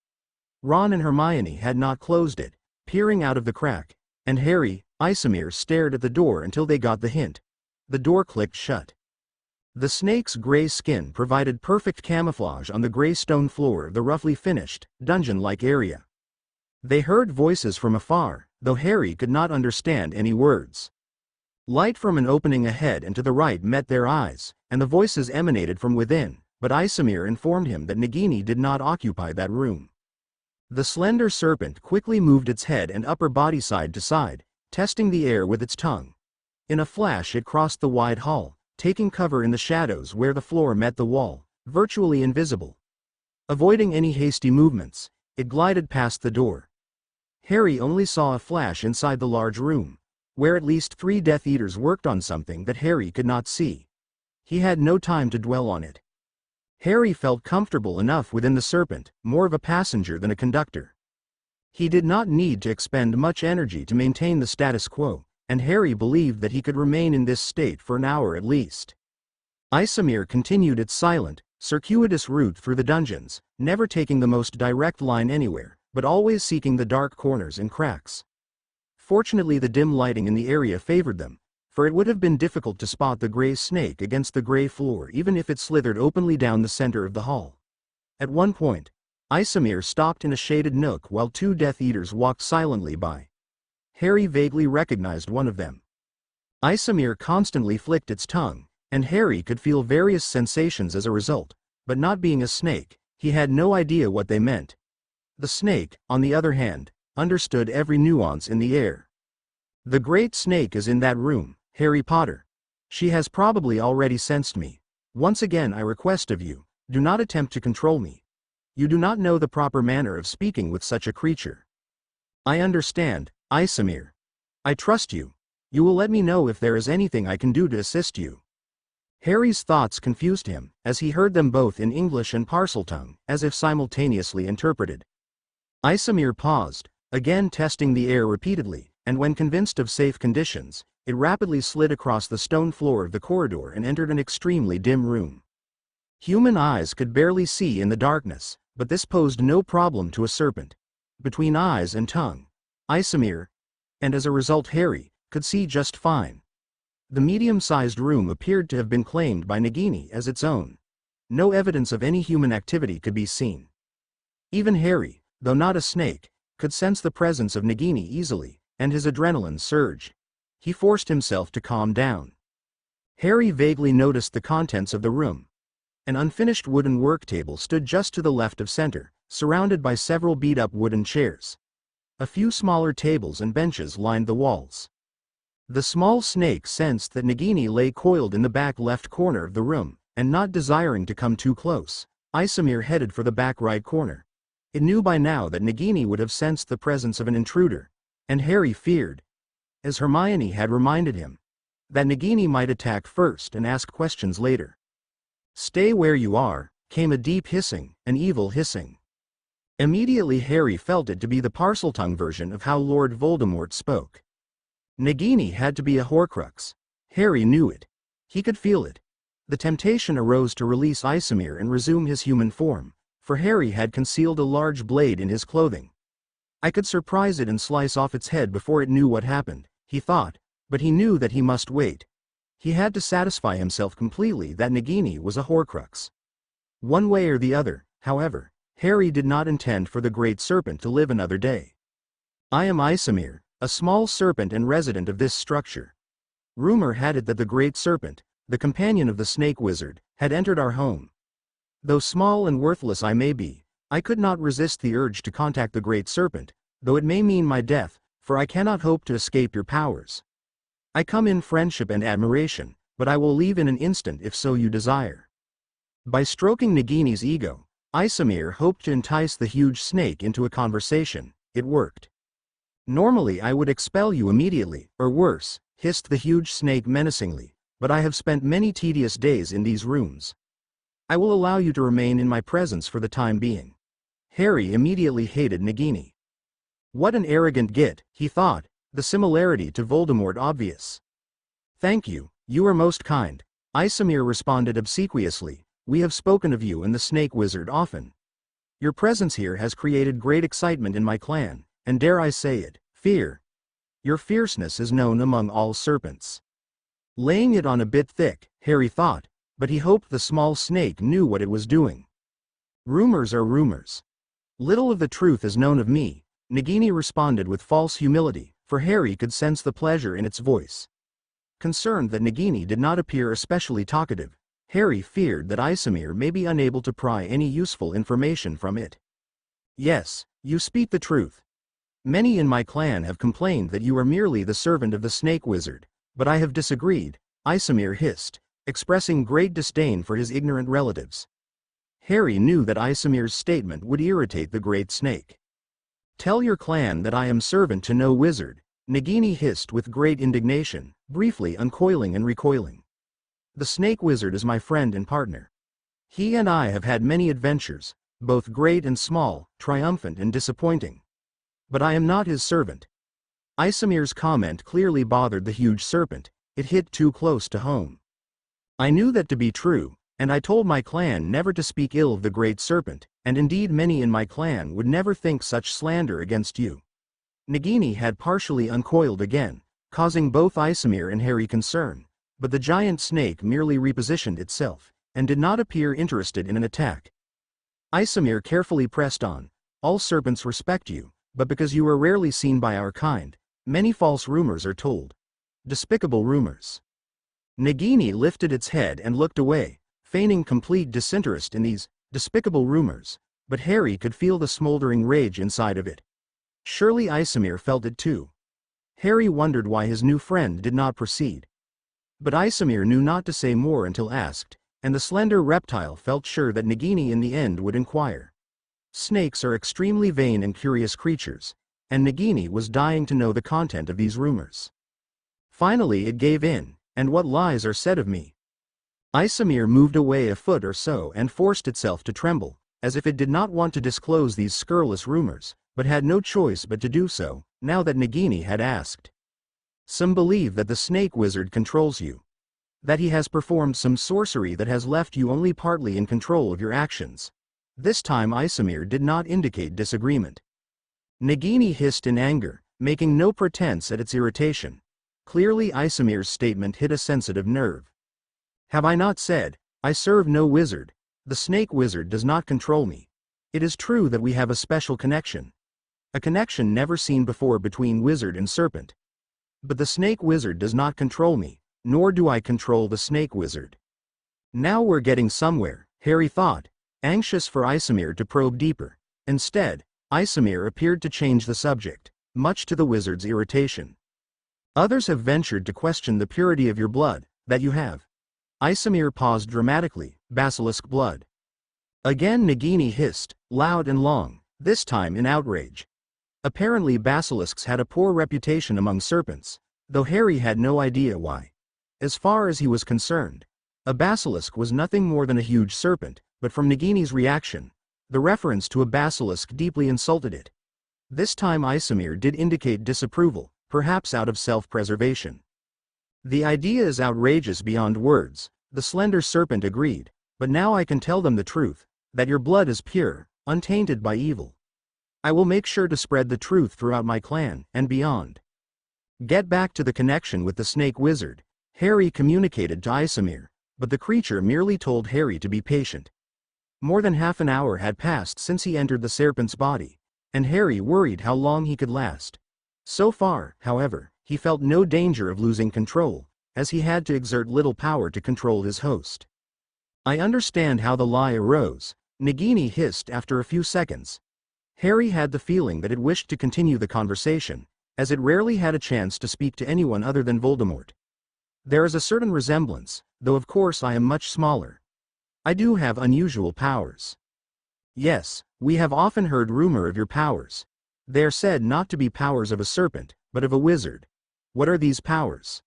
Ron and Hermione had not closed it, peering out of the crack, and Harry, Isamir stared at the door until they got the hint. The door clicked shut. The snake's gray skin provided perfect camouflage on the gray stone floor of the roughly finished, dungeon-like area. They heard voices from afar, though Harry could not understand any words. Light from an opening ahead and to the right met their eyes, and the voices emanated from within, but Isamir informed him that Nagini did not occupy that room. The slender serpent quickly moved its head and upper body side to side, testing the air with its tongue. In a flash it crossed the wide hall, taking cover in the shadows where the floor met the wall, virtually invisible. Avoiding any hasty movements, it glided past the door. Harry only saw a flash inside the large room, where at least 3 Death Eaters worked on something that Harry could not see. He had no time to dwell on it. Harry felt comfortable enough within the serpent, more of a passenger than a conductor. He did not need to expend much energy to maintain the status quo, and Harry believed that he could remain in this state for an hour at least. Isamir continued its silent, circuitous route through the dungeons, never taking the most direct line anywhere, but always seeking the dark corners and cracks. Fortunately the dim lighting in the area favored them, for it would have been difficult to spot the gray snake against the gray floor even if it slithered openly down the center of the hall. At one point, Isamir stopped in a shaded nook while 2 Death Eaters walked silently by. Harry vaguely recognized one of them. Isamir constantly flicked its tongue, and Harry could feel various sensations as a result, but not being a snake, he had no idea what they meant. The snake, on the other hand, understood every nuance in the air. "The Great Snake is in that room, Harry Potter. She has probably already sensed me. Once again I request of you, do not attempt to control me. You do not know the proper manner of speaking with such a creature." "I understand, Isamir. I trust you. You will let me know if there is anything I can do to assist you." Harry's thoughts confused him, as he heard them both in English and Parseltongue, as if simultaneously interpreted. Isamir paused, again testing the air repeatedly, and when convinced of safe conditions, it rapidly slid across the stone floor of the corridor and entered an extremely dim room. Human eyes could barely see in the darkness, but this posed no problem to a serpent. Between eyes and tongue, Isamir, and as a result Harry, could see just fine. The medium-sized room appeared to have been claimed by Nagini as its own. No evidence of any human activity could be seen. Even Harry, though not a snake, could sense the presence of Nagini easily, and his adrenaline surged. He forced himself to calm down. Harry vaguely noticed the contents of the room. An unfinished wooden work table stood just to the left of center, surrounded by several beat-up wooden chairs. A few smaller tables and benches lined the walls. The small snake sensed that Nagini lay coiled in the back left corner of the room, and not desiring to come too close, Isamir headed for the back right corner. It knew by now that Nagini would have sensed the presence of an intruder, and Harry feared, as Hermione had reminded him, that Nagini might attack first and ask questions later. "Stay where you are," came a deep hissing, an evil hissing. Immediately Harry felt it to be the Parseltongue version of how Lord Voldemort spoke. Nagini had to be a Horcrux. Harry knew it. He could feel it. The temptation arose to release Isamir and resume his human form, for Harry had concealed a large blade in his clothing. I could surprise it and slice off its head before it knew what happened, he thought, but he knew that he must wait. He had to satisfy himself completely that Nagini was a Horcrux. One way or the other, however, Harry did not intend for the Great Serpent to live another day. "I am Isamir, a small serpent and resident of this structure. Rumor had it that the Great Serpent, the companion of the Snake Wizard, had entered our home. Though small and worthless I may be, I could not resist the urge to contact the Great Serpent, though it may mean my death, for I cannot hope to escape your powers. I come in friendship and admiration, but I will leave in an instant if so you desire." By stroking Nagini's ego, Isamir hoped to entice the huge snake into a conversation. It worked. "Normally I would expel you immediately, or worse," hissed the huge snake menacingly, "but I have spent many tedious days in these rooms. I will allow you to remain in my presence for the time being." Harry immediately hated Nagini. What an arrogant git, he thought, the similarity to Voldemort obvious. "Thank you, you are most kind," Isamir responded obsequiously. "We have spoken of you and the Snake Wizard often. Your presence here has created great excitement in my clan, and dare I say it, fear. Your fierceness is known among all serpents." Laying it on a bit thick, Harry thought, but he hoped the small snake knew what it was doing. "Rumors are rumors. Little of the truth is known of me," Nagini responded with false humility, for Harry could sense the pleasure in its voice. Concerned that Nagini did not appear especially talkative, Harry feared that Isamir may be unable to pry any useful information from it. "Yes, you speak the truth. Many in my clan have complained that you are merely the servant of the Snake Wizard, but I have disagreed," Isamir hissed, expressing great disdain for his ignorant relatives. Harry knew that Isamir's statement would irritate the great snake. "Tell your clan that I am servant to no wizard," Nagini hissed with great indignation, briefly uncoiling and recoiling. "The Snake Wizard is my friend and partner. He and I have had many adventures, both great and small, triumphant and disappointing. But I am not his servant." Isamir's comment clearly bothered the huge serpent. It hit too close to home. "I knew that to be true, and I told my clan never to speak ill of the great serpent, and indeed many in my clan would never think such slander against you." Nagini had partially uncoiled again, causing both Isamir and Harry concern, but the giant snake merely repositioned itself, and did not appear interested in an attack. Isamir carefully pressed on, "All serpents respect you, but because you are rarely seen by our kind, many false rumors are told. Despicable rumors." Nagini lifted its head and looked away, feigning complete disinterest in these despicable rumors, but Harry could feel the smoldering rage inside of it. Surely Isamir felt it too. Harry wondered why his new friend did not proceed. But Isamir knew not to say more until asked, and the slender reptile felt sure that Nagini in the end would inquire. Snakes are extremely vain and curious creatures, and Nagini was dying to know the content of these rumors. Finally it gave in, "And what lies are said of me?" Isamir moved away a foot or so and forced itself to tremble, as if it did not want to disclose these scurrilous rumors, but had no choice but to do so, now that Nagini had asked. "Some believe that the Snake Wizard controls you. That he has performed some sorcery that has left you only partly in control of your actions." This time Isamir did not indicate disagreement. Nagini hissed in anger, making no pretense at its irritation. Clearly Isamir's statement hit a sensitive nerve. "Have I not said, I serve no wizard? The Snake Wizard does not control me. It is true that we have a special connection. A connection never seen before between wizard and serpent. But the Snake Wizard does not control me, nor do I control the Snake Wizard." Now we're getting somewhere, Harry thought, anxious for Isamir to probe deeper. Instead, Isamir appeared to change the subject, much to the wizard's irritation. "Others have ventured to question the purity of your blood, that you have." Isamir paused dramatically. "Basilisk blood." Again Nagini hissed, loud and long, this time in outrage. Apparently basilisks had a poor reputation among serpents, though Harry had no idea why. As far as he was concerned, a basilisk was nothing more than a huge serpent, but from Nagini's reaction, the reference to a basilisk deeply insulted it. This time Isamir did indicate disapproval, perhaps out of self-preservation. "The idea is outrageous beyond words," the slender serpent agreed, "but now I can tell them the truth, that your blood is pure, untainted by evil. I will make sure to spread the truth throughout my clan, and beyond." Get back to the connection with the Snake Wizard, Harry communicated to Isamir, but the creature merely told Harry to be patient. More than half an hour had passed since he entered the serpent's body, and Harry worried how long he could last. So far, however, he felt no danger of losing control, as he had to exert little power to control his host. "I understand how the lie arose," Nagini hissed after a few seconds. Harry had the feeling that it wished to continue the conversation, as it rarely had a chance to speak to anyone other than Voldemort. There is a certain resemblance, though of course I am much smaller. I do have unusual powers. Yes, we have often heard rumor of your powers. They are said not to be powers of a serpent, but of a wizard. What are these powers?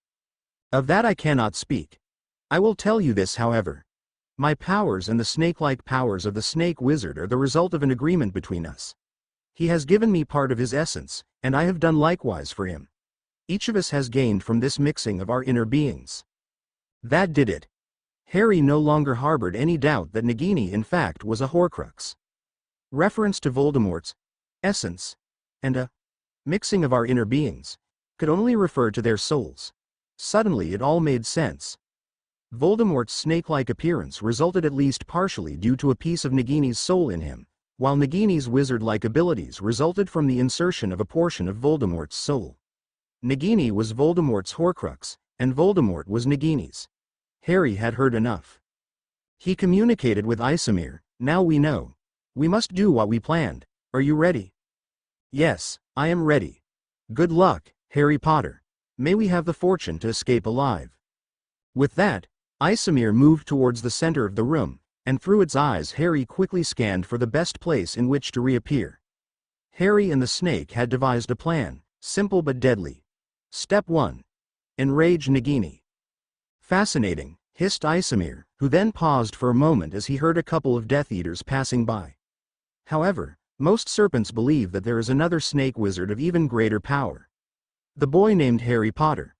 Of that I cannot speak. I will tell you this, however. My powers and the snake-like powers of the snake wizard are the result of an agreement between us. He has given me part of his essence, and I have done likewise for him. Each of us has gained from this mixing of our inner beings. That did it. Harry no longer harbored any doubt that Nagini in fact was a Horcrux. Reference to Voldemort's essence and a mixing of our inner beings could only refer to their souls. Suddenly it all made sense. Voldemort's snake-like appearance resulted at least partially due to a piece of Nagini's soul in him, while Nagini's wizard-like abilities resulted from the insertion of a portion of Voldemort's soul. Nagini was Voldemort's Horcrux, and Voldemort was Nagini's. Harry had heard enough. He communicated with Isomir. Now we know. We must do what we planned. Are you ready? Yes, I am ready. Good luck, Harry Potter. May we have the fortune to escape alive. With that, Isomir moved towards the center of the room, and through its eyes Harry quickly scanned for the best place in which to reappear. Harry and the snake had devised a plan, simple but deadly. Step 1. Enrage Nagini. Fascinating, hissed Isomir, who then paused for a moment as he heard a couple of Death Eaters passing by. However, most serpents believe that there is another snake wizard of even greater power. The boy named Harry Potter.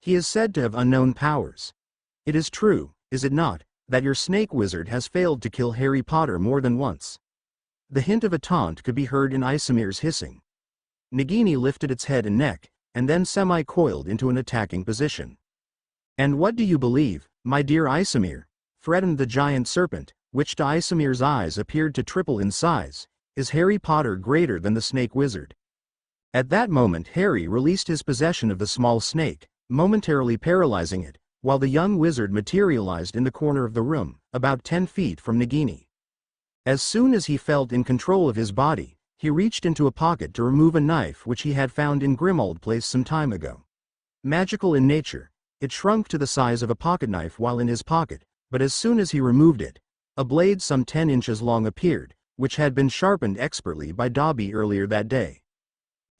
He is said to have unknown powers. It is true, is it not, that your snake wizard has failed to kill Harry Potter more than once? The hint of a taunt could be heard in Isomir's hissing. Nagini lifted its head and neck, and then semi-coiled into an attacking position. And what do you believe, my dear Isomir? Threatened the giant serpent, which to Isomir's eyes appeared to triple in size. Is Harry Potter greater than the snake wizard? At that moment Harry released his possession of the small snake, momentarily paralyzing it, while the young wizard materialized in the corner of the room, about 10 feet from Nagini. As soon as he felt in control of his body, he reached into a pocket to remove a knife which he had found in Grimmauld Place some time ago. Magical in nature, it shrunk to the size of a pocketknife while in his pocket, but as soon as he removed it, a blade some 10 inches long appeared, which had been sharpened expertly by Dobby earlier that day.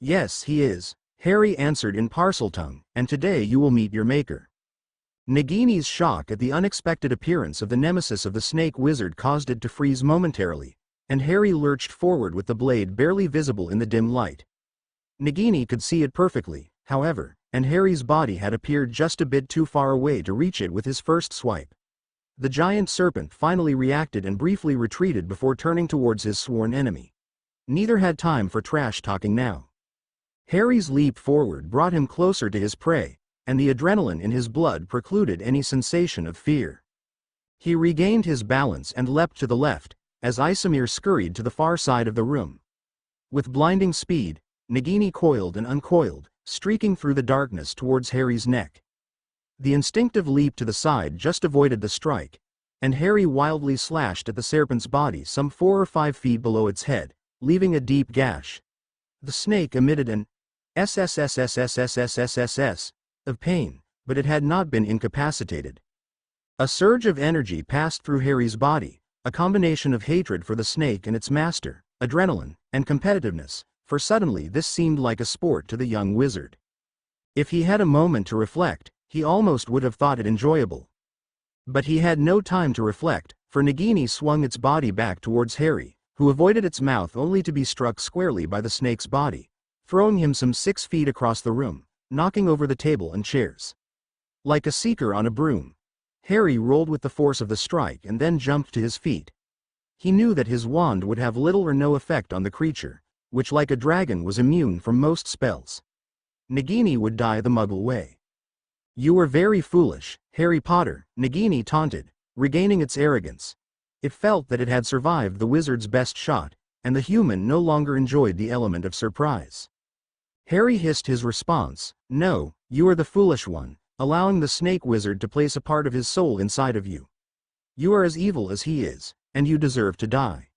Yes, he is, Harry answered in Parseltongue, and today you will meet your maker. Nagini's shock at the unexpected appearance of the nemesis of the snake wizard caused it to freeze momentarily, and Harry lurched forward with the blade barely visible in the dim light. Nagini could see it perfectly, however, and Harry's body had appeared just a bit too far away to reach it with his first swipe. The giant serpent finally reacted and briefly retreated before turning towards his sworn enemy. Neither had time for trash talking now. Harry's leap forward brought him closer to his prey, and the adrenaline in his blood precluded any sensation of fear. He regained his balance and leapt to the left, as Isomir scurried to the far side of the room. With blinding speed, Nagini coiled and uncoiled, streaking through the darkness towards Harry's neck. The instinctive leap to the side just avoided the strike, and Harry wildly slashed at the serpent's body some 4 or 5 feet below its head, leaving a deep gash. The snake emitted an SSSSSSSSSS of pain, but it had not been incapacitated. A surge of energy passed through Harry's body, a combination of hatred for the snake and its master, adrenaline, and competitiveness, for suddenly this seemed like a sport to the young wizard. If he had a moment to reflect, he almost would have thought it enjoyable. But he had no time to reflect, for Nagini swung its body back towards Harry, who avoided its mouth only to be struck squarely by the snake's body, throwing him some 6 feet across the room, knocking over the table and chairs. Like a seeker on a broom, Harry rolled with the force of the strike and then jumped to his feet. He knew that his wand would have little or no effect on the creature, which like a dragon was immune from most spells. Nagini would die the Muggle way. You were very foolish, Harry Potter, Nagini taunted, regaining its arrogance. It felt that it had survived the wizard's best shot, and the human no longer enjoyed the element of surprise. Harry hissed his response, "No, you are the foolish one, allowing the snake wizard to place a part of his soul inside of you. You are as evil as he is, and you deserve to die."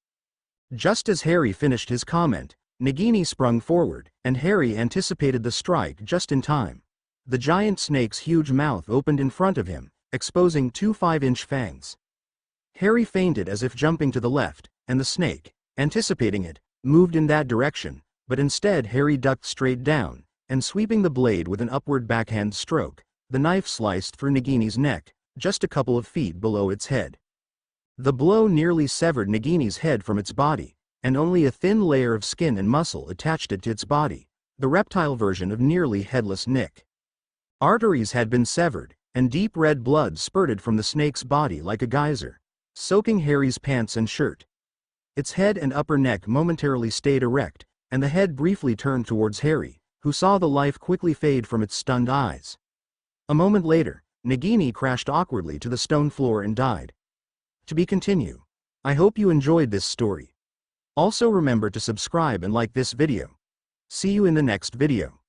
Just as Harry finished his comment, Nagini sprung forward, and Harry anticipated the strike just in time. The giant snake's huge mouth opened in front of him, exposing two 5-inch fangs. Harry feinted as if jumping to the left, and the snake, anticipating it, moved in that direction, but instead Harry ducked straight down, and sweeping the blade with an upward backhand stroke, the knife sliced through Nagini's neck, just a couple of feet below its head. The blow nearly severed Nagini's head from its body, and only a thin layer of skin and muscle attached it to its body, the reptile version of nearly headless Nick. Arteries had been severed, and deep red blood spurted from the snake's body like a geyser, soaking Harry's pants and shirt. Its head and upper neck momentarily stayed erect, and the head briefly turned towards Harry, who saw the life quickly fade from its stunned eyes. A moment later, Nagini crashed awkwardly to the stone floor and died. To be continued. I hope you enjoyed this story. Also remember to subscribe and like this video. See you in the next video.